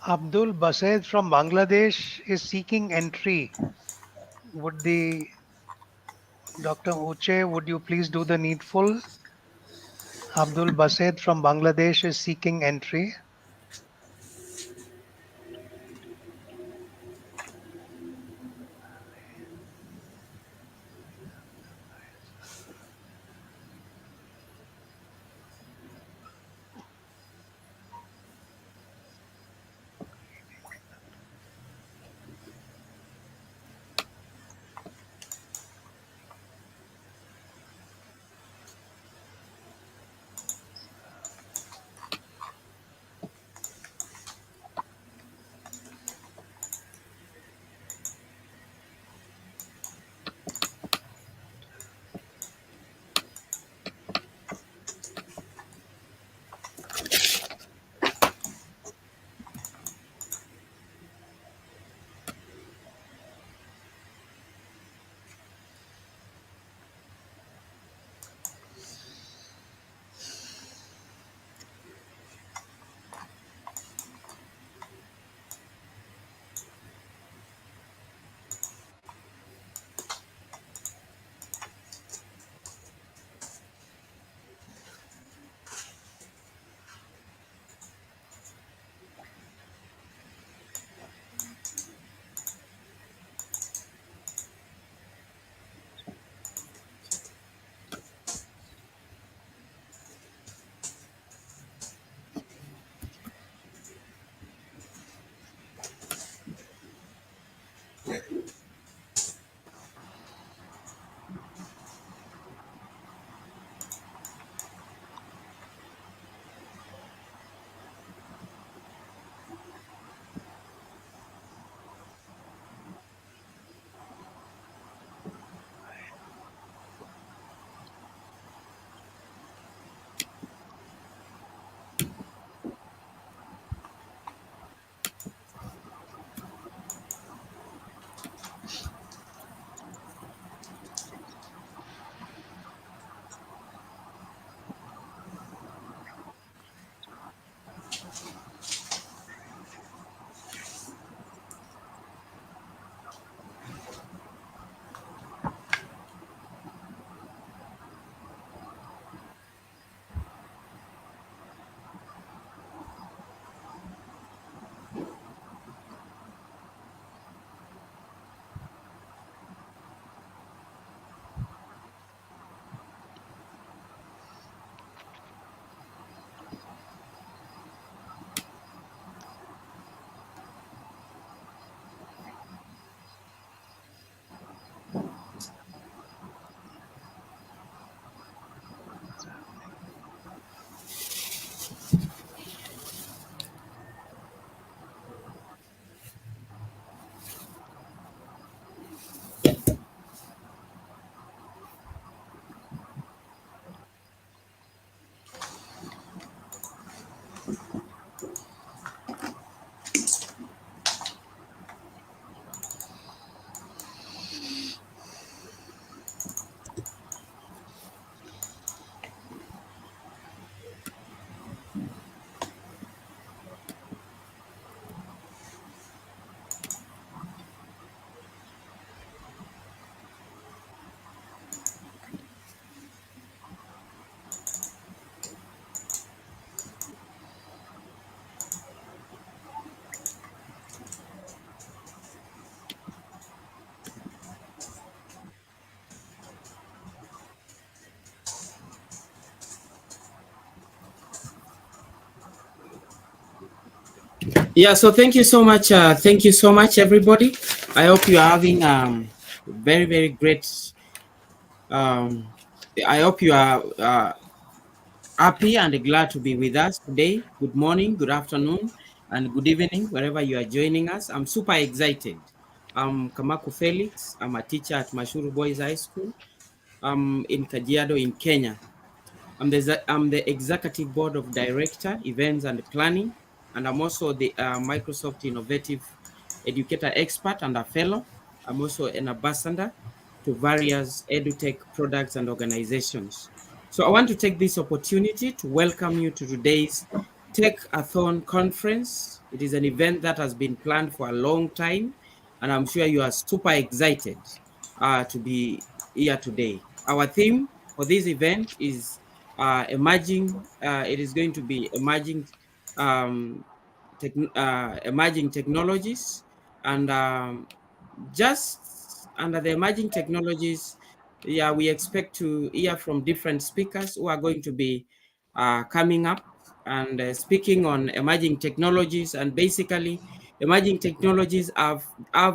Abdul Basaid from Bangladesh is seeking entry. Would the Dr. Uche, would you please do the needful? Abdul Basaid from Bangladesh is seeking entry. Yeah, so thank you so much. Thank you so much, everybody. I hope you are having very, very great. Um, I hope you are happy and glad to be with us today. Good morning, good afternoon, and good evening, wherever you are joining us. I'm super excited. I'm Kamaku Felix. I'm a teacher at Mashuru Boys High School. I'm in Kajiado in Kenya. I'm the executive board of director, events and planning, and I'm also the Microsoft Innovative Educator Expert and a fellow. I'm also an ambassador to various edutech products and organizations. So I want to take this opportunity to welcome you to today's Tech-a-thon conference. It is an event that has been planned for a long time, and I'm sure you are super excited to be here today. Our theme for this event is emerging. It is going to be um, emerging technologies, and just under the emerging technologies, yeah, we expect to hear from different speakers who are going to be coming up and speaking on emerging technologies. And basically, emerging technologies have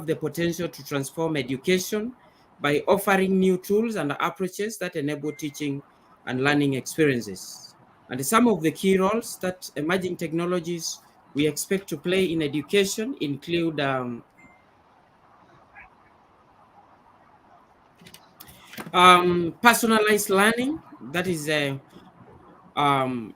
the potential to transform education by offering new tools and approaches that enable teaching and learning experiences. And some of the key roles that emerging technologies we expect to play in education include personalized learning, that is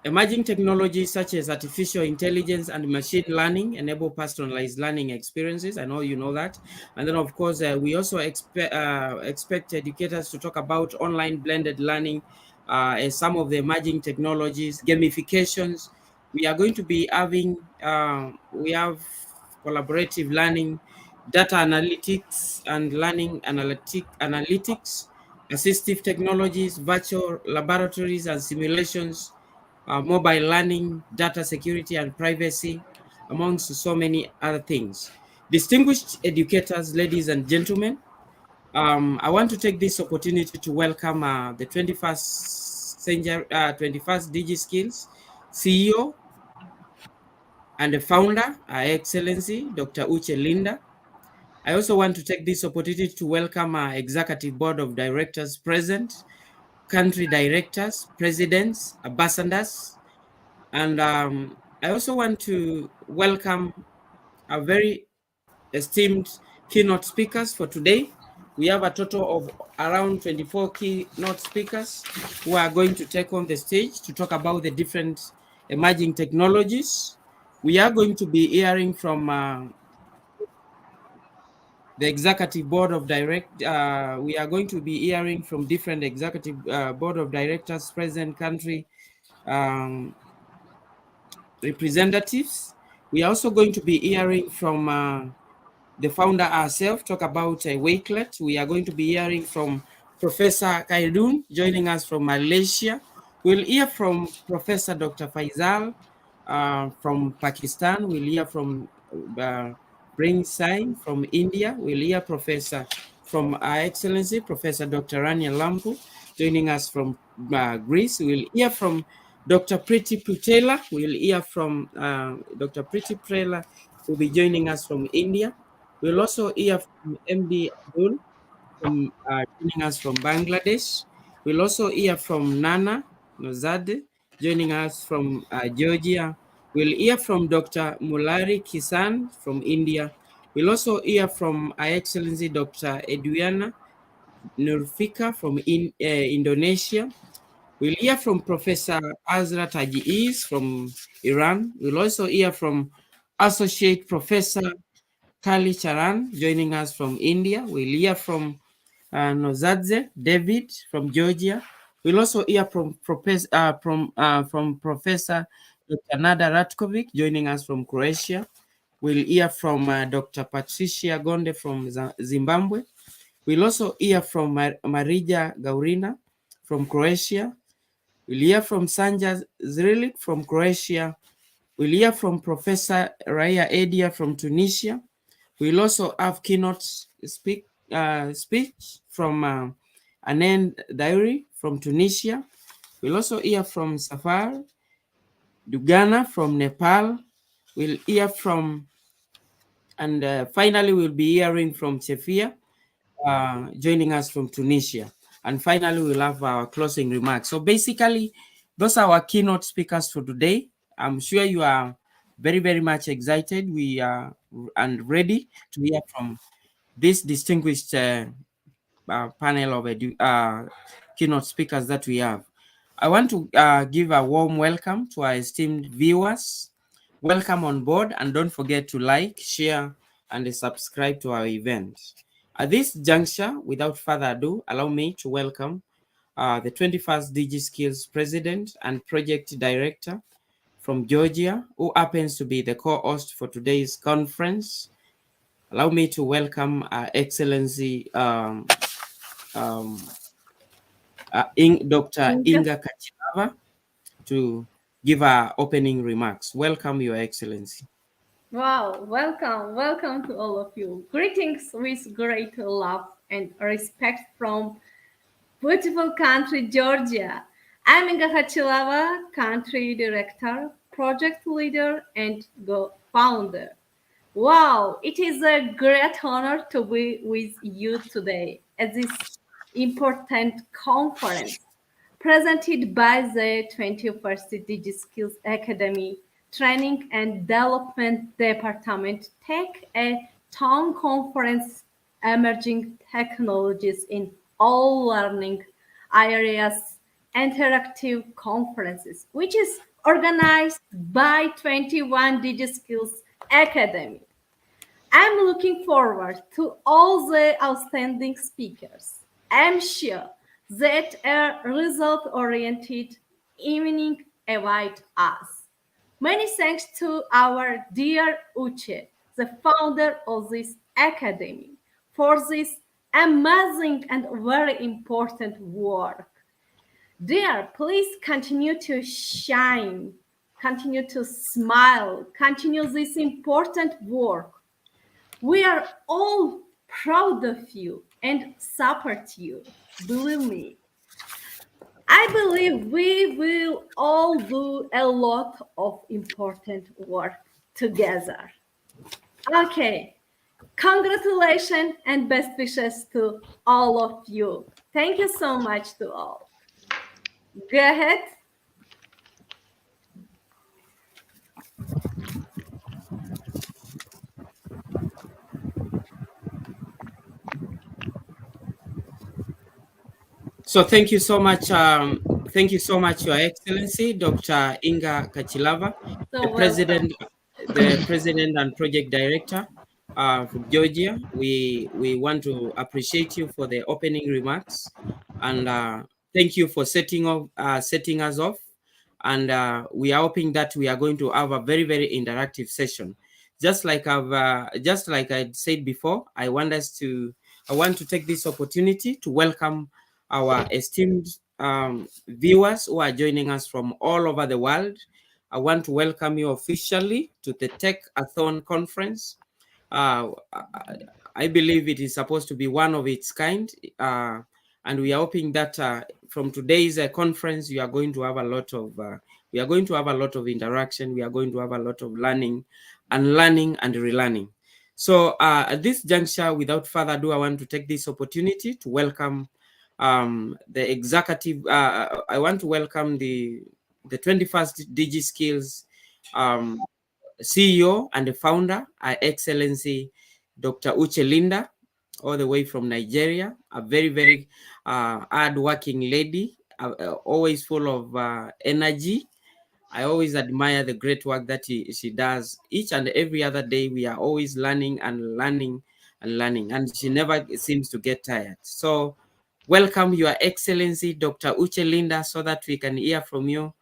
emerging technologies such as artificial intelligence and machine learning enable personalized learning experiences. I know you know that. And then, of course, we also expect educators to talk about online blended learning as some of the emerging technologies, gamifications. We are going to be having, we have collaborative learning, data analytics and learning analytics, assistive technologies, virtual laboratories and simulations, mobile learning, data security and privacy, amongst so many other things. Distinguished educators, ladies and gentlemen, I want to take this opportunity to welcome the 21st century, 21st DIGI Skillz CEO and the founder, Her Excellency Dr. Uche Linda. I also want to take this opportunity to welcome our executive board of directors present, country directors, presidents, ambassadors, and I also want to welcome our very esteemed keynote speakers for today. We have a total of around 24 keynote speakers who are going to take on the stage to talk about the different emerging technologies. We are going to be hearing from the executive board of we are going to be hearing from different executive board of directors, present country representatives. We are also going to be hearing from the founder herself, talk about Wakelet. We are going to be hearing from Professor Kaidun, joining us from Malaysia. We'll hear from Professor Dr. Faisal from Pakistan. We'll hear from Bring Sai from India. We'll hear Professor from Her Excellency, Professor Dr. Rania Lampu, joining us from Greece. We'll hear from Dr. Priti Putela. We'll hear from Dr. Priti Putela, who will be joining us from India. We'll also hear from MD Abdul, from joining us from Bangladesh. We'll also hear from Nana Nozade, joining us from Georgia. We'll hear from Dr. Mulari Kisan from India. We'll also hear from Her Excellency Dr. Edwiana Nurfika from Indonesia. We'll hear from Professor Azra Tajiis from Iran. We'll also hear from Associate Professor Kali Charan joining us from India. We'll hear from Nozadze David from Georgia. We'll also hear from Professor Dr. Nada Ratkovic joining us from Croatia. We'll hear from Dr. Patricia Gonde from Zimbabwe. We'll also hear from Marija Gaurina from Croatia. We'll hear from Sanja Zrilic from Croatia. We'll hear from Professor Raya Edia from Tunisia. We'll also have keynote speech from Anen Dairi from Tunisia. We'll also hear from Safar Dugana from Nepal. We'll hear from, and finally, we'll be hearing from Chefia, joining us from Tunisia. And finally, we'll have our closing remarks. So basically, those are our keynote speakers for today. I'm sure you are very, very much excited. We are and ready to hear from this distinguished panel of keynote speakers that we have. I want to give a warm welcome to our esteemed viewers. Welcome on board, and don't forget to like, share, and subscribe to our event. At this juncture, without further ado, allow me to welcome the 21st DIGI Skillz President and Project Director, from Georgia, who happens to be the co-host for today's conference. Allow me to welcome Our Excellency um, Dr. Inga. Inga Kachilava to give our opening remarks. Welcome, Your Excellency. Wow, welcome to all of you. Greetings with great love and respect from beautiful country Georgia. I'm Inga Hachilava, country director, project leader, and founder. Wow, it is a great honor to be with you today at this important conference presented by the 21st DIGI Skillz Academy Training and Development Department Tech-a-thon Conference Emerging Technologies in All Learning Areas Interactive Conferences, which is organized by 21 DIGI Skillz Academy. I'm looking forward to all the outstanding speakers. I'm sure that a result-oriented evening awaits us. Many thanks to our dear Uche, the founder of this academy, for this amazing and very important work. Dear, please continue to shine, continue to smile, continue this important work. We are all proud of you and support you. Believe me. I believe we will all do a lot of important work together. Okay. Congratulations and best wishes to all of you. Thank you so much to all. Go ahead. So thank you so much. Thank you so much, Your Excellency, Dr. Inga Kachilava, So the welcome. president and project director from Georgia. We want to appreciate you for the opening remarks, and thank you for setting us off. And we are hoping that we are going to have a very, very interactive session. Just like I said before, I want to take this opportunity to welcome our esteemed viewers who are joining us from all over the world. I want to welcome you officially to the Tech-a-thon conference. I believe it is supposed to be one of its kind, and we are hoping that from today's conference, we are going to have a lot of interaction. We are going to have a lot of learning and relearning. So at this juncture, without further ado, I want to take this opportunity to welcome the executive. I want to welcome the 21st DIGI Skillz CEO and the founder, Our Excellency Dr. Uche Linda, all the way from Nigeria, a very, very hard-working lady, always full of energy. I always admire the great work that she does. Each and every other day, we are always learning and learning and learning, and she never seems to get tired. So welcome, Your Excellency Dr. Uche Linda, so that we can hear from you.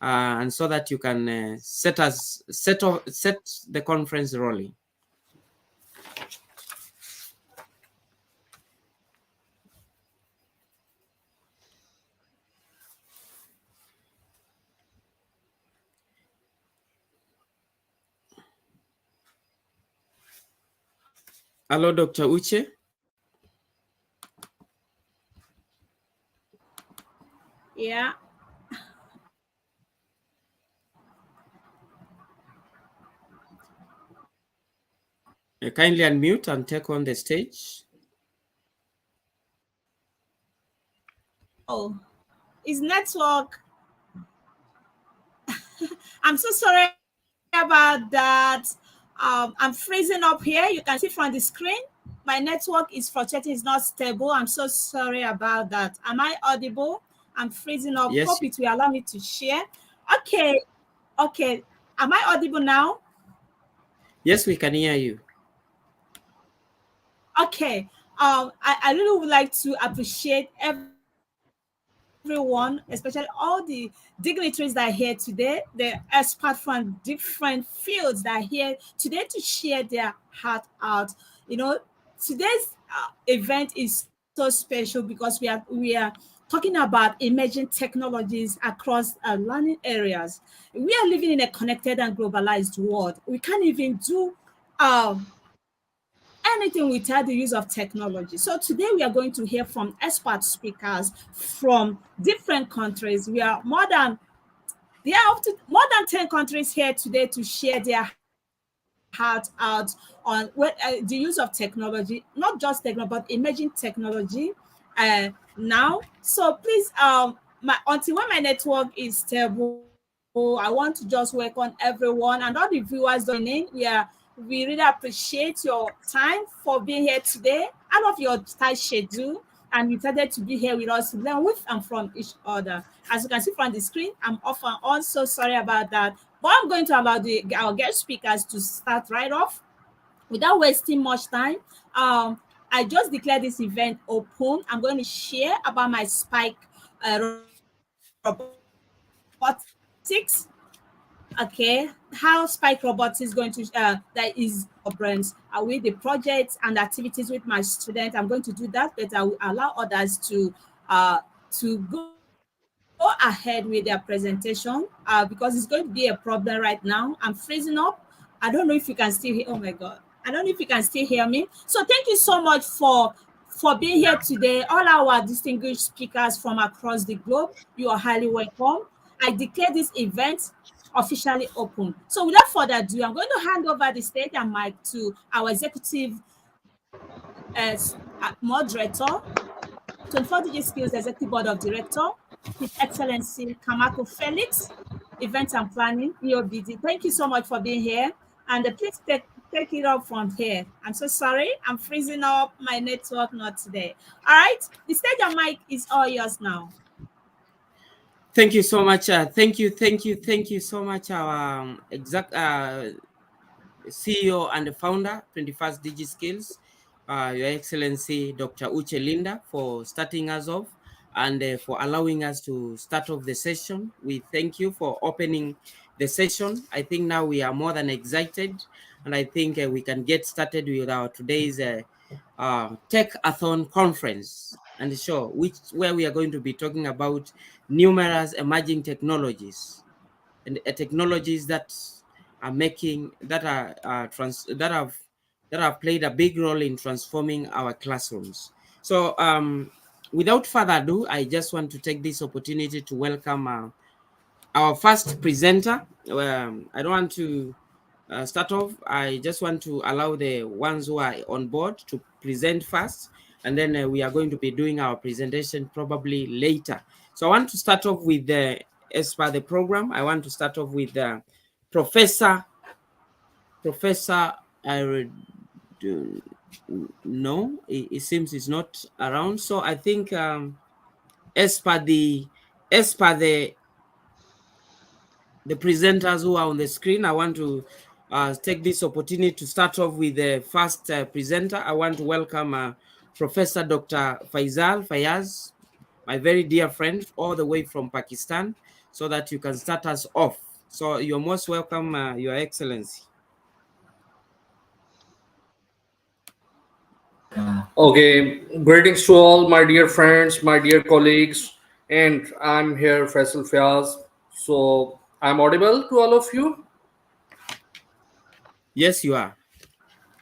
And so that you can set the conference rolling. Hello, Dr. Uche. Yeah. Kindly unmute and take on the stage. Oh, is network. I'm so sorry about that. I'm freezing up here. You can see from the screen. My network is fluctuating, it's not stable. I'm so sorry about that. Am I audible? I'm freezing up. Yes. Hope it will allow me to share. Okay. Am I audible now? Yes, we can hear you. Okay. I really would like to appreciate everyone everyone, especially all the dignitaries that are here today, the experts from different fields that are here today to share their heart out. You know, today's event is so special because we are talking about emerging technologies across learning areas. We are living in a connected and globalized world. We can't even do um, anything without the use of technology. So today we are going to hear from expert speakers from different countries. We are more than there are up to more than 10 countries here today to share their heart out on the use of technology, not just technology, but emerging technology now. So please, until when my network is stable, I want to just welcome everyone and all the viewers joining. We really appreciate your time for being here today, out of your tight schedule, and you decided to be here with us to learn with and from each other. As you can see from the screen, I'm off and on, so sorry about that. But I'm going to allow our guest speakers to start right off without wasting much time. I just declared this event open. I'm going to share about my Spike robotics. Okay, how Spike Robotics is going to that is brands with the projects and activities with my students. I'm going to do that, but I will allow others to go ahead with their presentation because it's going to be a problem right now. I'm freezing up. I don't know if you can still hear. Oh my god, I don't know if you can still hear me. So thank you so much for being here today. All our distinguished speakers from across the globe, you are highly welcome. I declare this event officially open. So without further ado, I'm going to hand over the stage and mic to our executive moderator, 24 DIGI Skillz Executive Board of Director, His Excellency Kamako Felix, Events and Planning, EOBD. Thank you so much for being here. And please take it up from here. I'm so sorry. I'm freezing up. My network not today. All right. The stage and mic is all yours now. Thank you so much. Thank you so much, our CEO and the founder, 21st DIGI Skillz, Your Excellency Dr. Uche Linda, for starting us off and for allowing us to start off the session. We thank you for opening the session. I think now we are more than excited, and I think we can get started with our today's Tech-a-thon conference and show, where we are going to be talking about numerous emerging technologies and technologies that are making that have played a big role in transforming our classrooms. So without further ado, I just want to take this opportunity to welcome our first presenter. I don't want to start off. I just want to allow the ones who are on board to present first, and then we are going to be doing our presentation probably later. So I want to start off with as per the program, I want to start off with Professor. I no, it seems he's not around. So I think as per the presenters who are on the screen, I want to take this opportunity to start off with the first presenter. I want to welcome Professor Dr. Fayaz, my very dear friend, all the way from Pakistan, so that you can start us off. So you're most welcome, Your Excellency. Okay, greetings to all my dear friends, my dear colleagues, and I'm here, Faisal Fiaz. So I'm audible to all of you? Yes, you are.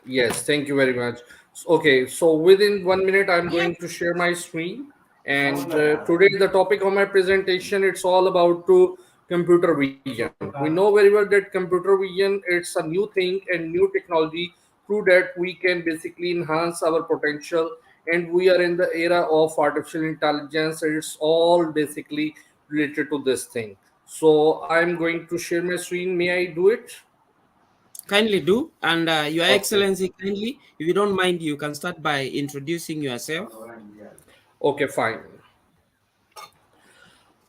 Yes, thank you very much. Okay, so within 1 minute, I'm going to share my screen. And today, the topic of my presentation, it's all about to computer vision. We know very well that computer vision, it's a new thing and new technology. Through that, we can basically enhance our potential. And we are in the era of artificial intelligence. It's all basically related to this thing. So I'm going to share my screen. May I do it? Kindly do. And Your Okay. Excellency, kindly, if you don't mind, you can start by introducing yourself. Okay, fine.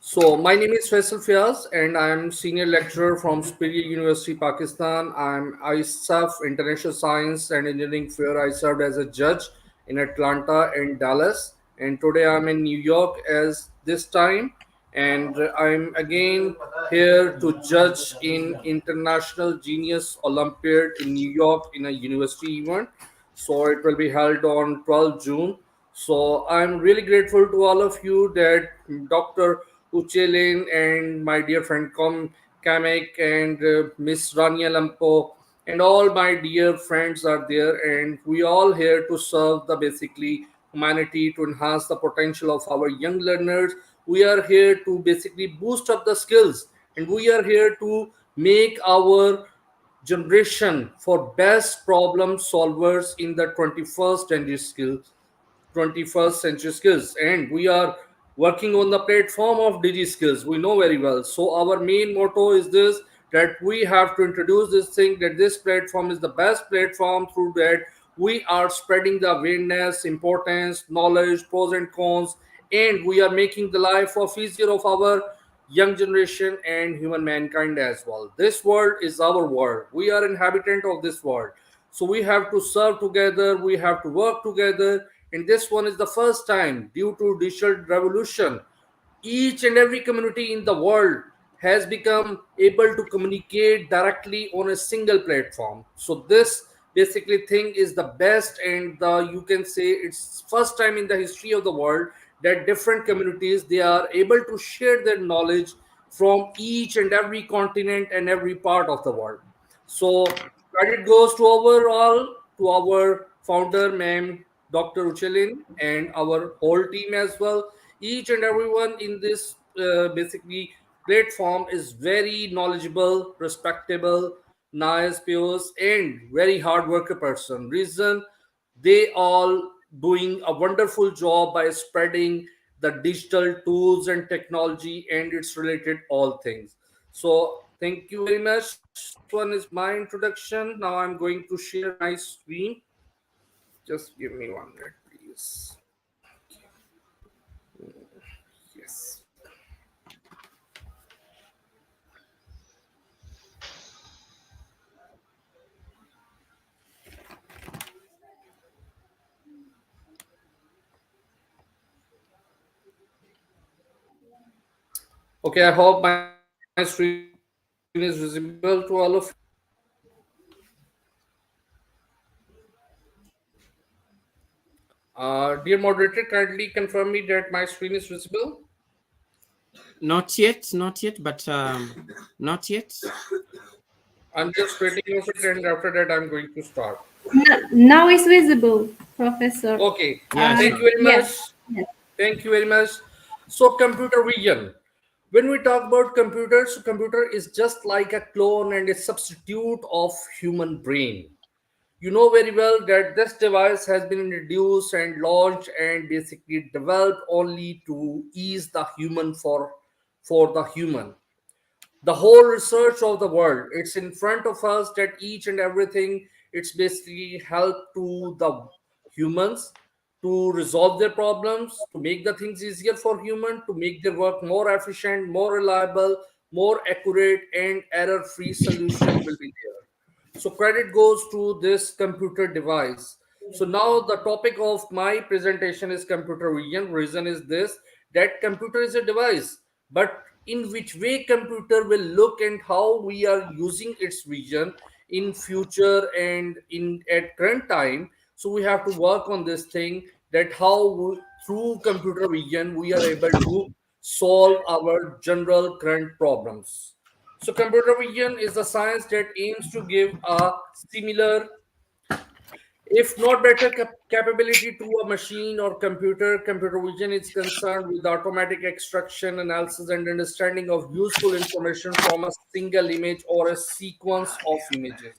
So my name is Faisal Fiaz and I'm senior lecturer from Superior University, Pakistan. I serve International Science and Engineering Fair. I served as a judge in Atlanta and Dallas. and today I'm in New York as this time, and I'm again here to judge in International Genius Olympiad in New York in a university event. So it will be held on 12th June. So I'm really grateful to all of you that Dr. Uchelin and my dear friend Kamek and Miss Rania Lampo and all my dear friends are there, and we all here to serve the basically humanity, to enhance the potential of our young learners. We are here to basically boost up the skills, and we are here to make our generation for best problem solvers in the 21st century skills. And we are working on the platform of DIGI Skillz, we know very well. So our main motto is this, that we have to introduce this thing, that this platform is the best platform. Through that we are spreading the awareness, importance, knowledge, pros and cons, and we are making the life of easier of our young generation and human mankind as well. This world is our world, we are inhabitant of this world. So we have to serve together, we have to work together. And this one is the first time, due to digital revolution, each and every community in the world has become able to communicate directly on a single platform. So this basically thing is the best, and you can say it's first time in the history of the world that different communities, they are able to share their knowledge from each and every continent and every part of the world. So credit goes to overall to our founder, ma'am, Dr. Uchelin, and our whole team as well. Each and everyone in this basically platform is very knowledgeable, respectable, nice, pious, and very hard worker person. Reason, they all doing a wonderful job by spreading the digital tools and technology and its related all things. So thank you very much. This one is my introduction. Now I'm going to share my screen. Just give me 1 minute, please. Yes. Okay, I hope my screen is visible to all of you. Dear moderator, kindly confirm me that my screen is visible. Not yet, not yet, but not yet. I'm just waiting for it, and after that, I'm going to start. Now it's visible, Professor. Okay, Yeah, thank sure. you very much. Yes. Yes. Thank you very much. So, computer vision. When we talk about computers, computer is just like a clone and a substitute of human brain. You know very well that this device has been introduced and launched and basically developed only to ease the human for the human. The whole research of the world, it's in front of us, that each and everything, it's basically help to the humans to resolve their problems, to make the things easier for human, to make their work more efficient, more reliable, more accurate, and error free solution will be there. So credit goes to this computer device. So now the topic of my presentation is computer vision. Reason is this, that computer is a device, but in which way computer will look and how we are using its vision in future and in at current time. So we have to work on this thing, that how through computer vision we are able to solve our general current problems. So computer vision is a science that aims to give a similar, if not better, capability to a machine or computer. Computer vision is concerned with automatic extraction, analysis, and understanding of useful information from a single image or a sequence of images.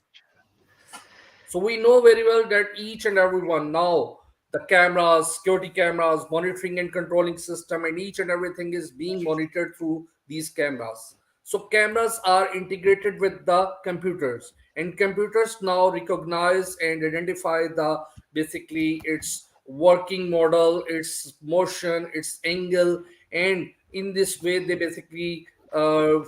So we know very well that each and every one now, the cameras, security cameras, monitoring and controlling system, and each and everything is being monitored through these cameras. So cameras are integrated with the computers, and computers now recognize and identify the basically its working model, its motion, its angle, and in this way they basically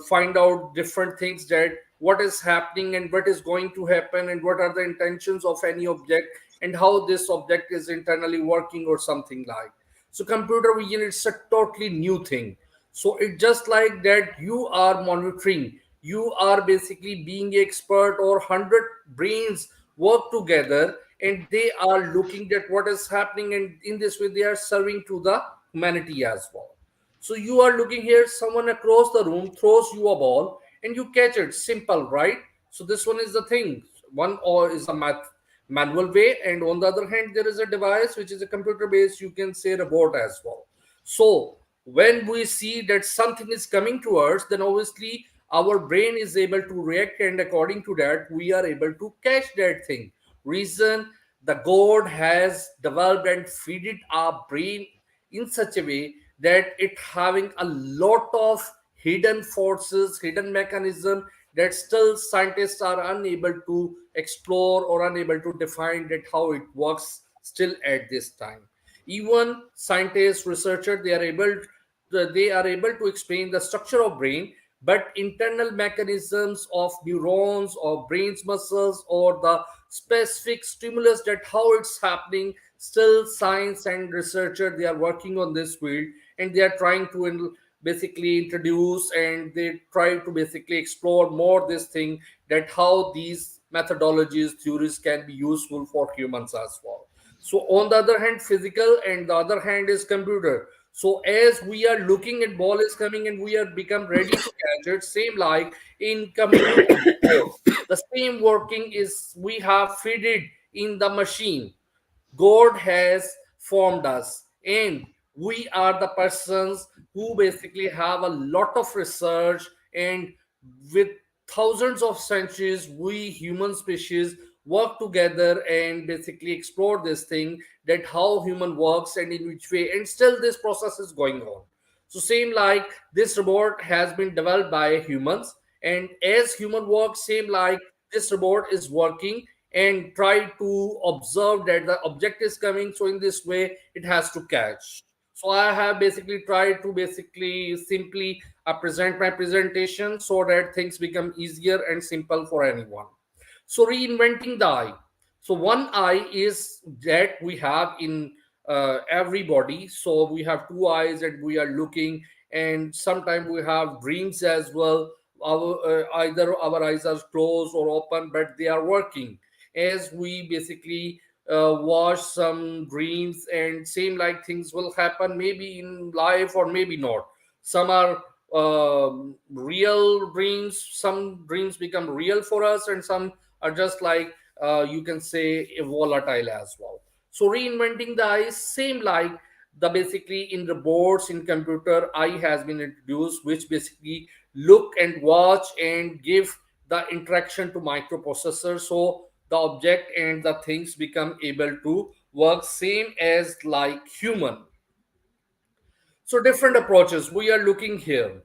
find out different things, that what is happening and what is going to happen and what are the intentions of any object and how this object is internally working or something like. So computer vision, it's a totally new thing. So it's just like that you are monitoring, you are basically being expert, or 100 brains work together and they are looking at what is happening, and in this way they are serving to the humanity as well. So you are looking here, someone across the room throws you a ball and you catch it. Simple, right? So this one is the thing. One or is a manual way, and on the other hand, there is a device which is a computer based. You can say robot as well. So when we see that something is coming to us, then obviously our brain is able to react, and according to that, we are able to catch that thing. Reason, the God has developed and feeded our brain in such a way that it having a lot of hidden forces, hidden mechanism that still scientists are unable to explore or unable to define that how it works still at this time. Even scientists, researchers, they are able to explain the structure of brain, but internal mechanisms of neurons or brain's muscles or the specific stimulus, that how it's happening, still science and researcher, they are working on this field, and they are trying to basically introduce, and they try to basically explore more this thing, that how these methodologies, theories can be useful for humans as well. So on the other hand, physical, and the other hand is computer. So as we are looking at ball is coming and we are become ready to catch it, same like in coming to computer, the same working is we have fed it in the machine. God has formed us, and we are the persons who basically have a lot of research, and with thousands of centuries, we human species work together and basically explore this thing, that how human works and in which way, and still this process is going on. So same like this robot has been developed by humans, and as human work, same like this robot is working and try to observe that the object is coming, so in this way it has to catch. So I have basically tried to basically simply present my presentation so that things become easier and simple for anyone. So reinventing the eye. So one eye is that we have in everybody. So we have two eyes and we are looking, and sometimes we have dreams as well. Either our eyes are closed or open, but they are working as we basically watch some dreams, and same like things will happen maybe in life or maybe not. Some are real dreams, some dreams become real for us, and some are just like you can say volatile as well. So reinventing the eye, same like the basically in the boards in computer, eye has been introduced, which basically look and watch and give the interaction to microprocessor, so the object and the things become able to work same as like human. So different approaches we are looking here.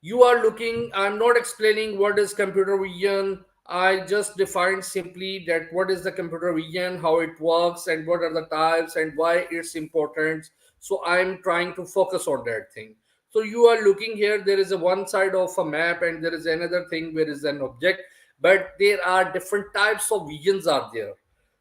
You are looking, I'm not explaining what is computer vision. I just defined simply that what is the computer vision, how it works, and what are the types and why it's important. So I'm trying to focus on that thing. So you are looking here, there is a one side of a map and there is another thing where is an object, but there are different types of visions are there.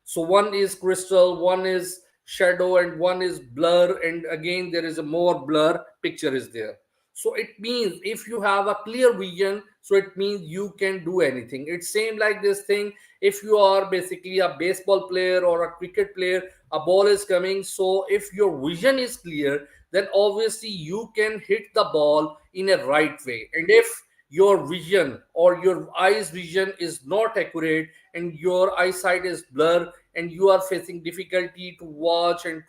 So one is crystal, one is shadow, and one is blur, and again there is a more blur picture is there. So it means if you have a clear vision, so it means you can do anything. It's same like this thing. If you are basically a baseball player or a cricket player, a ball is coming. So if your vision is clear, then obviously you can hit the ball in a right way. And if your vision or your eyes vision is not accurate and your eyesight is blur and you are facing difficulty to watch and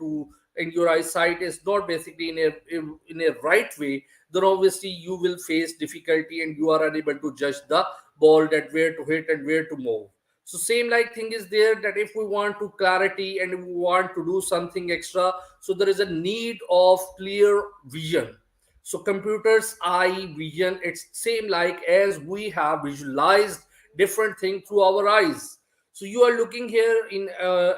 your eyesight is not basically in a right way, then obviously you will face difficulty and you are unable to judge the ball, that where to hit and where to move. So same like thing is there, that if we want to clarity and if we want to do something extra, so there is a need of clear vision. So computers eye vision, it's same like as we have visualized different thing through our eyes. So you are looking here in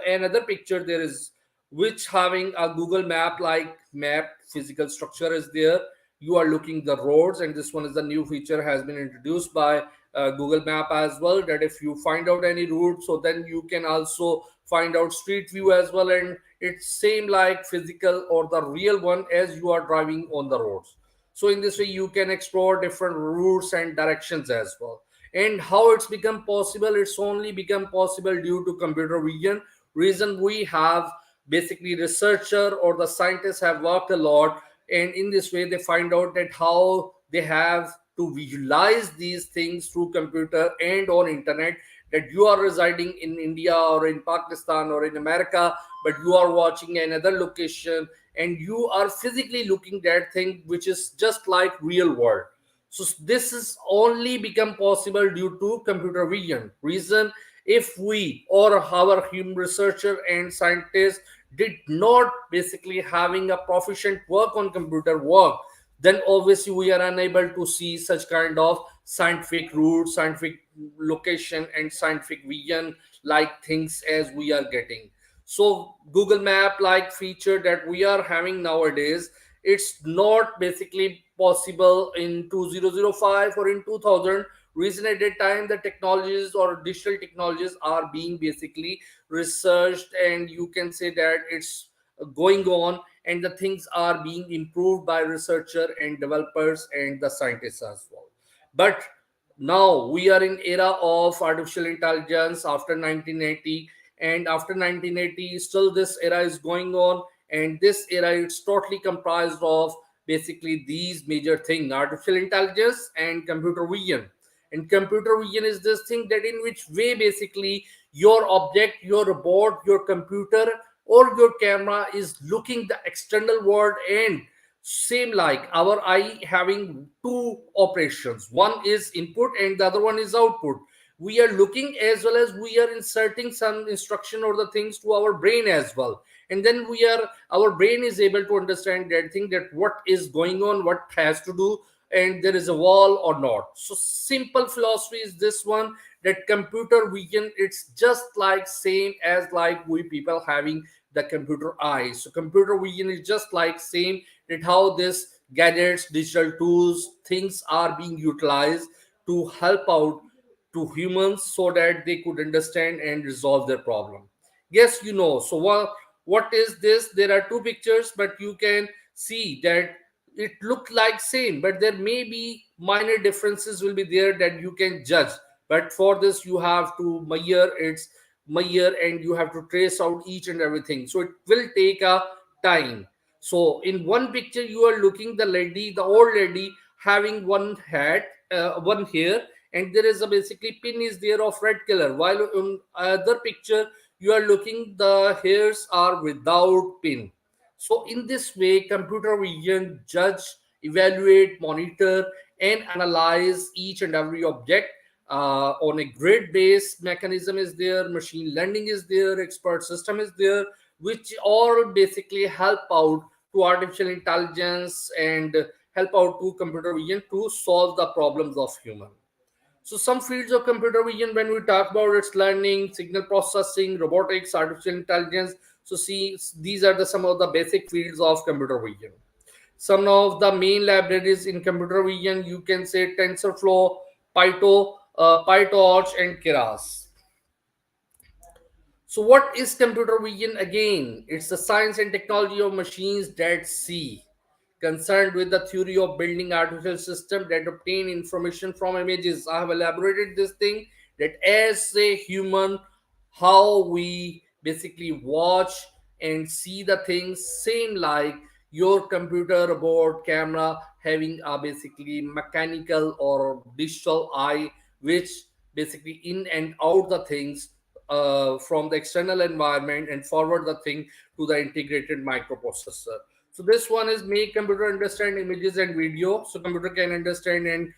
another picture, there is which having a Google map like map physical structure is there. You are looking the roads, and this one is the new feature has been introduced by Google map as well, that if you find out any route, so then you can also find out street view as well, and it's same like physical or the real one as you are driving on the roads. So in this way you can explore different routes and directions as well. And how it's become possible, it's only become possible due to computer vision. Reason, we have basically researcher or the scientists have worked a lot, and in this way they find out that how they have to visualize these things through computer and on internet, that you are residing in India or in Pakistan or in America, but you are watching another location and you are physically looking that thing which is just like real world. So this is only become possible due to computer vision. Reason, if we or our human researcher and scientists did not basically having a proficient work on computer work, then obviously we are unable to see such kind of scientific route, scientific location, and scientific vision like things as we are getting. So Google Map like feature that we are having nowadays, it's not basically possible in 2005 or in 2000. Reason, at that time the technologies or digital technologies are being basically researched, and you can say that it's going on, and the things are being improved by researcher and developers and the scientists as well. But now we are in era of artificial intelligence after 1980, and after 1980 still this era is going on, and this era is totally comprised of basically these major things: artificial intelligence and computer vision. And computer vision is this thing that in which way basically your object, your robot, your computer or your camera is looking the external world, and same like our eye having two operations, one is input and the other one is output. We are looking as well as we are inserting some instruction or the things to our brain as well, and then our brain is able to understand that thing, that what is going on, what has to do, and there is a wall or not. So simple philosophy is this one, that computer vision, it's just like same as like we people having the computer eye. So computer vision is just like same, that how this gadgets, digital tools, things are being utilized to help out to humans so that they could understand and resolve their problem. Yes, you know. So what is this? There are two pictures, but you can see that it look like same, but there may be minor differences will be there that you can judge. But for this you have to measure and you have to trace out each and everything, so it will take a time. So in one picture you are looking the old lady having one hat, one hair, and there is a basically pin is there of red color, while in other picture you are looking the hairs are without pin. So in this way, computer vision judge, evaluate, monitor, and analyze each and every object on a grid-based mechanism is there, machine learning is there, expert system is there, which all basically help out to artificial intelligence and help out to computer vision to solve the problems of human. So some fields of computer vision, when we talk about its learning, signal processing, robotics, artificial intelligence. So see, these are some of the basic fields of computer vision. Some of the main libraries in computer vision, you can say TensorFlow, PyTorch, and Keras. So what is computer vision again? It's the science and technology of machines that see, concerned with the theory of building artificial systems that obtain information from images. I have elaborated this thing, that as a human, how we basically watch and see the things, same like your computer, robot, camera having a basically mechanical or digital eye, which basically in and out the things from the external environment and forward the thing to the integrated microprocessor. So this one is make computer understand images and video. So computer can understand and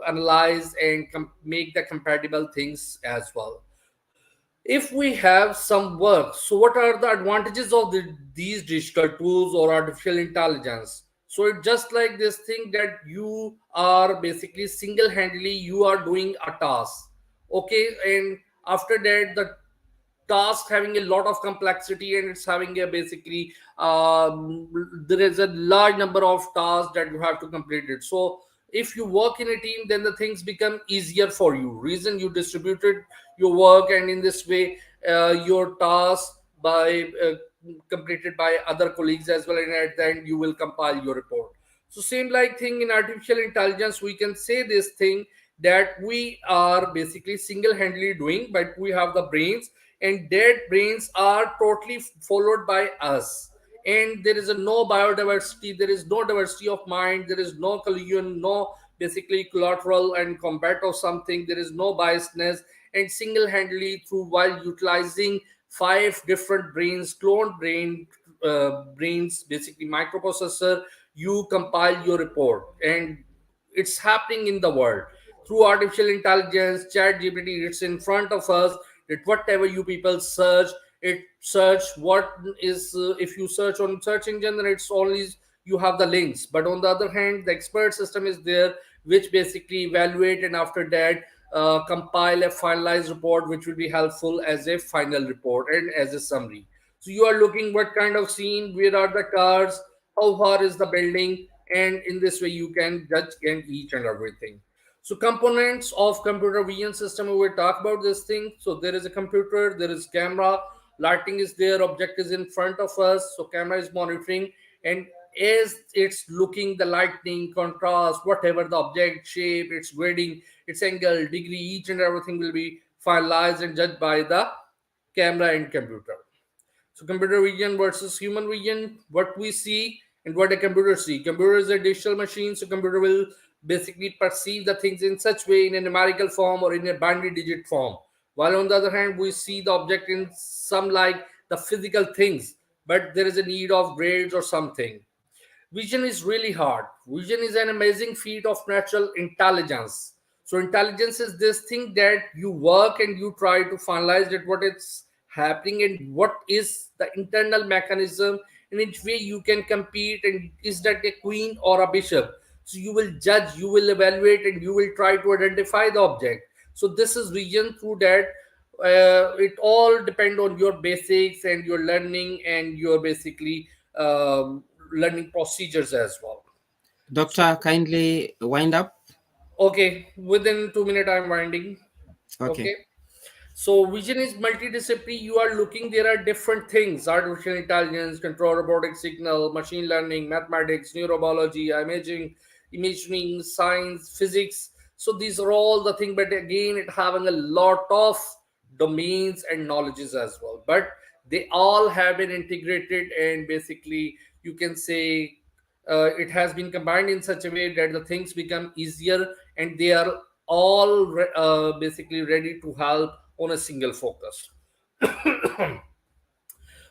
analyze and make the compatible things as well. If we have some work, so what are the advantages of these digital tools or artificial intelligence? So it's just like this thing that you are basically single-handedly you are doing a task, okay, and after that the task having a lot of complexity and it's having a basically there is a large number of tasks that you have to complete it. So if you work in a team, then the things become easier for you. Reason, you distributed your work, and in this way your task by completed by other colleagues as well, and at the end you will compile your report. So same like thing in artificial intelligence, we can say this thing that we are basically single-handedly doing, but we have the brains, and that brains are totally followed by us. And there is a no biodiversity, there is no diversity of mind, there is no collision, no basically collateral and combat of something, there is no biasness. And single-handedly through while utilizing five different brains, cloned brains, basically microprocessor, you compile your report. And it's happening in the world through artificial intelligence, chat gpt. It's in front of us that whatever you people search, it search what is if you search on search engine, then it's only you have the links. But on the other hand, the expert system is there, which basically evaluate, and after that compile a finalized report, which will be helpful as a final report and as a summary. So you are looking what kind of scene, where are the cars, how far is the building, and in this way you can judge and each and everything. So components of computer vision system, we will talk about this thing. So there is a computer, there is camera, lighting is there, object is in front of us, so camera is monitoring, and as it's looking the lightning, contrast, whatever the object shape, its grading, its angle, degree, each and everything will be finalized and judged by the camera and computer. So computer vision versus human vision, what we see and what a computer see. Computer is a digital machine, so computer will basically perceive the things in such way in a numerical form or in a binary digit form. While on the other hand, we see the object in some like the physical things, but there is a need of grades or something. Vision is really hard. Vision is an amazing feat of natural intelligence. So intelligence is this thing that you work and you try to finalize that what is happening and what is the internal mechanism in which way you can compete, and is that a queen or a bishop. So you will judge, you will evaluate, and you will try to identify the object. So this is vision. Through that it all depend on your basics and your learning and your basically learning procedures as well. Doctor, kindly wind up. Okay, within 2 minutes I'm winding. Okay. Okay. So vision is multidisciplinary. You are looking, there are different things: artificial intelligence, control, robotic signal, machine learning, mathematics, neurobiology, imaging, science, physics. So these are all the things, but again, it having a lot of domains and knowledges as well. But they all have been integrated, and basically you can say it has been combined in such a way that the things become easier, and they are all basically ready to help on a single focus.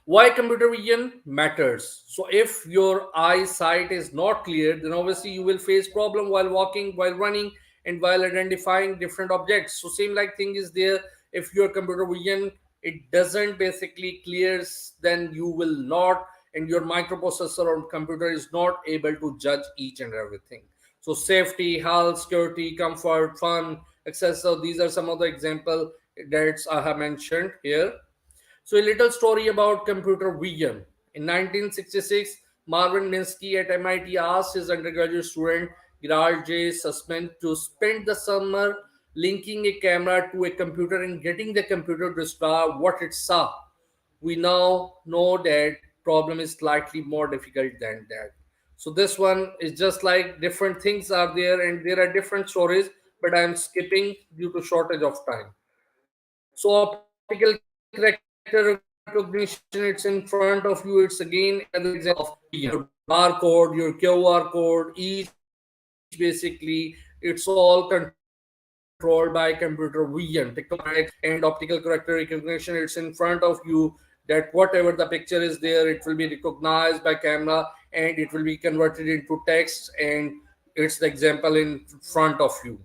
Why computer vision matters? So if your eyesight is not clear, then obviously you will face problem while walking, while running, and while identifying different objects. So same like thing is there. If your computer vision it doesn't basically clears, then you will not, and your microprocessor or computer is not able to judge each and everything. So safety, health, security, comfort, fun, access. So these are some of the example that I have mentioned here. So a little story about computer vision. In 1966, Marvin Minsky at MIT asked his undergraduate student Giral J. Sussman to spend the summer linking a camera to a computer and getting the computer to describe what it saw. We now know that problem is slightly more difficult than that. So this one is just like different things are there, and there are different stories, but I am skipping due to shortage of time. So optical character recognition, it's in front of you. It's again another example of vision. Your barcode, your QR code, each basically it's all controlled by computer vision. And optical character recognition, it's in front of you, that whatever the picture is there, it will be recognized by camera and it will be converted into text, and it's the example in front of you.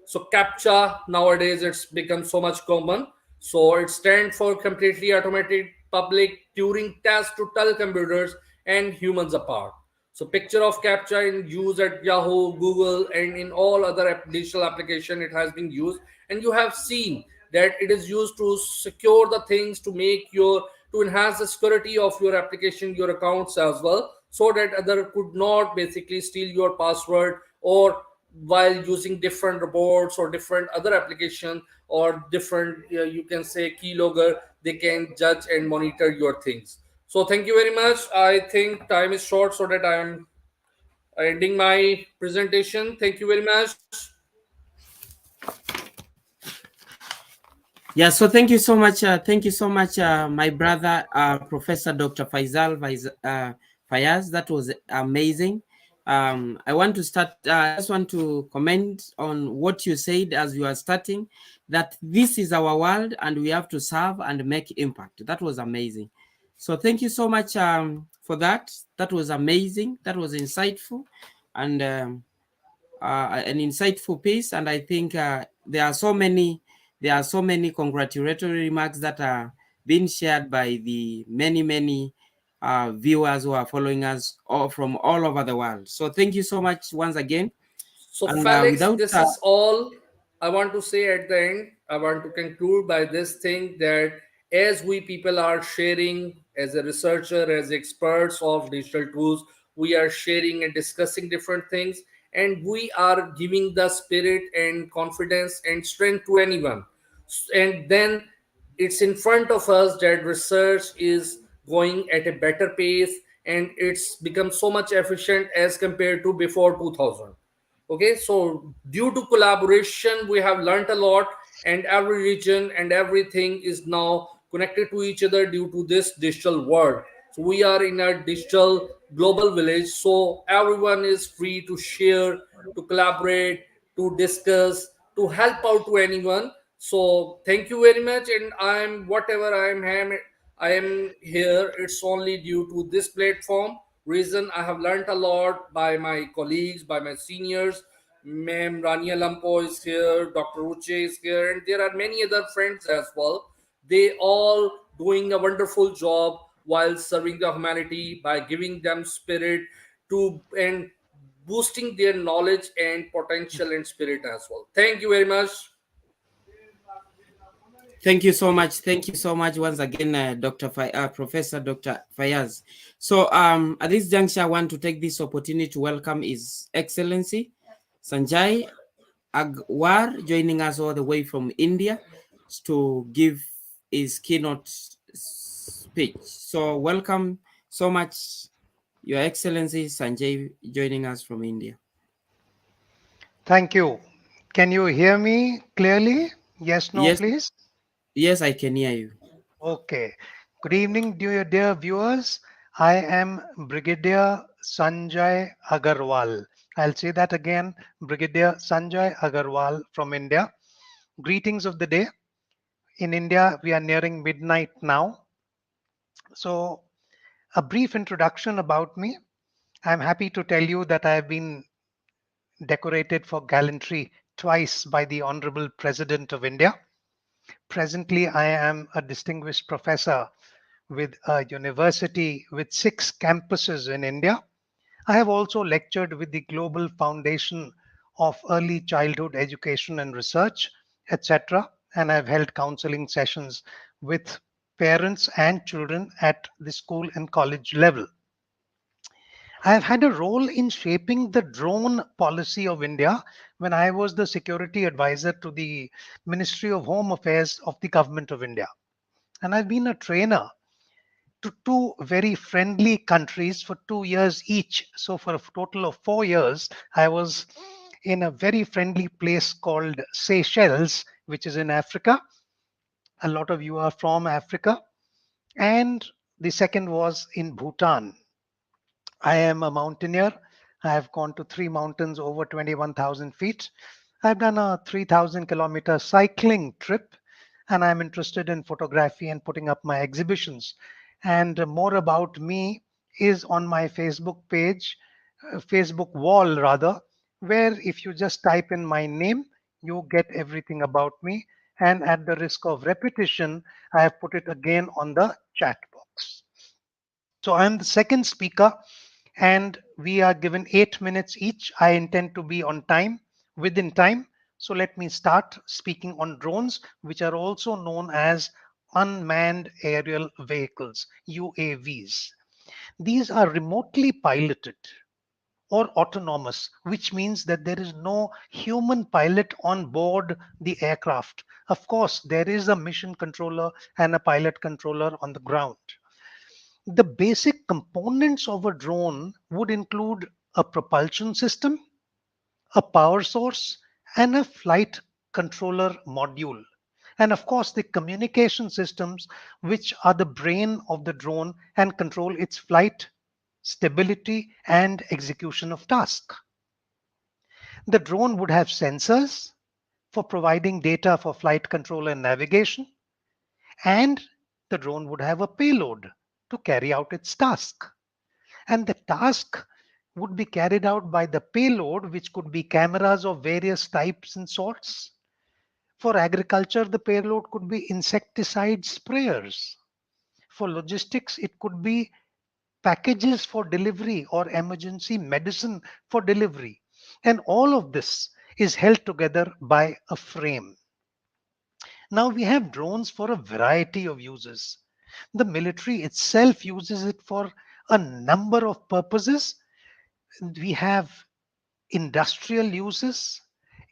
So CAPTCHA nowadays it's become so much common. So it stands for completely automated public Turing test to tell computers and humans apart. So picture of CAPTCHA in use at Yahoo, Google, and in all other digital application it has been used, and you have seen that it is used to secure the things, to make your, to enhance the security of your application, your accounts as well, so that other could not basically steal your password or while using different robots or different other application or different you can say keylogger, they can judge and monitor your things. So thank you very much. I think time is short, so that I am ending my presentation. Thank you very much. Yeah, so thank you so much. Thank you so much, my brother, Professor Dr. Fayaz. That was amazing. I want to start, I just want to comment on what you said as you are starting, that this is our world and we have to serve and make impact. That was amazing. So thank you so much for that. That was amazing. That was insightful and an insightful piece. And I think there are so many congratulatory remarks that are being shared by the many viewers who are following us all from all over the world. So thank you so much once again. So, And Felix, without this is all I want to say at the end. I want to conclude by this thing that as we people are sharing, as a researcher, as experts of digital tools, we are sharing and discussing different things, and we are giving the spirit and confidence and strength to anyone. And then it's in front of us that research is going at a better pace, and it's become so much efficient as compared to before 2000. Okay, so due to collaboration we have learned a lot, and every region and everything is now connected to each other due to this digital world. So we are in a digital global village, so everyone is free to share, to collaborate, to discuss, to help out to anyone. So thank you very much, and I'm whatever I am here, it's only due to this platform reason. I have learned a lot by my colleagues, by my seniors. Ma'am Rania Lampo is here, Dr. Uche is here, and there are many other friends as well. They all doing a wonderful job while serving the humanity by giving them spirit to and boosting their knowledge and potential and spirit as well. Thank you very much. Thank you so much. Thank you so much once again, Professor Dr. Fayaz. So at this juncture, I want to take this opportunity to welcome His Excellency Sanjay Agwar, joining us all the way from India to give his keynote speech. So welcome so much, Your Excellency Sanjay, joining us from India. Thank you. Can you hear me clearly? Yes, no, Yes, please. yes, I can hear you. Okay. Good evening, dear viewers. I am Brigadier Sanjay Agarwal. I'll say that again, Brigadier Sanjay Agarwal from India. Greetings of the day. In India, we are nearing midnight now. So, a brief introduction about me. I'm happy to tell you that I have been decorated for gallantry twice by the Honorable President of India. Presently, I am a distinguished professor with a university with 6 campuses in India. I have also lectured with the Global Foundation of Early Childhood Education and Research, etc. And I've held counseling sessions with parents and children at the school and college level. I have had a role in shaping the drone policy of India when I was the security advisor to the Ministry of Home Affairs of the Government of India. And I've been a trainer to 2 very friendly countries for 2 years each. So, for a total of 4 years, I was in a very friendly place called Seychelles, which is in Africa. A lot of you are from Africa. And the second was in Bhutan. I am a mountaineer. I have gone to 3 mountains over 21,000 feet. I've done a 3,000-kilometer cycling trip, and I'm interested in photography and putting up my exhibitions. And more about me is on my Facebook page, Facebook wall rather, where if you just type in my name, you get everything about me. And at the risk of repetition, I have put it again on the chat box. So I'm the second speaker, and we are given 8 minutes each. I intend to be on time, within time. So let me start speaking on drones, which are also known as unmanned aerial vehicles, UAVs. These are remotely piloted or autonomous, which means that there is no human pilot on board the aircraft. Of course, there is a mission controller and a pilot controller on the ground. The basic components of a drone would include a propulsion system, a power source, and a flight controller module. And of course, the communication systems, which are the brain of the drone and control its flight, stability, and execution of task. The drone would have sensors for providing data for flight control and navigation, and the drone would have a payload to carry out its task. And the task would be carried out by the payload, which could be cameras of various types and sorts. For agriculture, the payload could be insecticide sprayers. For logistics, it could be packages for delivery or emergency medicine for delivery. And all of this is held together by a frame. Now we have drones for a variety of uses. The military itself uses it for a number of purposes. We have industrial uses,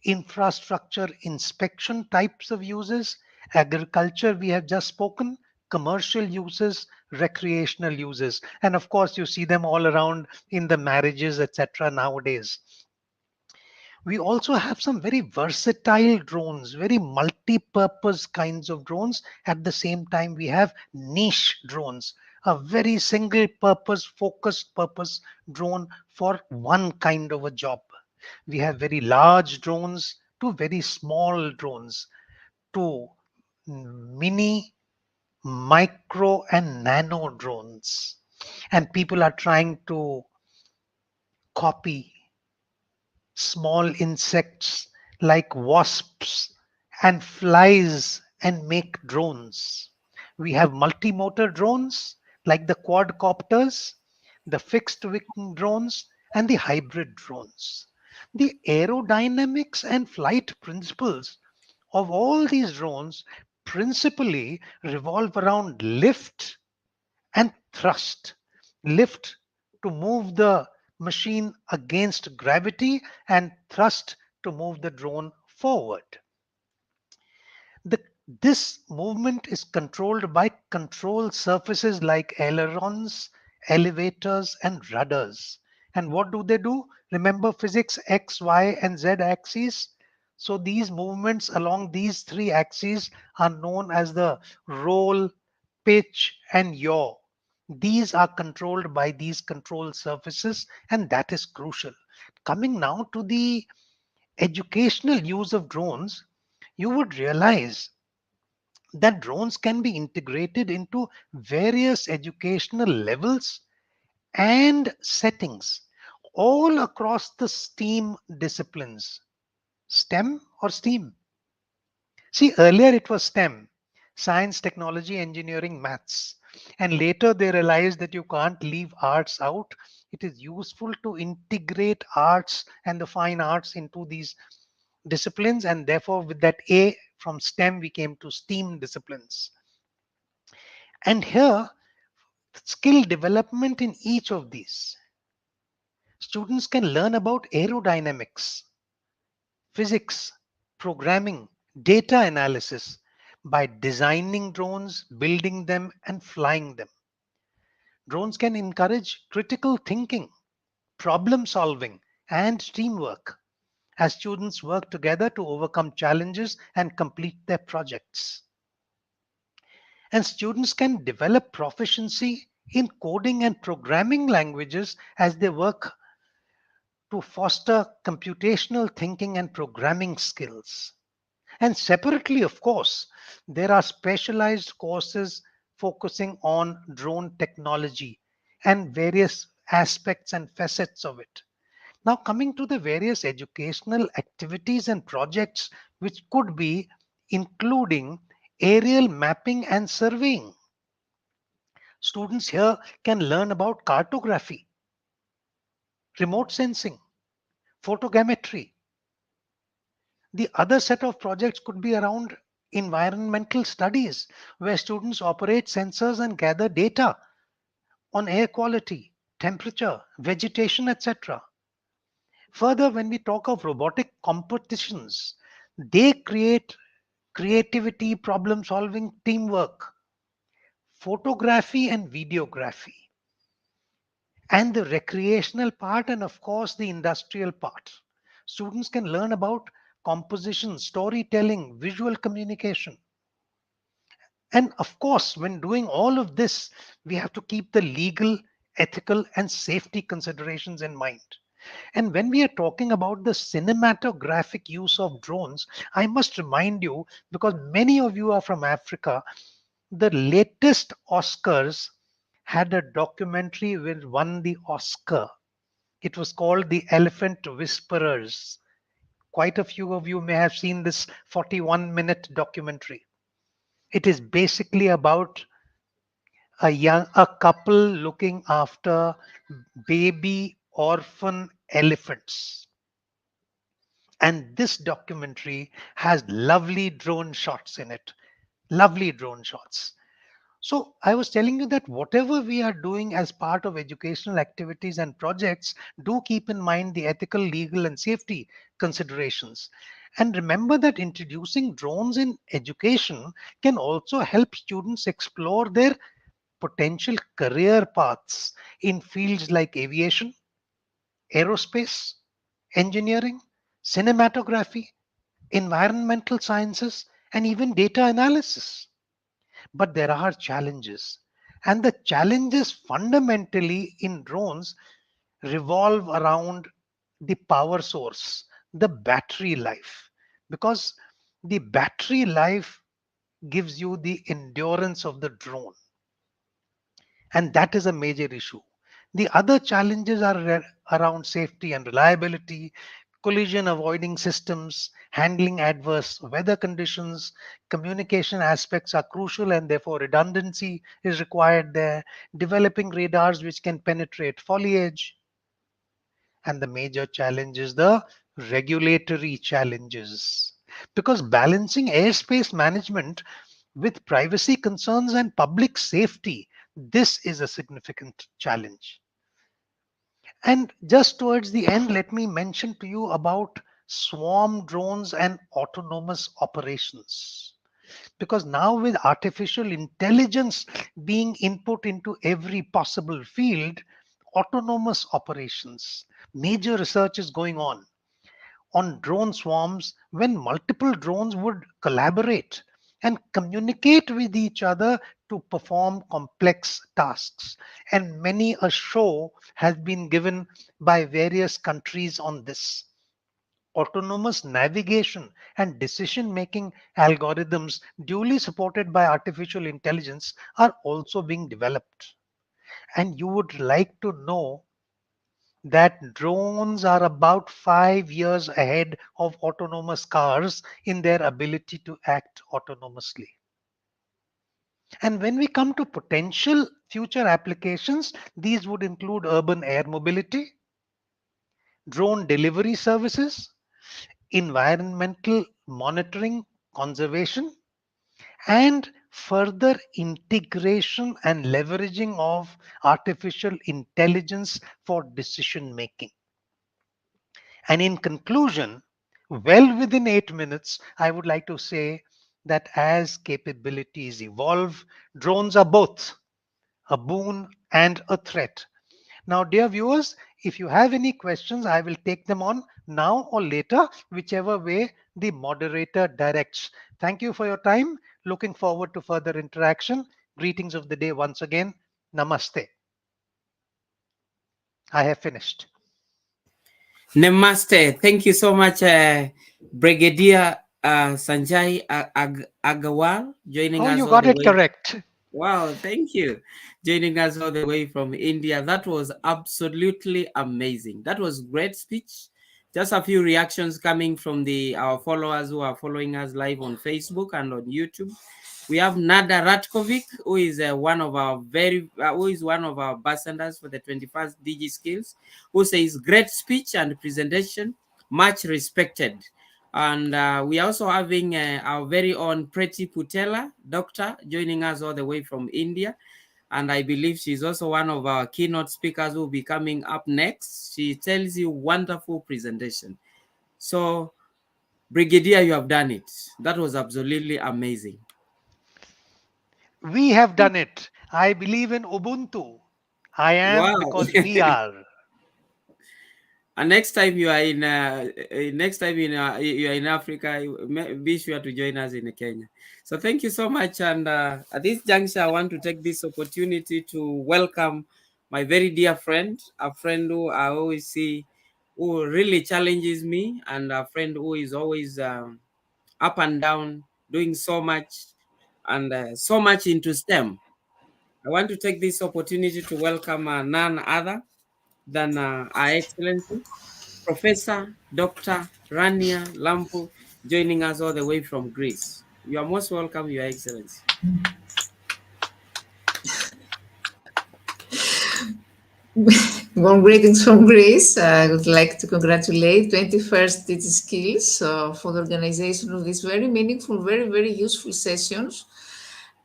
infrastructure inspection types of uses, agriculture, we have just spoken, commercial uses, recreational uses. And of course, you see them all around in the marriages, etc. nowadays. We also have some very versatile drones, very multi-purpose kinds of drones. At the same time, we have niche drones, a very single purpose, focused purpose drone for one kind of a job. We have very large drones to very small drones to mini, micro, and nano drones. And people are trying to copy small insects like wasps and flies and make drones. We have multi-motor drones like the quadcopters, the fixed-wing drones, and the hybrid drones. The aerodynamics and flight principles of all these drones principally revolve around lift and thrust. Lift to move the machine against gravity and thrust to move the drone forward. The, this movement is controlled by control surfaces like ailerons, elevators, and rudders. And what do they do? Remember physics, X, Y, and Z axes? So these movements along these three axes are known as the roll, pitch, and yaw. These are controlled by these control surfaces, and that is crucial. Coming now to the educational use of drones, you would realize that drones can be integrated into various educational levels and settings all across the STEAM disciplines. STEM or STEAM? See, earlier it was STEM, science, technology, engineering, maths. And later they realized that you can't leave arts out. It is useful to integrate arts and the fine arts into these disciplines. And therefore, with that A from STEM, we came to STEAM disciplines. And here, skill development in each of these. Students can learn about aerodynamics, physics, programming, data analysis by designing drones, building them, and flying them. Drones can encourage critical thinking, problem solving, and teamwork as students work together to overcome challenges and complete their projects. And students can develop proficiency in coding and programming languages as they work to foster computational thinking and programming skills. And separately, of course, there are specialized courses focusing on drone technology and various aspects and facets of it. Now, coming to the various educational activities and projects, which could be including aerial mapping and surveying. Students here can learn about cartography, remote sensing, photogrammetry. The other set of projects could be around environmental studies, where students operate sensors and gather data on air quality, temperature, vegetation, etc. Further, when we talk of robotic competitions, they create creativity, problem solving, teamwork, photography and videography, and the recreational part, and of course, the industrial part. Students can learn about composition, storytelling, visual communication. And of course, when doing all of this, we have to keep the legal, ethical, and safety considerations in mind. And when we are talking about the cinematographic use of drones, I must remind you, because many of you are from Africa, the latest Oscars had a documentary which won the Oscar. It was called The Elephant Whisperers. Quite a few of you may have seen this 41-minute documentary. It is basically about a couple looking after baby orphan elephants. And this documentary has lovely drone shots in it. Lovely drone shots. So I was telling you that whatever we are doing as part of educational activities and projects, do keep in mind the ethical, legal, and safety considerations. And remember that introducing drones in education can also help students explore their potential career paths in fields like aviation, aerospace, engineering, cinematography, environmental sciences, and even data analysis. But there are challenges. And the challenges fundamentally in drones revolve around the power source, the battery life. Because the battery life gives you the endurance of the drone. And that is a major issue. The other challenges are around safety and reliability, collision avoiding systems, handling adverse weather conditions, communication aspects are crucial and therefore redundancy is required there, developing radars which can penetrate foliage. And the major challenge is the regulatory challenges. Because balancing airspace management with privacy concerns and public safety, this is a significant challenge. And just towards the end, let me mention to you about swarm drones and autonomous operations. Because now, with artificial intelligence being input into every possible field, autonomous operations, major research is going on drone swarms when multiple drones would collaborate and communicate with each other to perform complex tasks. And many a show has been given by various countries on this. Autonomous navigation and decision making algorithms, duly supported by artificial intelligence, are also being developed. And you would like to know that drones are about 5 years ahead of autonomous cars in their ability to act autonomously. And when we come to potential future applications, these would include urban air mobility, drone delivery services, environmental monitoring, conservation, and further integration and leveraging of artificial intelligence for decision making. And in conclusion, well within 8 minutes, I would like to say that as capabilities evolve, drones are both a boon and a threat. Now, dear viewers, if you have any questions, I will take them on now or later, whichever way the moderator directs. Thank you for your time. Looking forward to further interaction. Greetings of the day once again. Namaste. I have finished. Namaste. Thank you so much, Brigadier Sanjay Agawal, joining Oh, us you all got the it way. correct. Wow, thank you. Joining us all the way from India. That was absolutely amazing. That was great speech. Just a few reactions coming from our followers who are following us live on Facebook and on YouTube. We have Nada Ratkovic, who is one of our ambassadors for the 21st DIGI Skillz, who says great speech and presentation, much respected. And we are also having our very own Preti Putela, doctor, joining us all the way from India. and I believe she's also one of our keynote speakers who will be coming up next. She tells you wonderful presentation. So, Brigadier, you have done it. That was absolutely amazing. We have done it. I believe in Ubuntu. I am Wow. because we are. And next time you are in you are in Africa, be sure to join us in Kenya. So thank you so much. And at this juncture, I want to take this opportunity to welcome my very dear friend, a friend who I always see, who really challenges me, and a friend who is always up and down, doing so much, and so much into STEM. I want to take this opportunity to welcome none other than Our Excellency Professor Dr. Rania Lampu, joining us all the way from Greece. You are most welcome, Your Excellency. Warm greetings from Greece. I would like to congratulate 21st DIGI Skillz for the organization of these very meaningful, very, very useful sessions.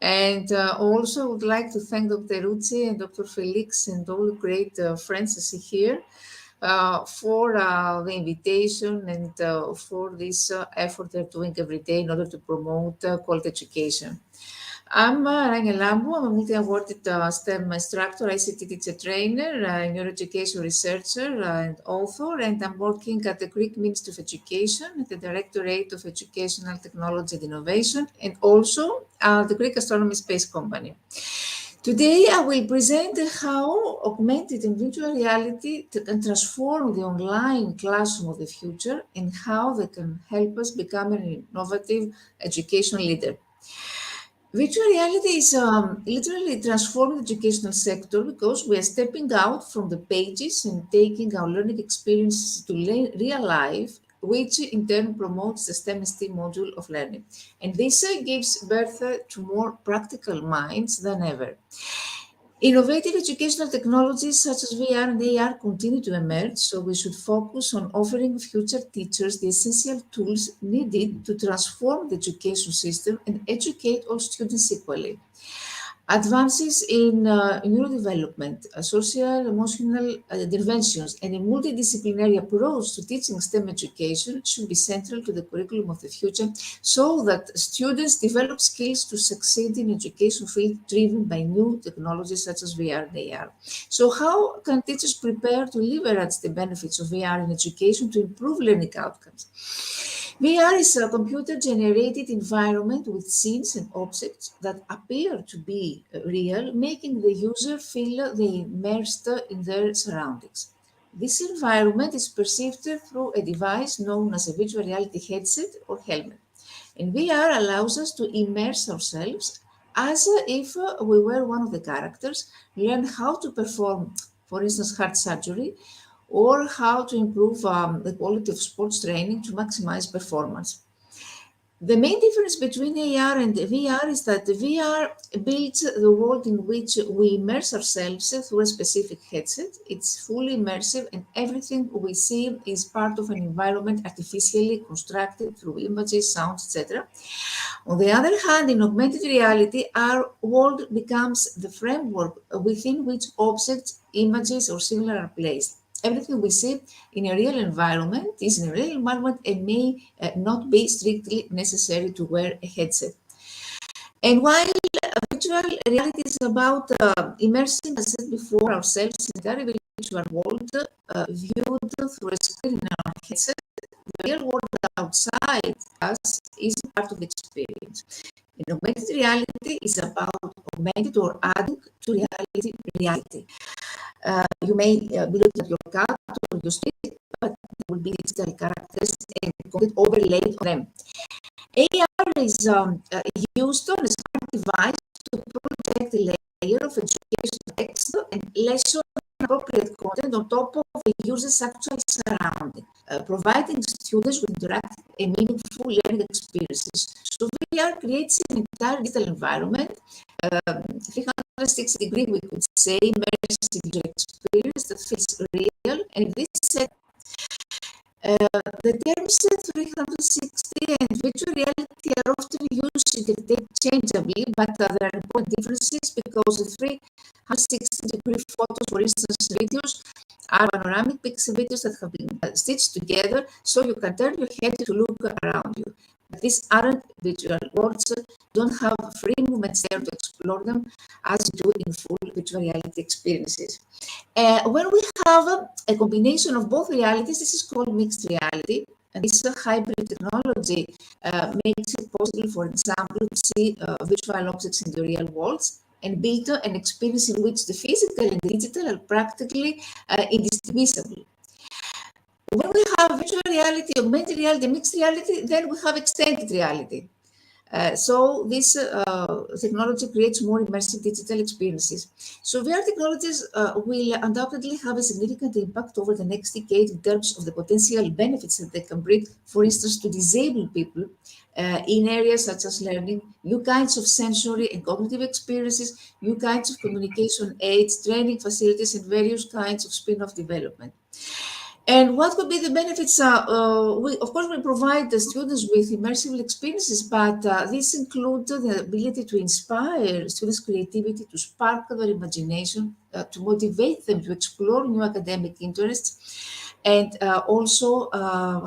And also would like to thank Dr. Rucci and Dr. Felix and all the great friends I see here for the invitation and for this effort they're doing every day in order to promote quality education. I'm Rania Lambu. I'm a multi-awarded STEM instructor, ICT teacher trainer, neuroeducation researcher, and author, and I'm working at the Greek Ministry of Education, at the Directorate of Educational Technology and Innovation, and also the Greek Astronomy Space Company. Today, I will present how augmented and virtual reality can transform the online classroom of the future and how they can help us become an innovative educational leader. Virtual reality is literally transforming the educational sector because we are stepping out from the pages and taking our learning experiences to real life, which in turn promotes the STEM and STEAM module of learning. And this gives birth to more practical minds than ever. Innovative educational technologies such as VR and AR continue to emerge, so we should focus on offering future teachers the essential tools needed to transform the education system and educate all students equally. Advances in neurodevelopment, social emotional interventions, and a multidisciplinary approach to teaching STEM education should be central to the curriculum of the future so that students develop skills to succeed in education field driven by new technologies such as VR and AR. So how can teachers prepare to leverage the benefits of VR in education to improve learning outcomes? VR is a computer-generated environment with scenes and objects that appear to be real, making the user feel they immersed in their surroundings. This environment is perceived through a device known as a virtual reality headset or helmet. And VR allows us to immerse ourselves as if we were one of the characters, learn how to perform, for instance, heart surgery, or how to improve the quality of sports training to maximize performance. The main difference between AR and VR is that the VR builds the world in which we immerse ourselves through a specific headset. It's fully immersive and everything we see is part of an environment artificially constructed through images, sounds, etc. On the other hand, in augmented reality, our world becomes the framework within which objects, images, or similar are placed. Everything we see in a real environment is in a real environment and may not be strictly necessary to wear a headset. And while virtual reality is about immersing, as I said before, ourselves in a very virtual world viewed through a screen in our headset, the real world outside us is part of the experience. And augmented reality is about augmented or adding to reality. You may be looking at your cat or your street, but there will be digital characters and content overlaid on them. AR is used on a smart device to project a layer of educational text and lesson appropriate content on top of the user's actual surrounding, providing students with interactive and meaningful learning experiences. So VR creates an entire digital environment, 360 degree, we could say, immersive user experience that feels real. And this set, The terms 360 and virtual reality are often used interchangeably, but there are important differences because the 360-degree photos, for instance, videos, are panoramic pixel videos that have been stitched together, so you can turn your head to look around you. But these aren't virtual worlds, don't have free movements there to explore them as you do in full virtual reality experiences. When we have a combination of both realities, this is called mixed reality. And this hybrid technology makes it possible, for example, to see virtual objects in the real worlds and build an experience in which the physical and digital are practically indistinguishable. When we have virtual reality, augmented reality, mixed reality, then we have extended reality. So this technology creates more immersive digital experiences. So VR technologies will undoubtedly have a significant impact over the next decade in terms of the potential benefits that they can bring, for instance, to disabled people in areas such as learning, new kinds of sensory and cognitive experiences, new kinds of communication aids, training facilities, and various kinds of spin-off development. And what could be the benefits? Of course, we provide the students with immersive experiences, but these include the ability to inspire students' creativity, to spark their imagination, to motivate them to explore new academic interests, and also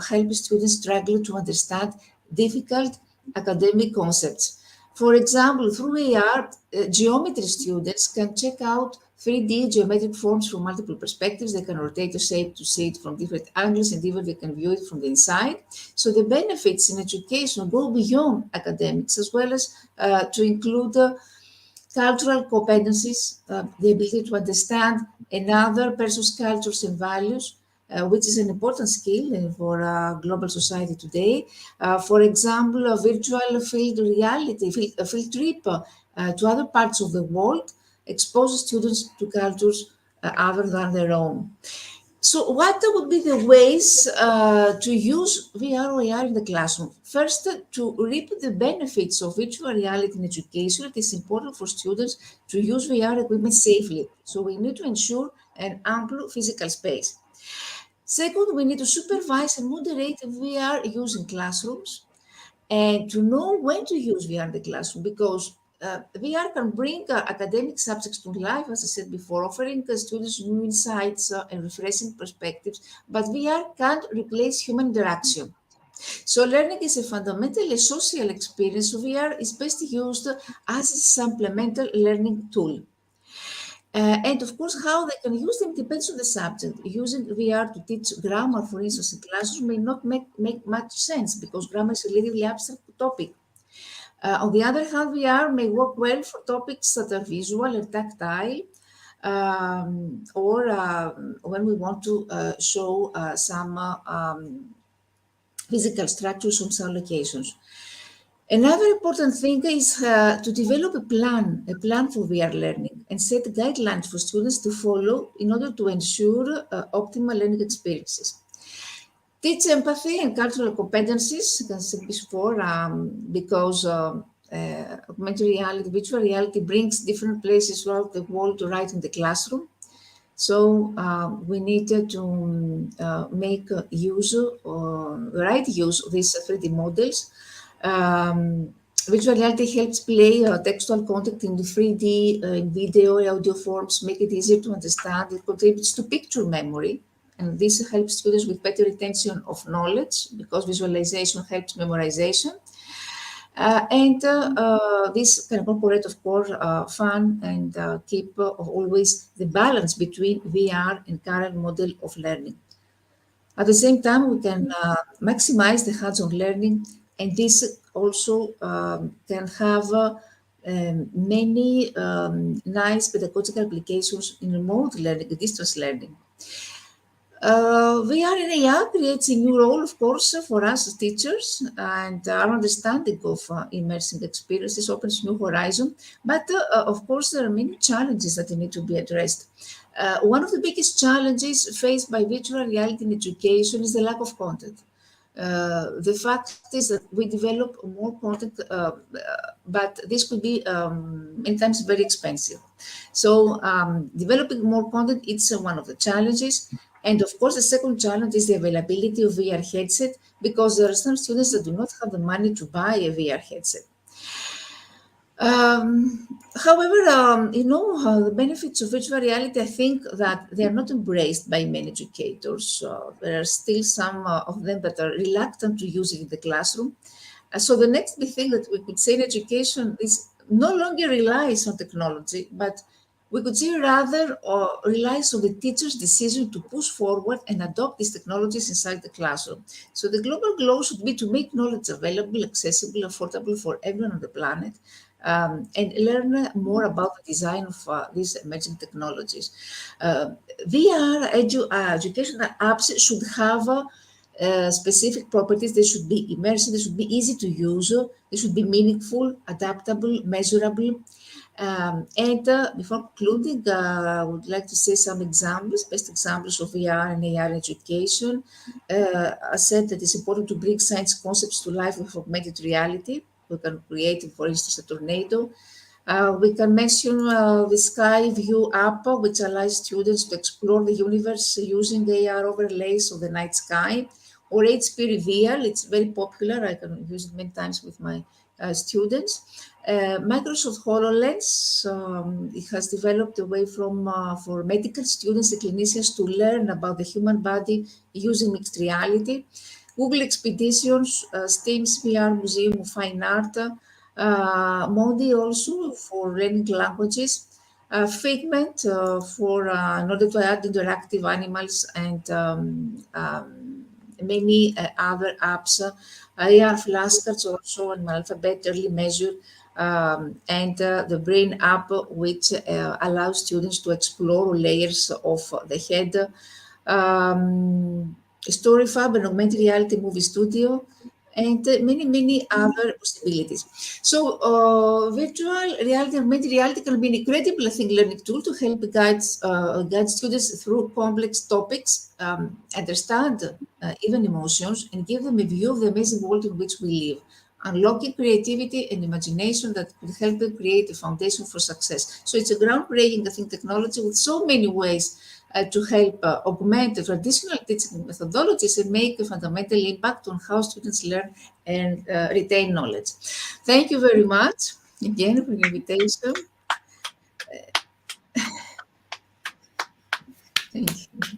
help students struggle to understand difficult academic concepts. For example, through AR, geometry students can check out 3D geometric forms from multiple perspectives. They can rotate the shape to see it from different angles, and even they can view it from the inside. So the benefits in education go beyond academics, as well as to include cultural competencies, the ability to understand another person's cultures and values, which is an important skill for global society today. For example, a virtual field reality, a field trip to other parts of the world exposes students to cultures other than their own. So what would be the ways to use VR or AR in the classroom? First, to reap the benefits of virtual reality in education, it is important for students to use VR equipment safely. So we need to ensure an ample physical space. Second, we need to supervise and moderate VR use in classrooms, and to know when to use VR in the classroom, because VR can bring academic subjects to life, as I said before, offering students new insights and refreshing perspectives, but VR can't replace human interaction. So learning is a fundamentally social experience, so VR is best used as a supplemental learning tool. And of course, how they can use them depends on the subject. Using VR to teach grammar, for instance, in classes may not make much sense because grammar is a relatively abstract topic. On the other hand, VR may work well for topics that are visual and tactile, or when we want to show some physical structures on some locations. Another important thing is to develop a plan for VR learning and set guidelines for students to follow in order to ensure optimal learning experiences. Teach empathy and cultural competencies, as I said before, because augmented reality, virtual reality brings different places throughout the world right in the classroom. So we needed to make right use of these 3D models. Virtual reality helps play textual content in the 3D, video, audio forms, make it easier to understand. It contributes to picture memory, and this helps students with better retention of knowledge because visualization helps memorization. This can incorporate, of course, fun and keep always the balance between VR and current model of learning. At the same time, we can maximize the hands-on learning, and this also can have many nice pedagogical applications in remote learning, distance learning. VR and AR creates a new role, of course, for us as teachers, and our understanding of immersive experiences opens new horizon. But of course, there are many challenges that need to be addressed. One of the biggest challenges faced by virtual reality in education is the lack of content. The fact is that we develop more content, but this could be many times very expensive. So developing more content, it's one of the challenges. And of course, the second challenge is the availability of VR headset, because there are some students that do not have the money to buy a VR headset. However, the benefits of virtual reality, I think that they are not embraced by many educators. There are still some of them that are reluctant to use it in the classroom. So the next big thing that we could say in education is no longer relies on technology, but we could say rather relies on the teacher's decision to push forward and adopt these technologies inside the classroom. So the global goal should be to make knowledge available, accessible, affordable for everyone on the planet, and learn more about the design of these emerging technologies. VR educational apps should have specific properties. They should be immersive, they should be easy to use, they should be meaningful, adaptable, measurable. And before concluding, I would like to say some examples, best examples of VR and AR education. I said that it's important to bring science concepts to life with augmented reality. We can create, for instance, a tornado. We can mention the Sky View app, which allows students to explore the universe using AR overlays of the night sky, or HP Reveal. It's very popular. I can use it many times with my students. Microsoft HoloLens, it has developed a way for medical students and clinicians to learn about the human body using mixed reality. Google Expeditions, Steam's VR Museum of Fine Art, Modi also for learning languages, Figment in order to add interactive animals, and many other apps. AR flashcards also, an alphabet early measure, and the Brain app, which allows students to explore layers of the head. Storyfab, an augmented reality movie studio, and many other possibilities. So virtual reality, augmented reality can be an incredible, I think, learning tool to help guide students through complex topics, understand even emotions, and give them a view of the amazing world in which we live, unlocking creativity and imagination that could help them create a foundation for success. So it's a groundbreaking, I think, technology with so many ways to help augment the traditional teaching methodologies and make a fundamental impact on how students learn and retain knowledge. Thank you very much again for the invitation. Thank you.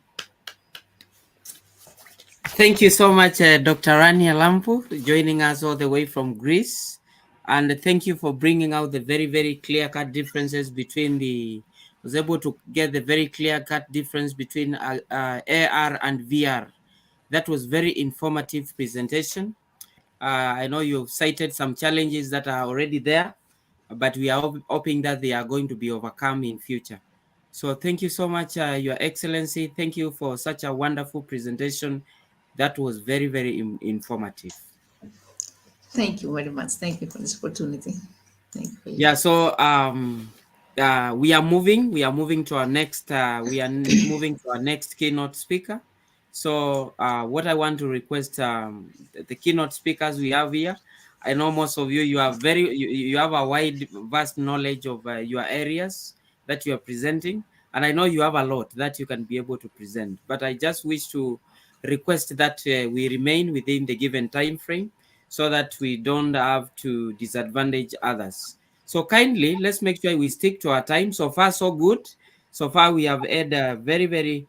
Thank you so much, Dr. Rania Lampu, joining us all the way from Greece. And thank you for bringing out the very, very clear-cut differences between was able to get the very clear-cut difference between AR and VR. That was very informative presentation. I know you've cited some challenges that are already there, but we are hoping that they are going to be overcome in future. So thank you so much, Your Excellency. Thank you for such a wonderful presentation. That was very, very informative. Thank you very much. Thank you for this opportunity. Thank you. Yeah, so we are moving to our next keynote speaker. So what I want to request the keynote speakers we have here, I know most of you you have a vast knowledge of your areas that you are presenting, and I know you have a lot that you can be able to present, but I just wish to request that we remain within the given time frame so that we don't have to disadvantage others. So kindly, let's make sure we stick to our time. So far, so good. So far, we have had a very, very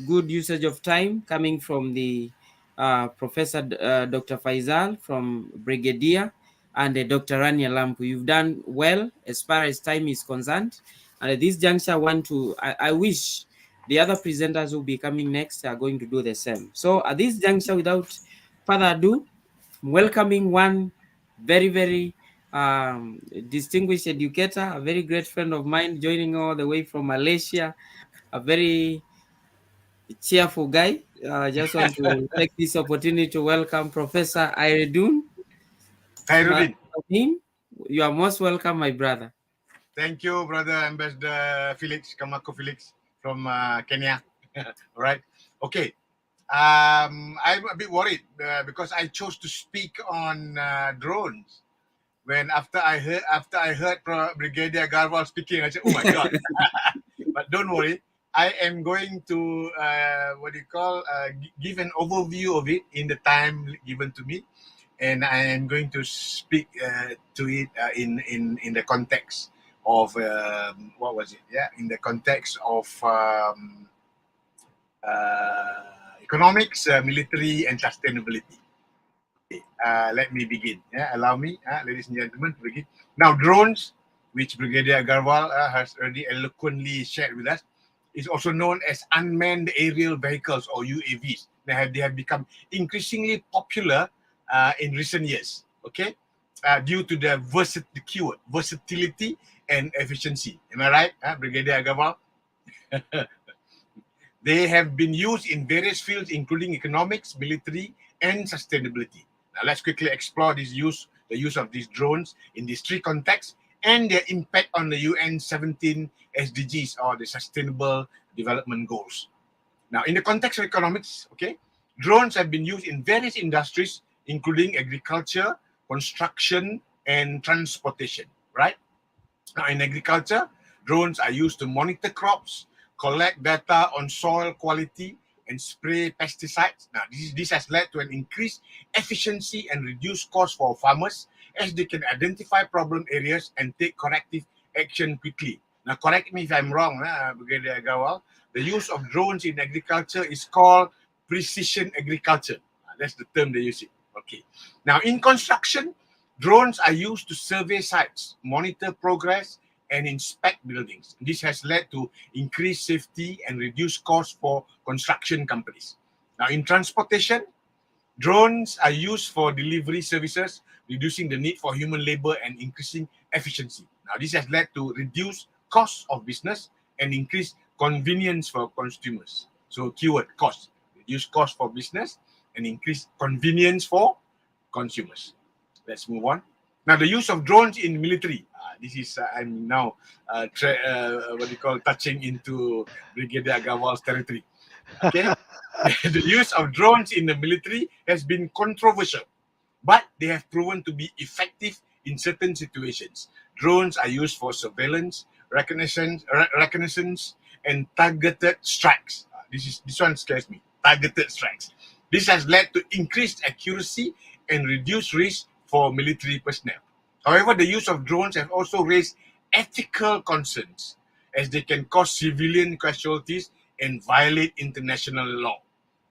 good usage of time coming from the Professor Dr. Faisal from Brigadier and Dr. Rania Lampu. You've done well as far as time is concerned. And at this juncture, I wish the other presenters who will be coming next are going to do the same. So at this juncture, without further ado, welcoming one very, very distinguished educator, a very great friend of mine, joining all the way from Malaysia, a very cheerful guy. I just want to take this opportunity to welcome Professor Iredun. Khairuddin. You are most welcome, my brother. Thank you, brother Ambassador Felix, Kamako Felix from Kenya. All right. Okay. I'm a bit worried because I chose to speak on drones. When after I heard Brigadier Garwal speaking, I said, "Oh my God!" But don't worry, I am going to give an overview of it in the time given to me, and I am going to speak to it in the context of what was it? Yeah, in the context of economics, military, and sustainability. Let me begin. Yeah, allow me, ladies and gentlemen, to begin. Now, drones, which Brigadier Agarwal has already eloquently shared with us, is also known as unmanned aerial vehicles or UAVs. They have become increasingly popular in recent years. Okay, due to their versatility and efficiency. Am I right, Brigadier Agarwal? They have been used in various fields, including economics, military, and sustainability. Now, let's quickly explore the use of these drones in these three contexts and their impact on the UN 17 SDGs, or the Sustainable Development Goals. Now, in the context of economics, okay, drones have been used in various industries, including agriculture, construction, and transportation, right? Now, in agriculture, drones are used to monitor crops, collect data on soil quality, and spray pesticides. Now, this has led to an increased efficiency and reduced cost for farmers, as they can identify problem areas and take corrective action quickly. Now, correct me if I'm wrong, Brigadier Agrawal. The use of drones in agriculture is called precision agriculture. That's the term they use it. Okay. Now, in construction, drones are used to survey sites, monitor progress, and inspect buildings. This has led to increased safety and reduced costs for construction companies. Now, in transportation, drones are used for delivery services, reducing the need for human labor and increasing efficiency. Now, this has led to reduced costs of business and increased convenience for consumers. So, keyword, cost. Reduce cost for business and increase convenience for consumers. Let's move on. Now, the use of drones in military. This is, I'm now, touching into Brigadier Agrawal's territory. Okay. The use of drones in the military has been controversial, but they have proven to be effective in certain situations. Drones are used for surveillance, reconnaissance, and targeted strikes. This one scares me. Targeted strikes. This has led to increased accuracy and reduced risk for military personnel. However, the use of drones have also raised ethical concerns, as they can cause civilian casualties and violate international law.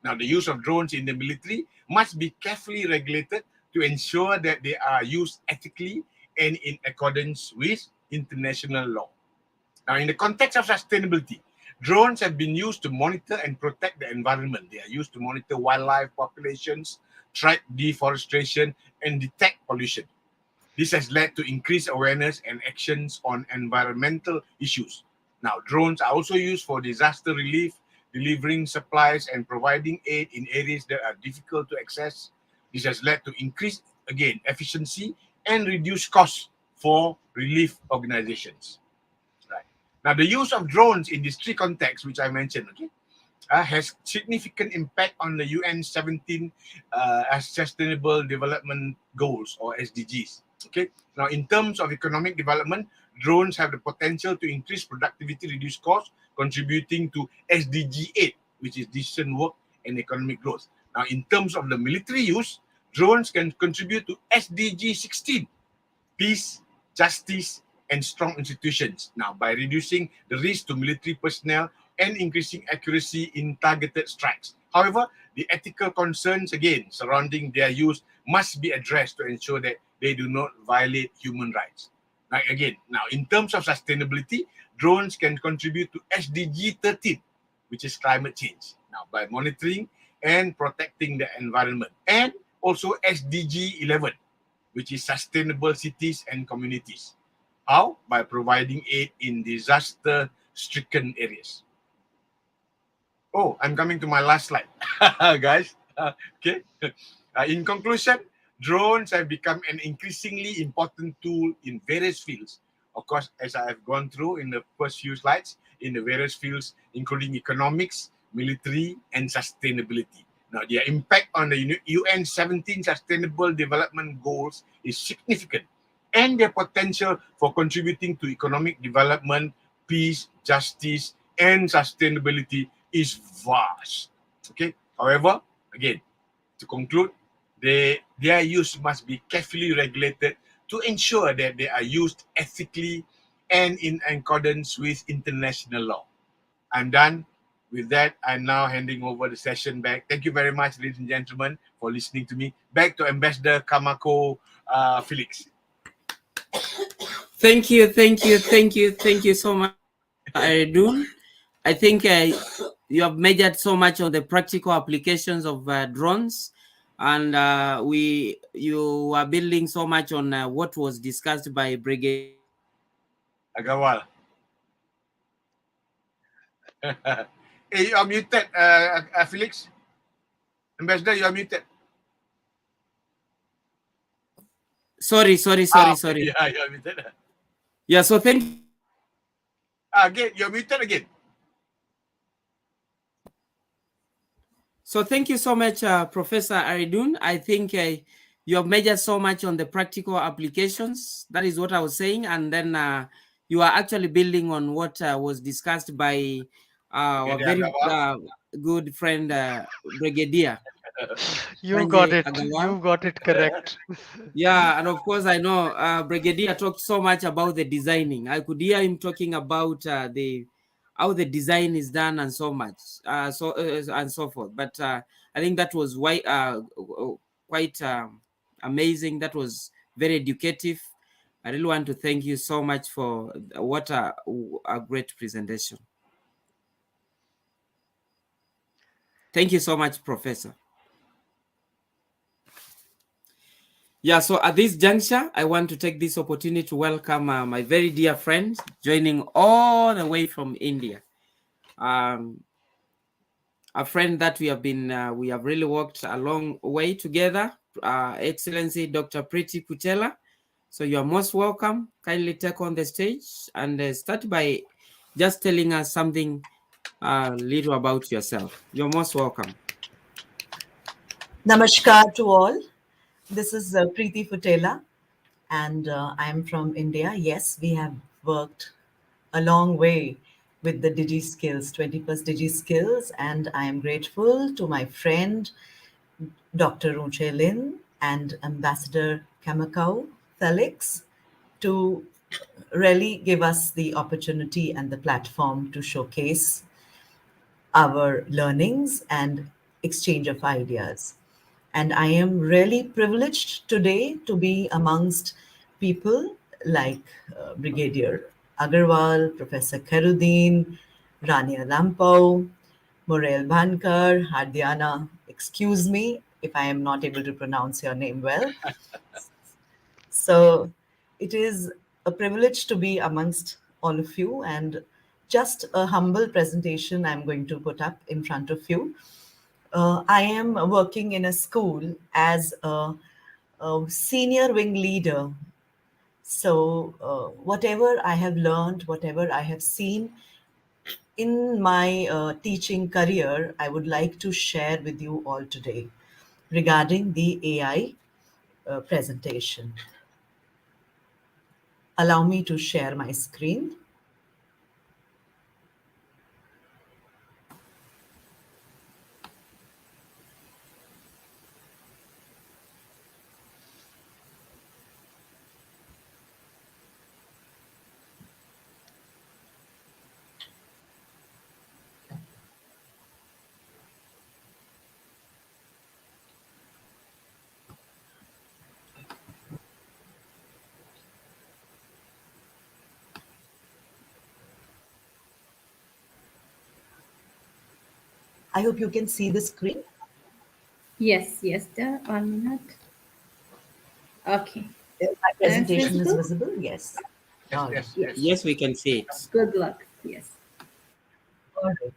Now, the use of drones in the military must be carefully regulated to ensure that they are used ethically and in accordance with international law. Now, in the context of sustainability, drones have been used to monitor and protect the environment. They are used to monitor wildlife populations, track deforestation, and detect pollution. This has led to increased awareness and actions on environmental issues. Now, drones are also used for disaster relief, delivering supplies, and providing aid in areas that are difficult to access. This has led to increased, again, efficiency and reduced costs for relief organizations. Right. Now, the use of drones in these three contexts, which I mentioned, okay, has significant impact on the UN 17 Sustainable Development Goals, or SDGs. Okay. Now, in terms of economic development, drones have the potential to increase productivity, reduce costs, contributing to SDG 8, which is decent work and economic growth. Now, in terms of the military use, drones can contribute to SDG 16, peace, justice, and strong institutions. Now, by reducing the risk to military personnel and increasing accuracy in targeted strikes. However, the ethical concerns, again, surrounding their use must be addressed to ensure that they do not violate human rights. Now, in terms of sustainability, drones can contribute to SDG 13, which is climate change. Now, by monitoring and protecting the environment, and also SDG 11, which is sustainable cities and communities. How? By providing aid in disaster-stricken areas. Oh, I'm coming to my last slide, guys. Okay. In conclusion, drones have become an increasingly important tool in various fields. Of course, as I have gone through in the first few slides, in the various fields, including economics, military, and sustainability. Now, their impact on the UN 17 Sustainable Development Goals is significant, and their potential for contributing to economic development, peace, justice, and sustainability is vast. Okay. However, again, to conclude, their use must be carefully regulated to ensure that they are used ethically and in accordance with international law. I'm done. With that, I'm now handing over the session back. Thank you very much, ladies and gentlemen, for listening to me. Back to Ambassador Kamako Felix. Thank you so much, Aridun. I think you have measured so much on the practical applications of drones, and you are building so much on what was discussed by Brigadier Agawal. Hey, you are muted, Felix. Ambassador, you are muted. Sorry. Yeah, you are muted. Yeah, so thank you. Again, you're muted again. So thank you so much, Professor Aridun. I think you have measured so much on the practical applications. That is what I was saying. And then you are actually building on what was discussed by our very good friend, Brigadier. You got it. You got it correct. Yeah, and of course, I know Brigadier talked so much about the designing. I could hear him talking about how the design is done and so much, and so forth. But I think that was quite amazing. That was very educative. I really want to thank you so much for what a great presentation. Thank you so much, Professor. Yeah, so at this juncture, I want to take this opportunity to welcome my very dear friend joining all the way from India. A friend that we have really worked a long way together, Excellency Dr. Priti Putela. So you are most welcome. Kindly take on the stage and start by just telling us something little about yourself. You're most welcome. Namaskar to all. This is Preeti Putela, and I'm from India. Yes, we have worked a long way with the DIGI Skillz, 20 plus DIGI Skillz, and I am grateful to my friend Dr. Runche Lin and Ambassador Kamakau Felix to really give us the opportunity and the platform to showcase our learnings and exchange of ideas. And I am really privileged today to be amongst people like Brigadier Agarwal, Professor Kharuddin, Rania Lampau, Morel Bhankar, Hardiana. Excuse me if I am not able to pronounce your name well. So it is a privilege to be amongst all of you, and just a humble presentation I'm going to put up in front of you. I am working in a school as a senior wing leader. So whatever I have learned, whatever I have seen in my teaching career, I would like to share with you all today regarding the AI presentation. Allow me to share my screen. I hope you can see the screen. Yes, there. 1 minute. Okay. My presentation is visible? Yes. Yes, we can see it. Good luck. Yes. All right.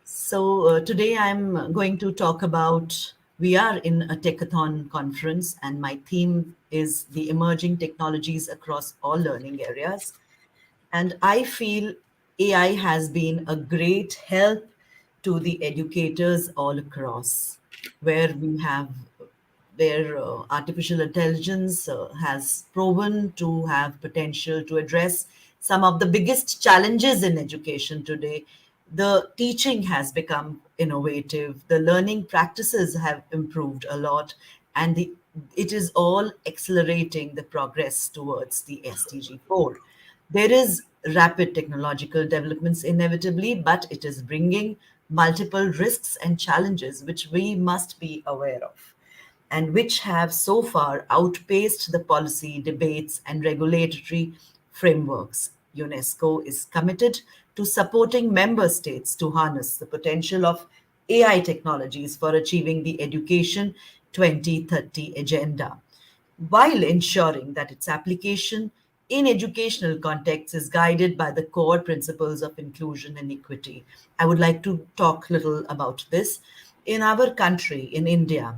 So today I'm going to talk about, we are in a Tech-a-thon conference, and my theme is the emerging technologies across all learning areas. And I feel AI has been a great help to the educators all across, where artificial intelligence has proven to have potential to address some of the biggest challenges in education today. The teaching has become innovative, the learning practices have improved a lot, and it is all accelerating the progress towards the SDG 4. There is rapid technological developments inevitably, but it is bringing multiple risks and challenges which we must be aware of, and which have so far outpaced the policy debates and regulatory frameworks. UNESCO is committed to supporting member states to harness the potential of AI technologies for achieving the Education 2030 agenda, while ensuring that its application in educational contexts is guided by the core principles of inclusion and equity. I would like to talk a little about this. In our country, in India,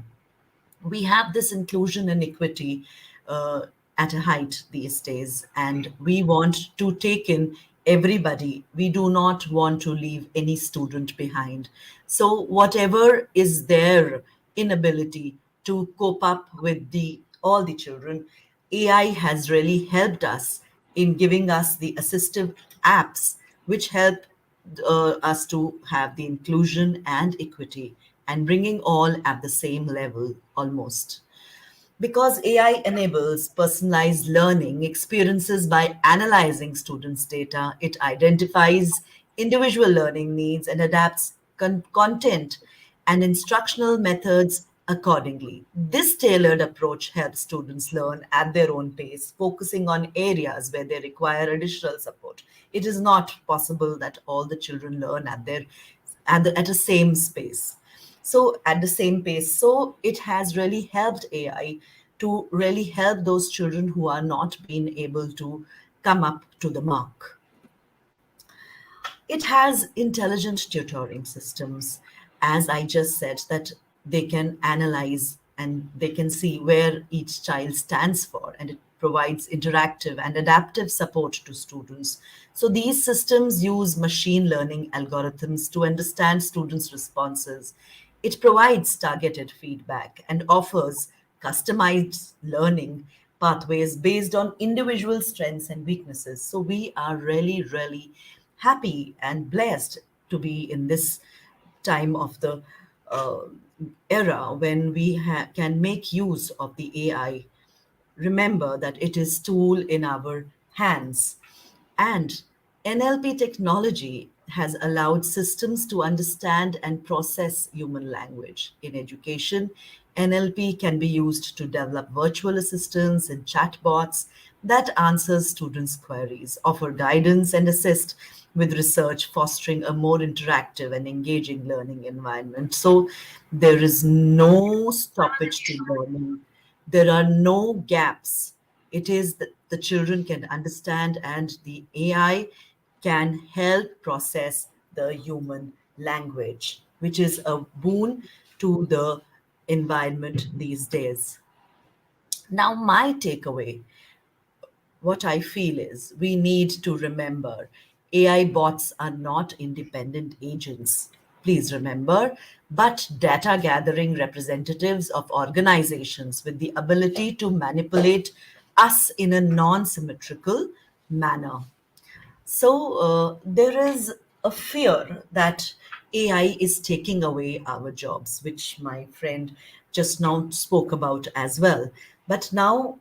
we have this inclusion and equity uh, at a height these days, and we want to take in everybody. We do not want to leave any student behind. So whatever is their inability to cope up with the all the children, AI has really helped us in giving us the assistive apps which help us to have the inclusion and equity and bringing all at the same level almost. Because AI enables personalized learning experiences by analyzing students' data, it identifies individual learning needs and adapts content and instructional methods accordingly. This tailored approach helps students learn at their own pace, focusing on areas where they require additional support. It is not possible that all the children learn at a same space. So at the same pace. So it has really helped AI to really help those children who are not being able to come up to the mark. It has intelligent tutoring systems, as I just said, that they can analyze and they can see where each child stands for, and it provides interactive and adaptive support to students. So these systems use machine learning algorithms to understand students' responses. It provides targeted feedback and offers customized learning pathways based on individual strengths and weaknesses. So we are really, really happy and blessed to be in this time of the uh, era when we can make use of the AI. Remember that it is tool in our hands, and NLP technology has allowed systems to understand and process human language. In education, NLP can be used to develop virtual assistants and chatbots that answer students' queries, offer guidance, and assist with research, fostering a more interactive and engaging learning environment. So there is no stoppage to learning. There are no gaps. It is that the children can understand, and the AI can help process the human language, which is a boon to the environment these days. Now, my takeaway, what I feel is we need to remember AI bots are not independent agents. Please remember, but data gathering representatives of organizations with the ability to manipulate us in a non symmetrical manner. So there is a fear that AI is taking away our jobs, which my friend just now spoke about as well. But now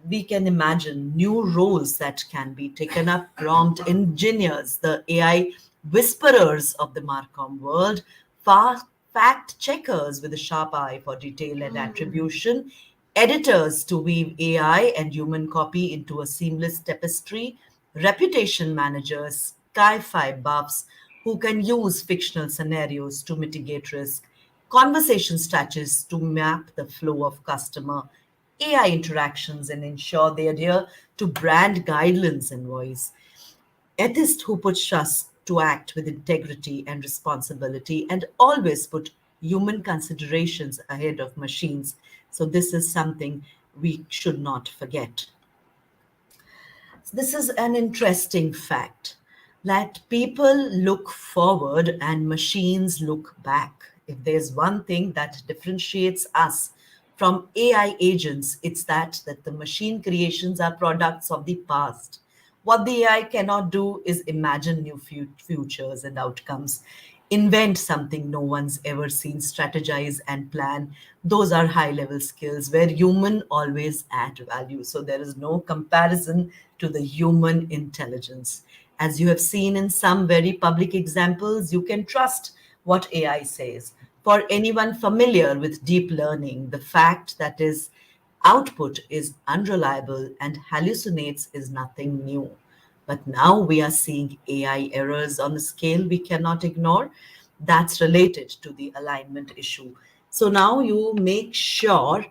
we can imagine new roles that can be taken up: prompt engineers, the AI whisperers of the Marcom world, fact checkers with a sharp eye for detail and attribution, editors to weave AI and human copy into a seamless tapestry, reputation managers, sci-fi buffs who can use fictional scenarios to mitigate risk, conversation strategists to map the flow of customer AI interactions and ensure they adhere to brand guidelines and voice, ethicists who push us to act with integrity and responsibility and always put human considerations ahead of machines. So, this is something we should not forget. This is an interesting fact that people look forward and machines look back. If there's one thing that differentiates us from AI agents, it's that the machine creations are products of the past, What the AI cannot do is imagine new futures and outcomes, invent something no one's ever seen, strategize and plan. Those are high level skills where human always add value. So there is no comparison to the human intelligence. As you have seen in some very public examples, you can trust what AI says. For anyone familiar with deep learning, the fact that is output is unreliable and hallucinates is nothing new. But now we are seeing AI errors on a scale we cannot ignore. That's related to the alignment issue. So now you making sure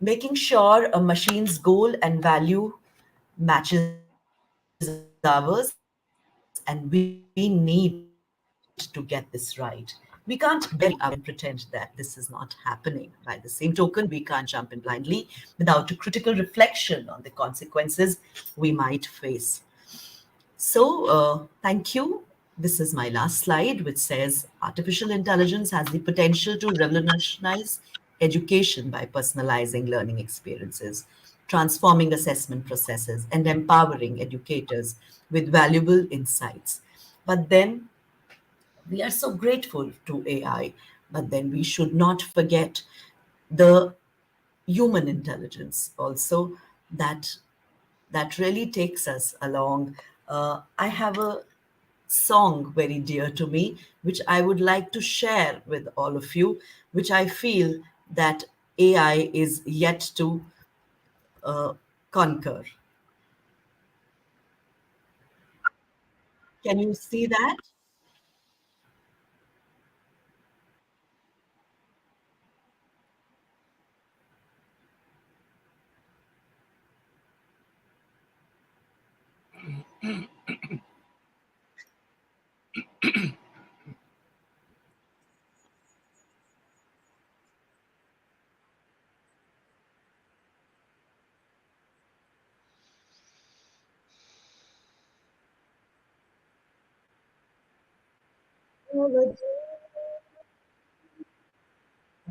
a machine's goal and value matches ours, and we need to get this right. We can't bury our and pretend that this is not happening. By the same token, we can't jump in blindly without a critical reflection on the consequences we might face. Thank you. This is my last slide, which says artificial intelligence has the potential to revolutionize education by personalizing learning experiences, transforming assessment processes, and empowering educators with valuable insights. But then we are so grateful to AI, but then we should not forget the human intelligence also that really takes us along. I have a song very dear to me, which I would like to share with all of you, which I feel that AI is yet to conquer. Can you see that?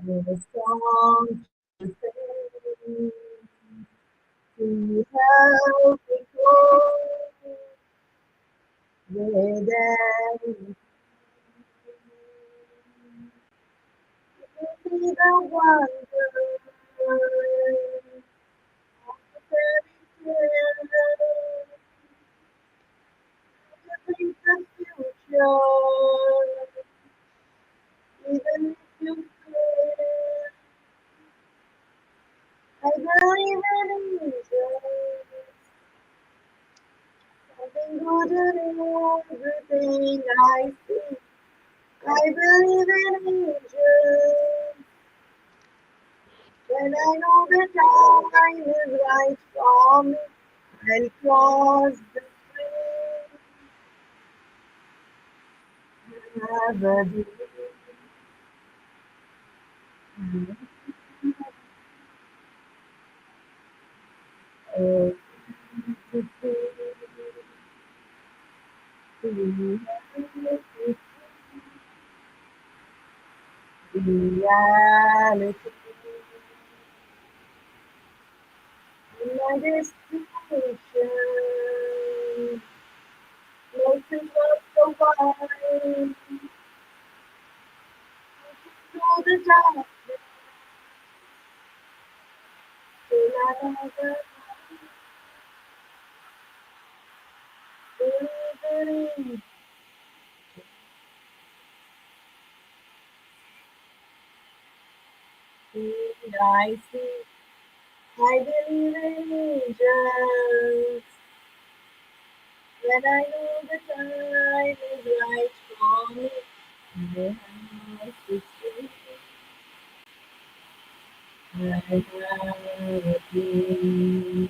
The song to sing, to help me go where there is the wonder of the fairy tale, to think the future, even if you fail. I believe in angels, something good in everything I see. I believe in angels, when I know the time is right for me, I'll cross the stream, have a dream. Oh, to reality, my destination, life is not so wide, through the darkness, till another believe. I see, I believe in angels, when I know the time is right for me, I have to see, I have a dream.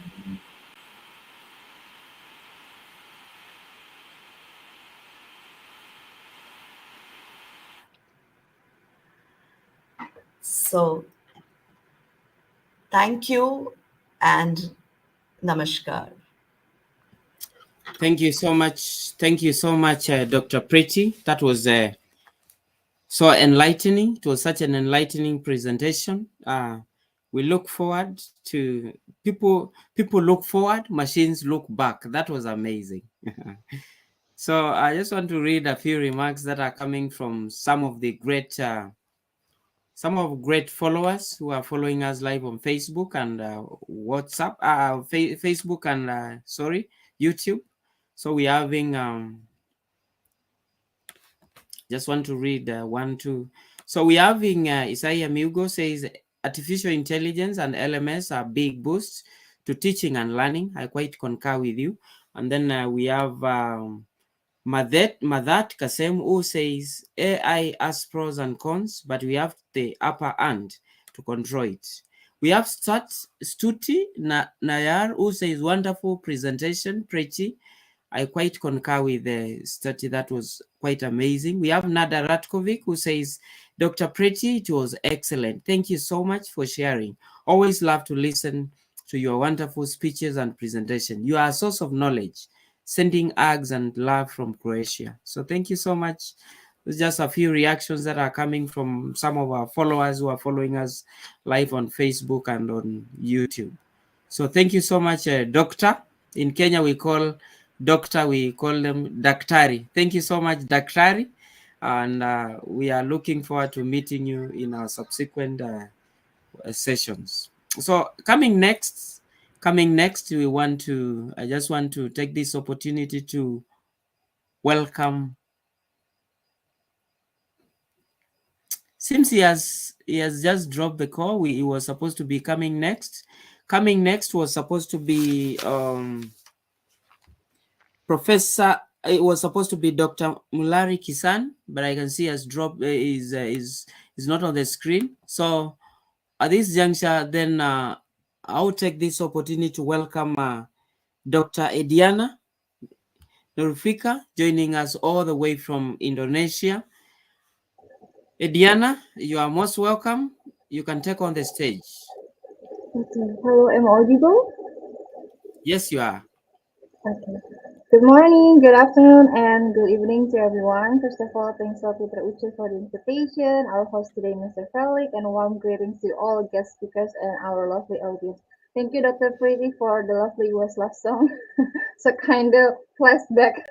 So, thank you and namaskar. Thank you so much. Thank you so much, Dr. Pretty. That was so enlightening. It was such an enlightening presentation. We look forward to people look forward, machines look back. That was amazing. So I just want to read a few remarks that are coming from some of great followers who are following us live on Facebook and WhatsApp, Facebook and YouTube. So we're having just want to read one, two. So we're having Isaiah Mugo says artificial intelligence and LMS are big boosts to teaching and learning. I quite concur with you. And then we have Madat Kasem, who says AI has pros and cons, but we have the upper hand to control it. We have Stuti Nayar, who says wonderful presentation, pretty. I quite concur with the study. That was quite amazing. We have Nada Ratkovic, who says, Dr. Pretty, it was excellent. Thank you so much for sharing. Always love to listen to your wonderful speeches and presentation. You are a source of knowledge. Sending hugs and love from Croatia. So thank you so much. There's just a few reactions that are coming from some of our followers who are following us live on Facebook and on YouTube. So thank you so much, Doctor. In Kenya, we call them Daktari. Thank you so much, Daktari. And we are looking forward to meeting you in our subsequent sessions. So coming next, I just want to take this opportunity to welcome. Since he has just dropped the call, he was supposed to be coming next. Coming next was supposed to be Professor. It was supposed to be Dr. Mulari Kisan, but I can see has dropped. Is not on the screen. So at this juncture, then I'll take this opportunity to welcome Dr. Ediana Nurfika, joining us all the way from Indonesia. Ediana, you are most welcome. You can take on the stage. Okay. Hello, am I audible? Yes, you are. Okay. Good morning, good afternoon, and good evening to everyone. First of all, thanks to Peter Uche for the invitation, our host today, Mr. Felix, and warm greetings to all guest speakers and our lovely audience. Thank you, Dr. Pretty, for the lovely Westlife song. So kind of flashback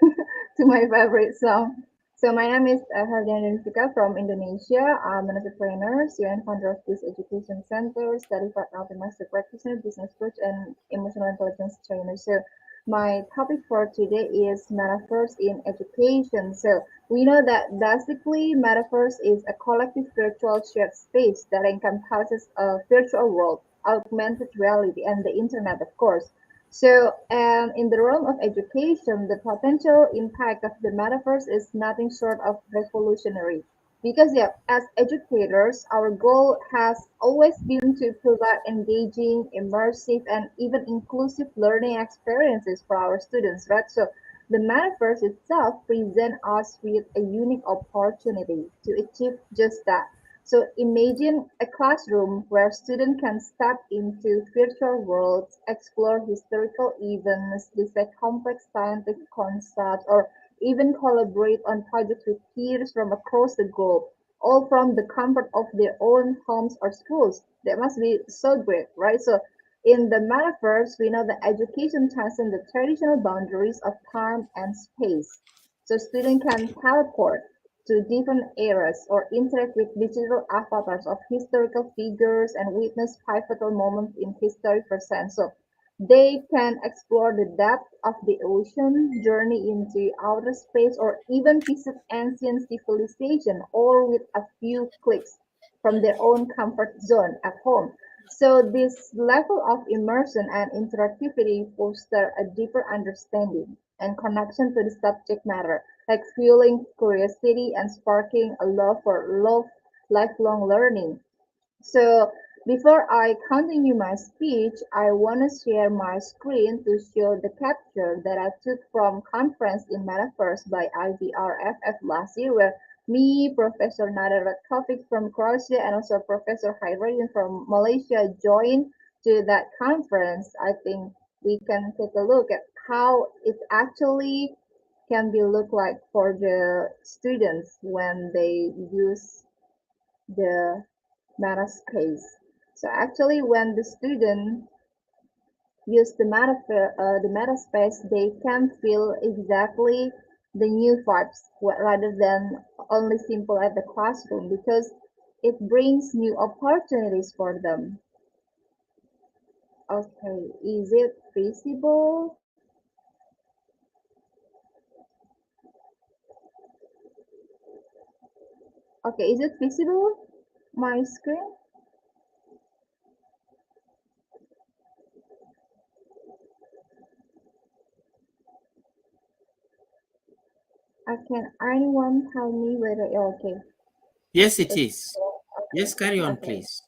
to my favorite song. So my name is Hardiana Nurfika from Indonesia. I'm an entrepreneur, CEO and founder of this education center, study partner of the master practitioner, business coach, and emotional intelligence trainer. So my topic for today is metaverse in education. So we know that basically metaverse is a collective virtual shared space that encompasses a virtual world, augmented reality, and the internet, of course. So, in the realm of education, the potential impact of the metaverse is nothing short of revolutionary. Because, yeah, as educators, our goal has always been to provide engaging, immersive, and even inclusive learning experiences for our students, right? So, the metaverse itself presents us with a unique opportunity to achieve just that. So imagine a classroom where students can step into virtual worlds, explore historical events, dissect complex scientific concepts, or even collaborate on projects with peers from across the globe, all from the comfort of their own homes or schools. That must be so great, right? So in the metaverse, we know that education transcends the traditional boundaries of time and space. So students can teleport to different eras or interact with digital avatars of historical figures and witness pivotal moments in history firsthand. So they can explore the depth of the ocean, journey into outer space, or even visit ancient civilization, all with a few clicks from their own comfort zone at home. So this level of immersion and interactivity foster a deeper understanding and connection to the subject matter, like fueling curiosity and sparking a love for lifelong learning. So before I continue my speech, I want to share my screen to show the capture that I took from conference in Metaverse by IVRFF last year, where me, Professor Nada Ratkovic from Croatia, and also Professor Hairudin from Malaysia joined to that conference. I think we can take a look at how it actually can be look like for the students when they use the meta space. So actually, when the student use the meta space, they can feel exactly the new vibes rather than only simple at the classroom because it brings new opportunities for them. Okay, is it feasible? Okay, is it visible? My screen? Can anyone tell me whether okay? Yes, it It's is. Yes, carry on, okay. please.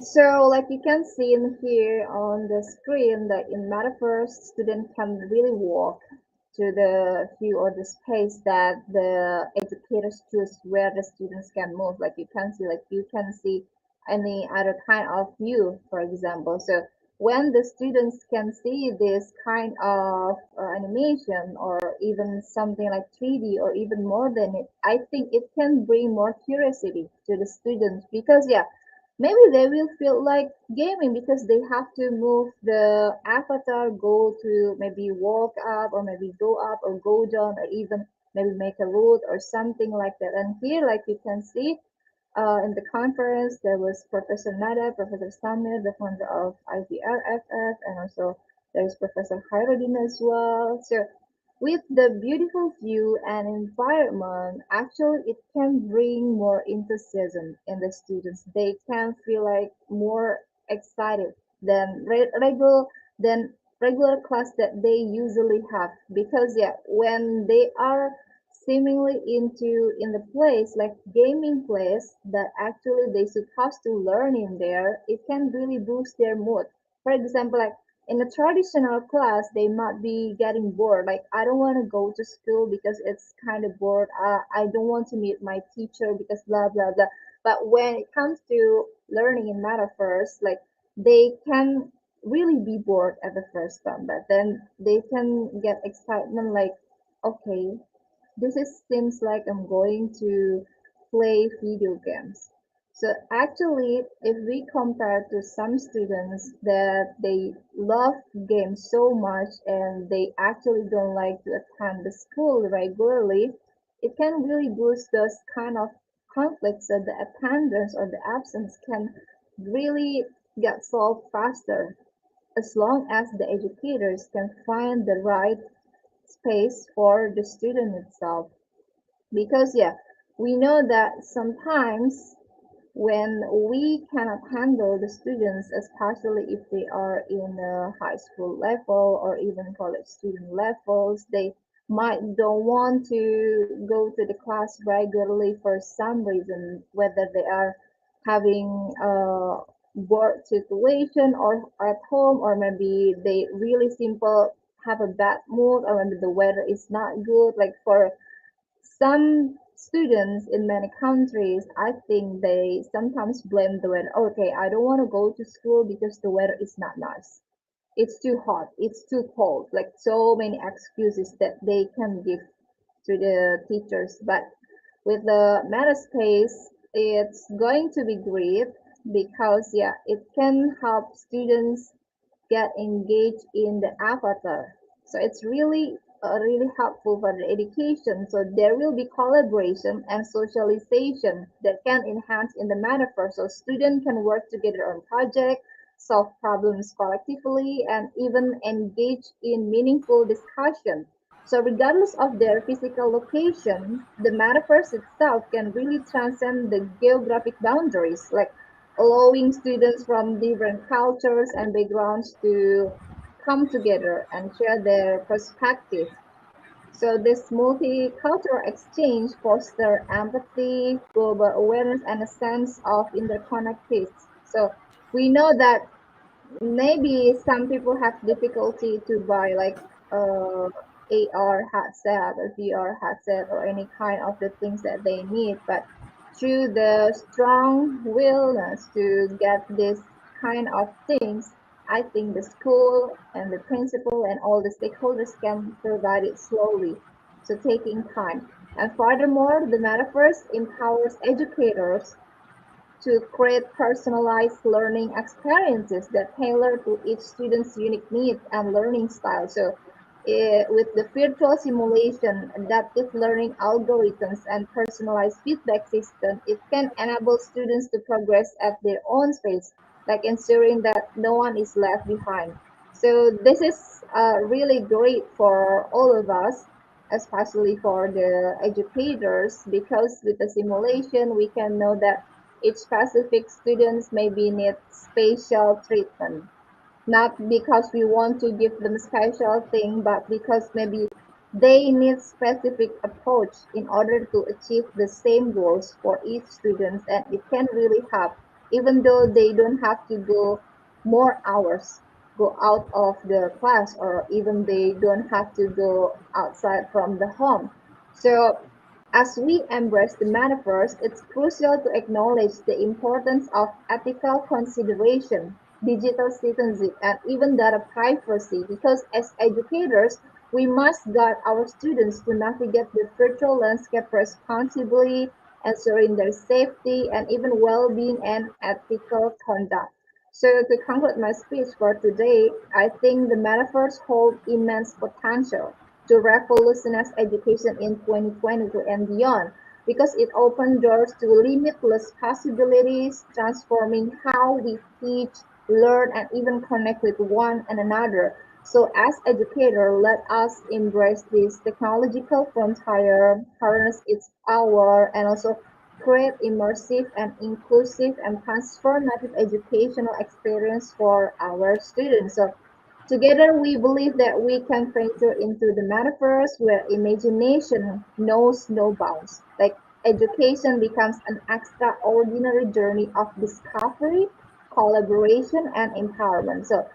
So like you can see in here on the screen that in Metaverse, students can really walk to the view or the space that the educators choose where the students can move. Like you can see any other kind of view, for example. So when the students can see this kind of animation or even something like 3D or even more than it, I think it can bring more curiosity to the students because yeah, maybe they will feel like gaming because they have to move the avatar, go to maybe walk up or maybe go up or go down or even maybe make a route or something like that. And here, like you can see, in the conference, there was Professor Nada, Professor Samir, the founder of IVRFF, and also there's Professor Khairuddin as well. So with the beautiful view and environment, actually it can bring more enthusiasm in the students. They can feel like more excited than regular class that they usually have because yeah, when they are seemingly in the place like gaming place that actually they supposed to learn in there, it can really boost their mood. For example, like in a traditional class, they might be getting bored. Like, I don't want to go to school because it's kind of bored. I don't want to meet my teacher because blah, blah, blah. But when it comes to learning in metaverse, like, they can really be bored at the first time, but then they can get excitement like, okay, this is seems like I'm going to play video games. So actually, if we compare to some students that they love games so much and they actually don't like to attend the school regularly, it can really boost those kind of conflicts so the attendance or the absence can really get solved faster as long as the educators can find the right space for the student itself because yeah, we know that sometimes when we cannot handle the students, especially if they are in a high school level or even college student levels, they might don't want to go to the class regularly for some reason, whether they are having a bored situation or at home, or maybe they really simple have a bad mood, or maybe the weather is not good. Like for some students in many countries, I think they sometimes blame the weather. Okay, I don't want to go to school because the weather is not nice. It's too hot, it's too cold. Like so many excuses that they can give to the teachers. But with the meta space, it's going to be great because yeah, it can help students get engaged in the avatar. So it's really helpful for the education. So there will be collaboration and socialization that can enhance in the metaverse. So students can work together on projects, solve problems collectively, and even engage in meaningful discussion. So regardless of their physical location, the metaverse itself can really transcend the geographic boundaries. Like allowing students from different cultures and backgrounds to come together and share their perspective. So this multicultural exchange fosters empathy, global awareness, and a sense of interconnectedness. So we know that maybe some people have difficulty to buy like AR headset or VR headset or any kind of the things that they need, but through the strong willingness to get this kind of things, I think the school and the principal and all the stakeholders can provide it slowly, so taking time. And furthermore, the metaverse empowers educators to create personalized learning experiences that tailor to each student's unique needs and learning style. So, with the virtual simulation, adaptive learning algorithms, and personalized feedback system, it can enable students to progress at their own pace, like ensuring that no one is left behind. So, this is really great for all of us, especially for the educators, because with the simulation, we can know that each specific students maybe need special treatment, not because we want to give them special thing, but because maybe they need specific approach in order to achieve the same goals for each student, and it can really help, even though they don't have to go more hours, go out of the class, or even they don't have to go outside from the home. So as we embrace the metaverse, it's crucial to acknowledge the importance of ethical consideration, digital citizenship, and even data privacy, because as educators, we must guide our students to navigate the virtual landscape responsibly, ensuring their safety and even well-being and ethical conduct. So to conclude my speech for today, I think the metaverse holds immense potential to revolutionize education in 2022 and beyond, because it opens doors to limitless possibilities, transforming how we teach, learn, and even connect with one another. So, as educators, let us embrace this technological frontier, harness its power, and also create immersive and inclusive and transformative educational experience for our students. So, together, we believe that we can venture into the metaverse where imagination knows no bounds. Like education becomes an extraordinary journey of discovery, collaboration, and empowerment. So,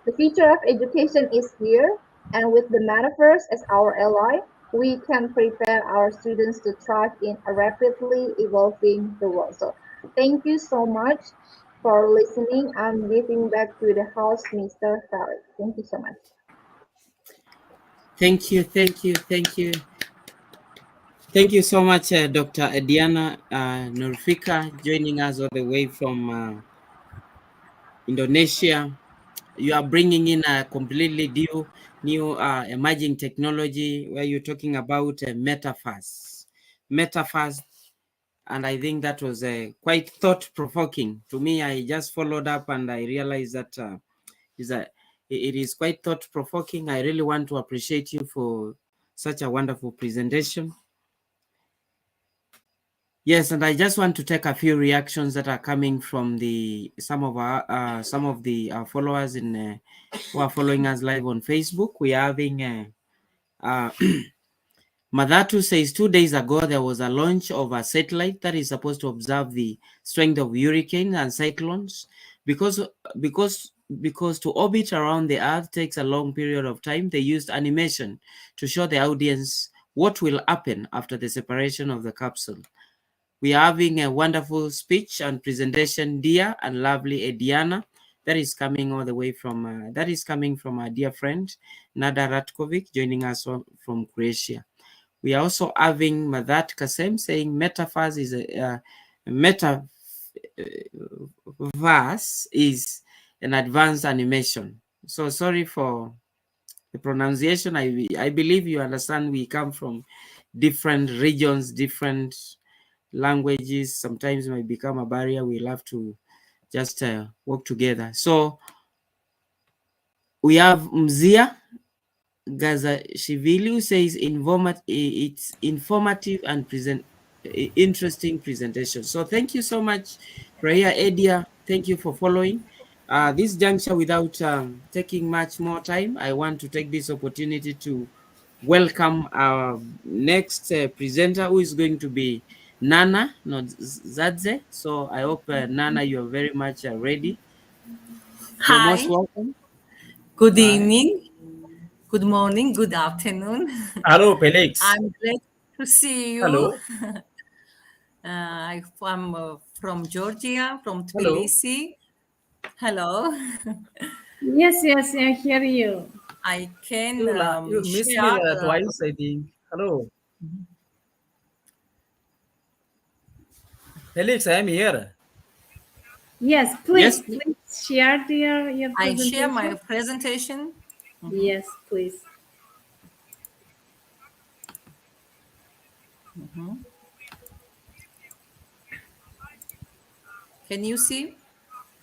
the future of education is here, and with the metaverse as our ally, we can prepare our students to thrive in a rapidly evolving the world. So, thank you so much for listening. I'm giving back to the host, Mr. Farid. Thank you so much. Thank you, thank you, thank you. Thank you so much, Dr. Ediana Nurfika, joining us all the way from Indonesia. You are bringing in a completely new emerging technology where you're talking about metaverse. Metaverse, and I think that was quite thought-provoking. To me, I just followed up and I realized that it is quite thought-provoking. I really want to appreciate you for such a wonderful presentation. Yes, and I just want to take a few reactions that are coming from some of the followers who are following us live on Facebook. We are having Madhatu says 2 days ago there was a launch of a satellite that is supposed to observe the strength of hurricanes and cyclones, because to orbit around the Earth takes a long period of time. They used animation to show the audience what will happen after the separation of the capsule. We are having a wonderful speech and presentation, dear and lovely Ediana, that is coming all the way from our dear friend Nada Ratkovic, joining us from Croatia. We are also having Madat Kasem saying metaverse is metaverse is an advanced animation. So sorry for the pronunciation. I believe you understand we come from different regions, different languages. Sometimes it might become a barrier. We'll have to just work together. So we have Mzia Gazashvili says it's informative and interesting presentation. So thank you so much, Raya Edia. Thank you for following. This juncture, without taking much more time, I want to take this opportunity to welcome our next presenter, who is going to be Nana, not Zadze. So I hope Nana, you are very much ready. You're most Hi, welcome. good evening, good morning, good afternoon. Hello, Felix. I'm glad to see you. Hello. I'm from Georgia, from Hello. Tbilisi. Hello. Yes, yes, I hear you. I can You missed me share. twice, I think. Hello. Felix, I am here. Yes, please share your I presentation. share my presentation. Yes, please. Can you see?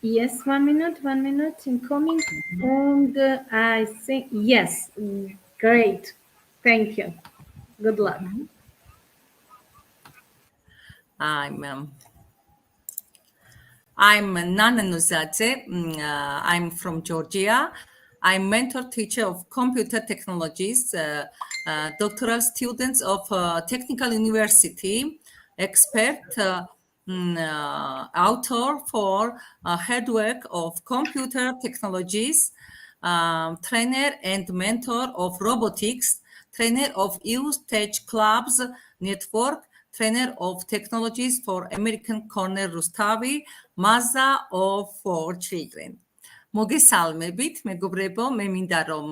Yes, 1 minute, incoming. And I think, yes, great. Thank you. Good luck. I'm Nana Nuzadze. I'm from Georgia. I'm mentor teacher of computer technologies, doctoral students of Technical University, expert, author for hardware of computer technologies, trainer and mentor of robotics, trainer of youth tech clubs network, trainer of technologies for American Corner Rustavi, mother of 4 children. მოგესალმებით, მეგობრებო, მე მინდა რომ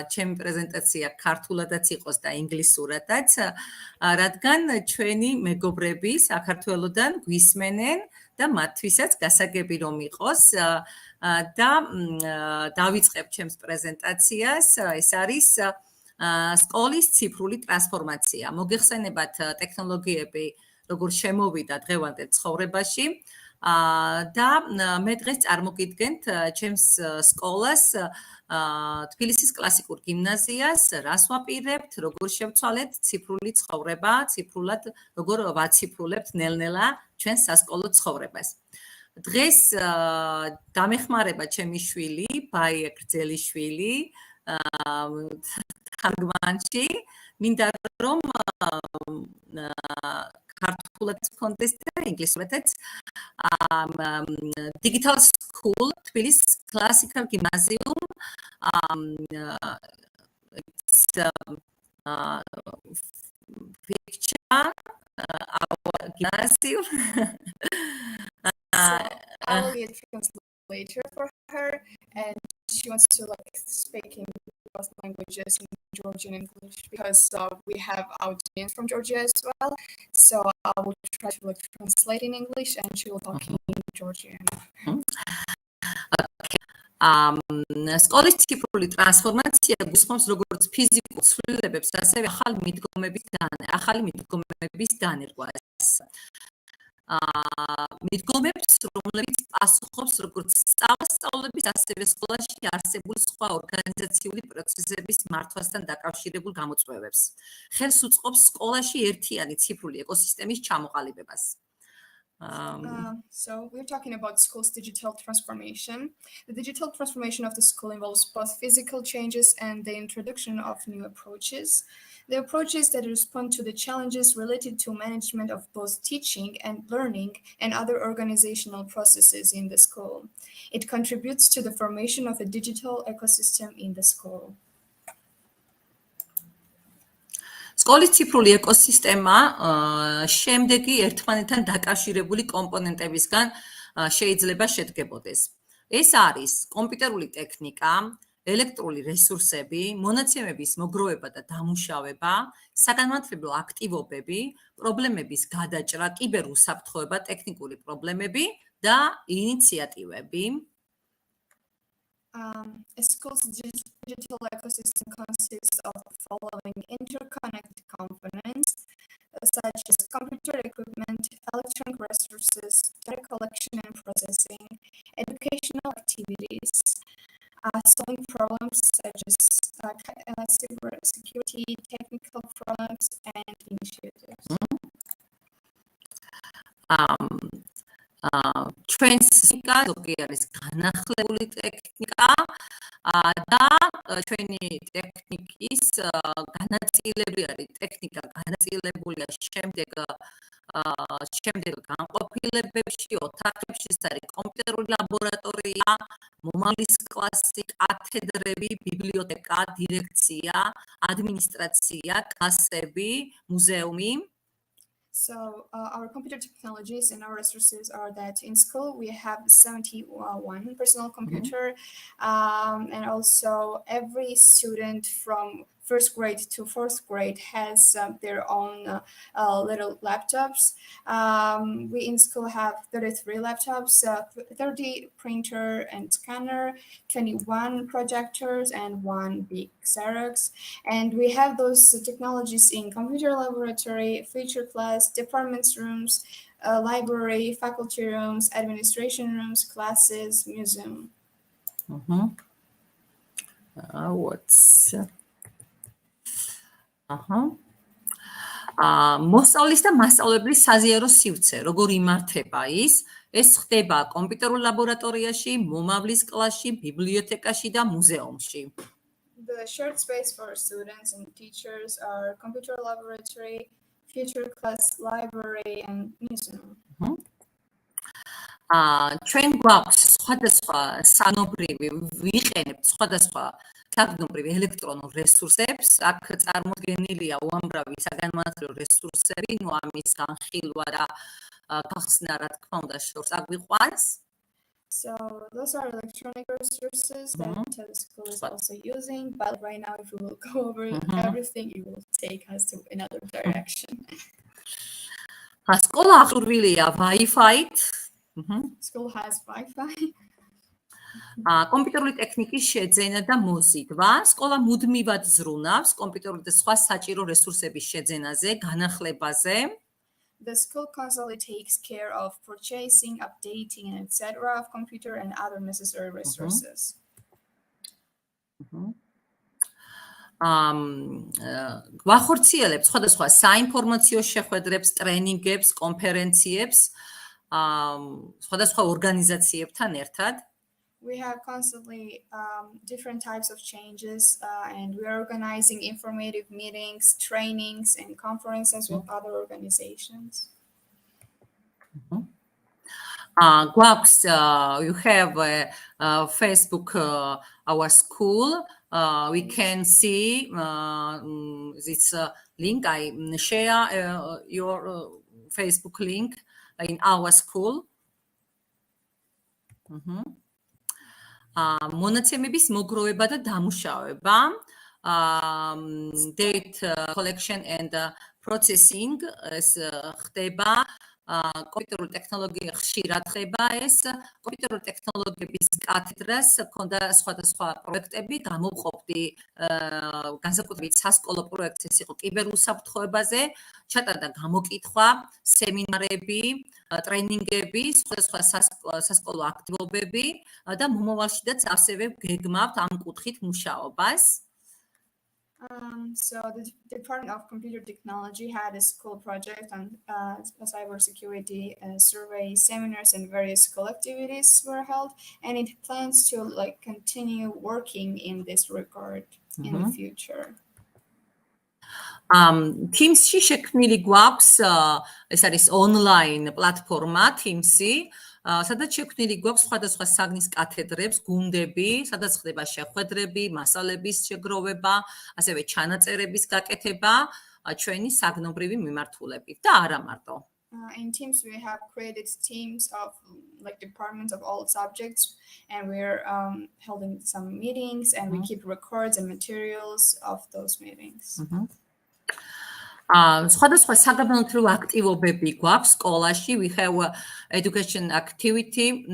ჩემი პრეზენტაცია ქართულადაც იყოს და ინგლისურადაც, რადგან ჩვენი მეგობრები საქართველოსდან გვისმენენ და მათთვისაც გასაგები რომ იყოს და დავიწყებ ჩემს პრეზენტაციას. ეს არის სკოლის ციფრული ტრანსფორმაცია. მოგეხსენებათ ტექნოლოგიები როგორ შემოვიდა დღევანდელ ცხოვრებაში და მე დღეს წარმოგიდგენთ ჩემს სკოლას, თბილისის კლასიკურ გიმნაზიას, რას ვაპირებთ, როგორ შევცვალეთ ციფრული ცხოვრება, ციფრულად როგორ ვაციფრულებთ ნელ-ნელა ჩვენს სასკოლო ცხოვრებას. დღეს დამეხმარება ჩემი შვილი, ბაია გრძელიშვილი, თარგმანში, მინდა რომ ქართულად გქონდეს და ინგლისურადაც Digital School, Tbilis Classical Gymnasium. It's picture our gymnasium. I will be a translator for her, and she wants to speak in both languages, in Georgian and English, because we have audience from Georgia as well. So I will try to translate in English, and she will talk in Georgian. სკოლის ციფრული ტრანსფორმაცია გულისხმობს როგორც ფიზიკურ ცვლილებებს, ასევე ახალი მიდგომების დანერგვას. მიდგომებს, რომლებიც პასუხობს როგორც სწავლების, ასევე სკოლაში არსებულ სხვა ორგანიზაციული პროცესების მართვასთან დაკავშირებულ გამოწვევებს. ხელს უწყობს სკოლაში ერთიანი ციფრული ეკოსისტემის ჩამოყალიბებას. So we're talking about school's digital transformation. The digital transformation of the school involves both physical changes and the introduction of new approaches. The approaches that respond to the challenges related to management of both teaching and learning and other organizational processes in the school. It contributes to the formation of a digital ecosystem in the school. სკოლის ციფრული ეკოსისტემა შემდეგი ერთმანეთთან დაკავშირებული კომპონენტებისგან შეიძლება შედგებოდეს. ეს არის კომპიუტერული ტექნიკა, ელექტრული რესურსები, მონაცემების მოგროვება და დამუშავება, საგანმანათლებლო აქტივობები, პრობლემების გადაჭრა, კიბერუსაფრთხოება, ტექნიკური პრობლემები და ინიციატივები. A school's digital ecosystem consists of the following interconnected components, such as computer equipment, electronic resources, data collection and processing, educational activities, solving problems such as security, technical problems, and initiatives. ჩვენს ზოგი არის განახლებული ტექნიკა და ჩვენი ტექნიკის განაწილებული არის ტექნიკა განაწილებულია შემდეგ განყოფილებებში, ოთახებში, ეს არის კომპიუტერული ლაბორატორია, მომავლის კლასი, კათედრები, ბიბლიოთეკა, დირექცია, ადმინისტრაცია, კლასები, მუზეუმი. So our computer technologies and our resources are that in school we have 71 personal computer, and also every student from first grade to fourth grade has their own little laptops. We in school have 33 laptops, 30 printer and scanner, 21 projectors, and 1 big Xerox. And we have those technologies in computer laboratory, feature class, departments rooms, library, faculty rooms, administration rooms, classes, museum. What's მოსწავლის და მასწავლებლის საზიარო სივრცე, როგორ იმართება ის ხდება კომპიუტერულ ლაბორატორიაში, მომავლის კლასში, ბიბლიოთეკაში და მუზეუმში. The shared space for students and teachers are computer laboratory, future class, library, and museum. ჩვენ გვაქვს სხვადასხვა სანობრივი ვიყენებთ სხვადასხვა საგნობრივ ელექტრონულ რესურსებს. აქ წარმოდგენილია უამრავი საგანმანათლებლო რესურსები, ნუ ამის განხილვა და გახსნა რა თქმა უნდა შორს აგვიყვანს. So those are electronic resources that the school is also using, but right now if we will go over everything, it will take us to another direction. სკოლა აღჭურვილია Wi-Fi-ით. School has Wi-Fi. კომპიუტერული ტექნიკის შეძენა და მოზიდვა. სკოლა მუდმივად ზრუნავს კომპიუტერული და სხვა საჭირო რესურსების შეძენაზე, განახლებაზე. The school constantly takes care of purchasing, updating, and etc. of computer and other necessary resources. გვახორციელებს სხვადასხვა საინფორმაციო შეხვედრებს, ტრენინგებს, კონფერენციებს, სხვადასხვა ორგანიზაციებთან ერთად. We have constantly different types of changes, and we are organizing informative meetings, trainings, and conferences with other organizations. Guaps, you have Facebook, our school. We can see this link. I share your Facebook link in our school. მონაცემების მოგროვება და დამუშავება, data collection and processing ხდება, კომპიუტერული ტექნოლოგია ხშირად ხდება ეს, კომპიუტერული ტექნოლოგიების კათედრას ჰქონდა სხვადასხვა პროექტები, გამოვყოფდი განსაკუთრებით სასკოლო პროექტს, ეს იყო კიბერუსაფრთხოებაზე, ჩატარდა გამოკითხვა, სემინარები, ტრენინგები, სხვადასხვა სასკოლო აქტივობები და მომავალშიდაც ასევე გეგმავთ ამ კუთხით მუშაობას. So the Department of Computer Technology had a school project on cybersecurity survey seminars, and various school activities were held, and it plans to continue working in this regard in the future. Teams-ში შექმნილი გვაქვს, ეს არის online პლატფორმა Teams-ი, სადაც შექმნილი გვაქვს სხვადასხვა საგნის კათედრებს, გუნდები, სადაც ხდება შეხვედრები, მასალების შეგროვება, ასევე ჩანაწერების გაკეთება ჩვენი საგნობრივი მიმართულებით და არა მარტო. In Teams, we have created teams of departments of all subjects, and we're holding some meetings, and we keep records and materials of those meetings. სხვადასხვა საგანმანათლებლო აქტივობები გვაქვს სკოლაში. We have education activity,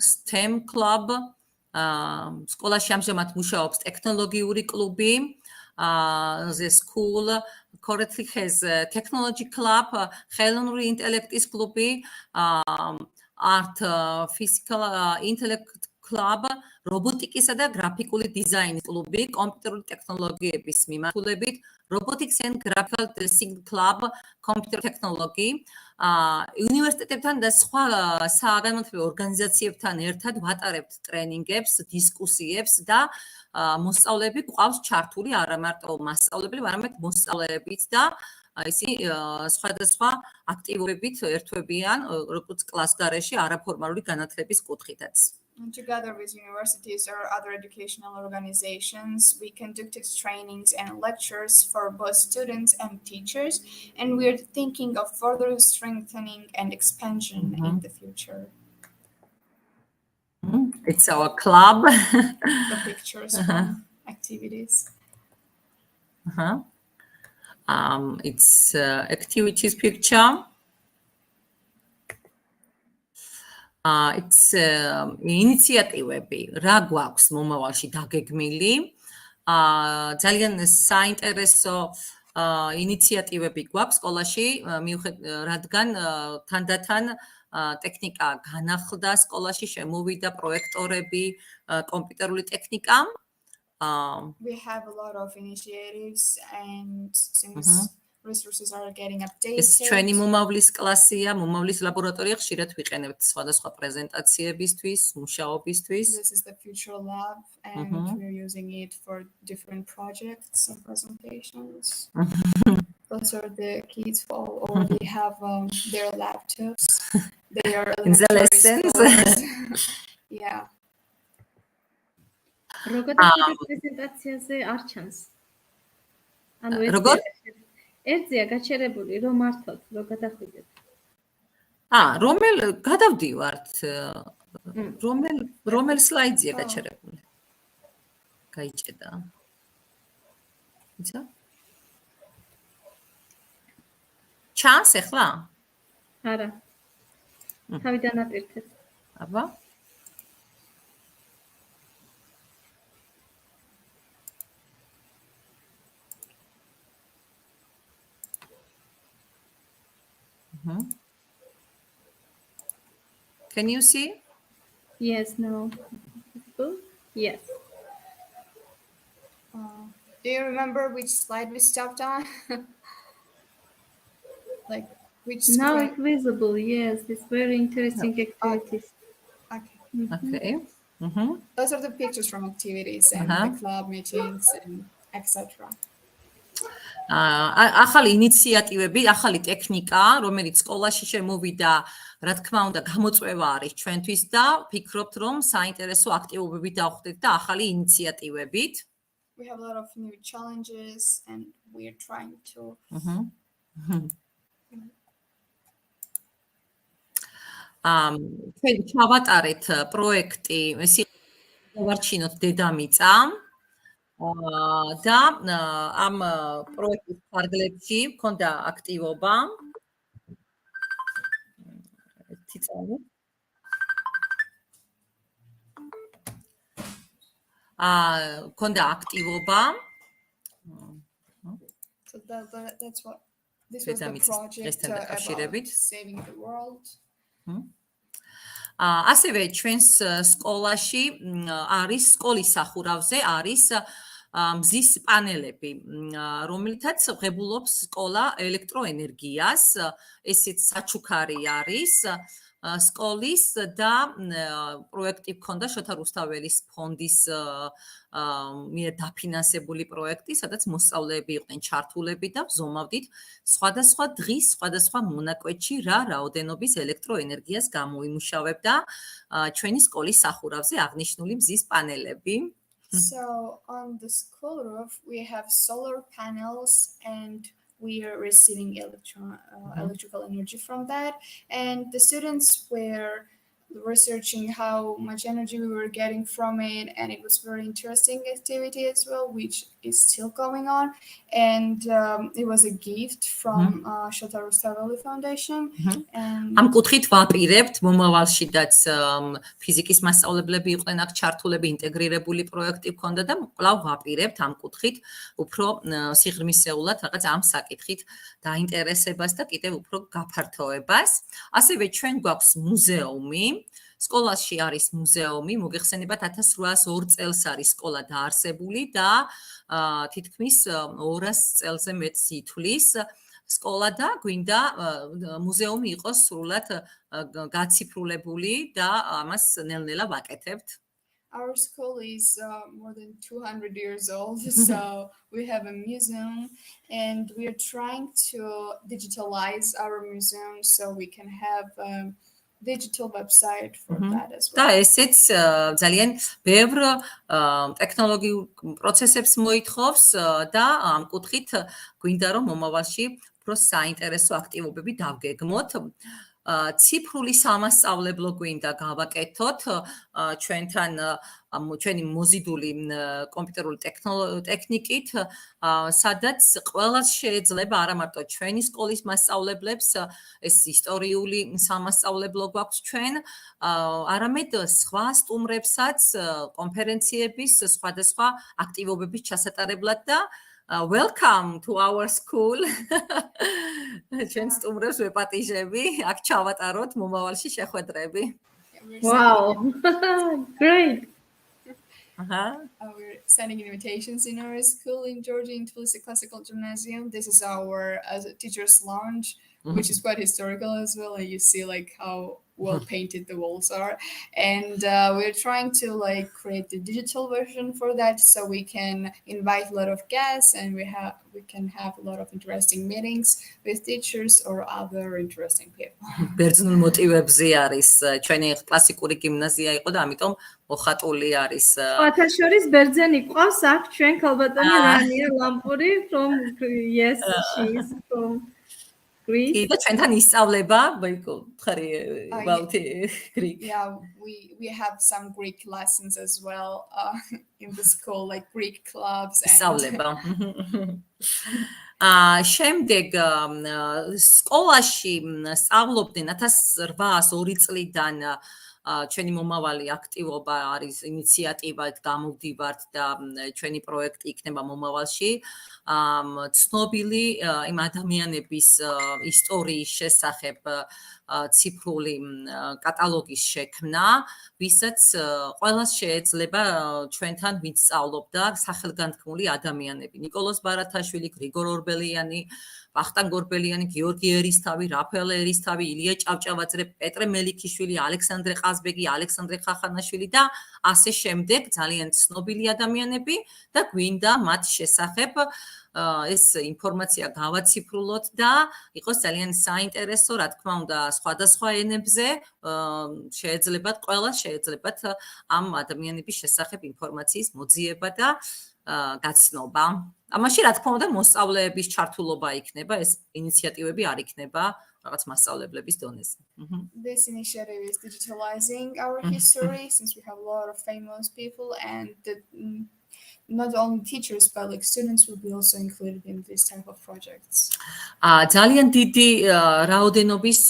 STEM club. სკოლაში ამჟამად მუშაობს ტექნოლოგიური კლუბი. The school currently has a technology club, ხელოვნური ინტელექტის კლუბი, art, physical intellect club, რობოტიკისა და გრაფიკული დიზაინის კლუბი, კომპიუტერული ტექნოლოგიების მიმართულებით, robotics and graphical design club, computer technology. უნივერსიტეტებთან და სხვა საგანმანათლებლო ორგანიზაციებთან ერთად ვატარებთ ტრენინგებს, დისკუსიებს და მოსწავლეები გვყავს ჩართული, არა მარტო მასწავლებლები, არამედ მოსწავლეებიც და ისინი სხვადასხვა აქტივობებით ერთვებიან როგორც კლასგარეში არაფორმალური განათლების კუთხითაც. And together with universities or other educational organizations, we conducted trainings and lectures for both students and teachers, and we're thinking of further strengthening and expansion in the future. It's our club. The pictures from activities. It's activities picture. It's ინიციატივები რა გვაქვს მომავალში დაგეგმილი. ძალიან საინტერესო ინიციატივები გვაქვს სკოლაში, რადგან თანდათან ტექნიკა განახლდა სკოლაში, შემოვიდა პროექტორები, კომპიუტერული ტექნიკა. We have a lot of initiatives, and since resources are getting updated. ეს ჩვენი მომავლის კლასია, მომავლის ლაბორატორია, ხშირად ვიყენებთ სხვადასხვა პრეზენტაციებისთვის, მუშაობისთვის. This is the future lab, and we're using it for different projects and presentations. Those are the kids who already have their laptops. They are in the lessons. Yeah. Როგორ დაგვიწყდა პრეზენტაციაზე არ ჩანს? ანუ ერთზეა გაჩერებული, რომ მართოთ, რომ გადახვიდეთ. რომელ გადავდივართ? რომელ სლაიდზია გაჩერებული? გაიჭედა. იცი? ჩანს ახლა? არა. თავიდან აპირთეთ. აბა. Can you see? Yes, no. Yes. Do you remember which slide we stopped on? Like which screen? Now it's visible, yes. It's very interesting activities. Okay. Okay. Those are the pictures from activities and the club meetings and etc. ახალი ინიციატივები, ახალი ტექნიკა, რომელიც სკოლაში შემოვიდა, რა თქმა უნდა, გამოწვევა არის ჩვენთვის და ვფიქრობთ, რომ საინტერესო აქტივობები დავხდეთ და ახალი ინიციატივებით. We have a lot of new challenges and we're trying to ჩვენ ჩავატარეთ პროექტი, ვარჩინოთ დედამიწა. და ამ პროექტის ფარგლებში მქონდა აქტივობა. ერთი წამი. მქონდა აქტივობა. So that's what this was the project about saving the world. ასევე ჩვენს სკოლაში არის სკოლის სახურავზე არის მზის პანელები, რომელთაც ღებულობს სკოლა ელექტროენერგიას, ესეც საჩუქარი არის სკოლის და პროექტი ჰქონდა შოთა რუსთაველის ფონდის მიერ დაფინანსებული პროექტი, სადაც მოსწავლეები იყვნენ ჩართულები და ვზომავდით სხვადასხვა დღის, სხვადასხვა მონაკვეთში რა რაოდენობის ელექტროენერგიას გამოიმუშავებდა ჩვენი სკოლის სახურავზე აღნიშნული მზის პანელები. So on the school roof we have solar panels and we are receiving electrical energy from that, and the students were researching how much energy we were getting from it, and it was very interesting activity as well, which is still going on, and it was a gift from Shota Rustaveli Foundation. ამ კუთხით ვაპირებთ მომავალშიდაც ფიზიკის მასწავლებლები იყვნენ აქ ჩართულები, ინტეგრირებული პროექტი ჰქონდა და კვლავ ვაპირებთ ამ კუთხით უფრო სიღრმისეულად რაღაც ამ საკითხით დაინტერესებას და კიდევ უფრო გაფართოებას. ასევე ჩვენ გვაქვს მუზეუმი. სკოლაში არის მუზეუმი, მოგეხსენებათ 1802 წელს არის სკოლა დაარსებული და თითქმის 200 წელზე მეტს ითვლის სკოლა და გვინდა მუზეუმი იყოს სრულად გაციფრულებული და ამას ნელ-ნელა ვაკეთებთ. Our school is more than 200 years old, so we have a museum and we are trying to digitalize our museum so we can have digital website for that as და well. ესეც ძალიან ბევრ ტექნოლოგიურ პროცესებს მოითხოვს და ამ კუთხით გვინდა რომ მომავალში უფრო საინტერესო აქტივობები დავგეგმოთ. ციფრული სამასწავლებლო გვინდა გავაკეთოთ ჩვენთან ჩვენი მოზიდული კომპიუტერული ტექნიკით, სადაც ყველას შეიძლება არა მარტო ჩვენი სკოლის მასწავლებლებს ეს ისტორიული სამასწავლებლო გვაქვს ჩვენ, არამედ სხვა სტუმრებსაც კონფერენციების სხვადასხვა აქტივობების ჩასატარებლად და welcome to our school. ჩვენ სტუმრებს ვეპატიჟები, აქ ჩავატაროთ მომავალში შეხვედრები. Wow. Great. We're sending invitations in our school in Georgia, in Tunisia Classical Gymnasium. This is our teacher's lounge, which is quite historical as well. And you see like how well painted the walls are. And we're trying to like create the digital version for that, so we can invite a lot of guests and we can have a lot of interesting meetings with teachers or other interesting people. ბერძნულ მოტივებზე არის ჩვენი კლასიკური გიმნაზია იყო და ამიტომ მოხატული არის. Სხვათა შორის ბერძენი ყავს აქ ჩვენ ქალბატონი რანია ლამპური from yes she is from Greece. და ჩვენთან ისწავლება about Greek. Yeah, we have some Greek lessons as well in the school, like Greek clubs. ისწავლება. შემდეგ სკოლაში სწავლობდნენ 1802 წლიდან ჩვენი მომავალი აქტივობა არის ინიციატივა გამოვდივართ და ჩვენი პროექტი იქნება მომავალში ცნობილი იმ ადამიანების ისტორიის შესახებ ციფრული კატალოგის შექმნა, ვისაც ყველას შეეძლება ჩვენთან ვინც სწავლობდა სახელგანთქმული ადამიანები. ნიკოლოზ ბარათაშვილი, გრიგორ ორბელიანი, ვახტანგ ორბელიანი, გიორგი ერისთავი, რაფაელ ერისთავი, ილია ჭავჭავაძე, პეტრე მელიქიშვილი, ალექსანდრე ყაზბეგი, ალექსანდრე ხახანაშვილი და ასე შემდეგ ძალიან ცნობილი ადამიანები და გვინდა მათ შესახებ ეს ინფორმაცია გავაციფრულოთ და იყოს ძალიან საინტერესო, რა თქმა უნდა, სხვადასხვა ენებზე შეეძლებათ ყველას შეეძლებათ ამ ადამიანების შესახებ ინფორმაციის მოძიება და გაცნობა. ამაში რა თქმა უნდა მოსწავლეების ჩართულობა იქნება, ეს ინიციატივები არ იქნება რაღაც მასწავლებლების დონეზე. This initiative is digitalizing our history, since we have a lot of famous people, and not only teachers but like students will be also included in this type of projects. ძალიან დიდი რაოდენობის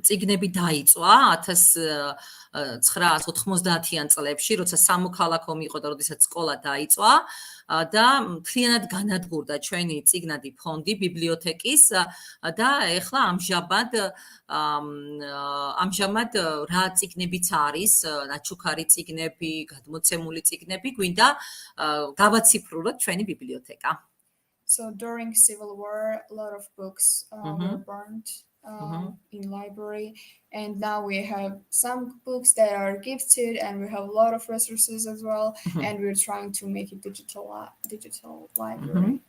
წიგნები დაიწვა 1990-იან წლებში, როცა სამოქალაქო იყო და როდესაც სკოლა დაიწვა და მთლიანად განადგურდა ჩვენი წიგნადი ფონდი ბიბლიოთეკის და ეხლა ამჟამად რა წიგნებიც არის, ნაჩუქარი წიგნები, გადმოცემული წიგნები, გვინდა გავაციფრულოთ ჩვენი ბიბლიოთეკა. So during Civil War, a lot of books were burned in library, and now we have some books that are gifted, and we have a lot of resources as well, and we're trying to make it digital library.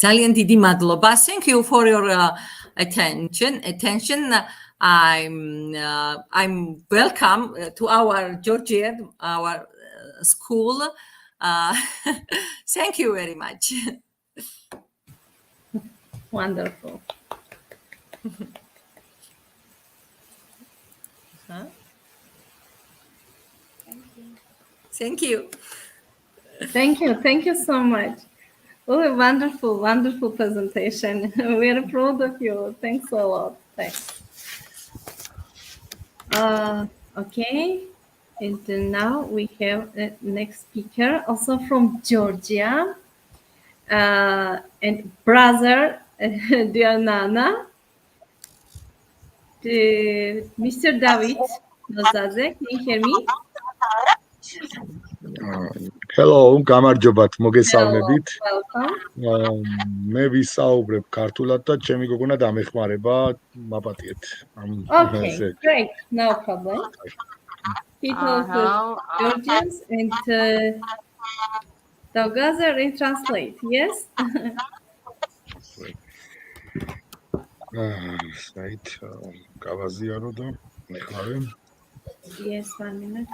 ძალიან დიდი მადლობა. Thank you for your attention. I'm welcome to our Georgian, our school. Thank you very much. Wonderful. Thank you. Thank you so much. Oh, wonderful presentation. We are proud of you. Thanks a lot. Thanks. Okay, and now we have the next speaker, also from Georgia, and brother dear Nana, Mr. David Nozaze. Can you hear me? Hello, გამარჯობათ, მოგესალმებით. Welcome. მე ვისაუბრებ ქართულად და ჩემი გოგონა დამეხმარება, მაპატიეთ. Okay, great, no problem. He tells Georgians and Daugazer and translate, yes? Right, გავაზიარო და Yes, 1 minute.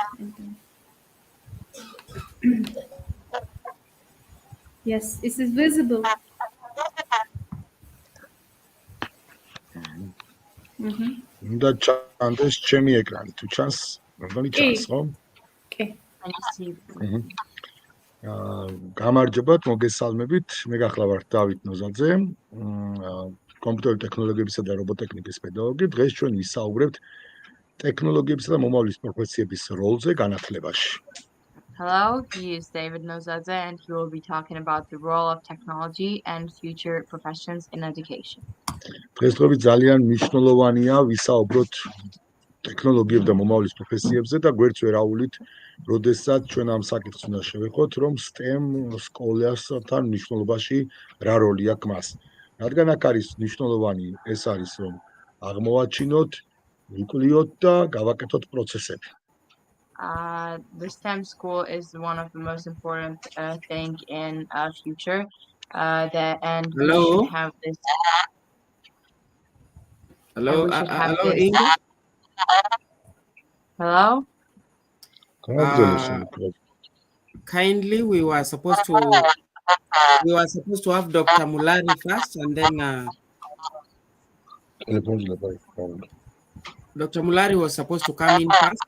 Yes, this is visible. უნდა ჩანდეს ჩემი ეკრანი თუ ჩანს? მეგონი ჩანს, ხო? Okay. Mhm. გამარჯობათ, მოგესალმებით. მე გახლავართ დავით ნოზაძე, კომპიუტერი ტექნოლოგიებისა და რობოტექნიკის პედაგოგი. დღეს ჩვენ ვისაუბრებთ ტექნოლოგიებისა და მომავლის პროფესიების როლზე განათლებაში. Hello, he is David Nozadze, and he will be talking about the role of technology and future professions in education. დღესდღეობით ძალიან მნიშვნელოვანია ვისაუბროთ ტექნოლოგიებ და მომავლის პროფესიებზე და გვერდს ვერ ავულით, როდესაც ჩვენ ამ საკითხს უნდა შევეხოთ, რომ STEM სკოლასთან მნიშვნელობაში რა როლი აქვს მას. რადგან აქ არის მნიშვნელოვანი ეს არის, რომ აღმოვაჩინოთ, ვიკვლიოთ და გავაკეთოთ პროცესები. The STEM school is one of the most important thing in future. And we should have this. Hello, hello, this. Inga. Hello. Kindly, we were supposed to have Dr. Mulari first, and then Dr. Mulari was supposed to come in first.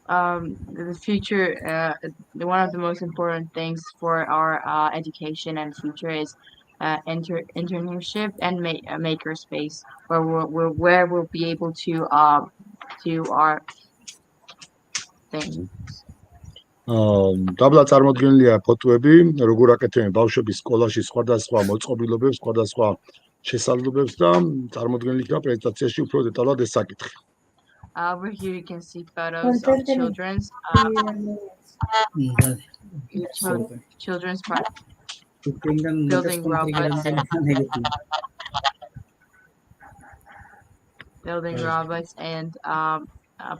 The future, one of the most important things for our education and future is internship and makerspace, where we'll be able to do our thing. დაბლა წარმოდგენილია ფოტოები, როგორ აკეთებენ ბავშვების სკოლაში სხვადასხვა მოწყობილობებს, სხვადასხვა შესაძლებლობებს და წარმოდგენილი იქნება პრეზენტაციაში უფრო დეტალურად ეს საკითხი. Over here you can see photos of children's part, building robots and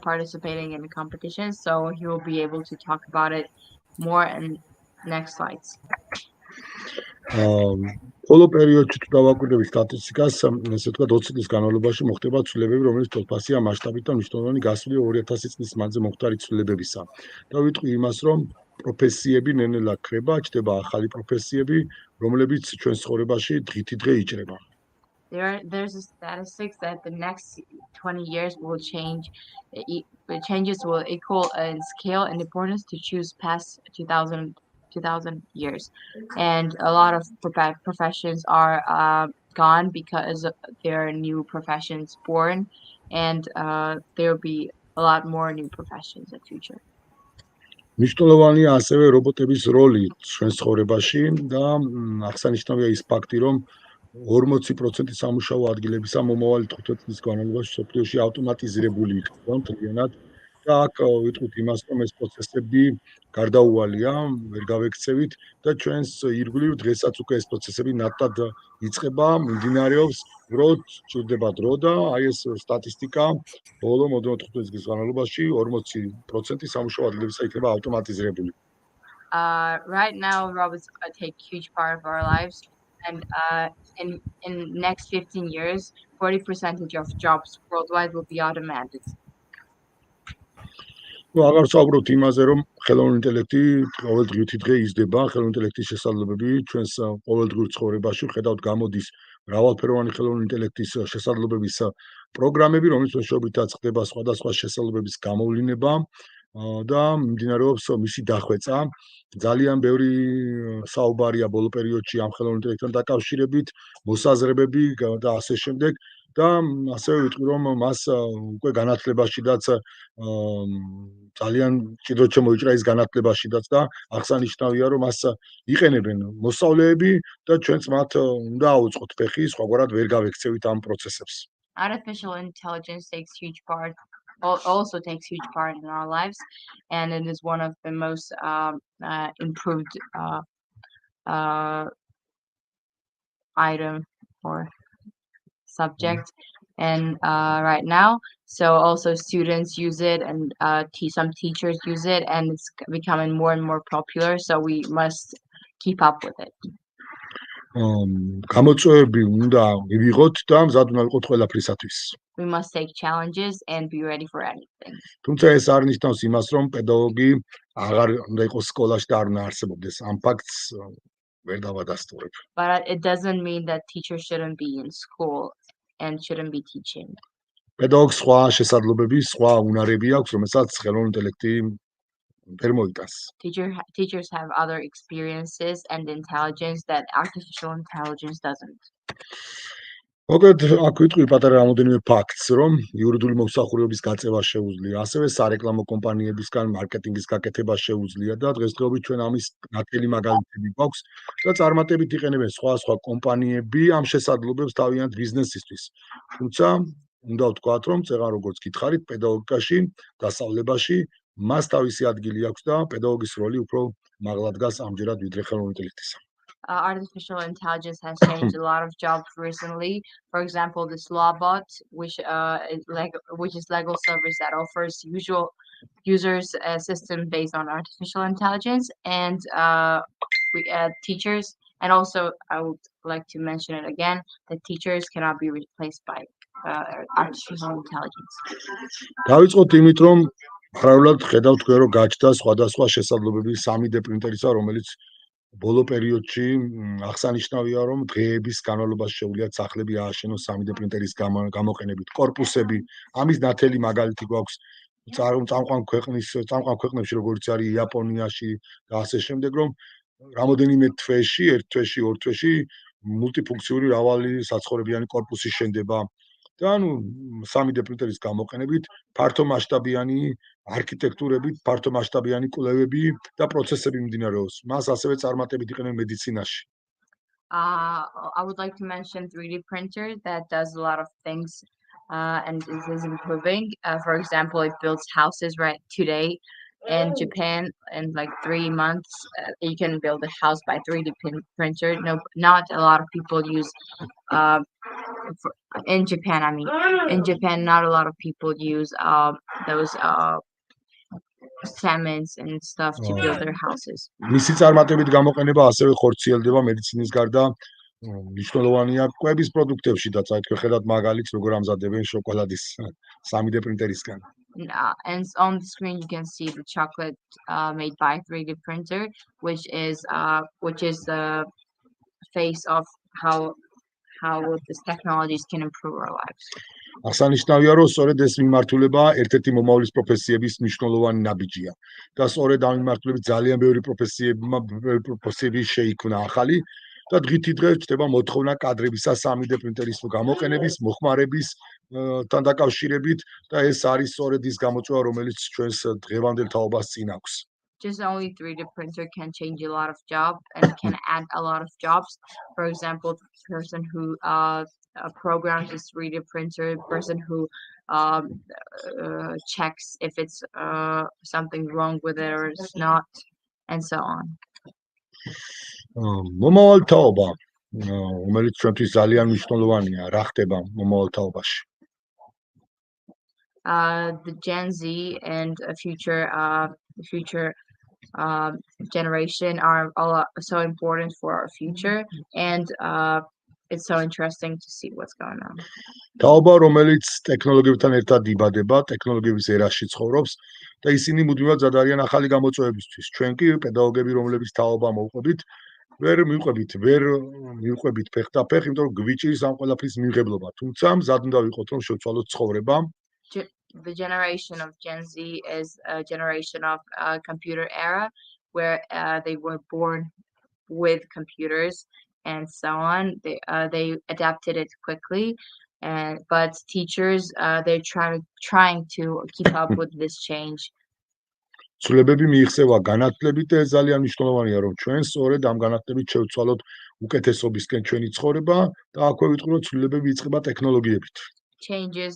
participating in the competition. So he will be able to talk about it more in next slides. Όλο პერიოდში თუ დავაკვირდებით სტატისტიკას, ესე ვთქვათ 20 წლის განმავლობაში მოხდება ცვლილებები, რომელიც თვალსაზრისით მასშტაბით და მნიშვნელოვანი გასული 2000 წლის მანძილზე მოხდარი ცვლილებებისა. და ვიტყვი იმას, რომ პროფესიები ნელ-ნელა ქრება, ჩდება ახალი პროფესიები, რომლებიც ჩვენ ცხოვრებაში დღითიდღე იჭრება. There's a statistics that the next 20 years will change. The changes will equal in scale and importance to choose past 2000 years, and a lot of professions are gone because there are new professions born, and there will be a lot more new professions in the future. მნიშვნელოვანია ასევე რობოტების როლი ჩვენ ცხოვრებაში და აღსანიშნავია ის ფაქტი, რომ 40% სამუშაო ადგილებისა მომავალი 15 წლის განმავლობაში სოფლიოში ავტომატიზირებული იქნება მთლიანად. და აქ ვიტყვით იმას, რომ ეს პროცესები გარდაუვალია, ვერ გავექცევით და ჩვენს ირგვლივ დღესაც უკვე ეს პროცესები ნათლად იწყება, მიმდინარეობს, როდ ჭირდება დრო და აი ეს სტატისტიკა ბოლო მოდროინდ 15 წლის განმავლობაში 40% სამუშაო ადგილებისა იქნება ავტომატიზირებული. Right now robots take huge part of our lives, and in next 15 years 40% of jobs worldwide will be automated. აღარ საუბრობთ იმაზე, რომ ხელოვნური ინტელექტი ყოველდღიურთიდღე იზრდება, ხელოვნური ინტელექტის შესაძლებლობები ჩვენს ყოველდღიურ ცხოვრებაში ხედავთ გამოდის მრავალფეროვანი ხელოვნური ინტელექტის შესაძლებლობების პროგრამები, რომლის მეშვეობითაც ხდება სხვადასხვა შესაძლებლობების გამოვლინება და მიმდინარეობს მისი დახვეწა. ძალიან ბევრი საუბარია ბოლო პერიოდში ამ ხელოვნურ ინტელექტთან დაკავშირებით, მოსაზრებები და ასე შემდეგ. და ასევე ვიტყვი, რომ მას უკვე განათლებაშიდაც ძალიან ჭიდროდ შემოიჭრა ის განათლებაშიდაც და აღსანიშნავია, რომ მას იყენებენ მოსწავლეები და ჩვენც მათ უნდა აუწყოთ ფეხი, სხვაგვარად ვერ გავექცევით ამ პროცესებს. Artificial intelligence also takes huge part in our lives, and it is one of the most improved item or subject and right now, so also students use it, and some teachers use it, and it's becoming more and more popular, so we must keep up with it. გამოწვევები უნდა მივიღოთ და მზად უნდა ვიყოთ ყველაფრისათვის. We must take challenges and be ready for anything. თუმცა ეს არ ნიშნავს იმას, რომ პედაგოგი აღარ უნდა იყოს სკოლაში და არ უნდა არსებობდეს. ამ ფაქტს ვერ დავადასტურებ. But it doesn't mean that teachers shouldn't be in school and shouldn't be teaching. პედაგოგს სხვა შესაძლებლობები, სხვა უნარები აქვს, რომელსაც ხელოვნური ინტელექტი ვერ მოიტანს. Teachers have other experiences and intelligence that artificial intelligence doesn't. მოკლედ, აქ ვიტყვი პატარა რამოდენიმე ფაქტს, რომ იურიდიული მოსახურეობის გაწევა შეუძლია, ასევე სარეკლამო კომპანიებისგან მარკეტინგის გაკეთება შეუძლია და დღესდღეობით ჩვენ ამის ნათელი მაგალითები გვაქვს და წარმატებით იყენებენ სხვა კომპანიები ამ შესაძლებლობებს თავიანთ ბიზნესისთვის. თუმცა უნდა ვთქვათ, რომ წეღან როგორც გითხარით, პედაგოგიკაში, დასწავლებაში მას თავისი ადგილი აქვს და პედაგოგის როლი უფრო მაღლა დგას ამჯერად ვიდრე ხელოვნური ინტელექტისა. Artificial intelligence has changed a lot of jobs recently. For example, this Lawbot, which is Lego service that offers users a system based on artificial intelligence, and teachers. And also, I would like to mention it again, that teachers cannot be replaced by artificial intelligence. დავიწყოთ იმით, რომ parallelად ხედავთ თქვენ, რომ გაჩნდა სხვადასხვა შესაძლებლობები 3D პრინტერისა, რომელიც ბოლო პერიოდში აღსანიშნავია, რომ დღეების განმავლობაში შეუძლიათ სახლები ააშენოს 3D პრინტერის გამოყენებით. კორპუსები, ამის ნათელი მაგალითი გვაქვს წამყვან ქვეყნებში, როგორც არის იაპონიაში და ასე შემდეგ, რომ რამოდენიმე თვეში, ერთ თვეში, ორ თვეში მულტიფუნქციური მრავალი საცხოვრებიანი კორპუსი შენდება. და 3D პრინტერის გამოყენებით ფართო მასშტაბიანი არქიტექტურებით, ფართო მასშტაბიანი კვლევები და პროცესები მიმდინარეობს. მას ასევე წარმატებით იყენებენ მედიცინაში. I would like to mention 3D printer that does a lot of things and is improving. For example, it builds houses right today in Japan in like 3 months. You can build a house by 3D printer. No, not a lot of people use in Japan. I mean, in Japan, not a lot of people use those cements and stuff to build their houses. მისი წარმატებით გამოყენება ასევე ხორციელდება მედიცინის გარდა მნიშვნელოვანია კვების პროდუქტებში და წაითქვი ხედავთ მაგალითს როგორ ამზადებენ შოკოლადის 3D პრინტერისგან. And on the screen you can see the chocolate made by 3D printer, which is the face of how these technologies can improve our lives. აღსანიშნავია, რომ სწორედ ეს მიმართულება ერთ-ერთი მომავლის პროფესიების მნიშვნელოვანი ნაბიჯია და სწორედ ამ მიმართულებით ძალიან ბევრი პროფესიები შეიქმნა ახალი და დღითი დღე ჩნდება მოთხოვნა კადრებისა 3D პრინტერის გამოყენების, მოხმარების თან დაკავშირებით და ეს არის სწორედ ის გამოწვევა, რომელიც ჩვენს დღევანდელ თაობას წინ აქვს. Just only 3D printer can change a lot of jobs and can add a lot of jobs. For example, the person who programs this 3D printer, the person who checks if it's something wrong with it or it's not, and so on. მომავალ თაობა, რომელიც ჩვენთვის ძალიან მნიშვნელოვანია, რა ხდება მომავალ თაობაში? The Gen Z and future generation are so important for our future, and it's so interesting to see what's going on. თაობა, რომელიც ტექნოლოგიებთან ერთად იბადება, ტექნოლოგიების ერაში ცხოვრობს და ისინი მუდმივად ზად არიან ახალი გამოწვევებისთვის. ჩვენ კი პედაგოგები, რომლებიც თაობა მოვყვებით, ვერ მივყვებით ფეხთაფეხ, იმიტომ რომ გვიჭირს ამ ყველაფრის მიღებლობა. თუმცა მზად უნდა ვიყოთ, რომ შევცვალოთ ცხოვრება. The generation of Gen Z is a generation of computer era where they were born with computers and so on. They adapted it quickly, but teachers they're trying to keep up with this change. ცვლილებები მიიღწევა განათლებით და ეს ძალიან მნიშვნელოვანია, რომ ჩვენ სწორედ ამ განათლებით შევცვალოთ უკეთესობისკენ ჩვენი ცხოვრება და აქვე ვიტყვი, რომ ცვლილებები იწყება ტექნოლოგიებით. Changes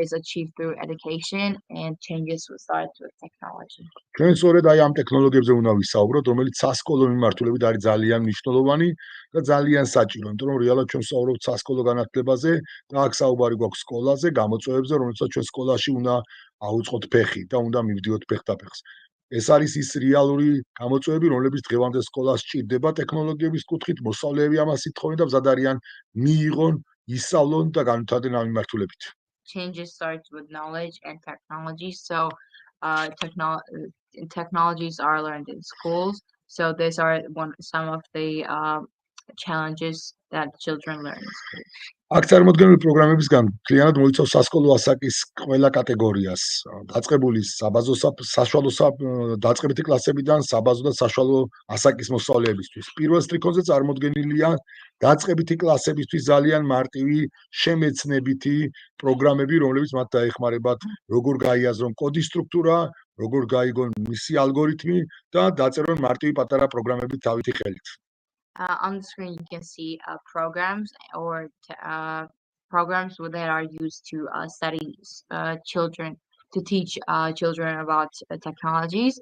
is achieved through education, and changes will start with technology. ჩვენ სწორედ აი ამ ტექნოლოგიებზე უნდა ვისაუბროთ, რომელიც სასკოლო მიმართულებით არის ძალიან მნიშვნელოვანი და ძალიან საჭირო, იმიტომ რომ რეალურად ჩვენ ვსაუბრობთ სასკოლო განათლებაზე და აქ საუბარი გვაქვს სკოლაზე, გამოწვევებზე, რომელსაც ჩვენ სკოლაში უნდა აუწყოთ ფეხი და უნდა მივდიოთ ფეხთაფეხს. ეს არის ის რეალური გამოწვევები, რომლებიც დღევანდელ სკოლას სჭირდება ტექნოლოგიების კუთხით, მოსწავლეები ამას ითხოვენ და მზად არიან მიიღონ, ისწავლონ და განვითარდნენ ამ მიმართულებით. Changes starts with knowledge and technology. So technologies are learned in schools. So these are some of the challenges that children learn in school. აქ წარმოდგენილი პროგრამებისგან მთლიანად მოიცავს სასკოლო ასაკის ყველა კატეგორიას, დაწყებული საშუალო დაწყებითი კლასებიდან საბაზო და საშუალო ასაკის მოსწავლეებისთვის. პირველ სტრიქონზე წარმოდგენილია დაწყებითი კლასებისთვის ძალიან მარტივი შემეცნებითი პროგრამები, რომლებიც მათ დაეხმარებათ, როგორ გაიაზრონ კოდის სტრუქტურა, როგორ გაიგონ მისი ალგორითმი და დაწერონ მარტივი პატარა პროგრამები თავითი ხელით. On the screen, you can see programs or programs that are used to study children, to teach children about technologies.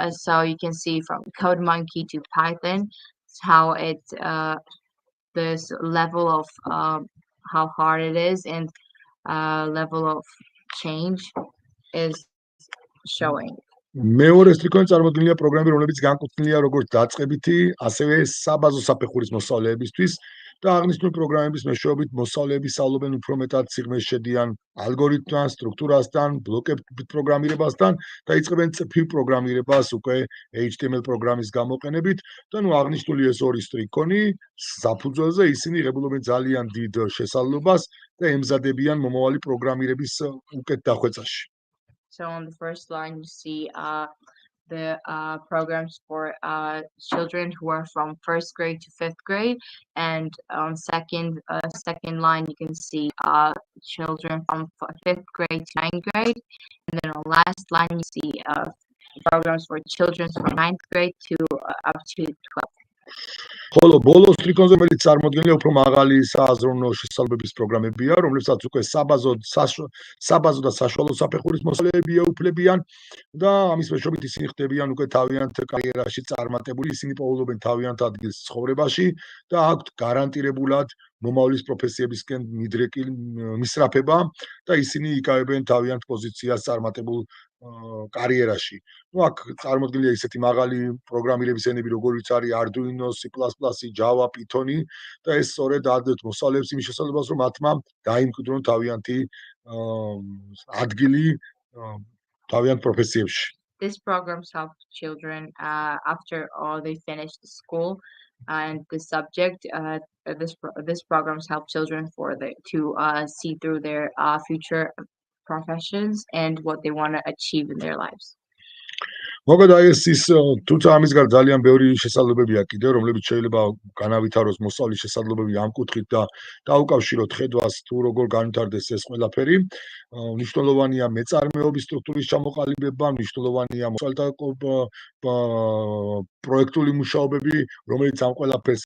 So you can see from CodeMonkey to Python, how this level of how hard it is and level of change is showing. მეორე სტრიქონი წარმოდგენილია პროგრამები, რომლებიც განკუთვნილია როგორც დაწყებითი, ასევე საბაზო საფეხურის მოსწავლეებისთვის და აღნიშნული პროგრამების მეშვეობით მოსწავლეები სწავლობენ უფრო მეტად სიღრმეში შედიან ალგორითმთან, სტრუქტურასთან, ბლოკებით პროგრამირებასთან და იწყებენ წრფივ პროგრამირებას უკვე HTML პროგრამის გამოყენებით და აღნიშნული ეს ორი სტრიქონი საფუძველზე ისინი იღებულობენ ძალიან დიდ შესაძლებლობას და ემზადებიან მომავალი პროგრამირების უკეთ დახვეწაში. So on the first line, you see the programs for children who are from first grade to fifth grade, and on second line, you can see children from fifth grade to ninth grade, and then on last line, you see programs for children from ninth grade to up to 12th. ხოლო ბოლოს სტრიქონზე რომელიც წარმოდგენილია უფრო მაღალი სააზროვნო შესაძლებლობის პროგრამებია, რომლებსაც უკვე საბაზო და საშუალო საფეხურის მოსწავლეები ეუფლებიან და ამის მეშვეობით ისინი ხდებიან უკვე თავიანთ კარიერაში წარმატებული, ისინი პოულობენ თავიანთ ადგილს ცხოვრებაში და აქვთ გარანტირებულად მომავლის პროფესიებისკენ მისწრაფება და ისინი იკავებენ თავიანთ პოზიციას წარმატებულ კარიერაში. აქ წარმოდგენილია ისეთი მაღალი პროგრამირების ენები, როგორიც არის Arduino, C++, Java, Python და ეს სწორედ ადეთ მოსწავლეებს იმის შესაძლებლობას, რომ მათმა დაიმკვიდრონ თავიანთი ადგილი თავიანთ პროფესიებში. These programs help children after all they finish the school and the subject. This programs help children to see through their future professions and what they want to achieve in their lives. Mogad ეს ის თუმცა ამის გარდა ძალიან ბევრი შესაძლებლობებია კიდე, რომლებიც შეიძლება განავითაროს მოსწავლის შესაძლებლობები ამ კუთხით და დაუკავშიროთ ხედვას თუ როგორ განვითარდეს ეს ყველაფერი. მნიშვნელოვანია მეწარმეობის სტრუქტურის ჩამოყალიბება, მნიშვნელოვანია მოსწავლეთა პროექტული მუშაობები, რომელიც ამ ყველაფერს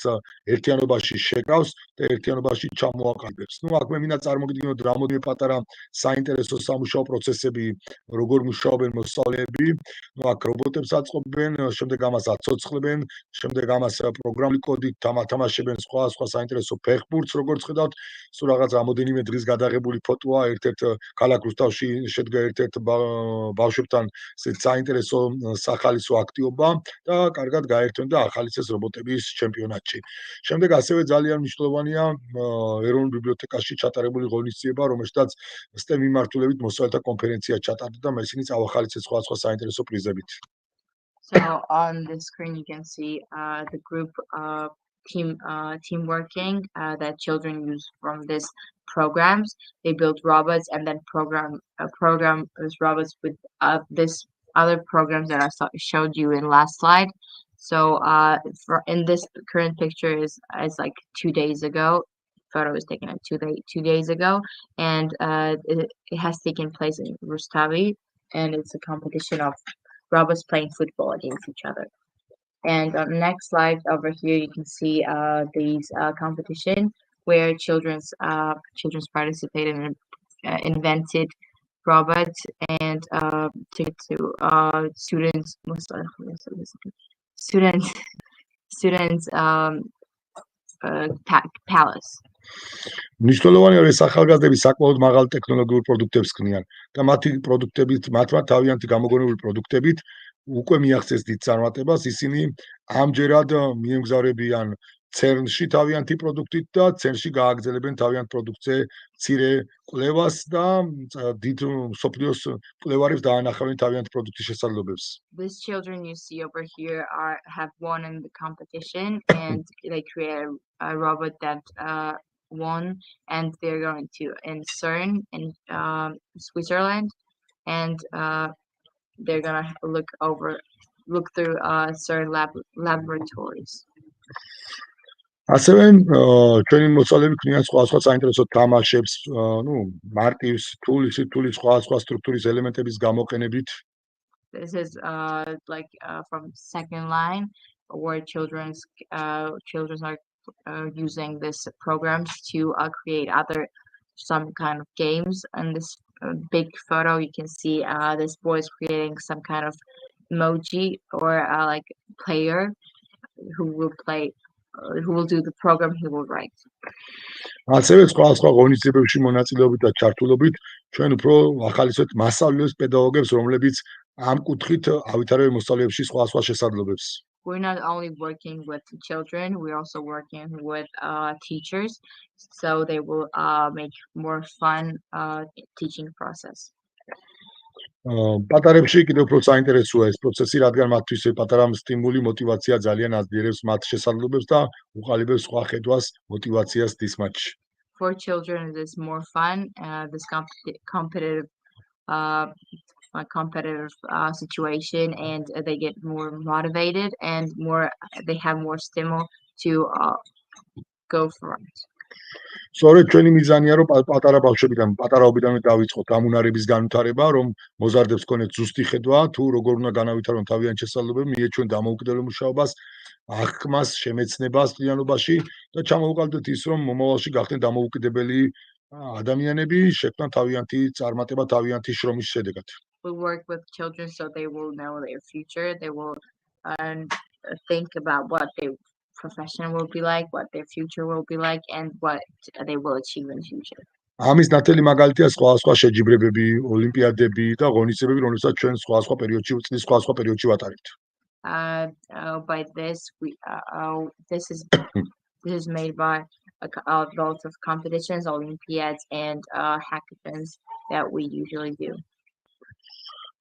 ერთიანობაში შეკავს და ერთიანობაში ჩამოაყალიბებს. აქ მე მინდა წარმოგიდგინოთ რამოდენიმე პატარა საინტერესო სამუშაო პროცესები, როგორ მუშაობენ მოსწავლეები. აქ რობოტებს აწყობენ, შემდეგ ამას აცოცხლებენ, შემდეგ ამას პროგრამული კოდით თამაშებენ სხვა საინტერესო ფეხბურთს, როგორც ხედავთ, სულ რაღაც რამოდენიმე დღის გადაღებული ფოტოა, ერთ-ერთ ქალაქ რუსთავში შედგა ერთ-ერთ ბავშვებთან საინტერესო სახალისო აქტივობა და კარგად გაერთიანდა ახალიცეს რობოტების ჩემპიონატში. შემდეგ ასევე ძალიან მნიშვნელოვანია ეროვნულ ბიბლიოთეკაში ჩატარებული ღონისძიება, რომელშიც STEM მიმართულებით მოსწავლეთა კონფერენცია ჩატარდა და ისინი წავახალიცეს სხვა საინტერესო პრიზებით. So on the screen you can see the group team working that children use from these programs. They build robots and then program these robots with this other programs that I showed you in last slide. So in this current picture is like 2 days ago. Photo was taken 2 days ago, and it has taken place in Rustavi, and it's a competition of robots playing football against each other. And on the next slide over here, you can see these competition where children's participated and invented robots and to students palace. მნიშვნელოვანია რომ ეს ახალგაზრდები საკმაოდ მაღალ ტექნოლოგიურ პროდუქტებს ქმნიან და მათმა თავიანთი გამოგონებული პროდუქტებით უკვე მიაღწეს დიდ წარმატებას, ისინი ამჯერად მიემგზავრებიან CERN-ში თავიანთი პროდუქტით და CERN-ში გააგრძელებენ თავიანთ პროდუქტზე მცირე კვლევას და დიდ მსოფლიოს კვლევარებს დაანახავენ თავიანთ პროდუქტის შესაძლებლობებს. These children you see over here have won in the competition, and they create a robot that won, and they're going to in CERN in Switzerland, and they're gonna look through CERN laboratories. ასევე ჩვენი მოსწავლეები ქმნიან სხვა საინტერესო თამაშებს, მარტივს, თული სხვა სტრუქტურის ელემენტების გამოყენებით. This is like from second line where children are using this programs to create some kind of games. And this big photo, you can see this boy is creating some kind of emoji or like player who will do the program he will write. ასევე სხვა ღონისძიებებში მონაწილეობით და ჩართულობით ჩვენ უფრო ახალისვეთ მასწავლებელს პედაგოგებს, რომლებიც ამ კუთხით ავითარებენ მოსწავლეებში სხვა შესაძლებლობებს. We're not only working with children, we're also working with teachers, so they will make more fun teaching process. პატარებში კიდევ უფრო საინტერესოა ეს პროცესი, რადგან მათთვის პატარა სტიმული, მოტივაცია ძალიან აძლიერებს მათ შესაძლებლობებს და უყალიბებს სხვა ხედვას, მოტივაციას დისმატჩში. For children, it is more fun. This competitive situation, and they get more motivated and they have more stimul to go for it. სწორედ ჩვენი მიზანია, რომ პატარაობიდანვე დავიწყოთ ამ უნარების განვითარება, რომ მოზარდებს ქონეთ ზუსტი ხედვა, თუ როგორ უნდა განავითარონ თავიანთ შესაძლებლობები, მიეჩვენ დამოუკიდებელ მუშაობას, აღქმას, შემეცნებას წლიანობაში და ჩამოუყალიბდეთ ის, რომ მომავალში გახდნენ დამოუკიდებელი ადამიანები, შექმნან თავიანთი წარმატება, თავიანთი შრომის შედეგად. We work with children so they will know their future. They will think about what their profession will be like, what their future will be like, and what they will achieve in the future. ამის ნათელი მაგალითია სხვა შეჯიბრებები, ოლიმპიადები და ღონისძიებები, რომელსაც ჩვენ სხვა პერიოდში პერიოდში ვატარებთ. By this, this is made by lots of competitions, Olympiads, and hackathons that we usually do.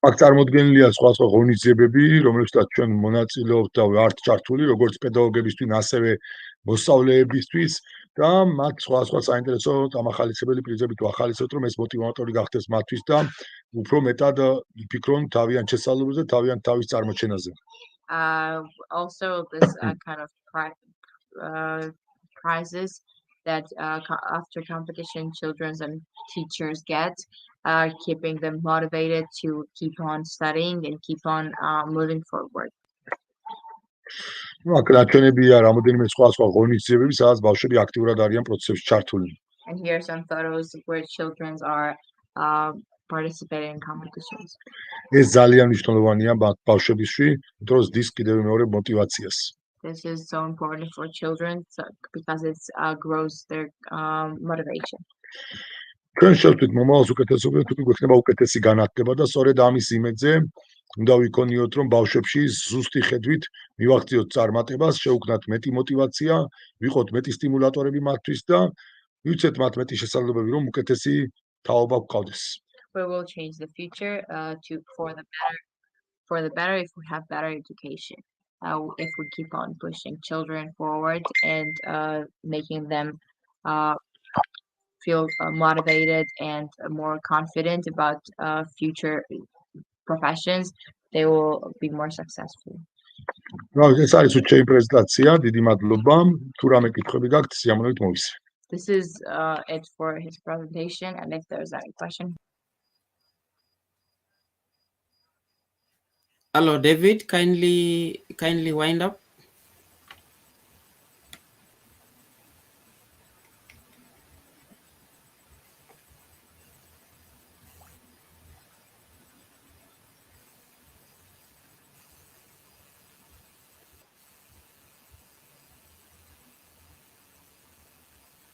აქ წარმოდგენილია სხვა ღონისძიებები, რომელშიც ჩვენ მონაწილეობთ და ვართ ჩართული, როგორც პედაგოგებისთვის, ასევე მოსწავლეებისთვის და მათ სხვა საინტერესო დამახალისებელი პრიზებით ვახალისებთ, რომ ეს მოტივატორი გახდეს მათთვის და უფრო მეტად იფიქრონ თავიანთ შესაძლებლობებზე, თავის წარმოჩენაზე. Also, this kind of prizes that after competition, children and teachers get, keeping them motivated to keep on studying and keep on moving forward. აქ ნაჩვენებია რამოდენიმე სხვა ღონისძიებები, სადაც ბავშვები აქტიურად არიან პროცესებში ჩართული. And here are some photos where children are participating in competitions. ეს ძალიან მნიშვნელოვანია ბავშვებისთვის, იმიტომ რომ ზრდის კიდევ მეორე მოტივაციას. This is so important for children because it grows their motivation. ჩვენ შევთვით მომავალს უკეთესობად, თუ გვექნება უკეთესი განათლება და სწორედ ამის იმედზე უნდა ვიქონიოთ, რომ ბავშვებში ზუსტი ხედვით მივახციოთ წარმატებას, შევქმნათ მეტი მოტივაცია, ვიყოთ მეტი სტიმულატორები მათთვის და ვივცეთ მათ მეტი შესაძლებლობები, რომ უკეთესი თაობა გვყავდეს. We will change the future for the better if we have better education. If we keep on pushing children forward and making them feel motivated and more confident about future professions, they will be more successful. ეს არის უჩვენი პრეზენტაცია, დიდი მადლობა. თუ რამე კითხვები გაქვთ, სიამოვნებით მოვისე. This is it for his presentation, and if there's any question. Hello, David. Kindly wind up.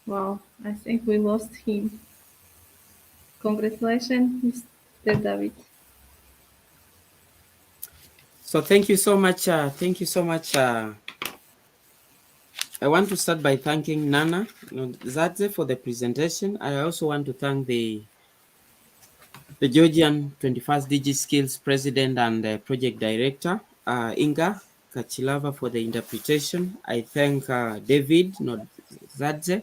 Wow, I think we lost him. Congratulations, Mr. David. So thank you so much. Thank you so much. I want to start by thanking Nana Zadze for the presentation. I also want to thank the Georgian 21st DIGI Skillz President and Project Director, Inga Kachilava, for the interpretation. I thank David Nodzadze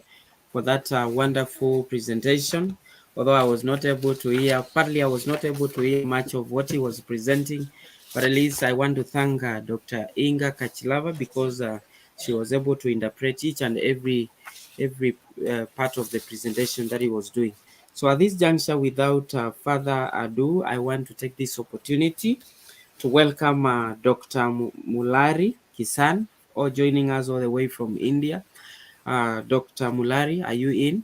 for that wonderful presentation. Although I was not able to hear, partly I was not able to hear much of what he was presenting, but at least I want to thank Dr. Inga Kachilava because she was able to interpret each and every part of the presentation that he was doing. So at this juncture, without further ado, I want to take this opportunity to welcome Dr. Mulari Kisan, or joining us all the way from India. Dr. Mulari, are you in?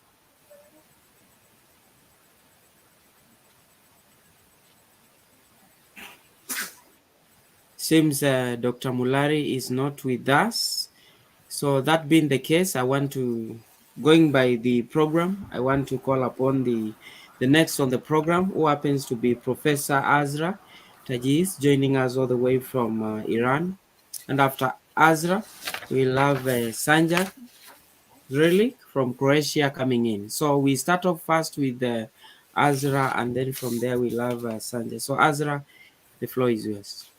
Seems Dr. Mulari is not with us. So that being the case, I want to, going by the program, I want to call upon the next on the program, who happens to be Professor Azra Tajiz, joining us all the way from Iran. And after Azra, we'll have Sanja Relic from Croatia coming in. So we start off first with Azra, and then from there we'll have Sanja. So Azra, the floor is yours.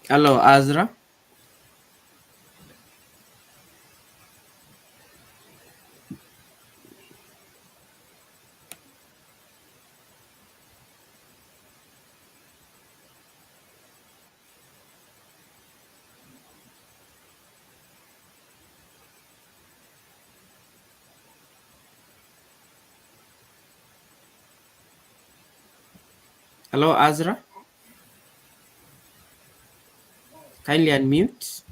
Hello, Azra. Hello, Azra. Kindly unmute.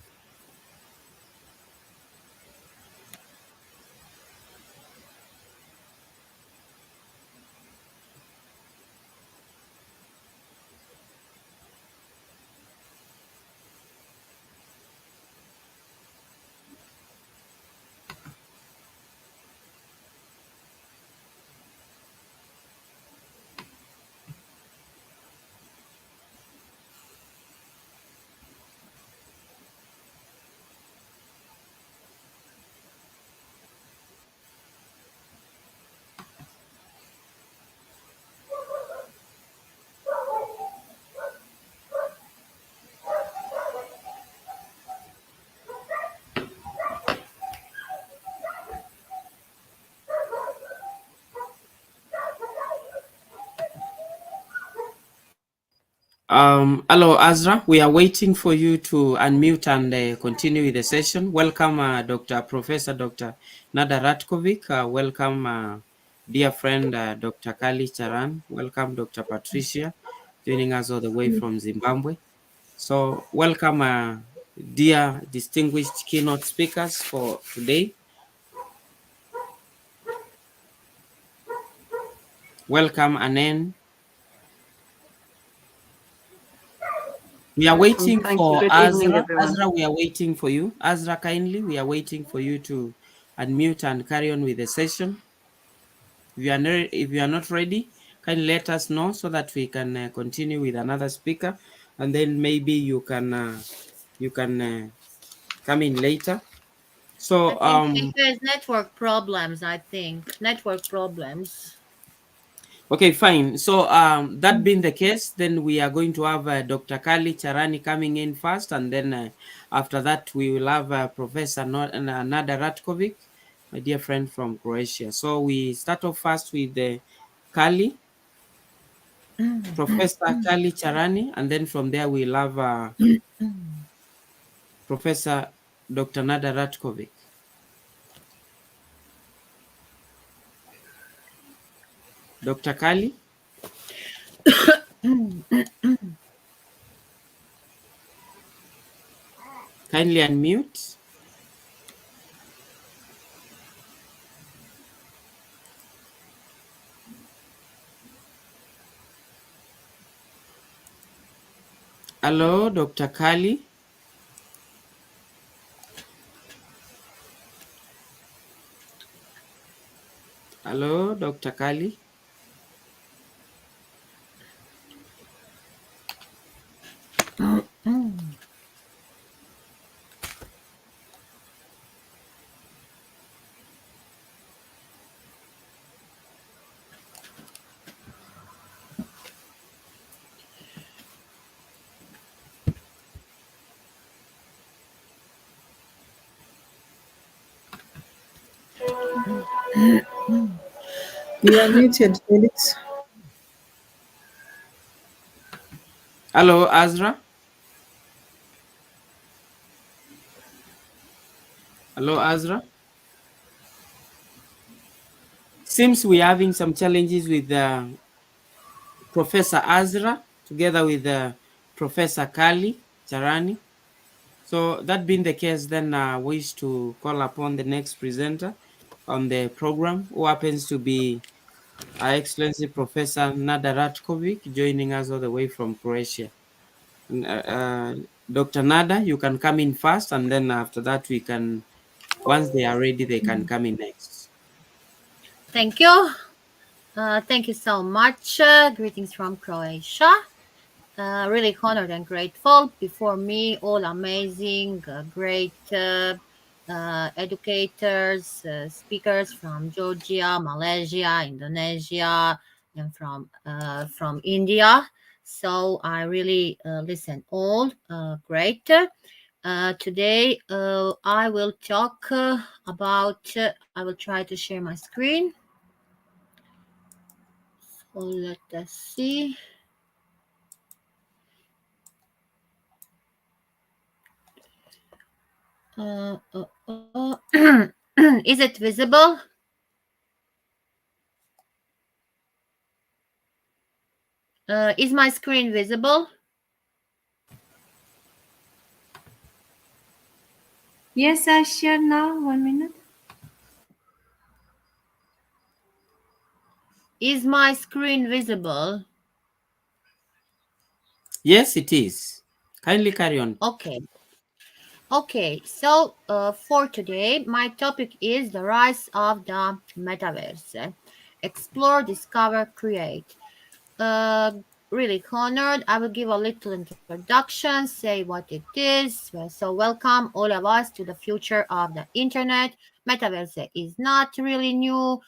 Hello, Azra. We are waiting for you to unmute and continue with the session. Welcome, Professor Dr. Nada Ratkovic. Welcome, dear friend, Dr. Kali Charan. Welcome, Dr. Patricia, joining us all the way from Zimbabwe. So welcome, dear distinguished keynote speakers for today. Welcome, Anen. We are waiting for Azra. Azra, we are waiting for you. Azra, kindly, we are waiting for you to unmute and carry on with the session. If you are not ready, kindly let us know so that we can continue with another speaker, and then maybe you can come in later. So I think there's network problems. I think network problems. okay, fine. So that being the case, then we are going to have Dr. Kali Charani coming in first, and then after that we will have Professor Nada Ratkovic, my dear friend from Croatia. So we start off first with Kali, Professor Kali Charani, and then from there we'll have Professor Dr. Nada Ratkovic. Dr. Kali? Kindly unmute. Hello, Dr. Kali. Hello, Dr. Kali. You are muted, Felix. Hello, Azra. Hello, Azra. Seems we're having some challenges with Professor Azra together with Professor Kali Charani. So that being the case, then I wish to call upon the next presenter on the program, who happens to be Our Excellency Professor Nada Ratkovic, joining us all the way from Croatia. Dr. Nada, you can come in first, and then after that we can, once they are ready, they can come in next. Thank you. Thank you so much. Greetings from Croatia. Really honored and grateful. Before me, all amazing, great educators, speakers from Georgia, Malaysia, Indonesia, and from India. So I really listen all. Great. Today I will talk about. I will try to share my screen. So let us see. Is it visible? Is my screen visible? Yes, I share now. 1 minute. Is my screen visible? Yes, it is. Kindly carry on. Okay. Okay, so for today, my topic is the rise of the metaverse. Explore, discover, create. Really honored. I will give a little introduction, say what it is. So welcome all of us to the future of the internet. Metaverse is not really new.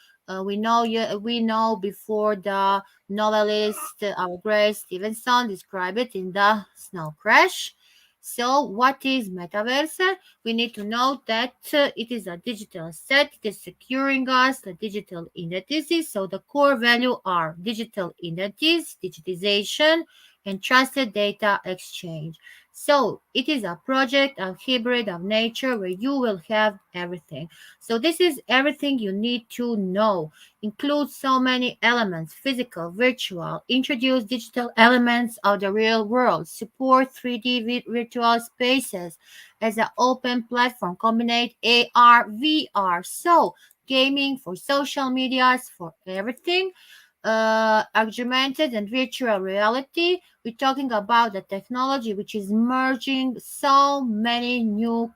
We know before the novelist our Grace Stevenson described it in the Snow Crash. So, what is metaverse? We need to know that it is a digital set. It is securing us the digital identities. So, the core value are digital identities, digitization, and trusted data exchange. So, it is a project, a hybrid of nature where you will have everything. So, this is everything you need to know. Includes so many elements: physical, virtual, introduce digital elements of the real world, support 3D virtual spaces as an open platform, combine AR, VR, so gaming for social medias, for everything. Augmented and virtual reality. We're talking about the technology which is merging so many new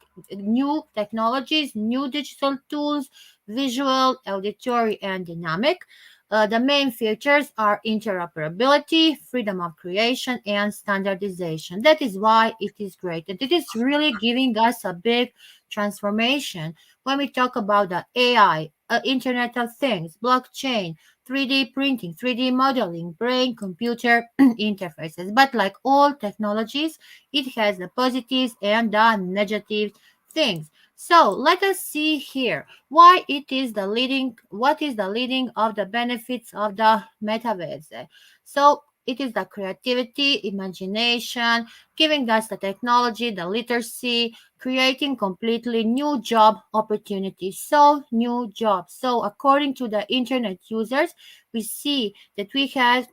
technologies, new digital tools, visual, auditory, and dynamic. The main features are interoperability, freedom of creation, and standardization. That is why it is great. And it is really giving us a big transformation when we talk about the AI, Internet of Things, blockchain, 3D printing, 3D modeling, brain computer interfaces. But like all technologies, it has the positives and the negative things. So let us see here why it is the leading, what is the leading of the benefits of the metaverse. So It is the creativity, imagination, giving us the technology, the literacy, creating completely new job opportunities. So new jobs. So according to the internet users, we see that we have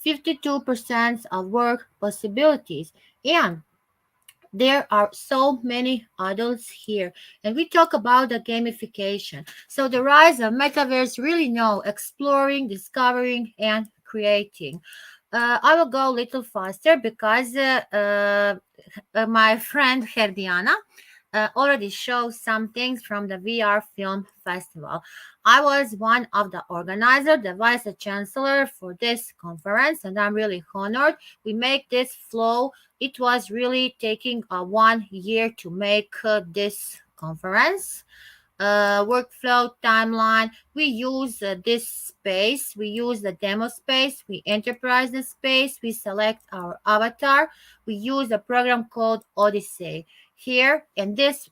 52% of work possibilities. And there are so many adults here, and we talk about the gamification. So the rise of metaverse, really know exploring, discovering, and creating. I will go a little faster because my friend Herdiana already showed some things from the VR Film Festival. I was one of the organizers, the vice chancellor for this conference, and I'm really honored. We make this flow. It was really taking a 1 year to make this conference workflow timeline. We use this space. We use the demo space. We enterprise the space. We select our avatar. We use a program called Odyssey. Here in this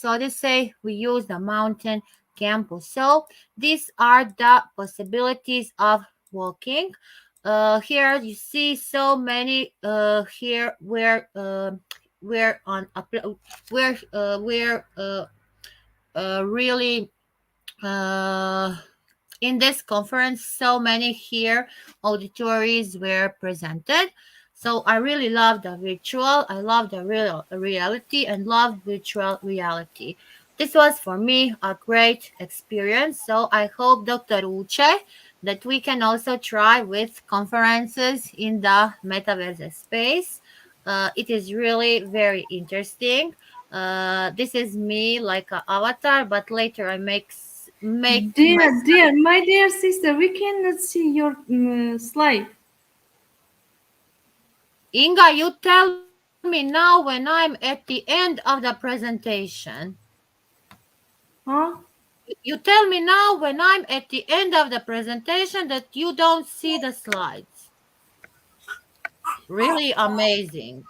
Odyssey, we use the mountain campus. So these are the possibilities of walking. Here you see so many. Here we're on a we're really in this conference, so many here auditories were presented. So I really love the virtual, I love the real reality, and love virtual reality. This was for me a great experience. So I hope, Dr. Uche, that we can also try with conferences in the metaverse space. It is really very interesting. This is me like an avatar, but later I make Dear, my dear sister, we cannot see your slide. Inga, you tell me now when I'm at the end of the presentation. Huh? You tell me now when I'm at the end of the presentation that you don't see the slides. Really amazing.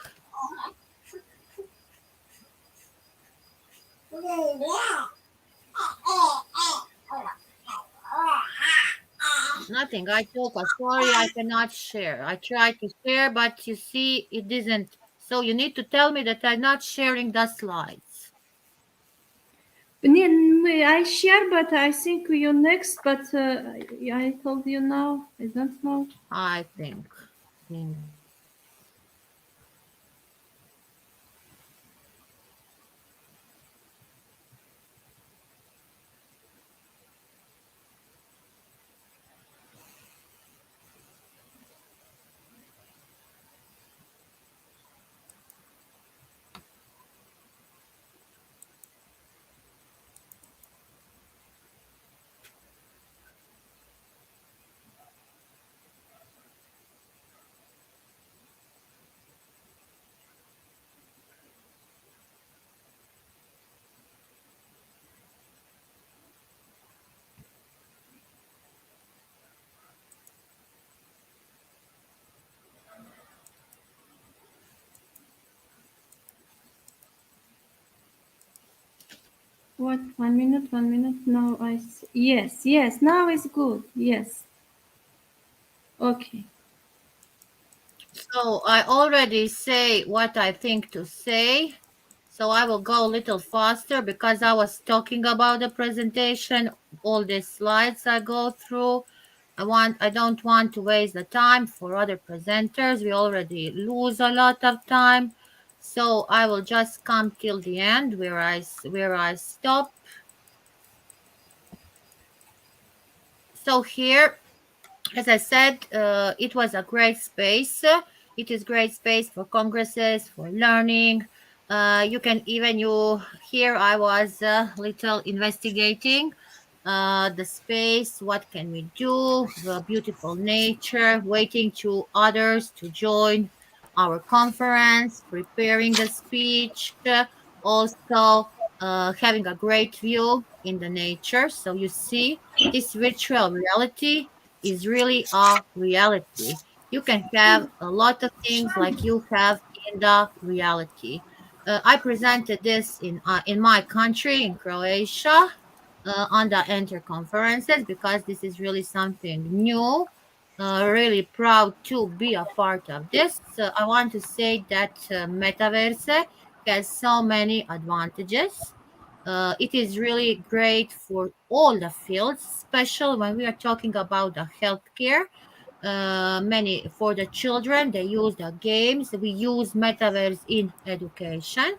Nothing. I told her, sorry, I cannot share. I tried to share, but you see, it isn't. So you need to tell me that I'm not sharing the slides. I share, but I think you're next. But I told you now. I don't know. I think. What? 1 minute, 1 minute. Now yes. Now it's good. Yes. Okay. So I already say what I think to say. So I will go a little faster because I was talking about the presentation, all the slides I go through. I don't want to waste the time for other presenters. We already lose a lot of time. So I will just come till the end where I stop. So here, as I said, it was a great space. It is great space for congresses, for learning. You can even here I was little investigating the space. What can we do? The beautiful nature, waiting to others to join our conference, preparing the speech, also having a great view in the nature. So you see, this virtual reality is really a reality. You can have a lot of things like you have in the reality. I presented this in my country, in Croatia, on the enter conferences because this is really something new. really proud to be a part of this. I want to say that Metaverse has so many advantages. It is really great for all the fields, especially when we are talking about the healthcare. Many for the children, they use the games. We use metaverse in education.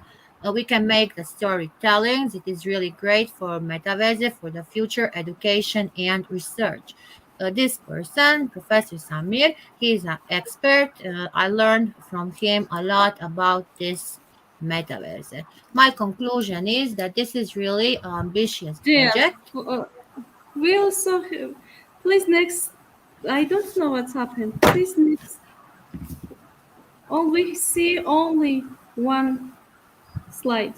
We can make the storytellings. It is really great for metaverse for the future education and research. This person, Professor Samir, he is an expert. I learned from him a lot about this metaverse. My conclusion is that this is really an ambitious Dear, project. we also have, please next. I don't know what's happened. Please next. Oh, we see only one slide.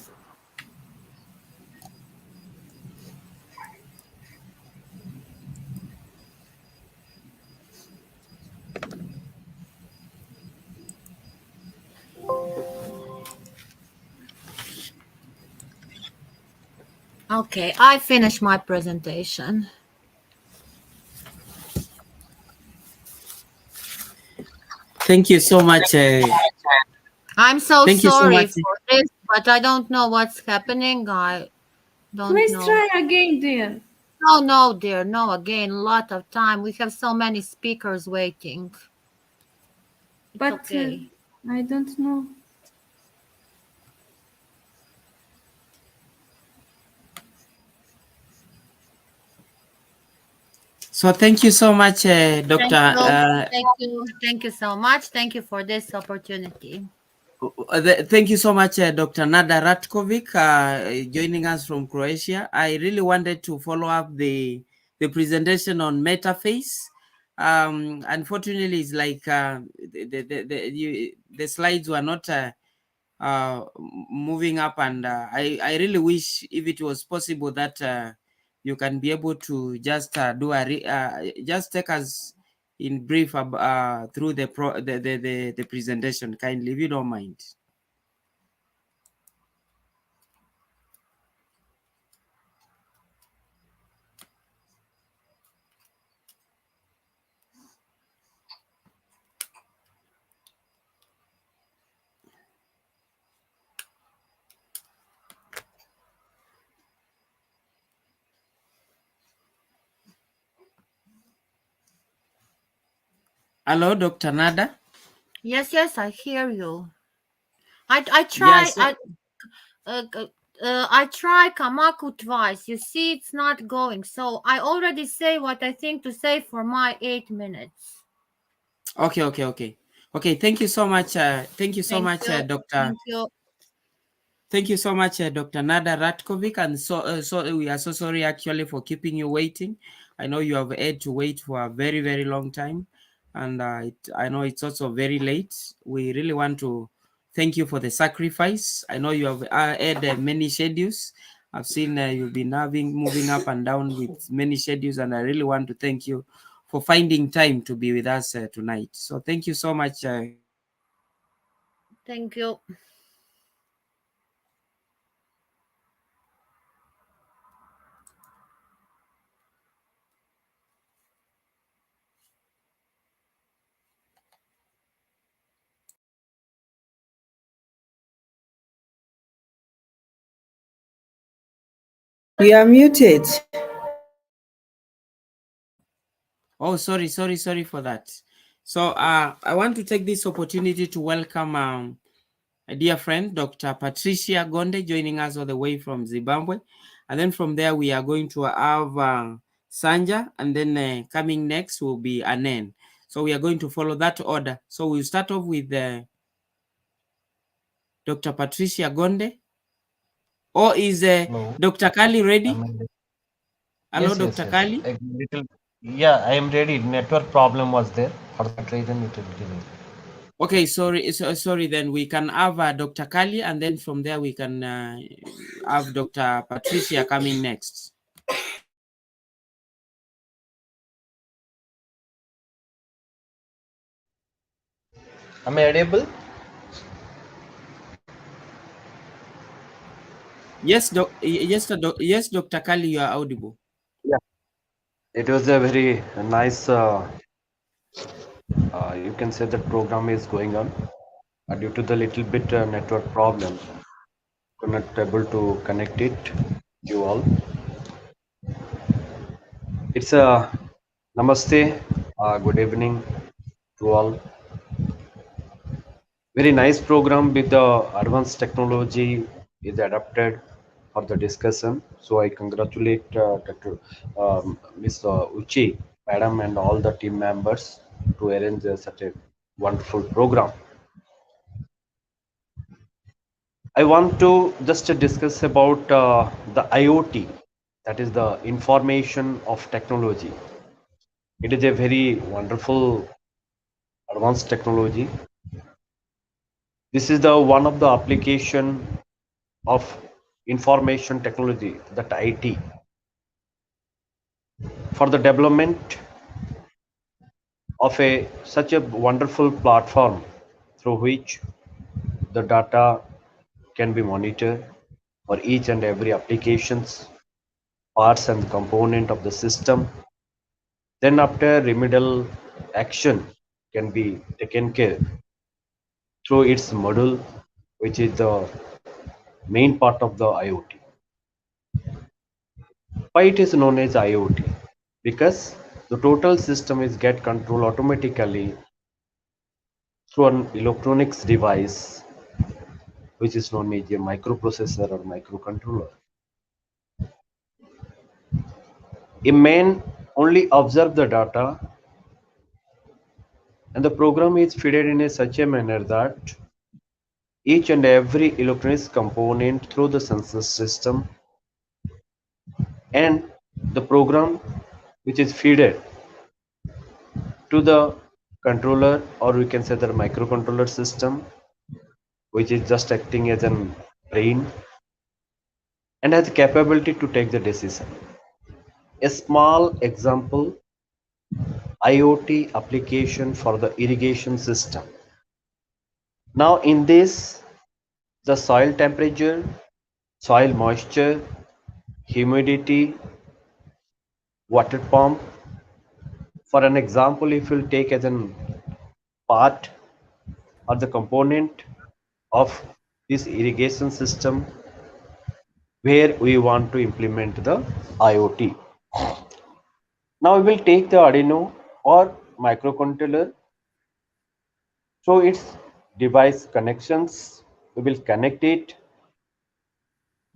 Okay, I finished my presentation. Thank you so much. I'm so Thank you so sorry much. for this, but I don't know what's happening. I don't Please know. try again, dear. No, no, dear. No, again, a lot of time. We have so many speakers waiting. It's But okay. I don't know. So thank you so much, Doctor. Thank you so much. Thank you for this opportunity. Thank you so much, Dr. Nada Ratkovic, joining us from Croatia. I really wanted to follow up the presentation on Metaface. Unfortunately, it's like the slides were not moving up, and I really wish if it was possible that you can be able to just just take us in brief through the presentation, kindly, if you don't mind. Hello, Dr. Nada. Yes, I hear you. I try. Yes. I try Kamaku twice. You see, it's not going. So I already say what I think to say for my 8 minutes. Okay. Thank you so much. Thank you so much, Dr. Thank you. Thank you so much, Dr. Nada Ratkovic. And so we are so sorry actually for keeping you waiting. I know you have had to wait for a very, very long time. And I know it's also very late. We really want to thank you for the sacrifice. I know you have had many schedules. I've seen you've been moving up and down with many schedules. And I really want to thank you for finding time to be with us tonight. So thank you so much. Thank you. You are muted. Oh, sorry for that. So I want to take this opportunity to welcome a dear friend, Dr. Patricia Gonde, joining us all the way from Zimbabwe. And then from there, we are going to have Sanja, and then coming next will be Anen. So we are going to follow that order. So we'll start off with Dr. Patricia Gonde. Or is Dr. Kali ready? Hello, Yes, Dr. Kali? Yeah, I am ready. Network problem was there. For that reason, it will delay. Okay, sorry. Then we can have Dr. Kali, and then from there we can have Dr. Patricia coming next. Am I audible? Yes, Dr. Kali, you are audible. Yeah. It was a very nice You can say that program is going on. Due to the little bit network problem, we're not able to connect it. You all. It's a namaste. Good evening to all. Very nice program with the advanced technology is adapted for the discussion. So I congratulate Dr. Ms. Uchi, Madam, and all the team members to arrange such a wonderful program. I want to just discuss about the IoT, that is the information of technology. It is a very wonderful advanced technology. This is the one of the application of information technology, that IT, for the development of a such a wonderful platform through which the data can be monitored for each and every applications, parts and component of the system. Then after remedial action can be taken care through its module, which is the main part of the IoT. Why it is known as IoT? Because the total system is get controlled automatically through an electronics device, which is known as a microprocessor or microcontroller. A man only observe the data, and the program is fed in a such a manner that each and every electronics component through the sensor system and the program which is fed to the controller, or we can say the microcontroller system, which is just acting as an brain and has the capability to take the decision. A small example, IoT application for the irrigation system. Now in this, the soil temperature, soil moisture, humidity, water pump. For an example, if you take as an part or the component of this irrigation system where we want to implement the IoT. Now we will take the Arduino or microcontroller. So its device connections, we will connect it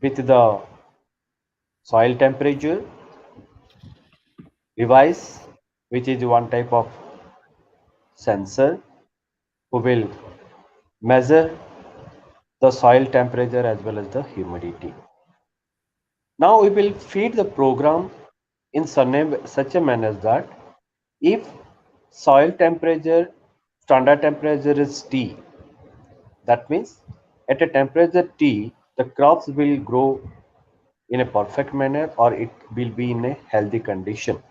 with the soil temperature device, which is one type of sensor who will measure the soil temperature as well as the humidity. Now we will feed the program in such a manner that if soil temperature, standard temperature is T, that means at a temperature T, the crops will grow in a perfect manner or it will be in a healthy condition.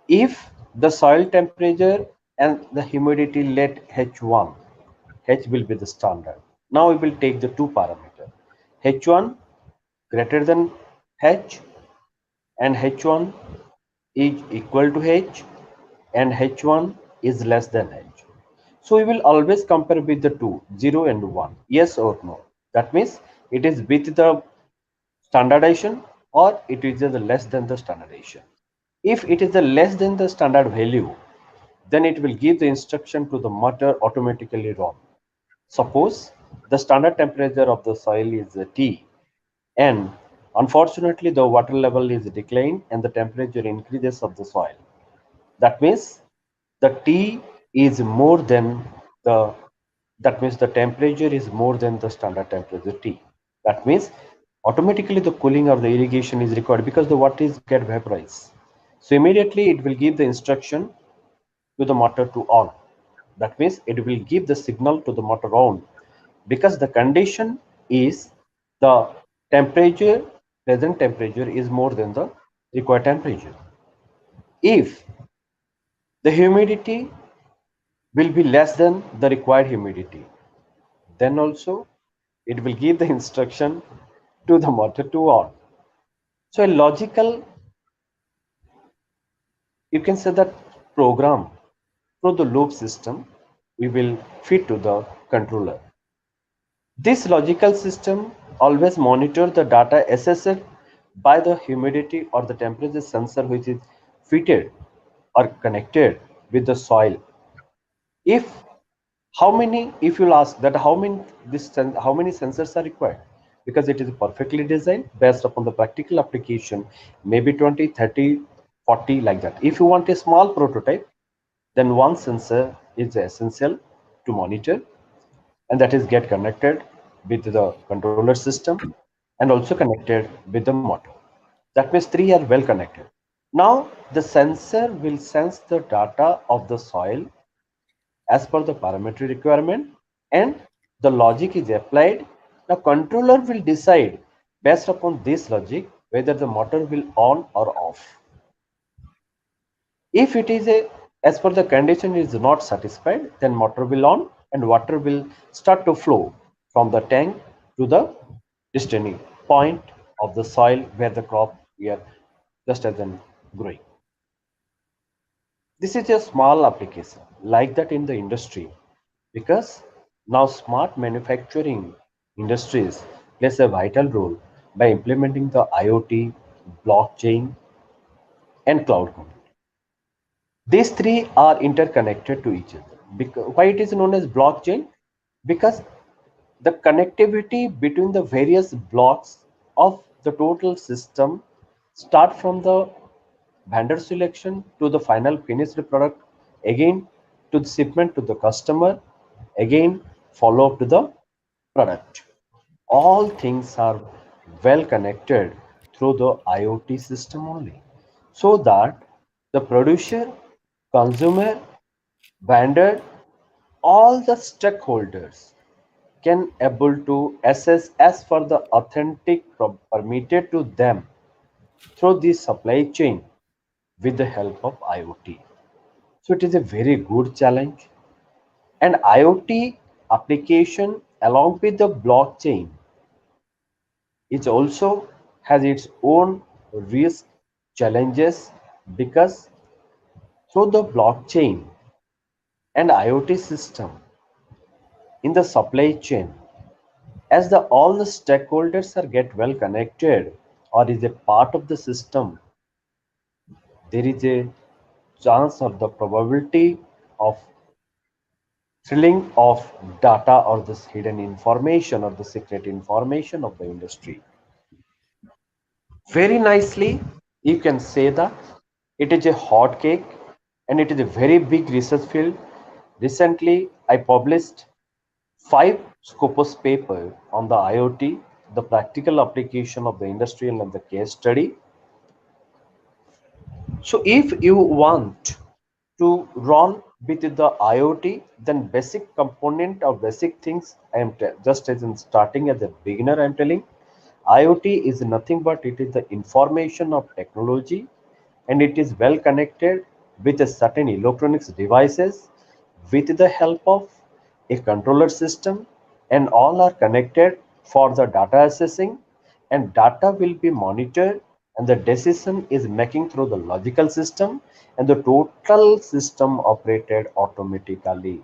If the soil temperature and the humidity let H1, H will be the standard. Now we will take the two parameters. H1 greater than H and H1 is equal to H and H1 is less than H. So we will always compare with the two, 0 and 1, yes or no. That means it is with the standardization or it is the less than the standardization. If it is the less than the standard value, then it will give the instruction to the motor automatically run. Suppose the standard temperature of the soil is T and unfortunately the water level is declined and the temperature increases of the soil. That means the T is more than the, that means the temperature is more than the standard temperature T. That means automatically the cooling of the irrigation is required because the water is get vaporized. So immediately it will give the instruction to the motor to on. That means it will give the signal to the motor on because the condition is the temperature, present temperature is more than the required temperature. If the humidity will be less than the required humidity, then also it will give the instruction to the motor to on. So a logical, you can say that program through the loop system we will feed to the controller. This logical system always monitor the data assessed by the humidity or the temperature sensor which is fitted or connected with the soil. If if you'll ask that how many sensors are required, because it is perfectly designed based upon the practical application, maybe 20, 30, 40 like that. If you want a small prototype, then one sensor is essential to monitor, and that is get connected with the controller system and also connected with the motor. That means three are well connected. Now the sensor will sense the data of the soil as per the parametric requirement, and the logic is applied. The controller will decide based upon this logic whether the motor will on or off. If it is as per the condition is not satisfied, then motor will on and water will start to flow from the tank to the destiny point of the soil where the crop we are just as in growing. This is a small application like that in the industry, because now smart manufacturing industries plays a vital role by implementing the IoT, blockchain, and cloud computing. These three are interconnected to each other. Why it is known as blockchain? Because the connectivity between the various blocks of the total system start from the vendor selection to the final finished product, again to the shipment to the customer, again follow up to the product. All things are well connected through the IoT system only, so that the producer, consumer, vendor, all the stakeholders can able to assess as for the authentic permitted to them through the supply chain with the help of IoT. So it is a very good challenge, and IoT application along with the blockchain it also has its own risk challenges, because through the blockchain and IoT system in the supply chain, as the all the stakeholders are get well connected or is a part of the system, there is a chance or the probability of filling of data or this hidden information or the secret information of the industry. Very nicely, you can say that it is a hot cake and it is a very big research field. Recently, I published 5 Scopus paper on the IoT, the practical application of the industrial and the case study. So if you want to run with the IoT, then basic component or basic things I am just as in starting as a beginner I am telling. IoT is nothing but it is the information of technology, and it is well connected with a certain electronics devices with the help of a controller system, and all are connected for the data assessing, and data will be monitored, and the decision is making through the logical system, and the total system operated automatically.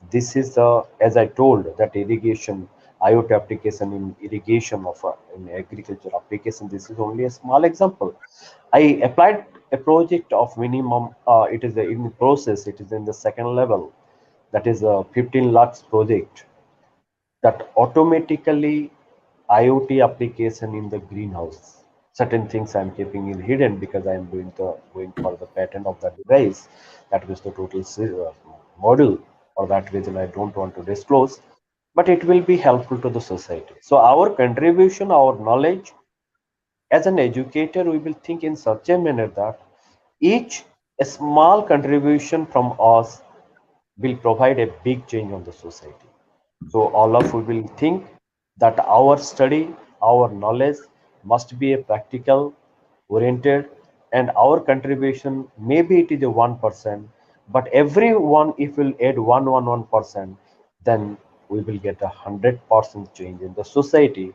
This is as I told that irrigation IoT application in irrigation of in agriculture application. This is only a small example. I applied a project of minimum. It is in process. It is in the second level. That is a 15 lakhs project that automatically IoT application in the greenhouse. Certain things I'm keeping it hidden because I'm going for the patent of that device. That was the total model. For that reason, I don't want to disclose, but it will be helpful to the society. So our contribution, our knowledge, as an educator, we will think in such a manner that each a small contribution from us will provide a big change on the society. So all of we will think that our study, our knowledge must be a practical oriented, and our contribution maybe it is a 1%, but everyone if will add 1%, then we will get 100% change in the society.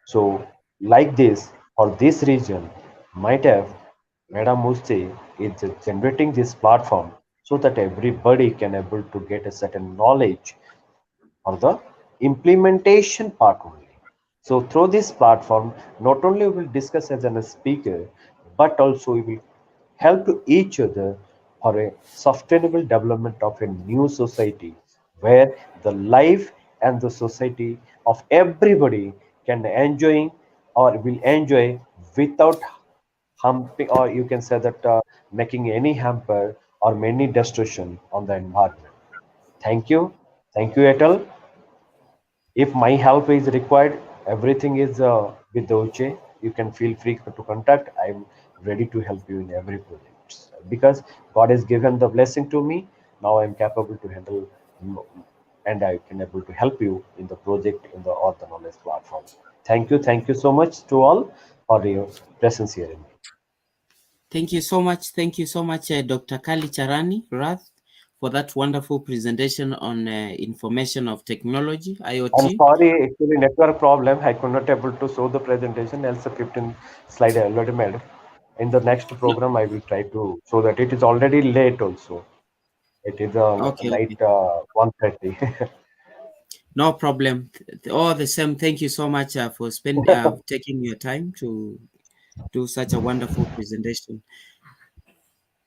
So like this, for this region, might have Madam Musti is generating this platform so that everybody can able to get a certain knowledge or the implementation part only. So through this platform, not only we will discuss as a speaker, but also we will help to each other for a sustainable development of a new society where the life and the society of everybody can enjoying or will enjoy without humping, or you can say that making any hamper or many destruction on the environment. Thank you, Etel. If my help is required, everything is with the Uche. You can feel free to contact. I'm ready to help you in every project because God has given the blessing to me. Now I'm capable to handle and I can able to help you in the project in the Earth Knowledge platform. Thank you so much to all for your presence here. Thank you so much, Dr. Kali Charani Rath, for that wonderful presentation on information of technology, I'm IoT. sorry, actually network problem. I could not able to show the presentation. Else 15 slide I already made. In the next program, I will try to show that it is already late also. It is Okay. night 1:30. No problem. All the same, thank you so much for taking your time to do such a wonderful presentation.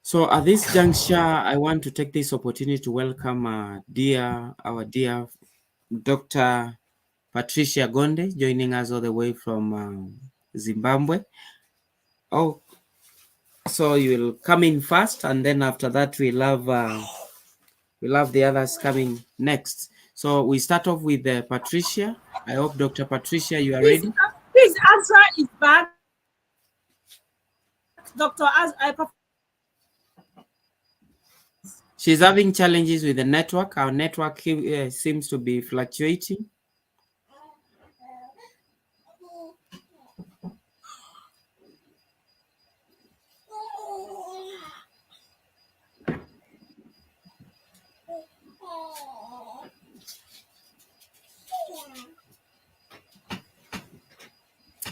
So at this juncture, I want to take this opportunity to welcome our dear Dr. Patricia Gonde, joining us all the way from Zimbabwe. Oh, so you'll come in first, and then after that we'll have the others coming next. So we start off with Patricia. I hope Dr. Patricia, you are ready. Please, Azra is back. Dr. Azra. She's having challenges with the network. Our network seems to be fluctuating.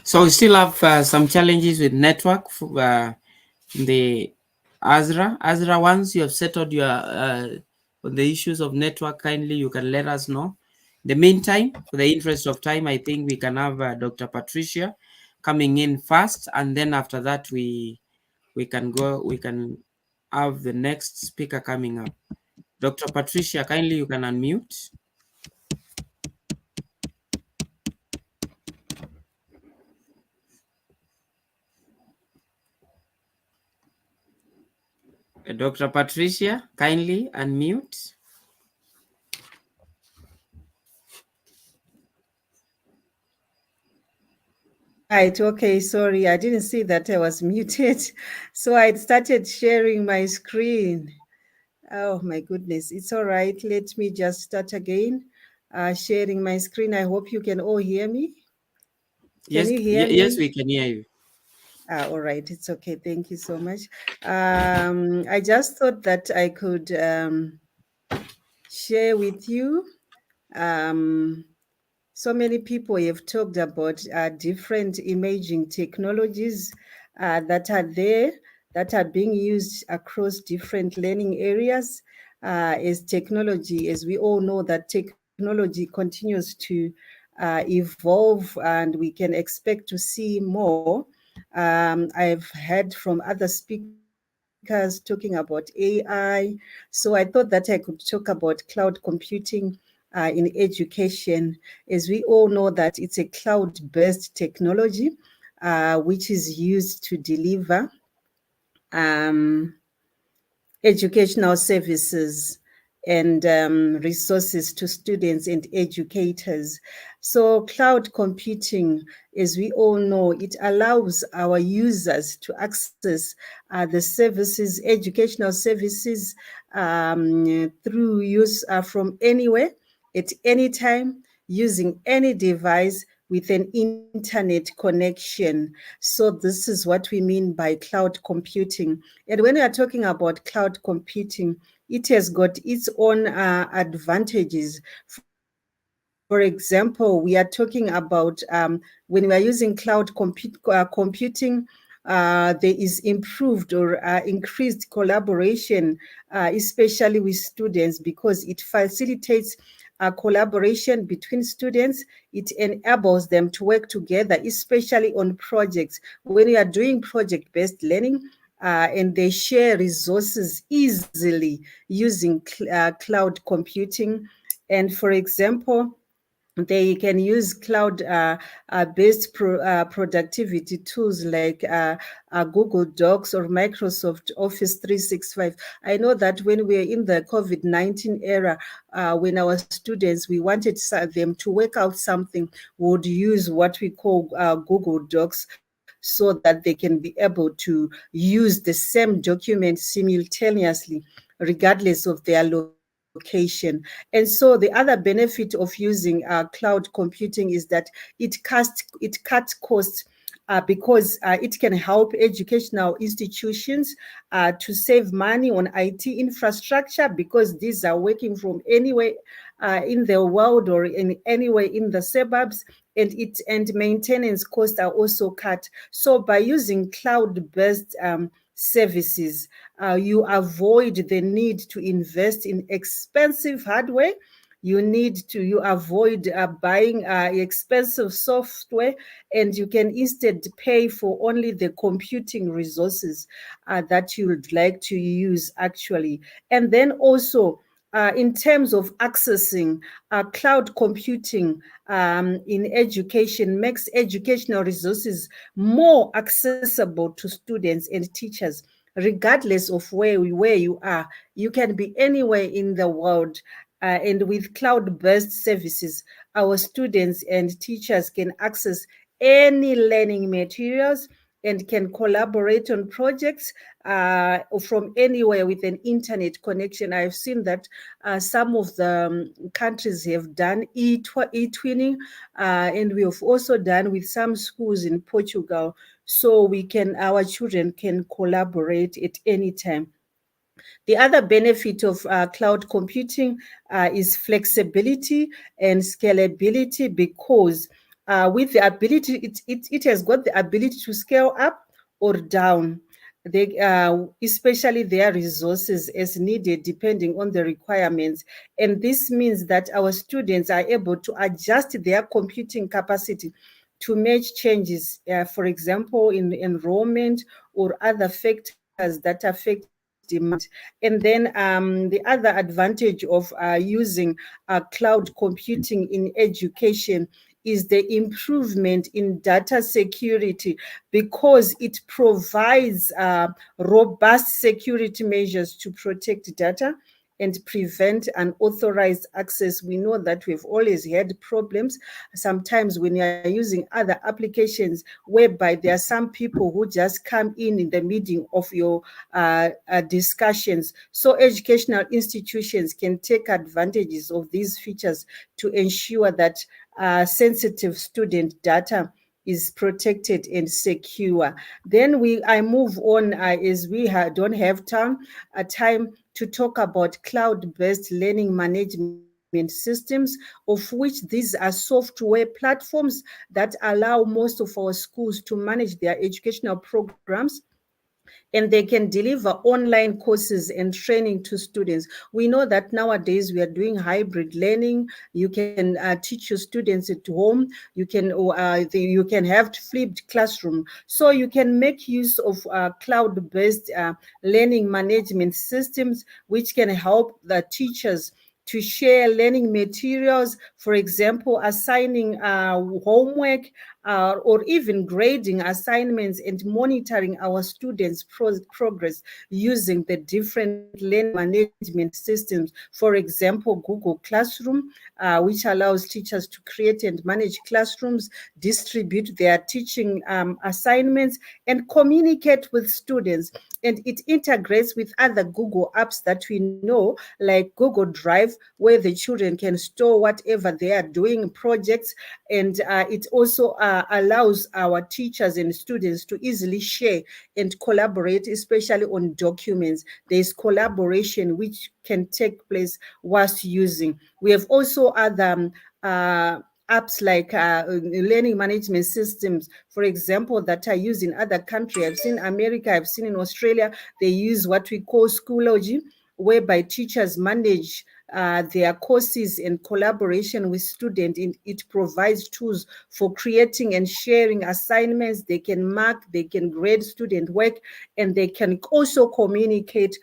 So we still have some challenges with network. The Azra, once you have settled your on the issues of network, kindly you can let us know. In the meantime, for the interest of time, I think we can have Dr. Patricia coming in first, and then after that we can have the next speaker coming up. Dr. Patricia, kindly you can unmute. Dr. Patricia, kindly unmute. Right, okay, sorry, I didn't see that I was muted. So I started sharing my screen. Oh my goodness, it's all right. Let me just start again. Sharing my screen. I hope you can all hear me. Can you hear me? Yes, we can hear you. All right, it's okay. Thank you so much. I just thought that I could share with you. So many people have talked about different imaging technologies that are there, that are being used across different learning areas. As technology, as we all know, that technology continues to evolve, and we can expect to see more. I've heard from other speakers talking about AI. So I thought that I could talk about cloud computing in education, as we all know that it's a cloud-based technology which is used to deliver educational services and resources to students and educators. So cloud computing, as we all know, it allows our users to access the services, educational services through use from anywhere, at any time, using any device with an internet connection. So this is what we mean by cloud computing. And when we are talking about cloud computing, it has got its own advantages. For example, we are talking about when we are using cloud computing, there is improved or increased collaboration, especially with students, because it facilitates collaboration between students. It enables them to work together, especially on projects. When you are doing project-based learning, and they share resources easily using cloud computing. And for example, they can use cloud-based productivity tools like Google Docs or Microsoft Office 365. I know that when we are in the COVID-19 era, when our students, we wanted them to work out something, we would use what we call Google Docs, so that they can be able to use the same document simultaneously, regardless of their location. And so the other benefit of using cloud computing is that it cuts costs, because it can help educational institutions to save money on IT infrastructure, because these are working from anywhere in the world or anywhere in the suburbs, and maintenance costs are also cut. So by using cloud-based services, you avoid the need to invest in expensive hardware. You avoid buying expensive software, and you can instead pay for only the computing resources that you would like to use actually. And then also, in terms of accessing cloud computing in education, makes educational resources more accessible to students and teachers, regardless of where you are. You can be anywhere in the world. And with cloud-based services, our students and teachers can access any learning materials and can collaborate on projects from anywhere with an internet connection. I've seen that some of the countries have done e-twinning, and we have also done with some schools in Portugal, so our children can collaborate at any time. The other benefit of cloud computing is flexibility and scalability, because with the ability, it has got the ability to scale up or down, especially their resources as needed depending on the requirements. And this means that our students are able to adjust their computing capacity to match changes, for example, in enrollment or other factors that affect demand. And then the other advantage of using cloud computing in education is the improvement in data security, because it provides robust security measures to protect data and prevent unauthorized access. We know that we've always had problems sometimes when you're using other applications, whereby there are some people who just come in the middle of your discussions. So educational institutions can take advantages of these features to ensure that sensitive student data is protected and secure. Then I move on as we don't have time to talk about cloud-based learning management systems, of which these are software platforms that allow most of our schools to manage their educational programs, and they can deliver online courses and training to students. We know that nowadays we are doing hybrid learning. You can teach your students at home. You can have flipped classroom. So you can make use of cloud-based learning management systems, which can help the teachers to share learning materials, for example, assigning homework, or even grading assignments and monitoring our students' progress using the different learning management systems. For example, Google Classroom, which allows teachers to create and manage classrooms, distribute their teaching assignments, and communicate with students. And it integrates with other Google apps that we know, like Google Drive, where the children can store whatever they are doing, projects, and it also allows our teachers and students to easily share and collaborate, especially on documents. There's collaboration which can take place whilst using. We have also other apps like learning management systems, for example, that are used in other countries. I've seen America, I've seen in Australia, they use what we call Schoology, whereby teachers manage their courses in collaboration with students. It provides tools for creating and sharing assignments. They can mark, they can grade student work, and they can also communicate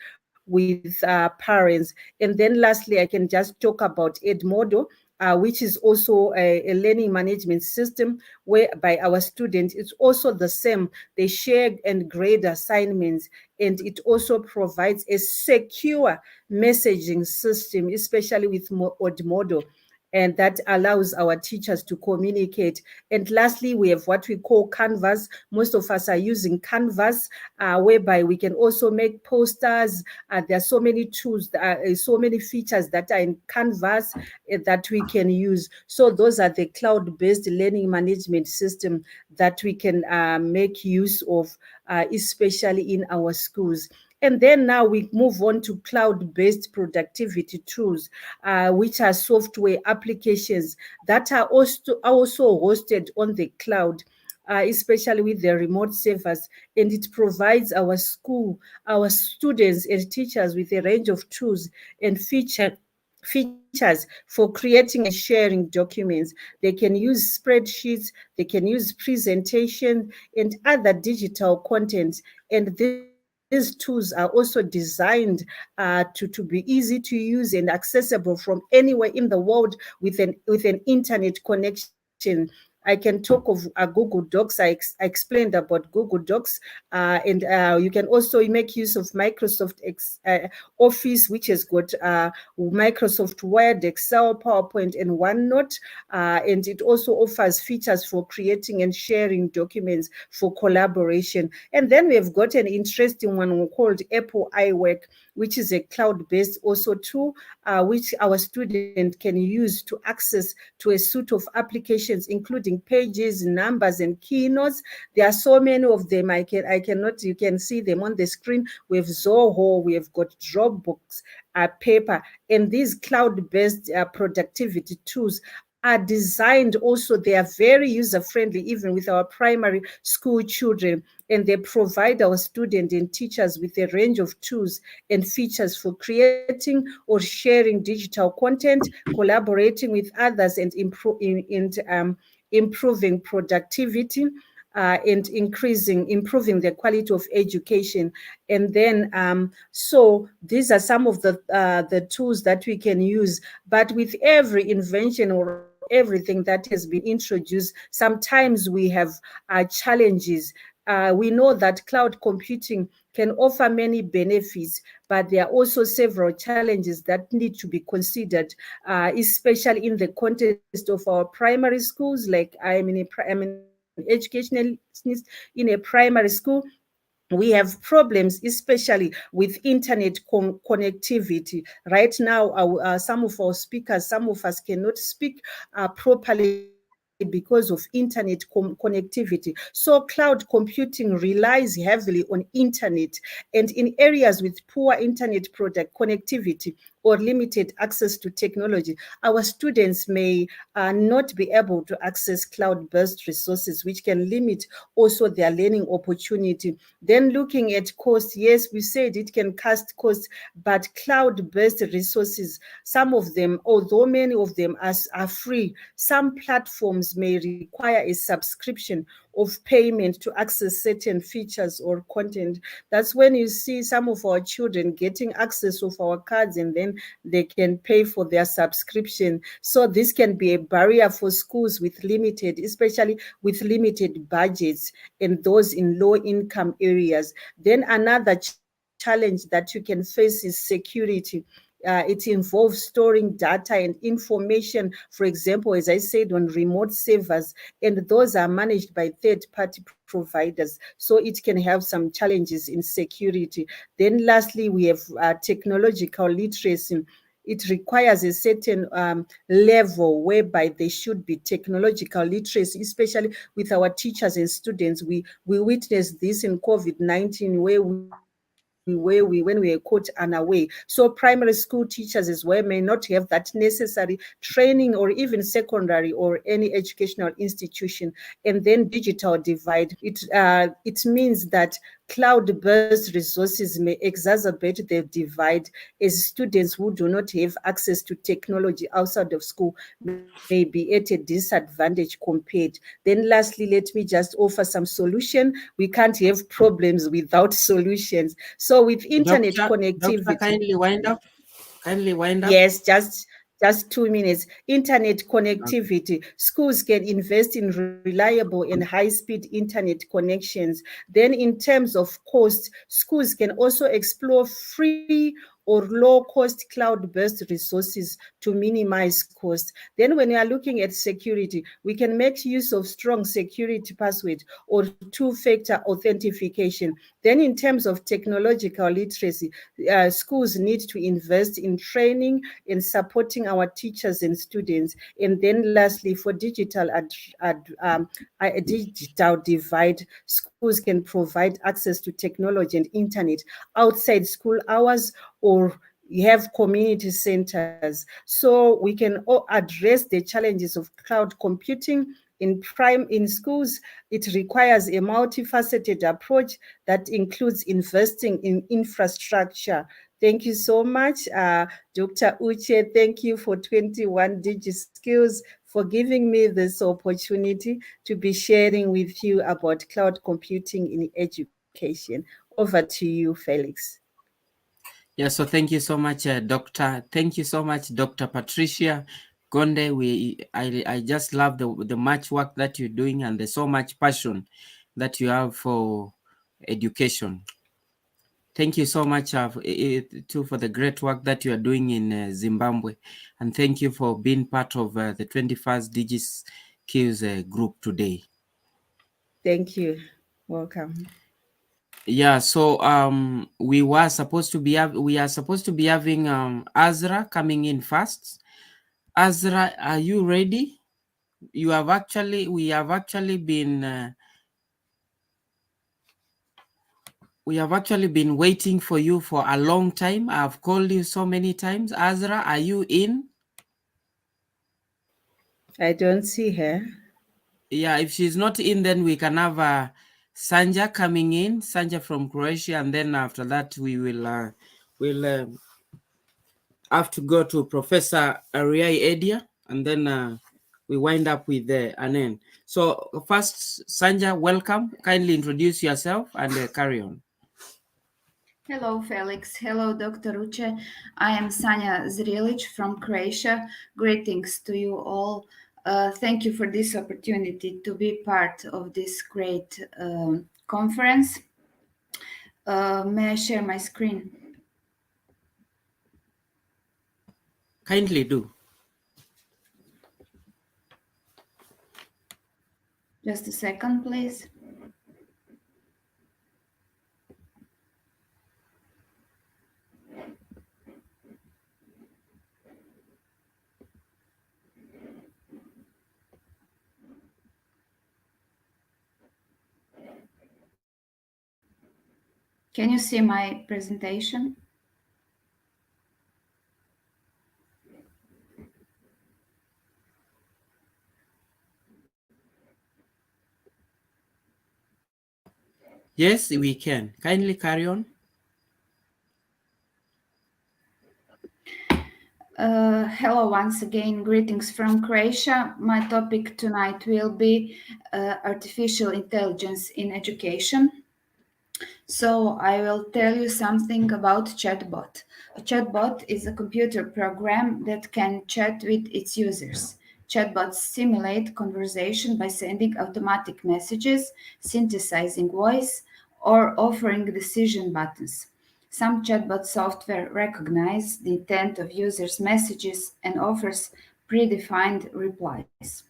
with parents. And then lastly, I can just talk about Edmodo, which is also a learning management system whereby our students, it's also the same. They share and grade assignments, and it also provides a secure messaging system, especially with Edmodo, and that allows our teachers to communicate. And lastly, we have what we call Canvas. Most of us are using Canvas, whereby we can also make posters. There are so many tools, so many features that are in Canvas that we can use. So those are the cloud-based learning management system that we can make use of, especially in our schools. And then now we move on to cloud-based productivity tools, which are software applications that are also hosted on the cloud, especially with the remote servers. And it provides our students and teachers with a range of tools and features for creating and sharing documents. They can use spreadsheets, they can use presentation and other digital content. And these tools are also designed to be easy to use and accessible from anywhere in the world with an internet connection. I can talk of Google Docs. I explained about Google Docs, and you can also make use of Microsoft Office, which has got Microsoft Word, Excel, PowerPoint, and OneNote, and it also offers features for creating and sharing documents for collaboration. And then we have got an interesting one called Apple iWork, which is a cloud-based also tool, which our student can use to access to a suite of applications, including pages, numbers, and keynotes. There are so many of them. You can see them on the screen. We have Zoho, we have got Dropbox, Paper, and these cloud-based productivity tools are designed also, they are very user-friendly, even with our primary school children, and they provide our students and teachers with a range of tools and features for creating or sharing digital content, collaborating with others, and improving productivity, and improving the quality of education. And then, so these are some of the tools that we can use. But with every invention or everything that has been introduced, sometimes we have challenges. We know that cloud computing can offer many benefits, but there are also several challenges that need to be considered, especially in the context of our primary schools. Like I'm an educationalist in a primary school. We have problems, especially with internet connectivity. Right now, some of our speakers, some of us cannot speak properly because of internet connectivity. So cloud computing relies heavily on internet, and in areas with poor internet product connectivity or limited access to technology, our students may not be able to access cloud-based resources, which can limit also their learning opportunity. Then looking at cost, yes, we said it can cost costs, but cloud-based resources, some of them, although many of them are free, some platforms may require a subscription of payment to access certain features or content. That's when you see some of our children getting access of our cards, and then they can pay for their subscription. So this can be a barrier for schools with limited, especially with limited budgets, and those in low income areas. Then another challenge that you can face is security. It involves storing data and information, for example, as I said, on remote servers, and those are managed by third-party providers. So it can have some challenges in security. Then lastly, we have technological literacy. It requires a certain level whereby there should be technological literacy, especially with our teachers and students. We witnessed this in COVID-19, where we when we were caught unaware. So primary school teachers as well may not have that necessary training, or even secondary or any educational institution. And then digital divide. It means that cloud-based resources may exacerbate the divide, as students who do not have access to technology outside of school may be at a disadvantage compared. Then lastly, let me just offer some solution. We can't have problems without solutions. So with internet connectivity. Doctor, kindly wind up. Yes, just 2 minutes. Internet connectivity. Okay. Schools can invest in reliable and high-speed internet connections. Then in terms of cost, schools can also explore free or low-cost cloud-based resources to minimize cost. Then when we are looking at security, we can make use of strong security password or two-factor authentication. Then in terms of technological literacy, schools need to invest in training and supporting our teachers and students. And then lastly, for digital digital divide, schools can provide access to technology and internet outside school hours, or have community centers. So we can address the challenges of cloud computing. In schools, it requires a multifaceted approach that includes investing in infrastructure. Thank you so much, Dr. Uche. Thank you for 21 DIGI Skillz for giving me this opportunity to be sharing with you about cloud computing in education. Over to you, Felix. Yeah, so thank you so much, Doctor. Thank you so much, Dr. Patricia Gonde. I just love the much work that you're doing, and there's so much passion that you have for education. Thank you so much too for the great work that you are doing in Zimbabwe, and thank you for being part of the 21st DIGI Skillz group today. Thank you. Welcome. Yeah, so we are supposed to be having Azra coming in first. Azra, are you ready? We have actually been waiting for you for a long time. I've called you so many times. Azra, are you in? I don't see her. Yeah, if she's not in, then we can have Sanja coming in, Sanja from Croatia, and then after that we will have to go to Professor Ariai Edia, and then we wind up with Anen. So first, Sanja, welcome. Kindly introduce yourself and carry on. Hello, Felix. Hello, Dr. Uche. I am Sanja Zrilic from Croatia. Greetings to you all. Thank you for this opportunity to be part of this great conference. May I share my screen? Kindly do. Just a second, please. Can you see my presentation? Yes, we can. Kindly carry on. Hello once again, greetings from Croatia. My topic tonight will be artificial intelligence in education. So I will tell you something about chatbot. A chatbot is a computer program that can chat with its users. Chatbots simulate conversation by sending automatic messages, synthesizing voice, or offering decision buttons. Some chatbot software recognize the intent of users' messages and offers predefined replies.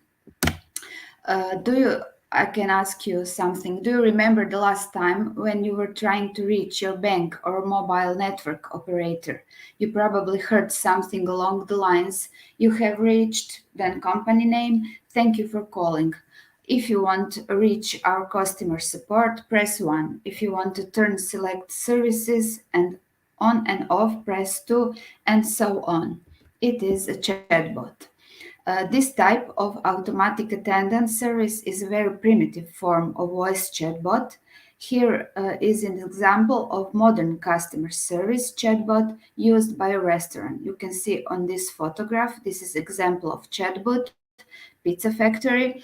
I can ask you something. Do you remember the last time when you were trying to reach your bank or mobile network operator? You probably heard something along the lines, "You have reached," then company name, "Thank you for calling." If you want to reach our customer support, press 1. If you want to turn select services and on and off, press 2, and so on. It is a chatbot. This type of automatic attendance service is a very primitive form of voice chatbot. Here is an example of modern customer service chatbot used by a restaurant. You can see on this photograph, this is example of chatbot, Pizza Factory,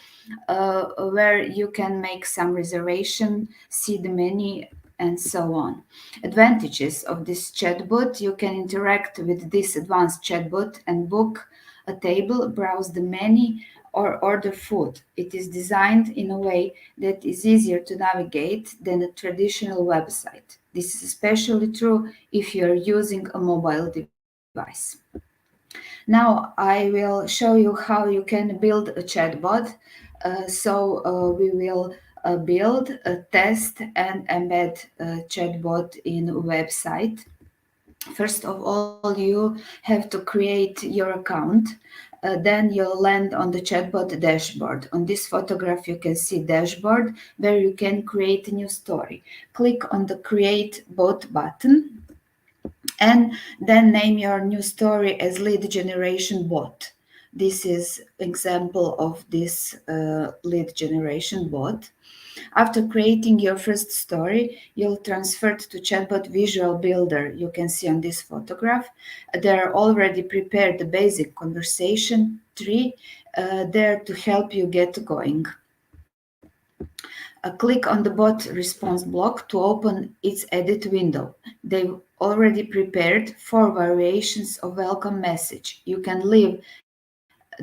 where you can make some reservation, see the menu, and so on. Advantages of this chatbot: you can interact with this advanced chatbot and book a table, browse the menu, or order food. It is designed in a way that is easier to navigate than a traditional website. This is especially true if you are using a mobile device. Now I will show you how you can build a chatbot. We will build, test, and embed a chatbot in a website. First of all, you have to create your account. Then you'll land on the chatbot dashboard. On this photograph, you can see dashboard where you can create a new story. Click on the Create Bot button and then name your new story as lead generation bot. This is example of this lead generation bot. After creating your first story, you'll transfer it to Chatbot Visual Builder. You can see on this photograph. There are already prepared the basic conversation tree there to help you get going. Click on the bot response block to open its edit window. They've already prepared 4 variations of welcome message. You can leave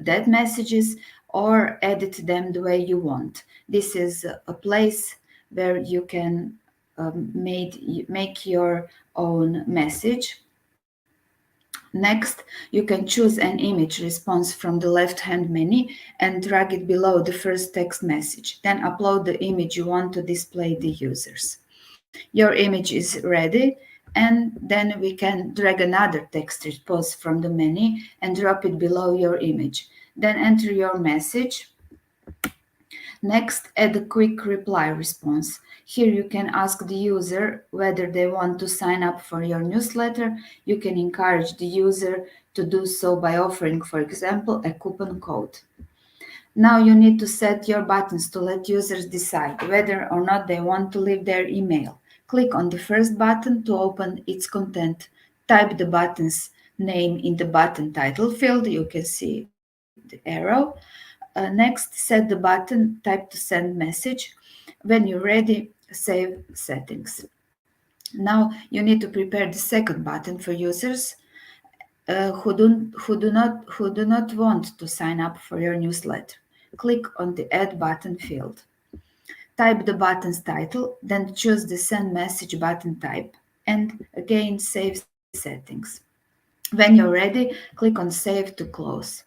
dead messages or edit them the way you want. This is a place where you can make your own message. Next, you can choose an image response from the left-hand menu and drag it below the first text message. Then upload the image you want to display the users. Your image is ready, and then we can drag another text response from the menu and drop it below your image. Then enter your message. Next, add a quick reply response. Here you can ask the user whether they want to sign up for your newsletter. You can encourage the user to do so by offering, for example, a coupon code. Now you need to set your buttons to let users decide whether or not they want to leave their email. Click on the first button to open its content. Type the button's name in the button title field. You can see the arrow. Next, set the button, type to send message. When you're ready, save settings. Now you need to prepare the second button for users who do not want to sign up for your newsletter. Click on the Add button field. Type the button's title, then choose the Send Message button type, and again save settings. When you're ready, click on Save to close.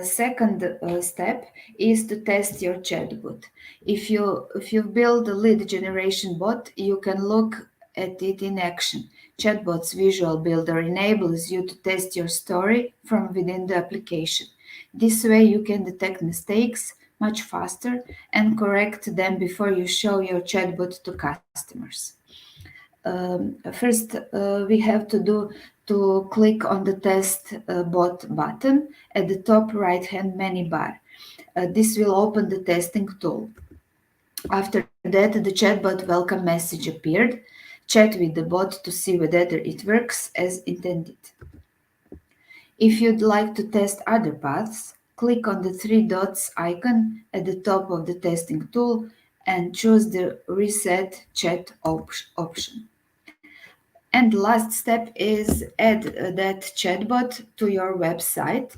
Second step is to test your chatbot. If you build a lead generation bot, you can look at it in action. Chatbot's Visual Builder enables you to test your story from within the application. This way you can detect mistakes much faster and correct them before you show your chatbot to customers. First, we have to click on the test bot button at the top right-hand menu bar. This will open the testing tool. After that, the chatbot welcome message appeared. Chat with the bot to see whether it works as intended. If you'd like to test other paths, click on the 3 dots icon at the top of the testing tool and choose the Reset Chat option. And the last step is add that chatbot to your website.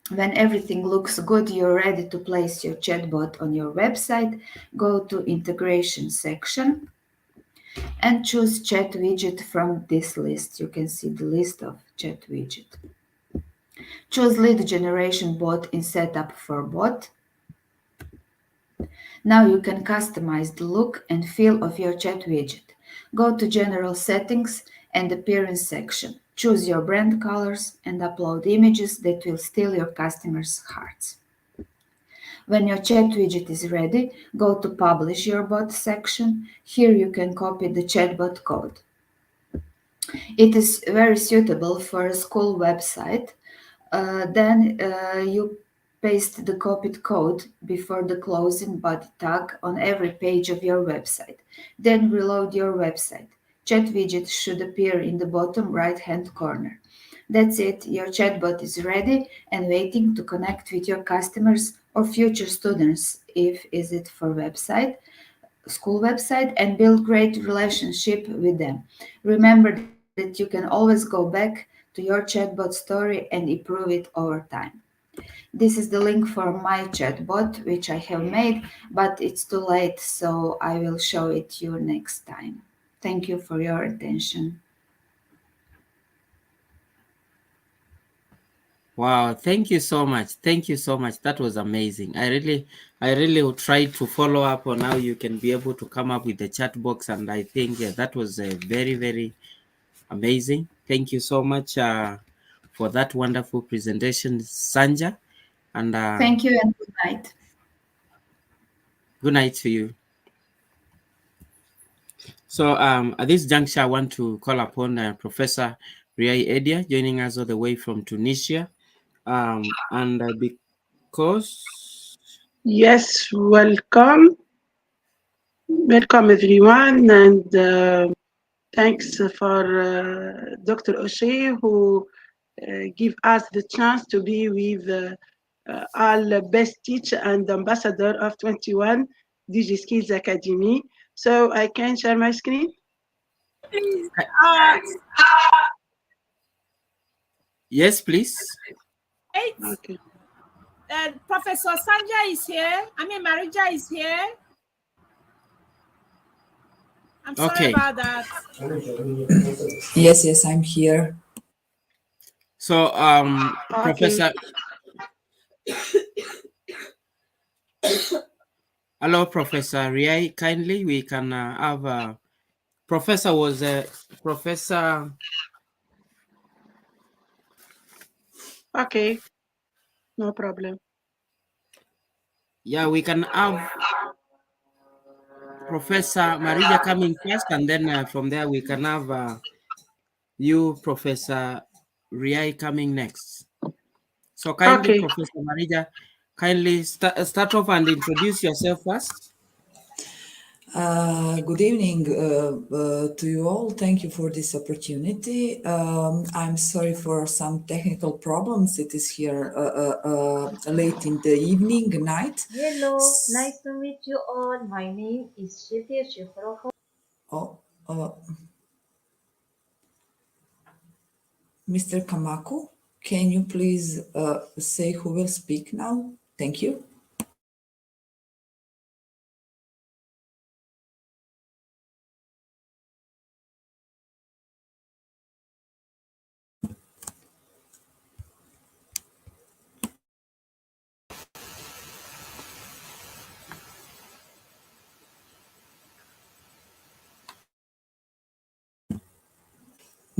When everything looks good, you're ready to place your chatbot on your website. Go to Integration section and choose Chat Widget from this list. You can see the list of Chat Widget. Choose Lead Generation Bot in Setup for Bot. Now you can customize the look and feel of your chat widget. Go to General Settings and Appearance section. Choose your brand colors and upload images that will steal your customers' hearts. When your chat widget is ready, go to Publish Your Bot section. Here you can copy the chatbot code. It is very suitable for a school website. Then you paste the copied code before the closing body tag on every page of your website. Then reload your website. Chat widget should appear in the bottom right-hand corner. That's it. Your chatbot is ready and waiting to connect with your customers or future students if is it for school website, and build great relationship with them. Remember that you can always go back to your chatbot story and improve it over time. This is the link for my chatbot, which I have made, but it's too late, so I will show it you next time. Thank you for your attention. Wow, thank you so much. Thank you so much. That was amazing. I really will try to follow up on how you can be able to come up with the chat box, and I think that was very, very amazing. Thank you so much for that wonderful presentation, Sanja. And Thank you and good night. Good night to you. So at this juncture, I want to call upon Professor Riai Edia, joining us all the way from Tunisia. And because... Yes, welcome. Welcome everyone, and thanks for Dr. O'Shea who give us the chance to be with all best teacher and ambassador of 21 DIGI Skillz Academy. So I can share my screen? Please. Yes, please. Okay. Professor Sanja is here. Marija is here. I'm sorry about that. Yes, I'm here. So, Okay. Professor... Hello, Professor Riai. Kindly, we can have... Professor was Professor... Okay, no problem. Yeah, we can have Professor Marija coming first, and then from there we can have you, Professor Riai, coming next. So kindly, Okay. Professor Marija, kindly start off and introduce yourself first. Good evening to you all. Thank you for this opportunity. I'm sorry for some technical problems. It is here late in the evening, night. Hello, nice to meet you all. My name is Shetia Shifroho. Mr. Kamaku, can you please say who will speak now? Thank you.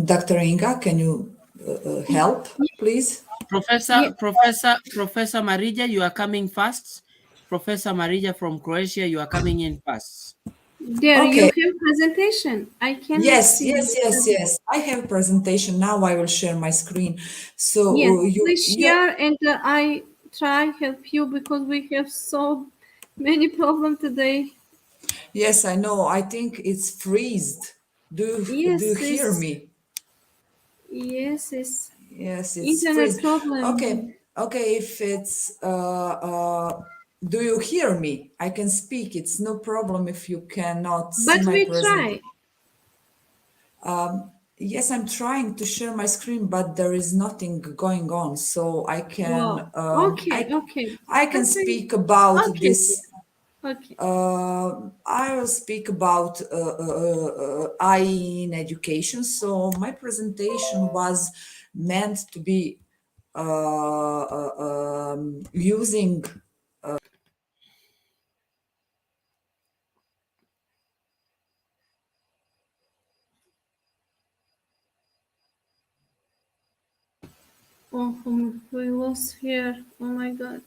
Dr. Inga, can you help, please? Professor Marija, you are coming first. Professor Marija from Croatia, you are coming in first. There, Okay. you have presentation. I cannot Yes, see. yes. I have a presentation now. I will share my screen. So Yes, please share, and I try help you because we have so many problems today. Yes, I know. I think it's freezed. Do you hear me? Yes, it's Internet freeze. problem. Okay. If it's do you hear me? I can speak. It's no problem if you cannot see But my we presentation. try. Yes, I'm trying to share my screen, but there is nothing going on, so I can Okay. I can speak about this. Okay. I will speak about IE in education. So my presentation was meant to be using Oh, we lost here. Oh my God.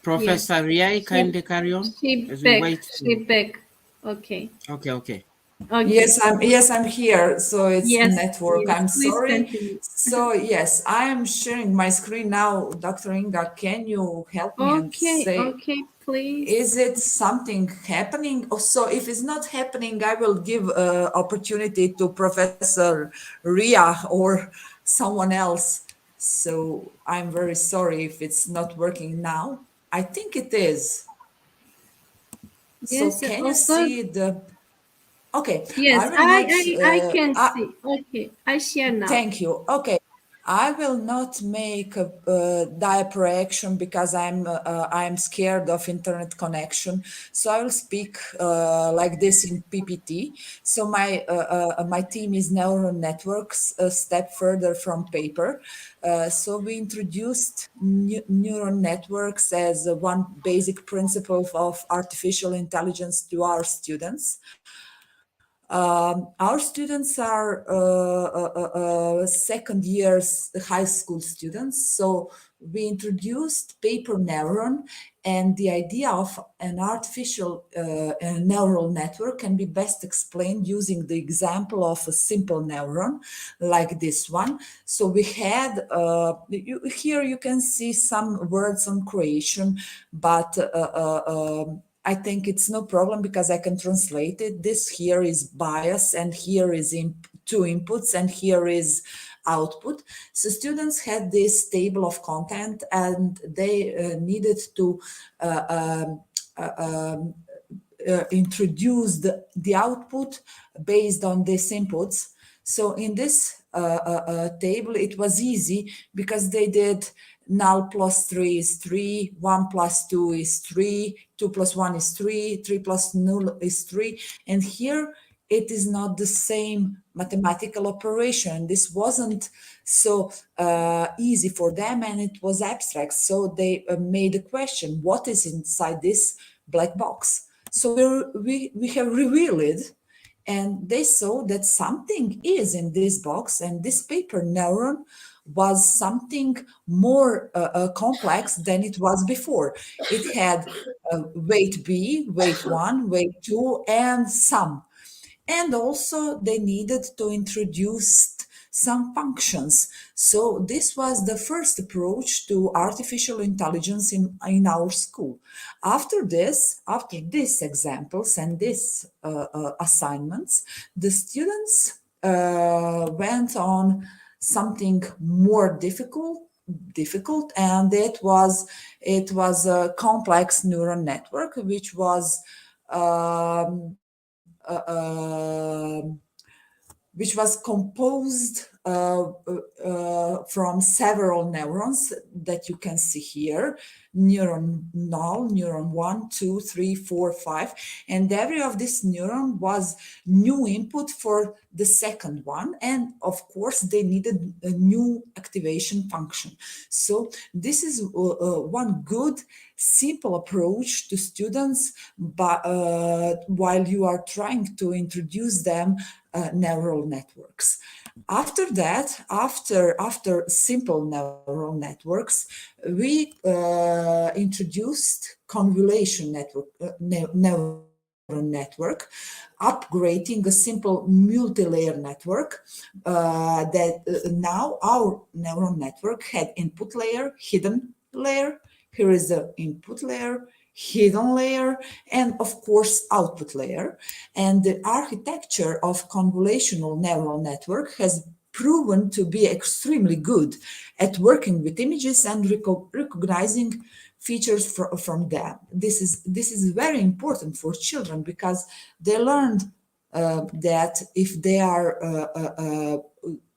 Professor Riai, kindly carry on as we wait. She back. Okay. Okay. Okay. Yes, I'm here. So it's Yes, network. yes. I'm Please sorry. continue. So yes, I am sharing my screen now. Dr. Inga, can you help me and say, Okay, please. is it something happening? Oh, so if it's not happening, I will give opportunity to Professor Ria or someone else. So I'm very sorry if it's not working now. I think it is. So Yes, can you of course. see the? Okay, Yes, I will not. I can see. Okay, I share now. Thank you. Okay, I will not make a diaprojection because I'm scared of internet connection. So I will speak like this in PPT. So my team is neural networks, a step further from paper. So we introduced neural networks as one basic principle of artificial intelligence to our students. Our students are second years high school students, so we introduced paper neuron, and the idea of an artificial neural network can be best explained using the example of a simple neuron like this one. So we had, here you can see some words on Croatian, but I think it's no problem because I can translate it. This here is bias and here is two inputs and here is output. So students had this table of content and they needed to introduce the output based on these inputs. So in this table, it was easy because they did null plus 3 is 3, 1 plus 2 is 3, 2 plus 1 is 3, 3 plus null is 3. And here it is not the same mathematical operation. This wasn't so easy for them and it was abstract. So they made a question, what is inside this black box? So we have revealed it, and they saw that something is in this box, and this paper neuron was something more complex than it was before. It had weight B, weight 1, weight 2, and sum. And also they needed to introduce some functions. So this was the first approach to artificial intelligence in our school. After these examples and these assignments, the students went on something more difficult, and it was a complex neural network which was composed from several neurons that you can see here, neuron null, neuron 1, 2, 3, 4, 5, and every of this neuron was new input for the second one, and of course they needed a new activation function. So this is one good simple approach to students, but while you are trying to introduce them neural networks. After that, after simple neural networks, we introduced convolution neural network, upgrading a simple multi-layer network that now our neural network had input layer, hidden layer. Here is the input layer, hidden layer, and of course output layer. And the architecture of convolutional neural network has proven to be extremely good at working with images and recognizing features from them. This is very important for children because they learned that if they are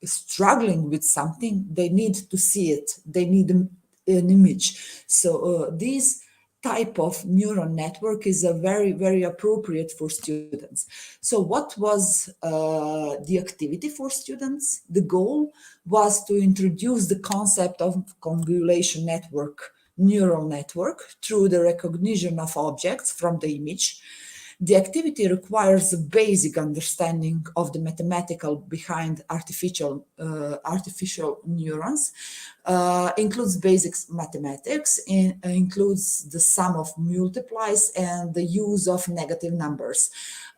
struggling with something, they need to see it. They need an image. So this type of neural network is a very, very appropriate for students. So what was the activity for students? The goal was to introduce the concept of convolution network, neural network, through the recognition of objects from the image. The activity requires a basic understanding of the mathematical behind artificial neurons, includes basic mathematics, includes the sum of multiplies and the use of negative numbers.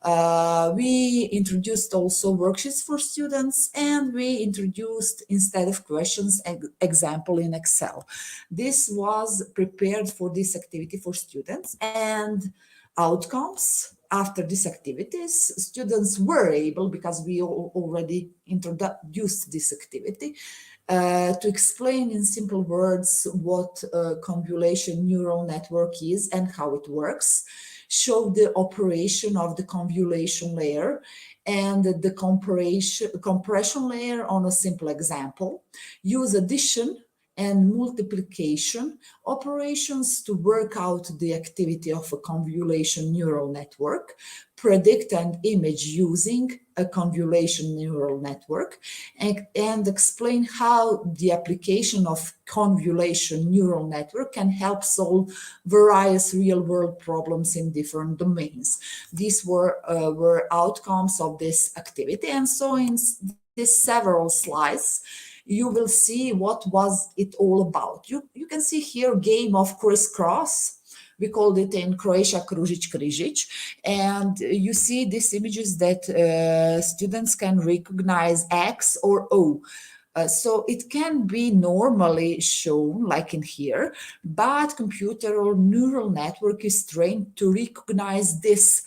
We introduced also worksheets for students, and we introduced, instead of questions, example in Excel. This was prepared for this activity for students, and outcomes after these activities, students were able, because we already introduced this activity, to explain in simple words what a convolution neural network is and how it works, show the operation of the convolution layer and the compression layer on a simple example, use addition and multiplication operations to work out the activity of a convolution neural network, predict an image using a convolution neural network, and explain how the application of convolution neural network can help solve various real-world problems in different domains. These were outcomes of this activity, and so in these several slides, you will see what was it all about. You can see here game of crisscross. We called it in Croatia kružić križić, and you see these images that students can recognize X or O. So it can be normally shown like in here, but computer or neural network is trained to recognize this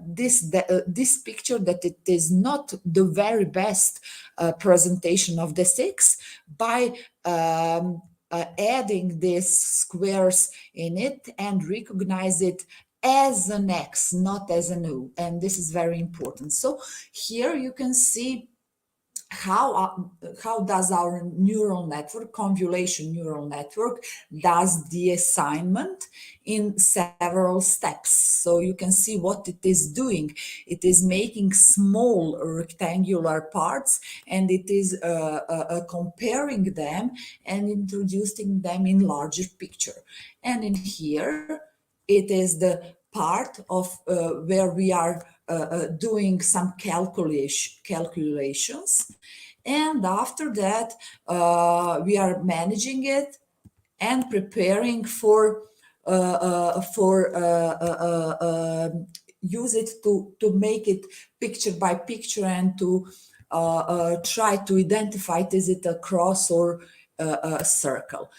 this picture, that it is not the very best presentation of the six, by adding these squares in it and recognize it as an X, not as an O, and this is very important. So here you can see how does our neural network, convolution neural network, does the assignment in several steps. So you can see what it is doing. It is making small rectangular parts, and it is comparing them and introducing them in larger picture. And in here, it is the part of where we are doing some calculations, and after that we are managing it and preparing for use it to make it picture by picture, and to try to identify is it a cross or a circle.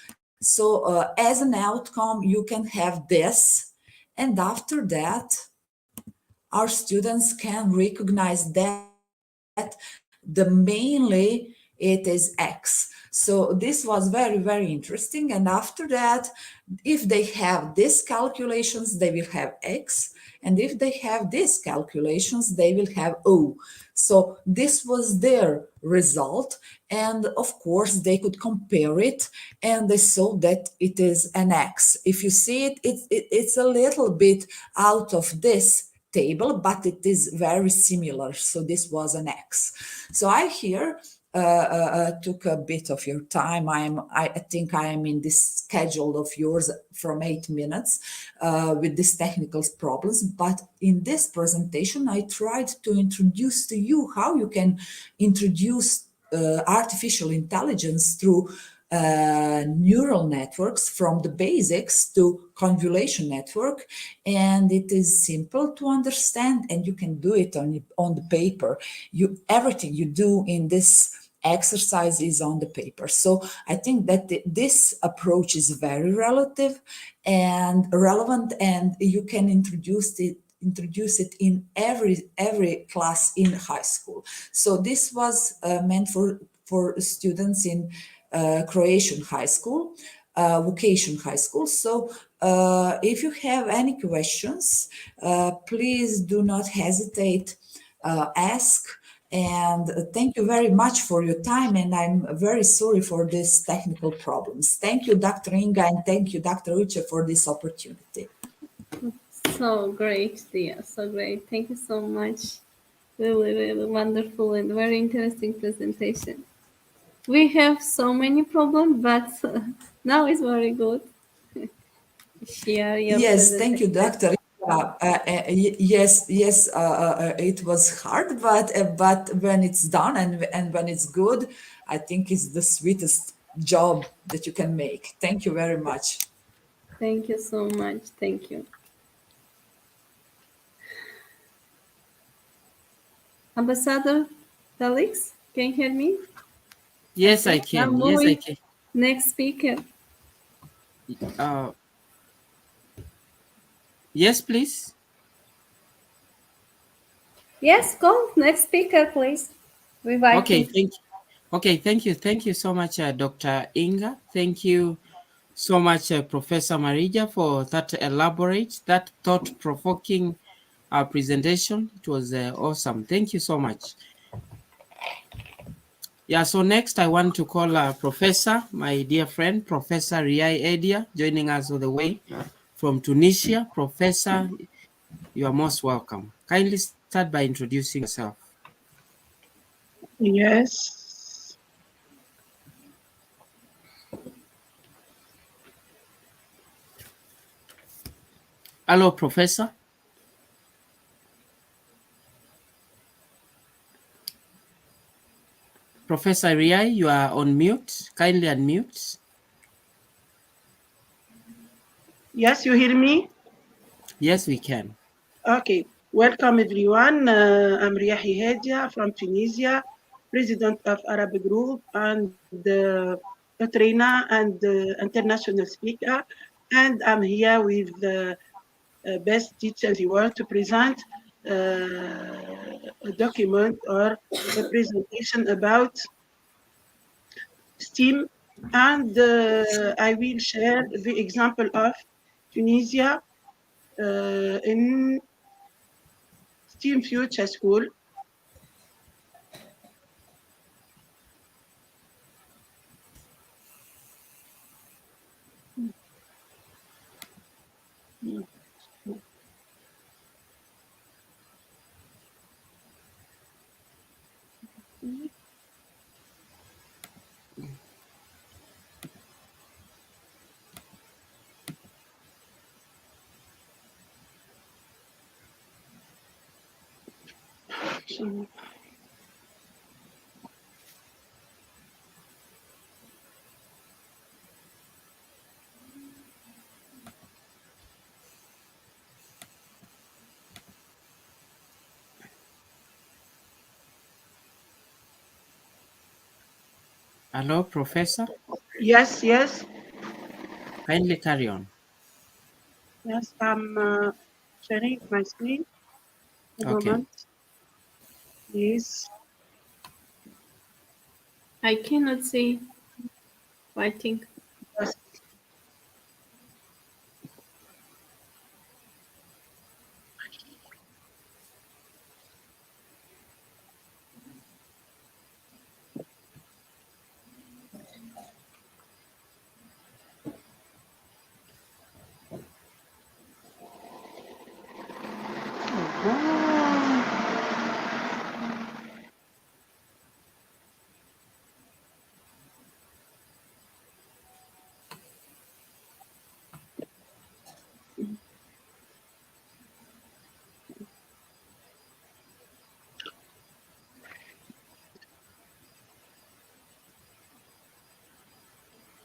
So as an outcome, you can have this, and after that our students can recognize that mainly it is X. So this was very, very interesting. And after that, if they have these calculations, they will have X. And if they have these calculations, they will have O. So this was their result. And of course, they could compare it, and they saw that it is an X. If you see it, it's a little bit out of this table, but it is very similar. So this was an X. So I here took a bit of your time. I think I am in this schedule of yours from 8 minutes with these technical problems. But in this presentation, I tried to introduce to you how you can introduce artificial intelligence through neural networks, from the basics to convolution network, and it is simple to understand, and you can do it on the paper. Everything you do in this exercise is on the paper. So I think that this approach is very relevant, and you can introduce it in every class in high school. So this was meant for students in Croatian high school, vocation high school. So if you have any questions, please do not hesitate, ask. And thank you very much for your time. And I'm very sorry for these technical problems. Thank you, Dr. Inga, and thank you, Dr. Uche, for this opportunity. So great, Dia. So great. Thank you so much. Really, really wonderful and very interesting presentation. We have so many problems, but now it's very good. Share your Yes, thank you, Dr. Yes. It was hard, but when it's done and when it's good, I think it's the sweetest job that you can make. Thank you very much. Thank you so much. Thank you. Ambassador Felix, can you hear me? Yes, I can. Yes, I can. Next speaker. Yes, please. Yes, go. Next speaker, please. Okay, thank you. Okay, thank you. Thank you so much, Dr. Inga. Thank you so much, Professor Marija, for that elaborate, that thought-provoking presentation. It was awesome. Thank you so much. Yeah, so next I want to call Professor, my dear friend, Professor Riai Edia, joining us all the way from Tunisia. Professor, you are most welcome. Kindly start by introducing yourself. Yes. Hello, Professor. Professor Riai, you are on mute. Kindly unmute. Yes, you hear me? Yes, we can. Okay. Welcome, everyone. I'm Riahi Hedia from Tunisia, president of Arab Group and a trainer and international speaker. And I'm here with the best teacher in the world to present a document or a presentation about STEAM. And I will share the example of Tunisia in STEAM Future School. Hello, Professor. Yes. Kindly carry on. Yes, I'm sharing my screen. A Okay. moment, please. I cannot see. I think. Yes.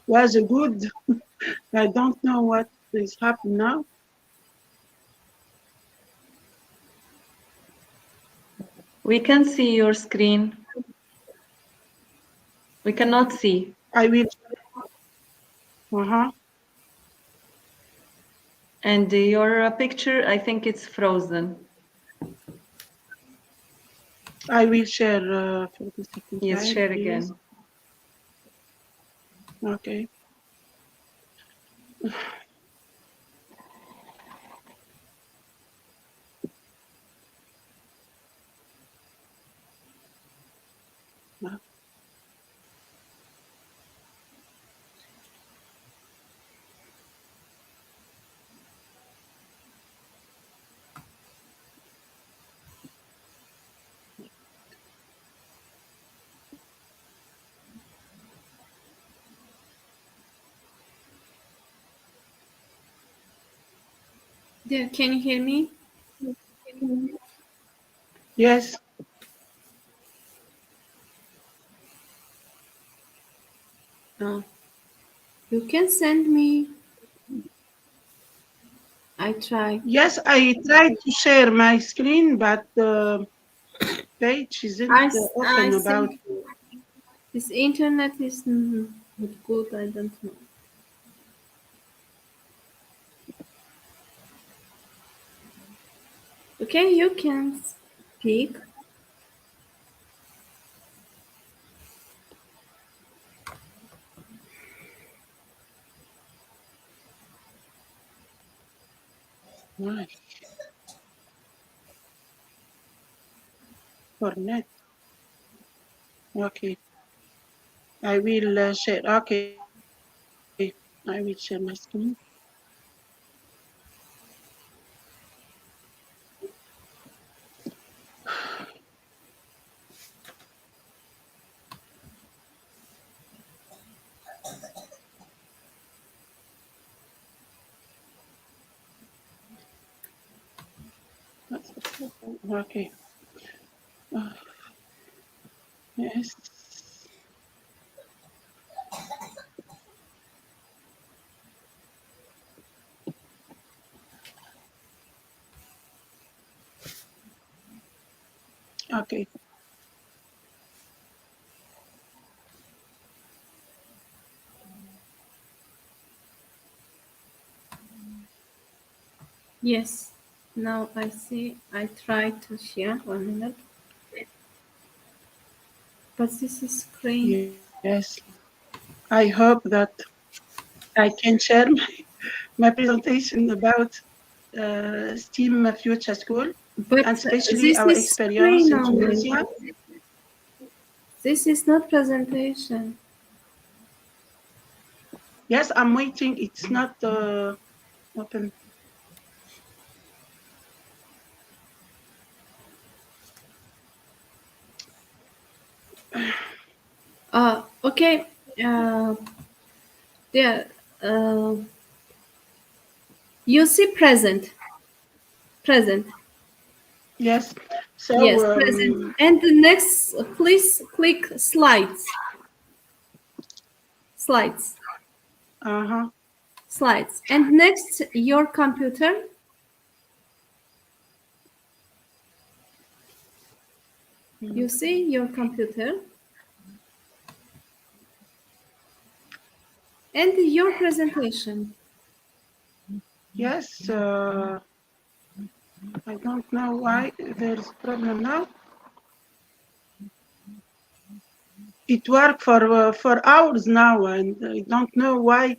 Was good. I don't know what is happening now. We can see your screen. We cannot see. I will. And your picture, I think it's frozen. I will share for the second Yes, time, share please. again. Okay. Yeah, can you hear me? Yes. No. You can send me. I try. Yes, I tried to share my screen, but the page isn't I open about. think this internet is not good. I don't know. Okay, you can speak. Why? For net. Okay. I will share. Okay. I will share my screen. Okay. Yes. Okay. Yes. Now I see. I try to share 1 minute. But this is screen. Yes. I hope that I can share my presentation about STEAM Future School, But and especially this our is experience screen in only. Tunisia. This is not presentation. Yes, I'm waiting. It's not open. Okay. There. You see present. Present. Yes. So Yes, present. And the next, please click slides. Slides. Slides. And next, your computer. You see your computer. And your presentation. Yes. I don't know why there's a problem now. It worked for hours now, and I don't know why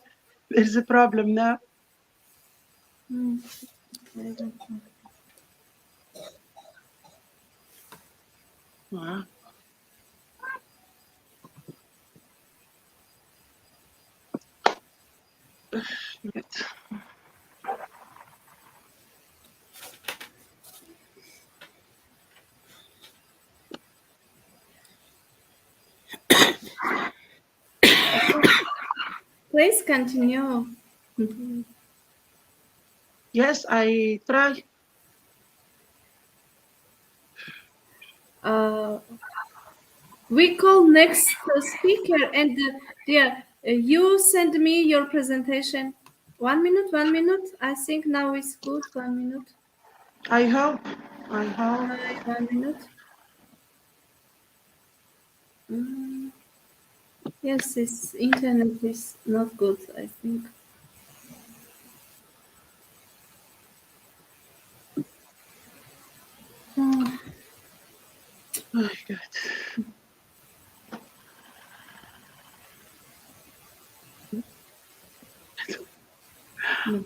there's a problem now. I don't know. Wow. Please continue. Yes, I try. We call next speaker, and you send me your presentation. 1 minute, 1 minute. I think now it's good. 1 minute. I hope. 1 minute. Yes, this internet is not good, I think. Oh my God. No.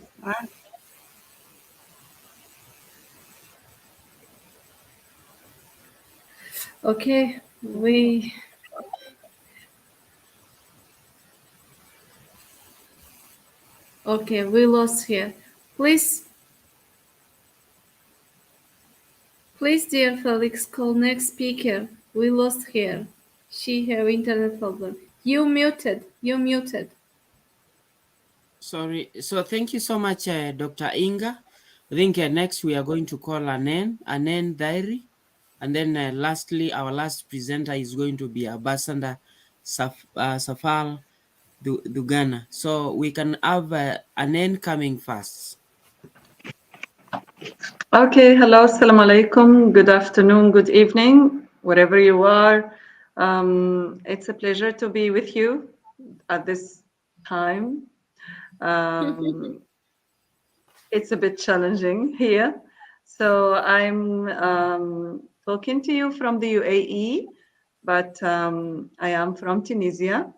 Okay, we lost here. Please, dear Felix, call next speaker. We lost here. She have internet problem. You muted. Sorry. So thank you so much, Dr. Inga. I think next we are going to call Anen Dairi. And then lastly, our last presenter is going to be Ambassador Safal Dugana. So we can have Anen coming first. Okay, hello, assalamu alaikum. Good afternoon, good evening, wherever you are. It's a pleasure to be with you at this time. It's a bit challenging here. So I'm talking to you from the UAE, but I am from Tunisia.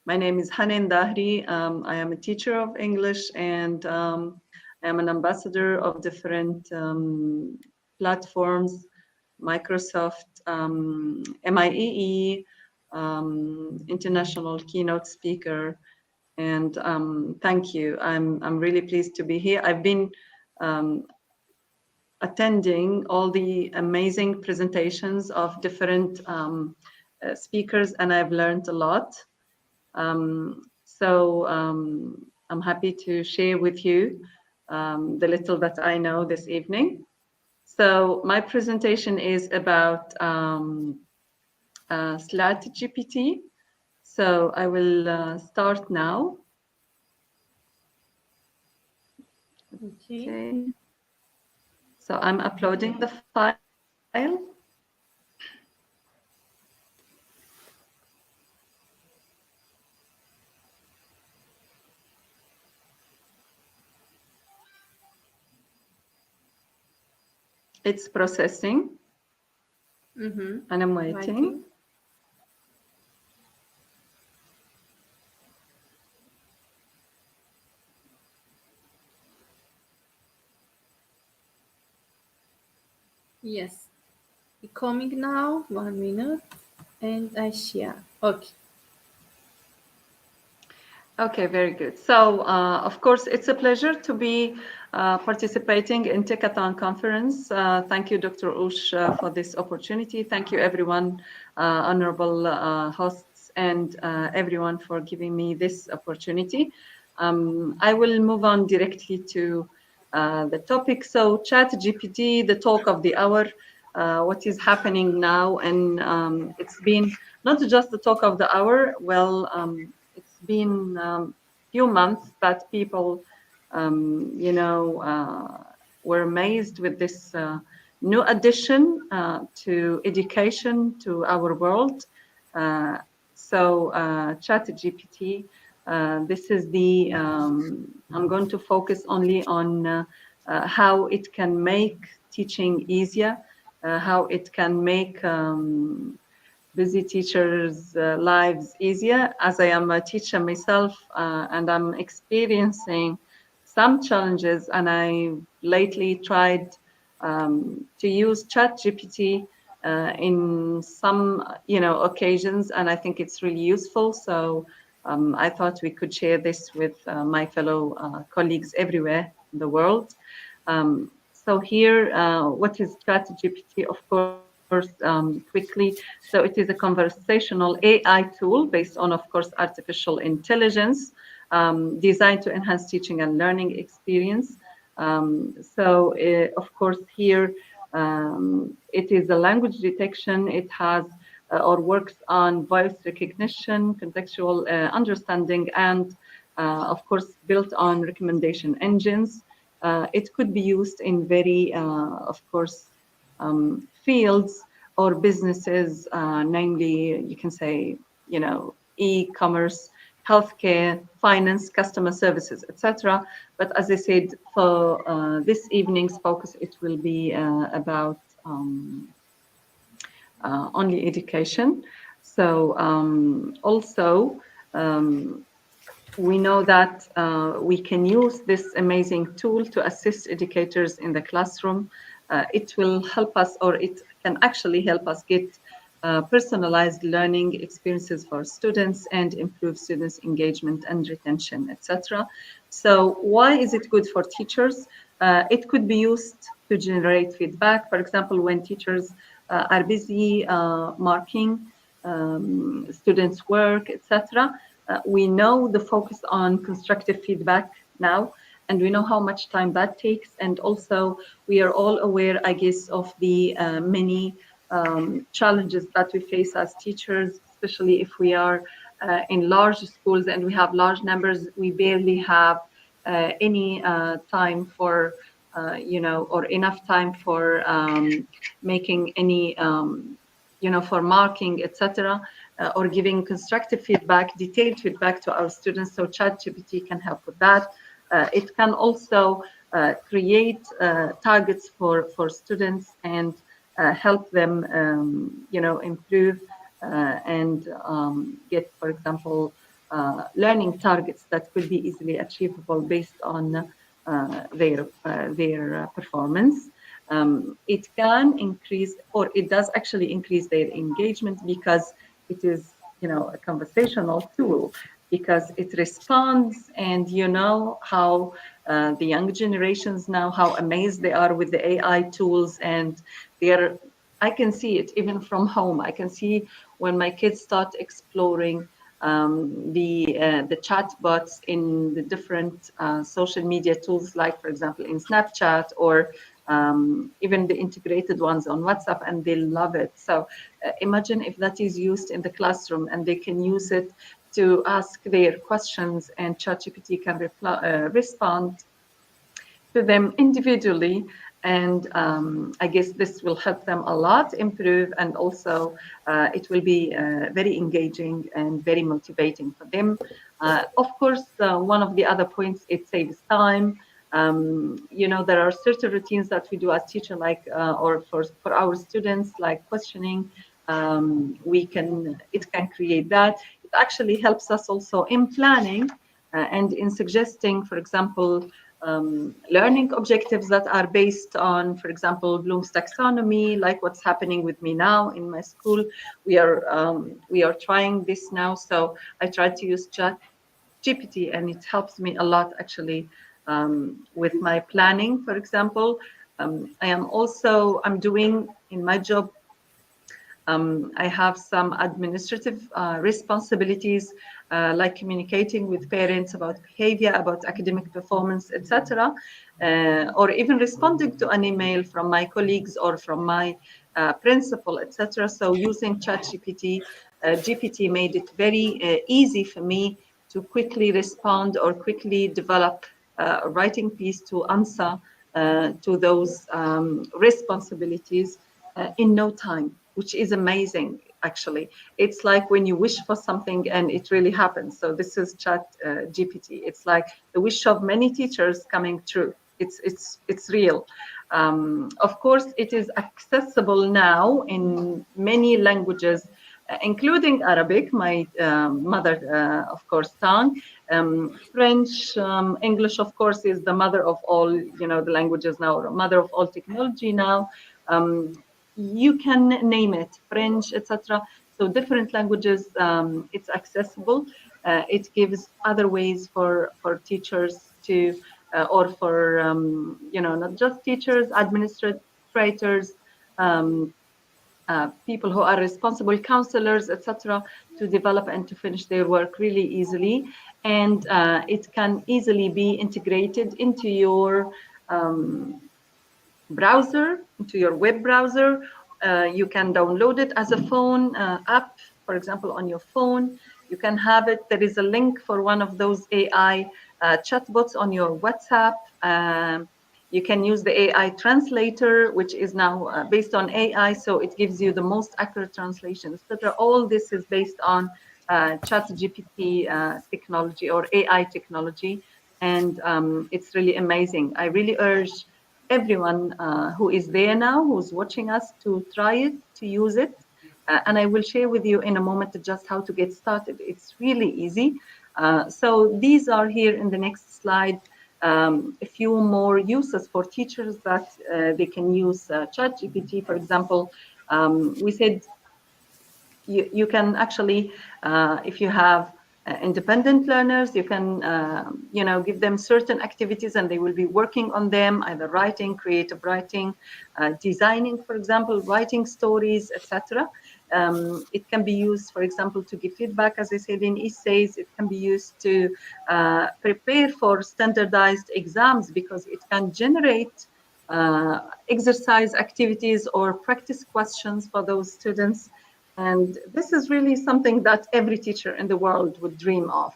My name is Hanen Dahri. I am a teacher of English and I am an ambassador of different platforms, Microsoft, MIEE, international keynote speaker, and thank you. I'm really pleased to be here. I've been attending all the amazing presentations of different speakers, and I've learned a lot. So I'm happy to share with you the little that I know this evening. So my presentation is about SLAT-GPT. So I will start now. Okay. So I'm uploading the file. It's processing. And I'm waiting. Yes, coming now. 1 minute, and I share. Okay. Okay, very good. So, of course, it's a pleasure to be participating in Tech-a-thon conference. Thank you, Dr. Ush, for this opportunity. Thank you, everyone, honorable hosts, and everyone for giving me this opportunity. I will move on directly to the topic. So, ChatGPT, the talk of the hour, what is happening now, and it's been not just the talk of the hour. Well, it's been few months that people, you know, were amazed with this new addition to education, to our world. So ChatGPT, this is the, I'm going to focus only on how it can make teaching easier, how it can make busy teachers' lives easier, as I am a teacher myself, and I'm experiencing some challenges, and I lately tried to use ChatGPT in some, you know, occasions, and I think it's really useful. So I thought we could share this with my fellow colleagues everywhere in the world. So here, what is ChatGPT? Of course, quickly. So it is a conversational AI tool based on, of course, artificial intelligence, designed to enhance teaching and learning experience. Of course, here it is a language detection. It has or works on voice recognition, contextual understanding, and of course, built on recommendation engines. It could be used in very, of course, fields or businesses, namely, you can say, you know, e-commerce, healthcare, finance, customer services, etc. But as I said, for this evening's focus, it will be about only education. So also, we know that we can use this amazing tool to assist educators in the classroom. It will help us, or it can actually help us get personalized learning experiences for students and improve students' engagement and retention, etc. So why is it good for teachers? It could be used to generate feedback. For example, when teachers are busy marking students' work, etc. We know the focus on constructive feedback now, and we know how much time that takes. And also, we are all aware, I guess, of the many challenges that we face as teachers, especially if we are in large schools and we have large numbers. We barely have any time for, or enough time for making any, for marking, etc., or giving constructive feedback, detailed feedback to our students. So ChatGPT can help with that. It can also create targets for students and help them, improve and get, for example, learning targets that could be easily achievable based on their performance. It can increase, or it does actually increase their engagement, because it is, a conversational tool, because it responds, and how the young generations now, how amazed they are with the AI tools, and I can see it even from home. I can see when my kids start exploring the chat bots in the different social media tools, like, for example, in Snapchat, or even the integrated ones on WhatsApp, and they love it. So imagine if that is used in the classroom, and they can use it to ask their questions, and ChatGPT can respond to them individually. And I guess this will help them a lot improve, and also it will be very engaging and very motivating for them. Of course, one of the other points, it saves time. There are certain routines that we do as teacher, like or for our students, like questioning. It can create that. It actually helps us also in planning and in suggesting, for example, learning objectives that are based on, for example, Bloom's taxonomy, like what's happening with me now in my school. We are trying this now, so I try to use ChatGPT, and it helps me a lot, actually, with my planning, for example. I'm doing in my job, I have some administrative responsibilities, like communicating with parents about behavior, about academic performance, etc., or even responding to an email from my colleagues or from my principal, etc. So using ChatGPT, GPT made it very easy for me to quickly respond or quickly develop a writing piece to answer to those responsibilities in no time, which is amazing, actually. It's like when you wish for something and it really happens. So this is ChatGPT. It's like the wish of many teachers coming true. It's real. Of course, it is accessible now in many languages, including Arabic, my mother, of course, tongue. French, English, of course, is the mother of all, the languages now, or mother of all technology now. You can name it, French, etc. So different languages, it's accessible. It gives other ways for teachers to, or for, not just teachers, administrators, people who are responsible, counselors, etc., to develop and to finish their work really easily. And it can easily be integrated into your browser, into your web browser. You can download it as a phone app, for example, on your phone. You can have it. There is a link for one of those AI chatbots on your WhatsApp. You can use the AI translator, which is now based on AI, so it gives you the most accurate translation, etc. All this is based on ChatGPT technology, or AI technology, and it's really amazing. I really urge everyone who is there now, who's watching us, to try it, to use it. And I will share with you in a moment just how to get started. It's really easy. So these are here in the next slide, a few more uses for teachers that they can use ChatGPT. For example, we said you can actually, if you have independent learners. You can, give them certain activities and they will be working on them, either writing, creative writing, designing, for example, writing stories, etc. It can be used, for example, to give feedback, as I said, in essays. It can be used to prepare for standardized exams, because it can generate exercise activities or practice questions for those students. And this is really something that every teacher in the world would dream of.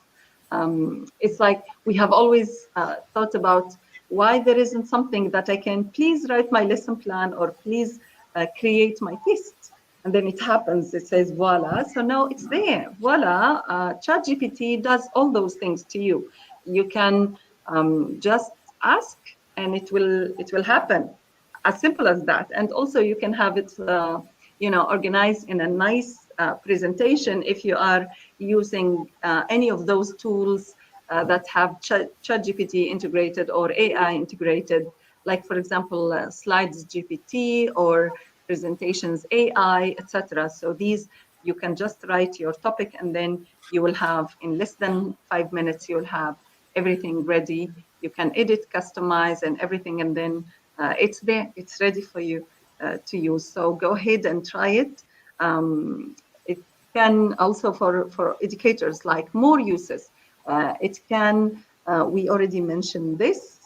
It's like we have always thought about why there isn't something that I can please write my lesson plan or please create my test. And then it happens, it says, voila. So no, it's there, voila. ChatGPT does all those things to you. You can just ask and it will happen, as simple as that. And also you can have it organized in a nice presentation if you are using any of those tools that have ChatGPT integrated or AI integrated, like, for example, Slides GPT or Presentations AI, etc. So these, you can just write your topic and then you will have, in less than 5 minutes, you'll have everything ready. You can edit, customize, and everything, and then it's there, it's ready for you to use. So go ahead and try it. It can also, for educators, like more uses. It can, we already mentioned this.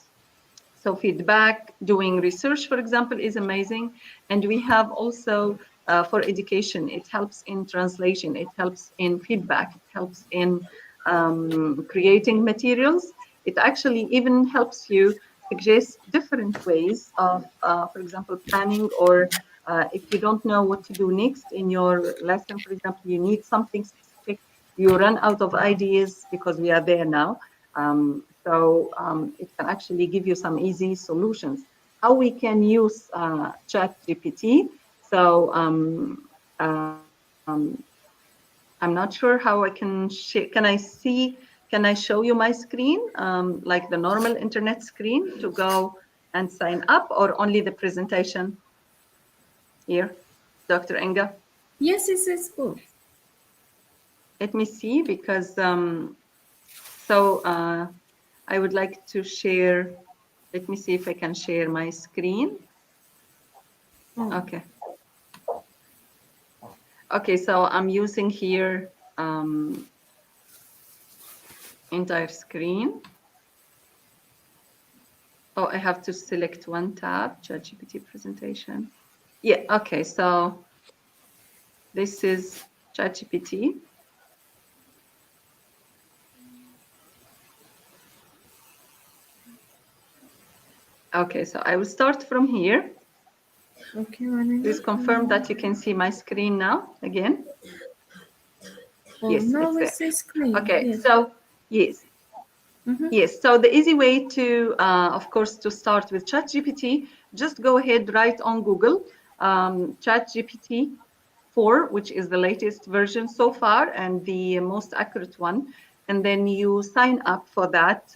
So feedback, doing research, for example, is amazing. And we have also for education, it helps in translation, it helps in feedback, it helps in creating materials. It actually even helps you suggest different ways of, for example, planning, or if you don't know what to do next in your lesson, for example, you need something specific, you run out of ideas, because we are there now. It can actually give you some easy solutions. How we can use ChatGPT. So I'm not sure how I can share. Can I show you my screen, like the normal internet screen, to go and sign up, or only the presentation here, Dr. Inga? Yes, it's good. Let me see, because I would like to share. Let me see if I can share my screen. Okay. Okay, so I'm using here entire screen. Oh, I have to select one tab, ChatGPT presentation. Yeah, okay, so this is ChatGPT. Okay, so I will start from here. Okay, please confirm that you can see my screen now again. Oh, yes, no, it's it's a screen. okay. Yes. So yes. Yes, so the easy way to, of course, to start with ChatGPT, just go ahead, write on Google, ChatGPT 4, which is the latest version so far and the most accurate one. And then you sign up for that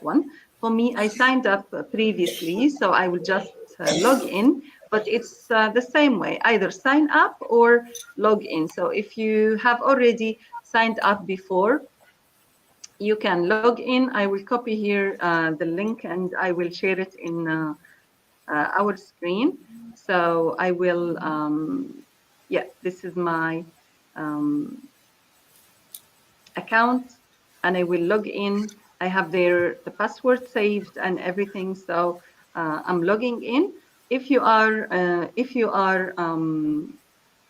one. For me, I signed up previously, so I will just log in, but it's the same way, either sign up or log in. So if you have already signed up before, you can log in. I will copy here the link and I will share it in our screen. So I will, yeah, this is my account and I will log in. I have there the password saved and everything. So I'm logging in. If you are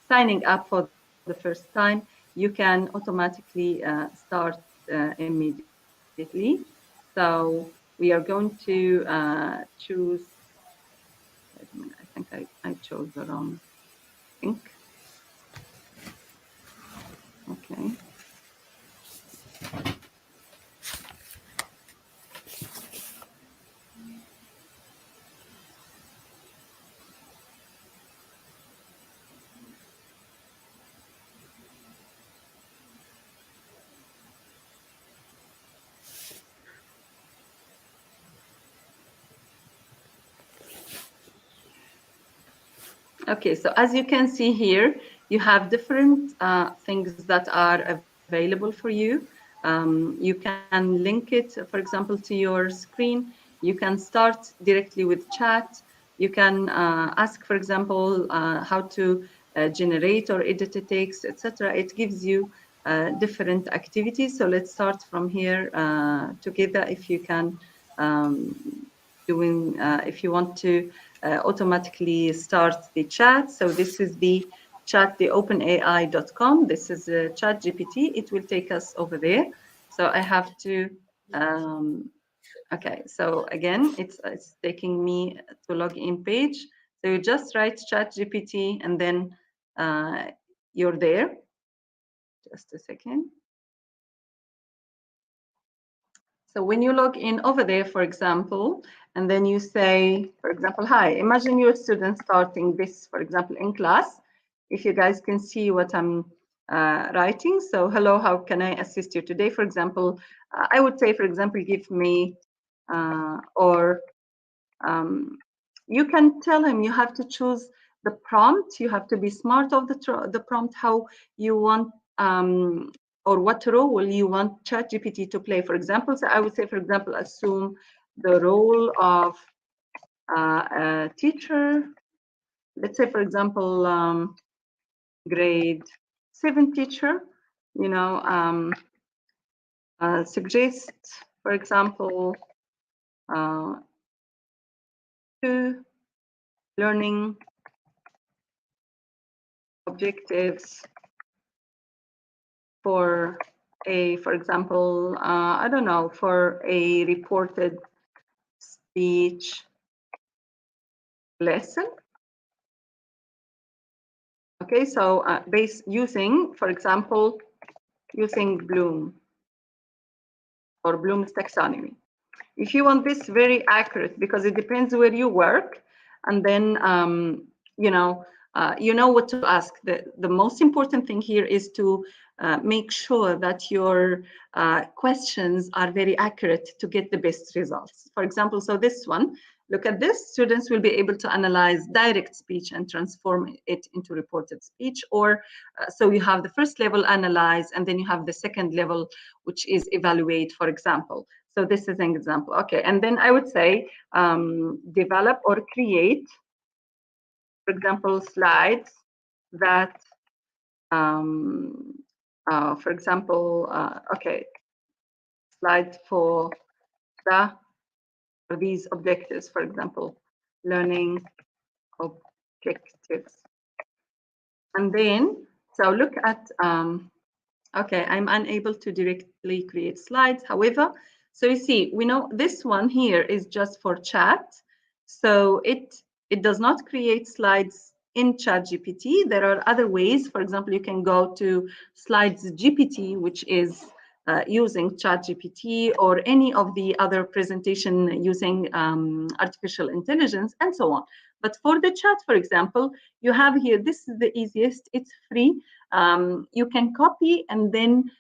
signing up for the first time, you can automatically start immediately. So we are going to choose, wait a minute, I think I chose the wrong link. Okay. Okay, so as you can see here, you have different things that are available for you. You can link it, for example, to your screen. You can start directly with chat. You can ask, for example, how to generate or edit a text, etc. It gives you different activities. So let's start from here together. If you can, if you want to automatically start the chat. So this is the chat, the openai.com. This is a chat GPT. It will take us over there. So I have to, okay. So again, it's taking me to login page. So you just write chat GPT and then you're there. Just a second. So when you log in over there, for example, and then you say, for example, hi, imagine you're a student starting this, for example, in class. If you guys can see what I'm writing. So hello, how can I assist you today? For example, I would say, for example, give me, you can tell him you have to choose the prompt. You have to be smart of the prompt, how you want, or what role you want ChatGPT to play. For example, so I would say, for example, assume the role of a teacher. Let's say, for example, grade 7 teacher, you know, suggest, for example, 2 learning objectives for for example, I don't know, for a reported speech lesson. Okay, so using, for example, using Bloom or Bloom's taxonomy. If you want this very accurate, because it depends where you work, and then you know what to ask. The most important thing here is to make sure that your questions are very accurate to get the best results. For example, so this one, look at this. Students will be able to analyze direct speech and transform it into reported speech. Or so you have the first level, analyze, and then you have the second level, which is evaluate, for example. So this is an example. Okay, and then I would say develop or create, for example, slides that, for example, okay, slides for these objectives, for example, learning objectives. And then, so look at, okay, I'm unable to directly create slides. However, so you see, we know this one here is just for chat. So it does not create slides in ChatGPT. There are other ways. For example, you can go to Slides GPT, which is using ChatGPT, or any of the other presentation using artificial intelligence, and so on. But for the chat, for example, you have here, this is the easiest, it's free. You can copy and then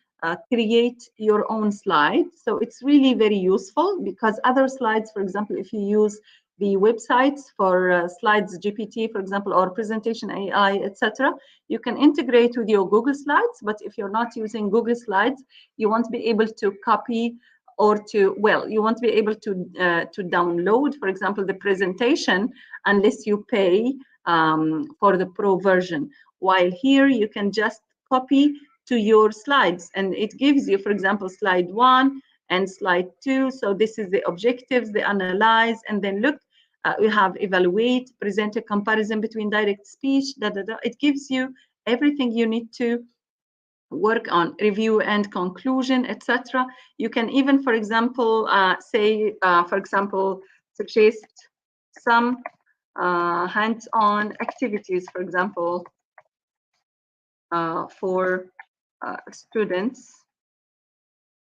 create your own slides. So it's really very useful, because other slides, for example, if you use the websites for Slides GPT, for example, or Presentation AI, etc., you can integrate with your Google Slides. But if you're not using Google Slides, you won't be able to copy or to, well, you won't be able to download, for example, the presentation unless you pay for the pro version. While here you can just copy to your slides, and it gives you, for example, slide 1 and slide 2. So this is the objectives, the analyze, and then look, we have evaluate, present a comparison between direct speech, It gives you everything you need to work on, review and conclusion, etc. You can even, for example, say, for example, suggest some hands-on activities, for example, for students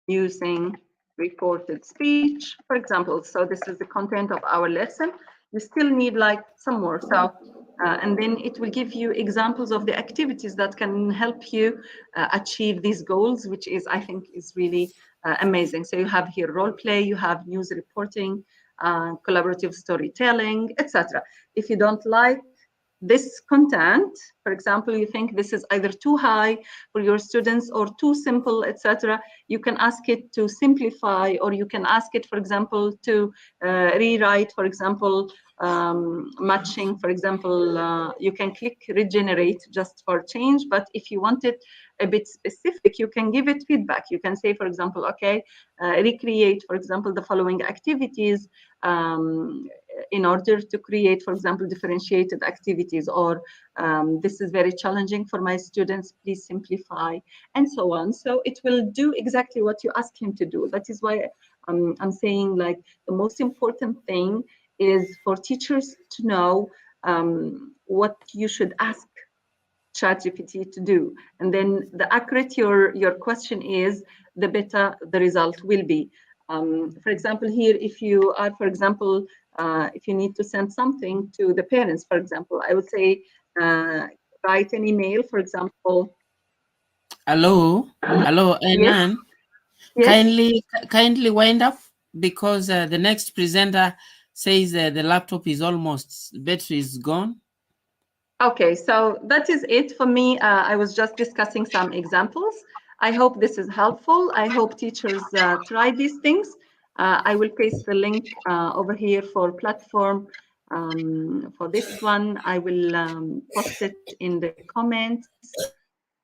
using reported speech, for example. So this is the content of our lesson. You still need like some more. So, and then it will give you examples of the activities that can help you achieve these goals, which is, I think, is really amazing. So you have here role play, you have news reporting, collaborative storytelling, etc. If you don't like this content, for example, you think this is either too high for your students or too simple, etc., you can ask it to simplify, or you can ask it, for example, to rewrite, for example, matching, for example, you can click regenerate just for change. But if you want it a bit specific, you can give it feedback. You can say, for example, okay, recreate, for example, the following activities in order to create, for example, differentiated activities, or this is very challenging for my students, please simplify, and so on. So it will do exactly what you ask him to do. That is why I'm saying, like, the most important thing is for teachers to know what you should ask ChatGPT to do, and then the accurate your question is, the better the result will be. For example, here, if you are, for example, if you need to send something to the parents, for example, I would say write an email, for example. Hello, Ainan. Yes. Kindly wind up, because the next presenter says the laptop is almost, battery is gone. Okay, so that is it for me. I was just discussing some examples. I hope this is helpful. I hope teachers try these things. I will paste the link over here for platform. For this one, I will post it in the comments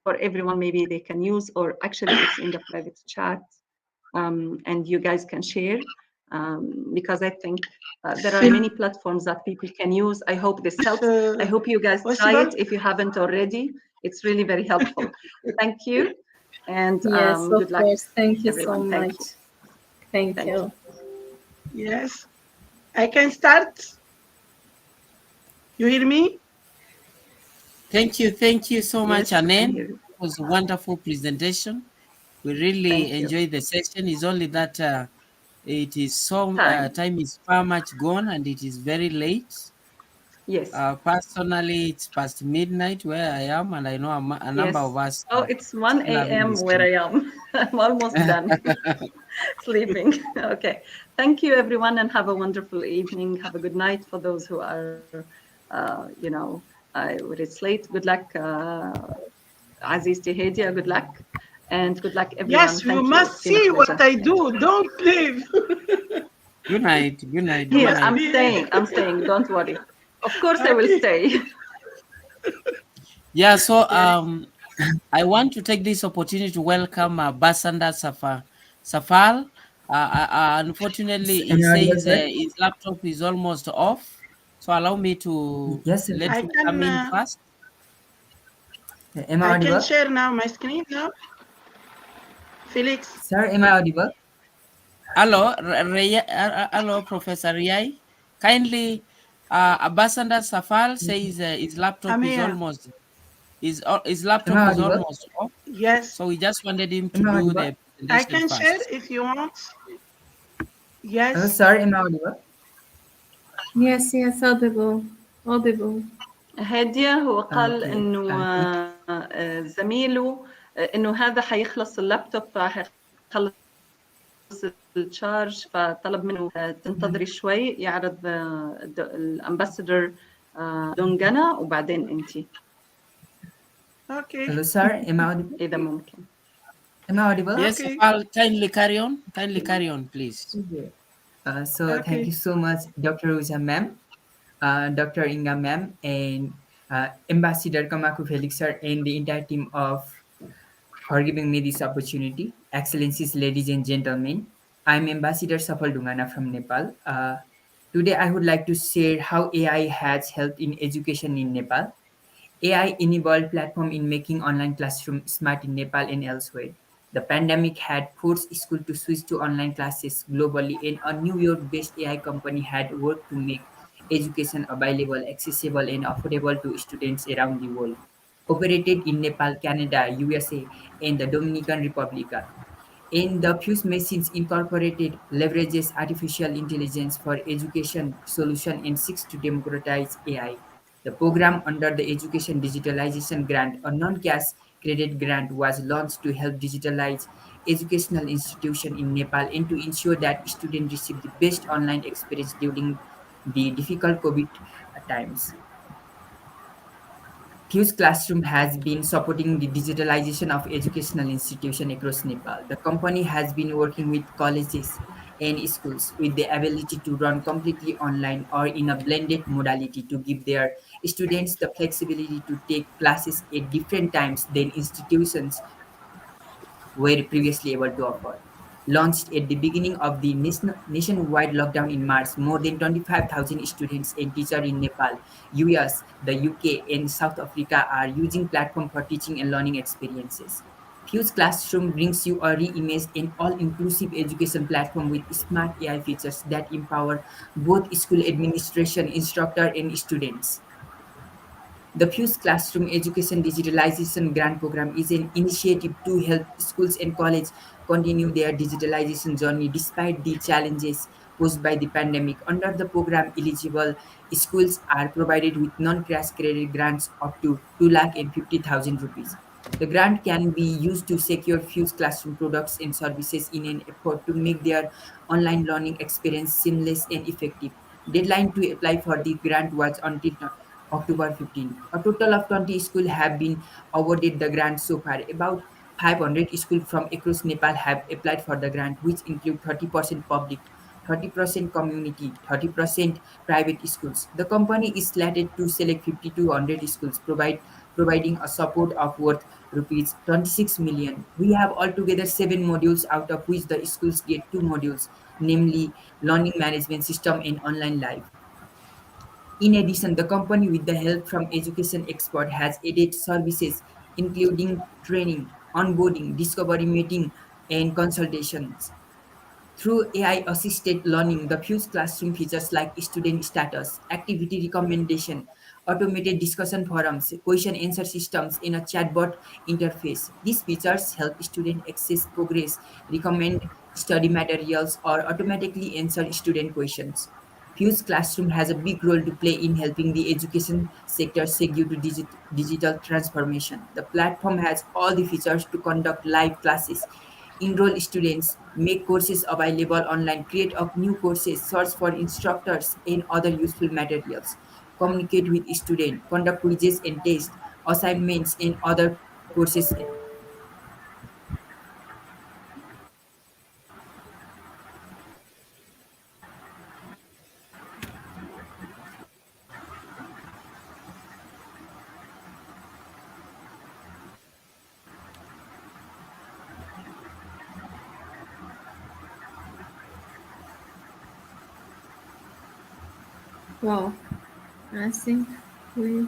for everyone. Maybe they can use, or actually it's in the private chat, and you guys can share. Because I think there are many platforms that people can use. I hope this helps. I hope you guys try it if you haven't already. It's really very helpful. Thank you, and Yes, good of luck, course. Thank you everyone. so much. Thank you. Yes, I can start. You hear me? Thank you so much, Yes, Anen. It was a wonderful presentation. We really enjoyed the session. It's only that it is so time is far much gone, and it is very late. Yes. Personally, it's past midnight where I am, and I know a number of us. Oh, it's 1 a.m. where I am. I'm almost done sleeping. Okay. Thank you, everyone, and have a wonderful evening. Have a good night for those who are, you know, when it's late. Good luck, Aziz Tihedia. Good luck. And good luck, everyone. Yes, you must see what I do. Don't leave. Good night. Good night. Here, I'm staying. I'm staying. Don't worry. Of course, I will stay. Yeah, so I want to take this opportunity to welcome Basanda Safal. Unfortunately, he says his laptop is almost off. So allow me to let him come in first. Am I I audible? can share now my screen now. Felix. Sir, am I audible? Hello, Professor Riai. Kindly, Basanda Safal says his laptop is almost his laptop is almost off. Yes. So we just wanted him to do the presentation I can first. share if you want. Yes. Hello, sir, am I audible? Yes, yes, audible. هادية هو قال انه زميله انه هذا حيخلص اللابتوب حيخلص التشارج، فطلب منه تنتظري شوي يعرض الامباسادور دونجانا وبعدين انتي. Okay. Hello, sir, am I audible? إذا ممكن. Am I audible? Yes, kindly carry on. Kindly carry on, please. So thank you so much, Dr. Uza ma'am, Dr. Inga ma'am, and Ambassador Kamaku Felix sir, and the entire team for giving me this opportunity. Excellencies, ladies and gentlemen, I'm Ambassador Safal Dungana from Nepal. Today, I would like to share how AI has helped in education in Nepal. AI-enabled platform in making online classroom smart in Nepal and elsewhere. The pandemic had forced schools to switch to online classes globally, and a New York-based AI company had worked to make education available, accessible, and affordable to students around the world. Operated in Nepal, Canada, USA, and the Dominican Republic. And the Fuse Machines Incorporated leverages artificial intelligence for education solution and seeks to democratize AI. The program under the Education Digitalization Grant, a non-cash credit grant, was launched to help digitalize educational institutions in Nepal and to ensure that students receive the best online experience during the difficult COVID times. Fuse Classroom has been supporting the digitalization of educational institutions across Nepal. The company has been working with colleges and schools with the ability to run completely online or in a blended modality to give their students the flexibility to take classes at different times than institutions were previously able to offer. Launched at the beginning of the nationwide lockdown in March, more than 25,000 students and teachers in Nepal, US, the UK, and South Africa are using platform for teaching and learning experiences. Fuse Classroom brings you a reimagined and all-inclusive education platform with smart AI features that empower both school administration, instructor, and students. The Fuse Classroom Education Digitalization Grant Program is an initiative to help schools and colleges continue their digitalization journey despite the challenges posed by the pandemic. Under the program, eligible schools are provided with non-crash credit grants up to 2,50,000 rupees. The grant can be used to secure Fuse Classroom products and services in an effort to make their online learning experience seamless and effective. Deadline to apply for the grant was until October 15. A total of 20 schools have been awarded the grant so far. About 500 schools from across Nepal have applied for the grant, which include 30% public, 30% community, 30% private schools. The company is slated to select 50 to 100 schools, providing a support of worth rupees 26 million. We have altogether 7 modules, out of which the schools get 2 modules, namely Learning Management System and Online Life. In addition, the company, with the help from education expert, has added services including training, onboarding, discovery meeting, and consultations. Through AI-assisted learning, the Fuse Classroom features like student status, activity recommendation, automated discussion forums, question answer systems, in a chatbot interface. These features help students access progress, recommend study materials, or automatically answer student questions. Fuse Classroom has a big role to play in helping the education sector segue to digital transformation. The platform has all the features to conduct live classes, enroll students, make courses available online, create up new courses, search for instructors and other useful materials, communicate with students, conduct quizzes and tests, assignments and other courses. Wow, I think we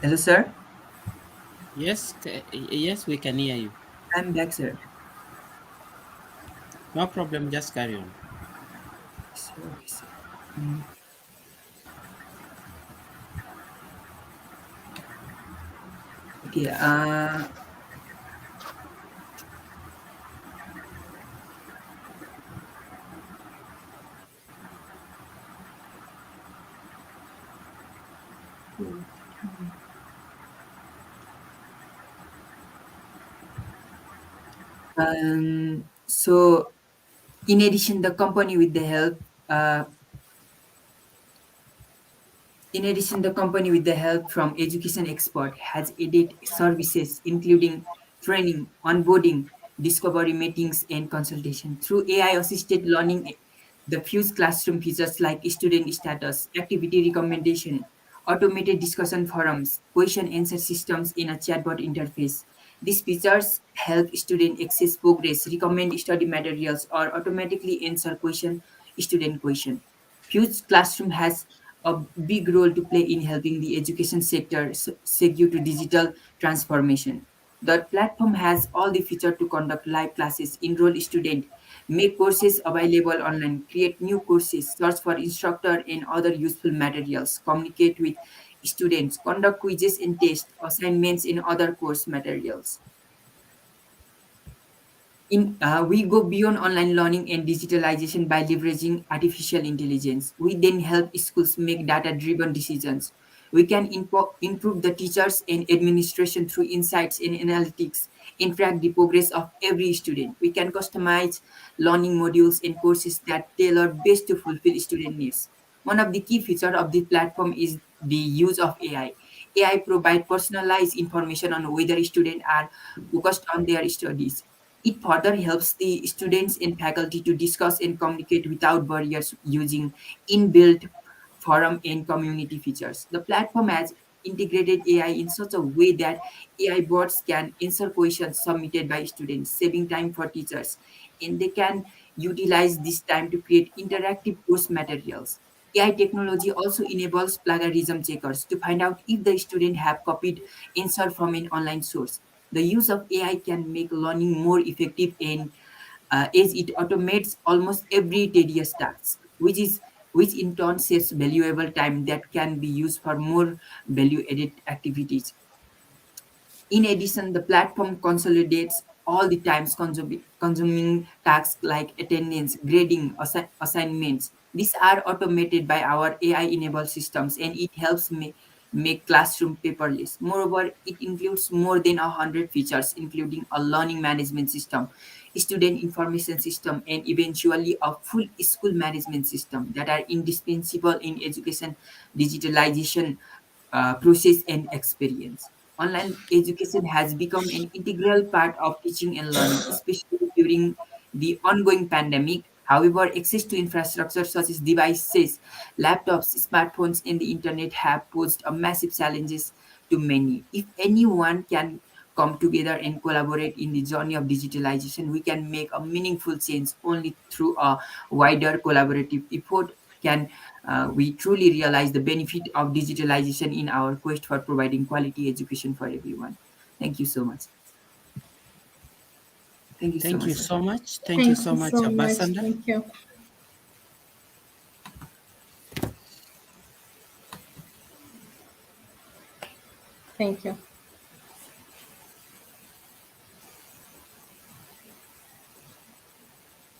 Hello, sir. Yes, yes, we can hear you. I'm back, sir. No problem, just carry on. Okay, sir. Mm. Okay. So, in addition, the company, with the help, from education expert, has added services including training, onboarding, discovery meetings, and consultation. Through AI-assisted learning, the Fuse Classroom features like student status, activity recommendation, automated discussion forums, question answer systems in a chatbot interface. These features help students access progress, recommend study materials, or automatically answer student question. Fuse Classroom has a big role to play in helping the education sector segue to digital transformation. The platform has all the features to conduct live classes, enroll students, make courses available online, create new courses, search for instructor and other useful materials, communicate with students, conduct quizzes and tests, assignments and other course materials. We go beyond online learning and digitalization by leveraging artificial intelligence. We then help schools make data-driven decisions. We can improve the teachers and administration through insights and analytics and track the progress of every student. We can customize learning modules and courses that tailor best to fulfill student needs. One of the key features of the platform is the use of AI. AI provide personalized information on whether students are focused on their studies. It further helps the students and faculty to discuss and communicate without barriers using inbuilt forum and community features. The platform has integrated AI in such a way that AI bots can answer questions submitted by students, saving time for teachers, and they can utilize this time to create interactive course materials. AI technology also enables plagiarism checkers to find out if the student have copied answer from an online source. The use of AI can make learning more effective and as it automates almost every tedious task, which in turn saves valuable time that can be used for more value-added activities. In addition, the platform consolidates all the times consuming tasks like attendance, grading, assignments. These are automated by our AI-enabled systems, and it helps make classroom paperless. Moreover, it includes more than 100 features, including a learning management system, student information system, and eventually a full school management system that are indispensable in education digitalization process and experience. Online education has become an integral part of teaching and learning, especially during the ongoing pandemic. However, access to infrastructure such as devices, laptops, smartphones, and the internet have posed a massive challenges to many. If anyone can come together and collaborate in the journey of digitalization, we can make a meaningful change. Only through a wider collaborative effort can we truly realize the benefit of digitalization in our quest for providing quality education for everyone. Thank you so much. Thank you so Thank much, you sir. so much. Thank you Thank so you much, so much. Basanda. Thank you. Thank you.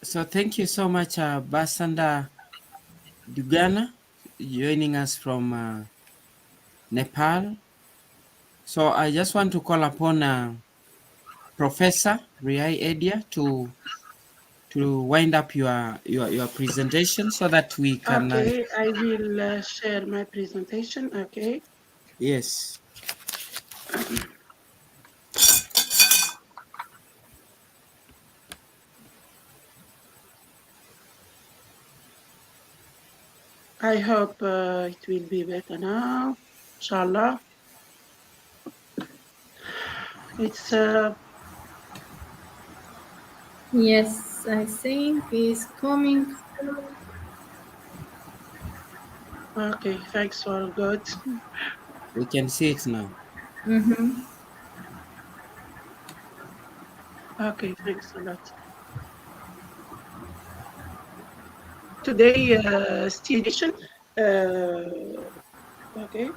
So thank you so much, Basanda Dugana, joining us from Nepal. So I just want to call upon Professor Riai Edia to wind up your presentation so that we can. Okay, I will share my presentation. Okay. Yes. I hope it will be better now. Inshallah. It's Yes, I think he's coming. okay. Thanks for God. We can see it now. Mm-hmm. Okay, thanks a lot. Today, STEAM education. Okay.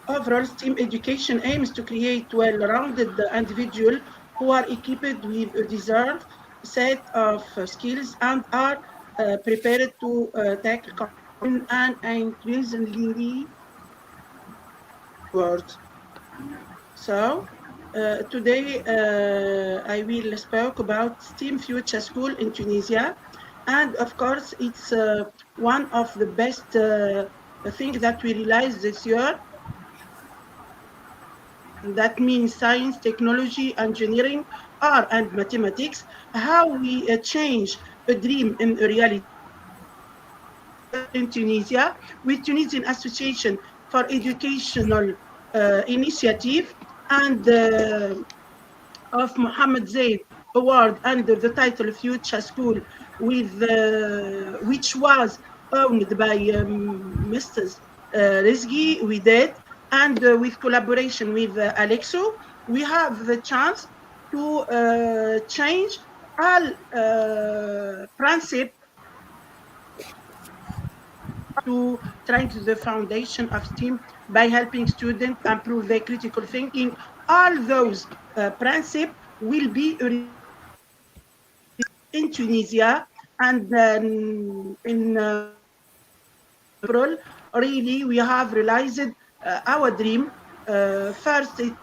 Overall, STEAM education aims to create well-rounded individuals who are equipped with a deserved set of skills and are prepared to tackle in an increasingly world. So, today I will speak about STEAM Future School in Tunisia. And of course, it's one of the best things that we realized this year. That means science, technology, engineering, art, and mathematics. How we change a dream in a reality in Tunisia with Tunisian Association for Educational Initiative and of Mohammed Zaid Award under the title Future School, with which was owned by Mr. Rizgi. We did, and with collaboration with Alexo, we have the chance to change all principles to strengthen the foundation of STEAM by helping students improve their critical thinking. All those principles will be in Tunisia. And then in April, really, we have realized our dream. First, it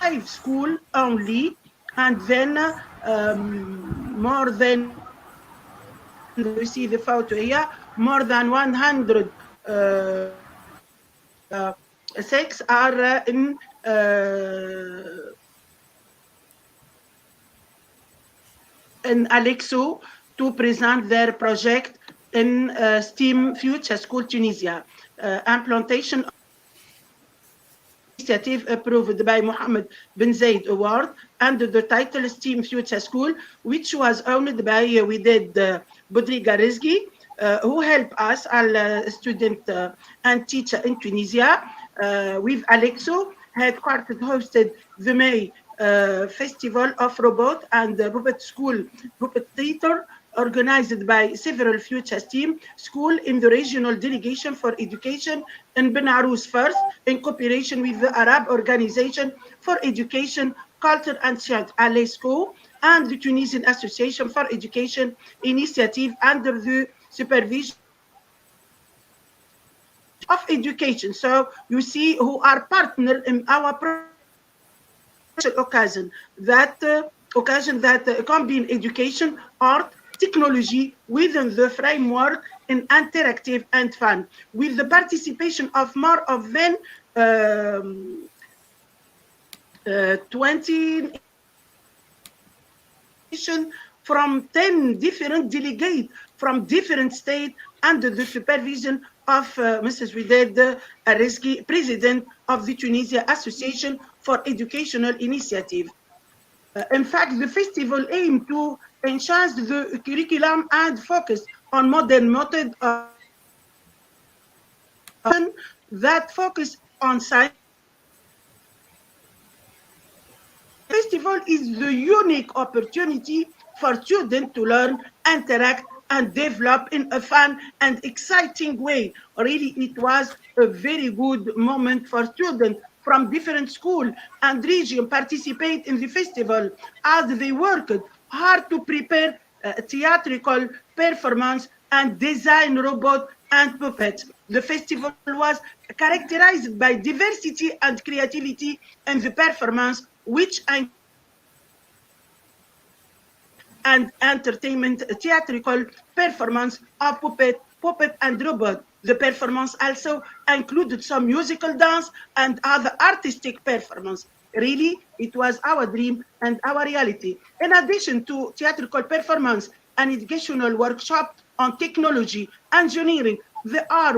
5 school only, and then more than you see the photo here, more than 106 are in Alexo to present their project in STEAM Future School Tunisia. Implementation initiative approved by Mohammed bin Zayed Award under the title STEAM Future School, which was owned by Widad Bodriga Rizgi, who helped us, our student and teacher in Tunisia, with Alexo, headquartered hosted the May Festival of Robot and Puppet School Puppet Theater, organized by several future STEAM schools in the regional delegation for education in Ben Arous first, in cooperation with the Arab Organization for Education, Culture and Science, ALESCO, and the Tunisian Association for Education initiative under the supervision of education. So you see who are partner in our occasion that combine education, art, technology within the framework in interactive and fun, with the participation of more than 20 from 10 different delegates from different states under the supervision of Mrs. Widad Areski, President of the Tunisia Association for Educational Initiative. In fact, the festival aimed to enhance the curriculum and focus on modern method that focus on science. Festival is the unique opportunity for students to learn, interact, and develop in a fun and exciting way. Really, it was a very good moment for students from different schools and regions participate in the festival as they worked hard to prepare theatrical performance and design robot and puppets. The festival was characterized by diversity and creativity in the performance, which and entertainment theatrical performance of puppet and robot. The performance also included some musical dance and other artistic performance. Really, it was our dream and our reality. In addition to theatrical performance, an educational workshop on technology, engineering, the art,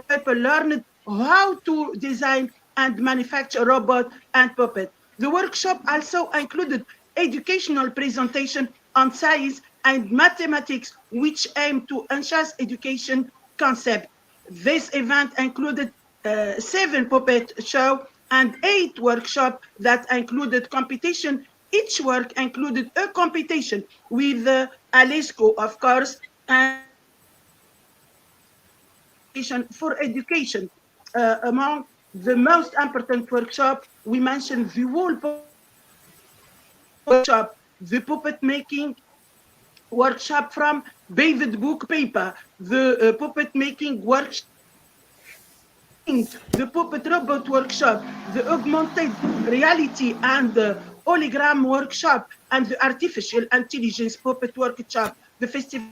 people learned how to design and manufacture robot and puppet. The workshop also included educational presentation on science and mathematics, which aim to enhance education concept. This event included 7 puppet show and 8 workshops that included competition. Each work included a competition with Alesco, of course, and for education. Among the most important workshop, we mentioned the whole workshop, the puppet making workshop from bathed book paper, the puppet making workshop, the puppet robot workshop, the augmented reality and the hologram workshop, and the artificial intelligence puppet workshop. The festival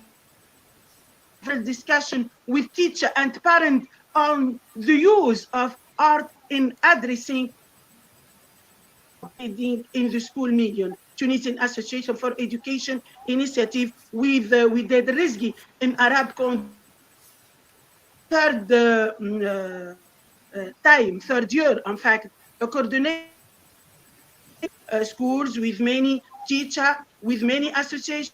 discussion with teacher and parent on the use of art in addressing in the school medium. Tunisian Association for Education initiative with the Rizgi in Arab third year, in fact, a coordinate schools with many teacher, with many associations,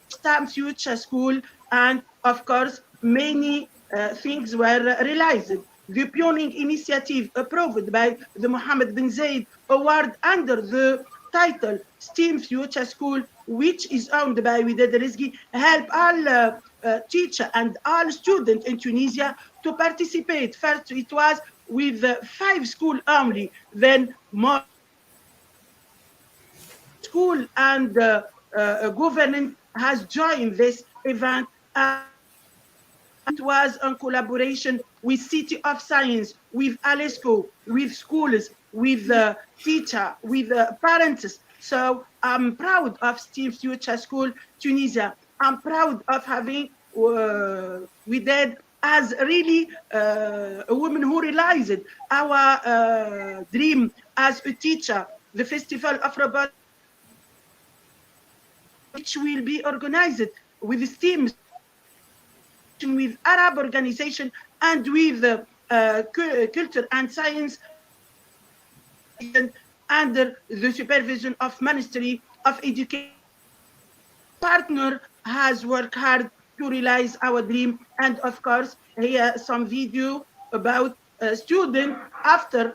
STEM Future School, and of course, many things were realized. The pioneering initiative approved by the Mohammed bin Zayed Award under the title STEAM Future School, which is owned by Widad Rizgi, help all teachers and all students in Tunisia to participate. First, it was with 5 schools only, then more school and government has joined this event. It was in collaboration with City of Science, with Alesco, with schools, with teacher, with parents. So I'm proud of STEAM Future School Tunisia. I'm proud of having we did as really a woman who realized our dream as a teacher. The Festival of Robotics, which will be organized with STEAM with Arab organization and with culture and science under the supervision of Ministry of Education. Partner has worked hard to realize our dream, and of course here some video about a student after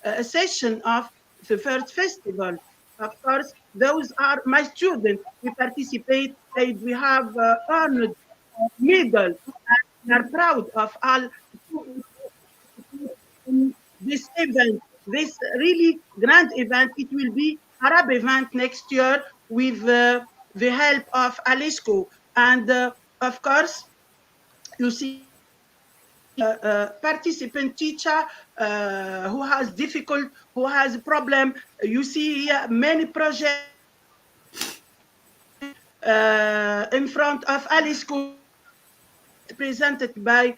a session of the first festival. Of course, those are my students. We participate and we have earned medal, and we are proud of all this event, this really grand event. It will be Arab event next year with the help of Alesco. And of course, you see participant teacher who has difficult, who has problem. You see here many projects in front of Alesco presented by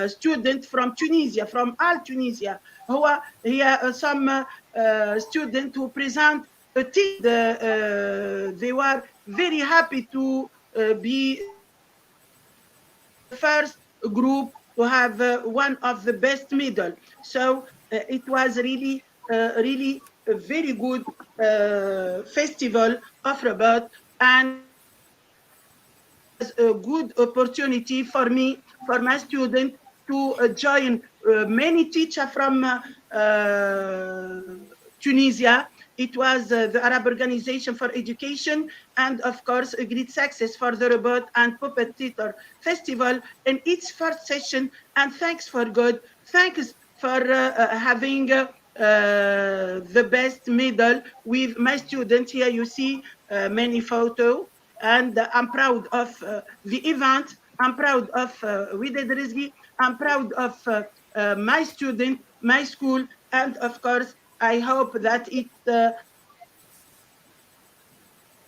students from Tunisia, from all Tunisia. Who are here some students who present a team. They were very happy to be the first group to have one of the best medal. So it was really, really a very good festival of robot, and a good opportunity for me, for my student, to join many teachers from Tunisia. It was the Arab Organization for Education, and of course, a great success for the Robot and Puppet Theater Festival in its first session. And thanks for God, thanks for having the best medal with my student. Here you see many photos, and I'm proud of the event. I'm proud of Widad Rizgi. I'm proud of my student, my school, and of course, I hope that it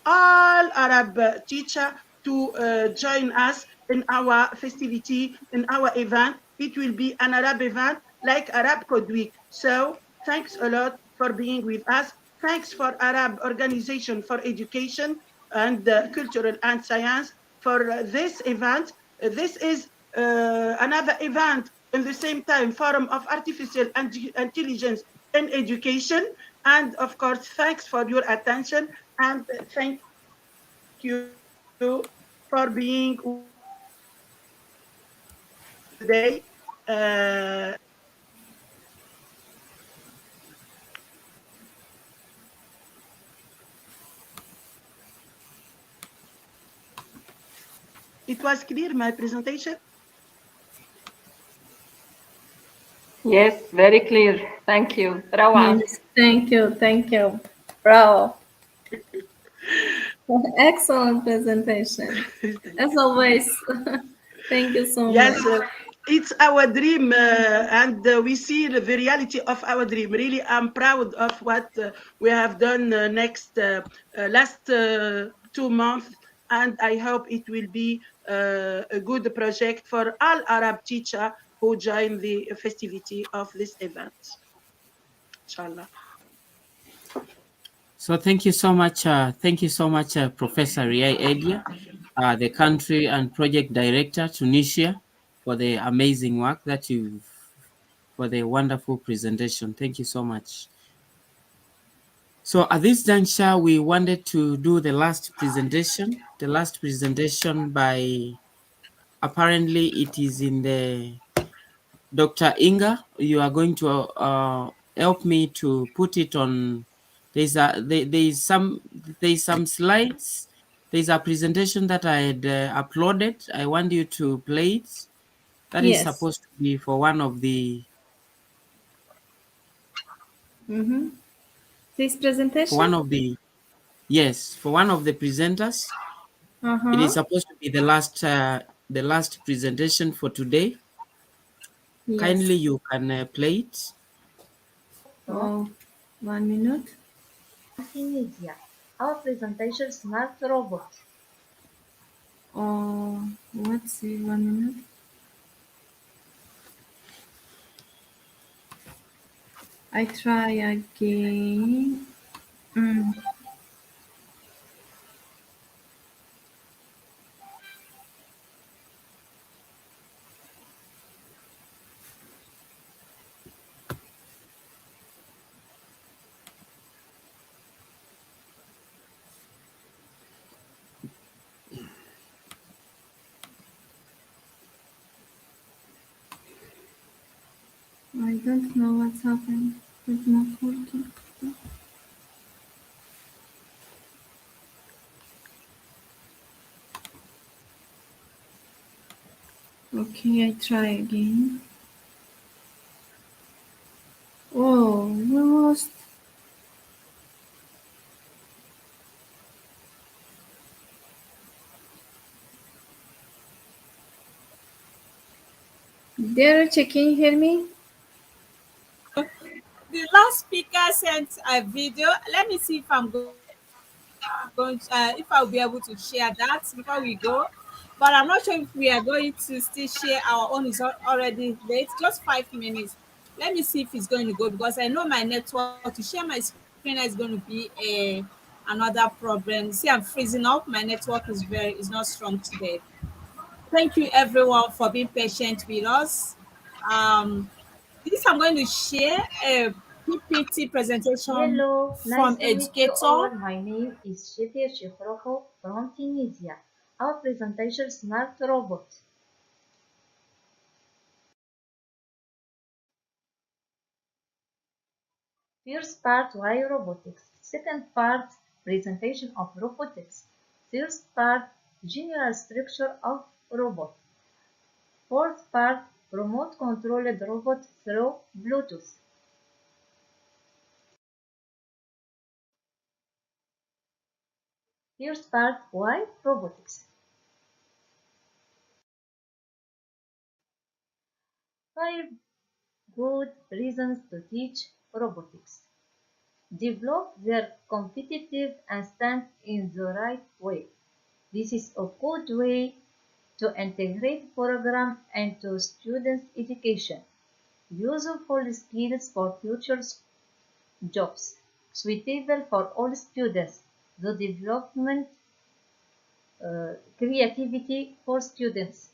all Arab teacher to join us in our festivity, in our event. It will be an Arab event like Arab Code Week. So thanks a lot for being with us. Thanks for Arab Organization for Education and Cultural and Science for this event. This is another event in the same time, Forum of Artificial Intelligence in Education. And of course, thanks for your attention, and thank you for being today. It was clear, my presentation? Yes, very clear. Thank you. روعة. Yes, thank you, thank you. Bravo. Excellent presentation. As always. Thank you so Yes, much. it's our dream, and we see the reality of our dream. Really, I'm proud of what we have done last 2 months, and I hope it will be a good project for all Arab teachers who join the festivity of this event. Inshallah. So thank you so much. Professor Riai Edia, the country and project director, Tunisia, for the amazing work that for the wonderful presentation. Thank you so much. So at this juncture, we wanted to do the last presentation by, apparently it is in the Dr. Inga. You are going to help me to put it on. There's some slides. There's a presentation that I had uploaded. I want you to play it. That is Yes. supposed to be for one of the This For presentation? one of the for one of the presenters, it Uh-huh. is supposed to be the last presentation for today. Kindly, Yes. you can play it. Oh, 1 minute. Tunisia. Our presentation smart robot. Oh, let's see, 1 minute. I try again. I don't know what's happening. It's not working. Okay, I try again. Oh, we lost. Derecha, can you hear me? The last speaker sent a video. Let me see if I'm going if I'll be able to share that before we go. But I'm not sure if we are going to still share our own. Is already late, just 5 minutes. Let me see if it's going to go because I know my network to share my screen is going to be another problem. See, I'm freezing up. My network is not strong today. Thank you everyone for being patient with us. This I'm going to share a PPT presentation Hello, nice from to meet you educator. all. My name is Shefia Shifroho from Tunisia. Our presentation smart robot. First part, why robotics. Second part, presentation of robotics. Third part, general structure of robot. Fourth part, remote controlled robot through Bluetooth. First part, why robotics. 5 good reasons to teach robotics. Develop their competitive and stand in the right way. This is a good way to integrate program into students' education. Useful skills for future jobs. Suitable for all students. The development creativity for students.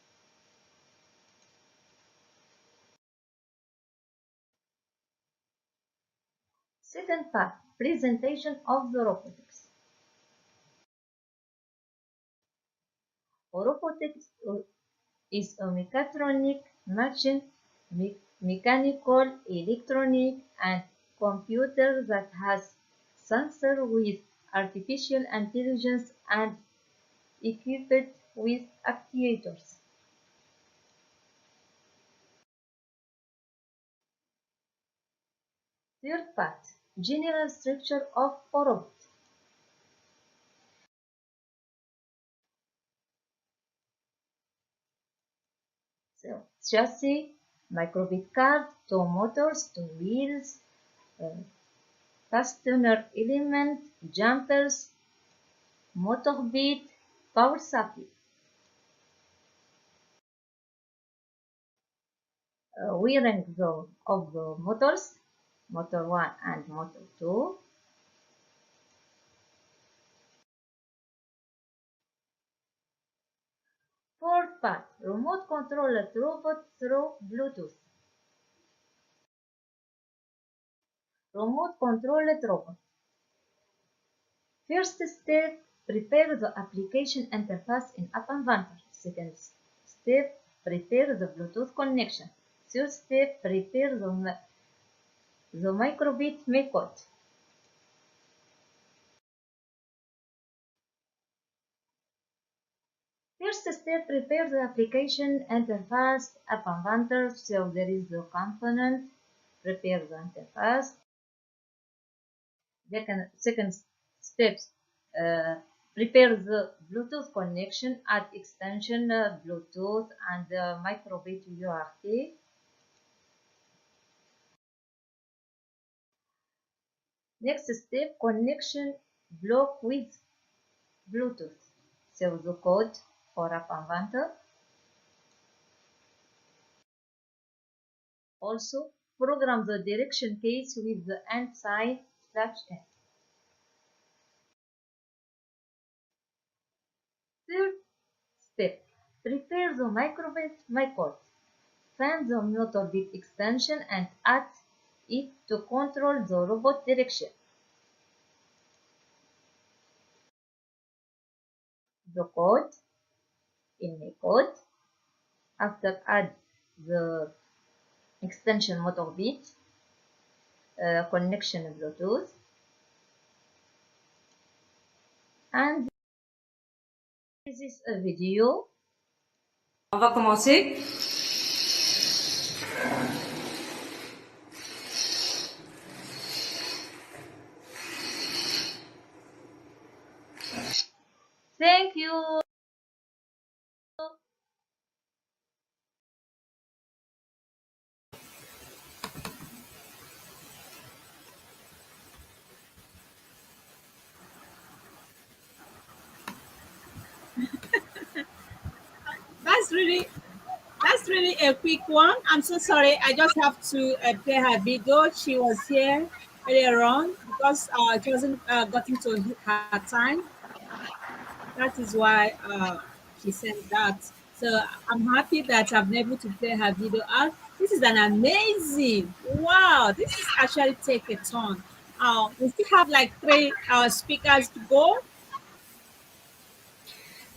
Second part, presentation of the robotics. Robotics is a mechatronic machine, mechanical, electronic, and computer that has sensor with artificial intelligence and equipped with actuators. Third part, general structure of a robot. So, chassis, microbit card, two motors, two wheels, fastener element, jumpers, motor bit, power supply. Wiring of the motors, motor 1 and motor 2. Fourth part, remote controlled robot through Bluetooth. Remote controlled robot. First step, prepare the application interface in App Inventor. Second step, prepare the Bluetooth connection. Third step, prepare the microbit method. First step, prepare the application interface App Inventor. So there is the component, prepare the interface. Second steps, prepare the Bluetooth connection, add extension Bluetooth and microbit UART. Next step, connection block with Bluetooth. Save the code for App Inventor. Also, program the direction case with the end sign /n. Third step, prepare the microbit MyCode. Find the motor bit extension and add it to control the robot direction. The code in MyCode. After add the extension motor bit, connection Bluetooth, and this is a video. On va commencer. Thank you. That's really a quick one. I'm so sorry. I just have to play her video. She was here earlier on because it wasn't gotten to her time. That is why she sent that. So I'm happy that I've been able to play her video out. This is an amazing. Wow, this is actually Tech-a-thon. We still have like 3 speakers to go.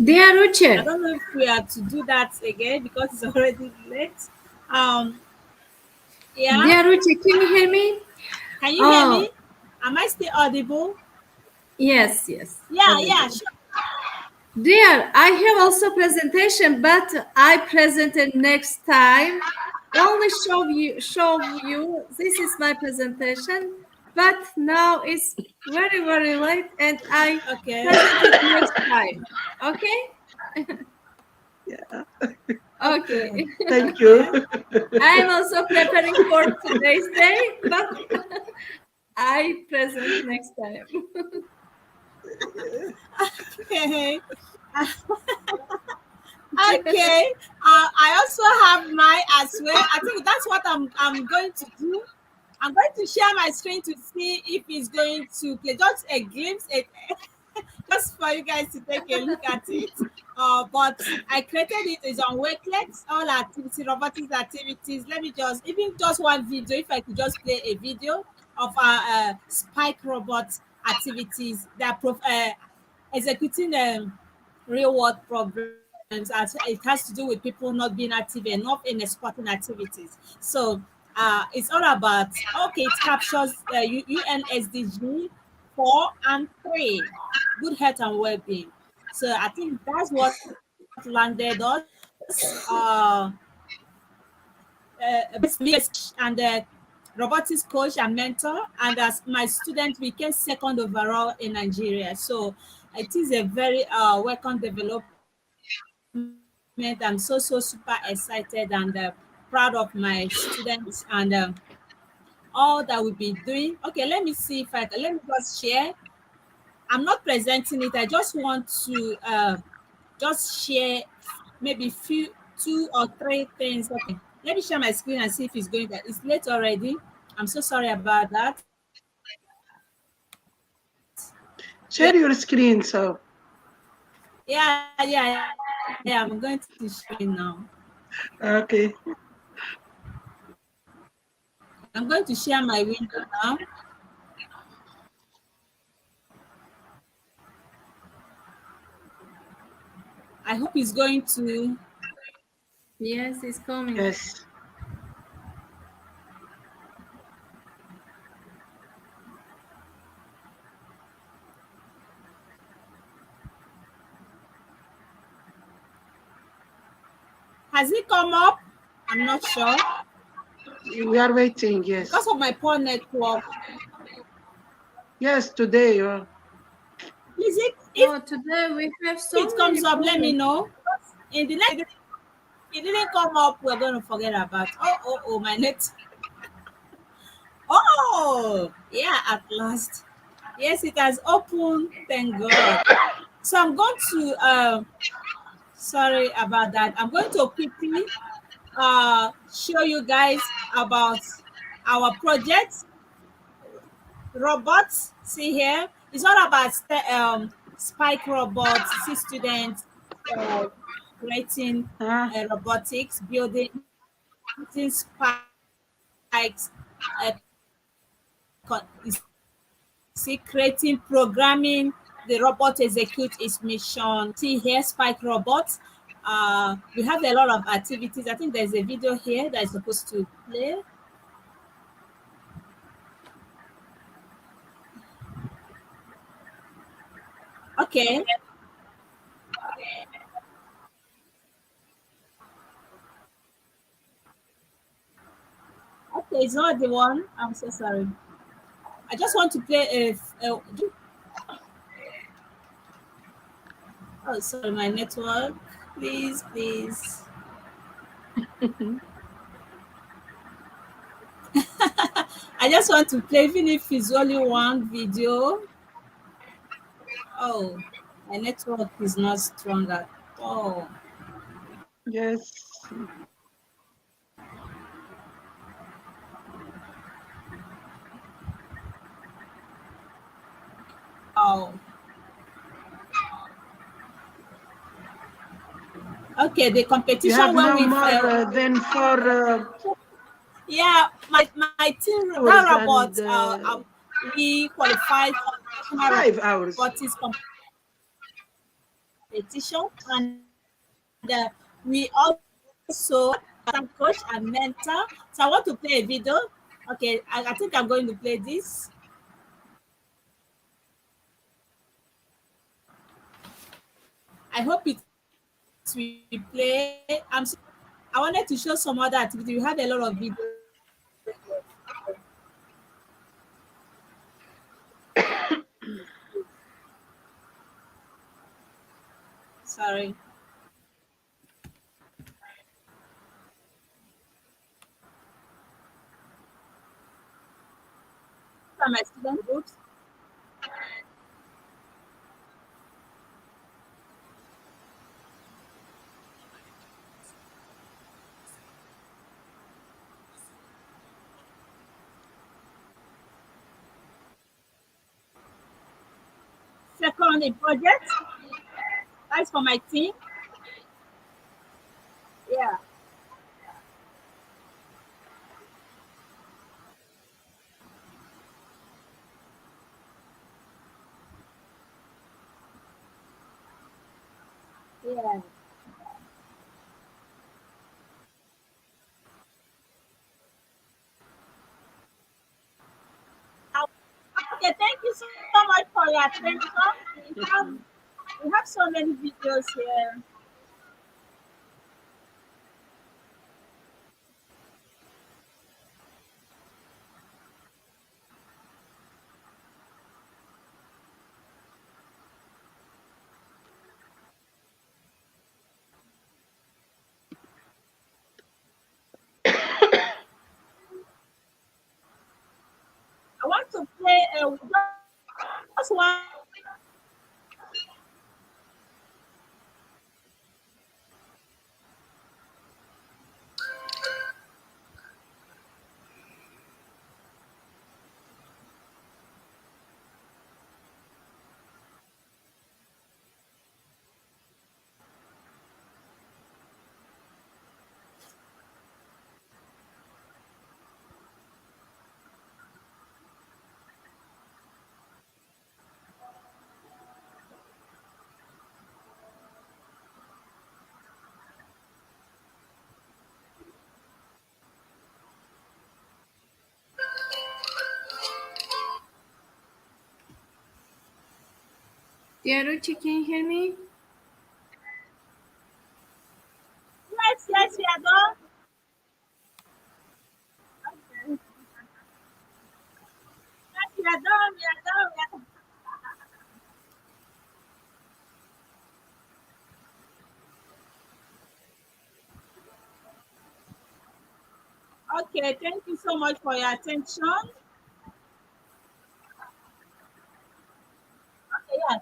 Dear Uche. I don't know if we have to do that again because it's already late. Yeah. Dear Uche, can you hear me? Can you hear me? Am I still audible? Yes, yes. Yeah, audible. yeah, sure. Dear, I have also presentation, but I presented next time. Only show you. This is my presentation, but now it's very, very late, and I presented next time. Okay. Yeah. Okay. Thank you. I am also preparing for today's day, but I present next time. Okay. Okay. I also have mine as well. I think that's what I'm going to do. I'm going to share my screen to see if it's going to play just a glimpse, just for you guys to take a look at it. But I created it's on Wakelet, all activity, robotics activities. Let me even just one video, if I could just play a video of our spike robot activities that executing real world problems. As it has to do with people not being active enough in the sporting activities. So it's all about, okay, it captures UN SDG 4 and 3, good health and well-being. So I think that's what landed us. And robotics coach and mentor, and as my student became second overall in Nigeria. So it is a very welcome development. I'm so super excited and proud of my students and all that we'll be doing. Okay, let me see if let me just share. I'm not presenting it. I just want to just share maybe 2 or 3 things. Okay, let me share my screen and see if it's going. It's late already. I'm so sorry about that. Share your screen, so. Yeah. I'm going to share it now. Okay. I'm going to share my window now. I hope it's going to. Yes, it's coming. Yes. Has it come up? I'm not sure. We are waiting, yes. Because of my poor network. Yes, today. Please, Oh, today we have so it comes many up, let me points. know. In the next, it didn't come up, we're going to forget about. Oh, my net. Oh, yeah, at last. Yes, it has opened. Thank God. So I'm going to, sorry about that. I'm going to quickly show you guys about our project, robots. See here, it's all about spike robots. See students creating robotics, building using spikes, you see, creating, programming the robot execute its mission. See here, spike robots. We have a lot of activities. I think there's a video here that is supposed to play. Okay. Okay, it's not the one. I'm so sorry. I just want to play oh, sorry, my network. Please. I just want to play, even if it's only one video. Oh, my network is not strong at all. Yes. Oh. Okay, the You competition have when no we more than yeah, my team that hours robot and we qualified for national 5 hours. robotics competition, and we also some coach and mentor. So I want to play a video. Okay, I think I'm going to play this. I hope it will play. I wanted to show some other activity. We have a lot of videos. Sorry. From my student groups. Second in project. That's for my team. Yeah. Yeah. Okay, thank you so much for your attention. We have so many videos here. I want to play just one. Yaruchi, can you hear me? Yes, we are done. Okay. Yes, we are done. We are done. We are done. Okay, thank you so much for your attention. Okay, yeah.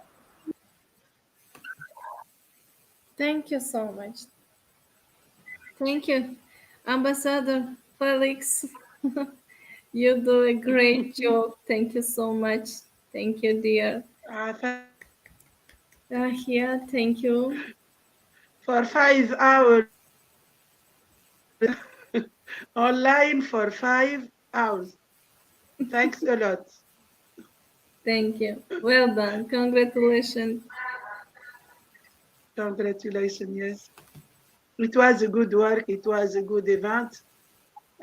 Thank you so much. Thank you, Ambassador Felix. You do a great job. Thank you so much. Thank you, dear. Yeah, thank you. For 5 hours. Online for 5 hours. Thanks a lot. Thank you. Well done. Congratulations. Congratulations, yes. It was a good work. It was a good event.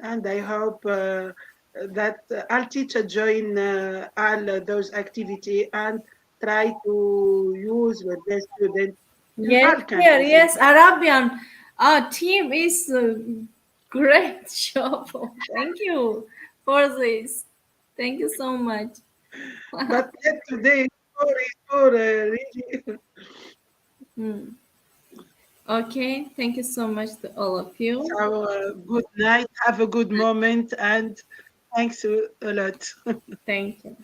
And I hope that all teachers join all those activities and try to use with their students in Yes, all dear. countries. Yes, Arabian. Our team is great job. Thank you for this. Thank you so much. But yet today, really. Okay, thank you so much to all of you. So good night. Have a good moment and thanks a lot. Thank you.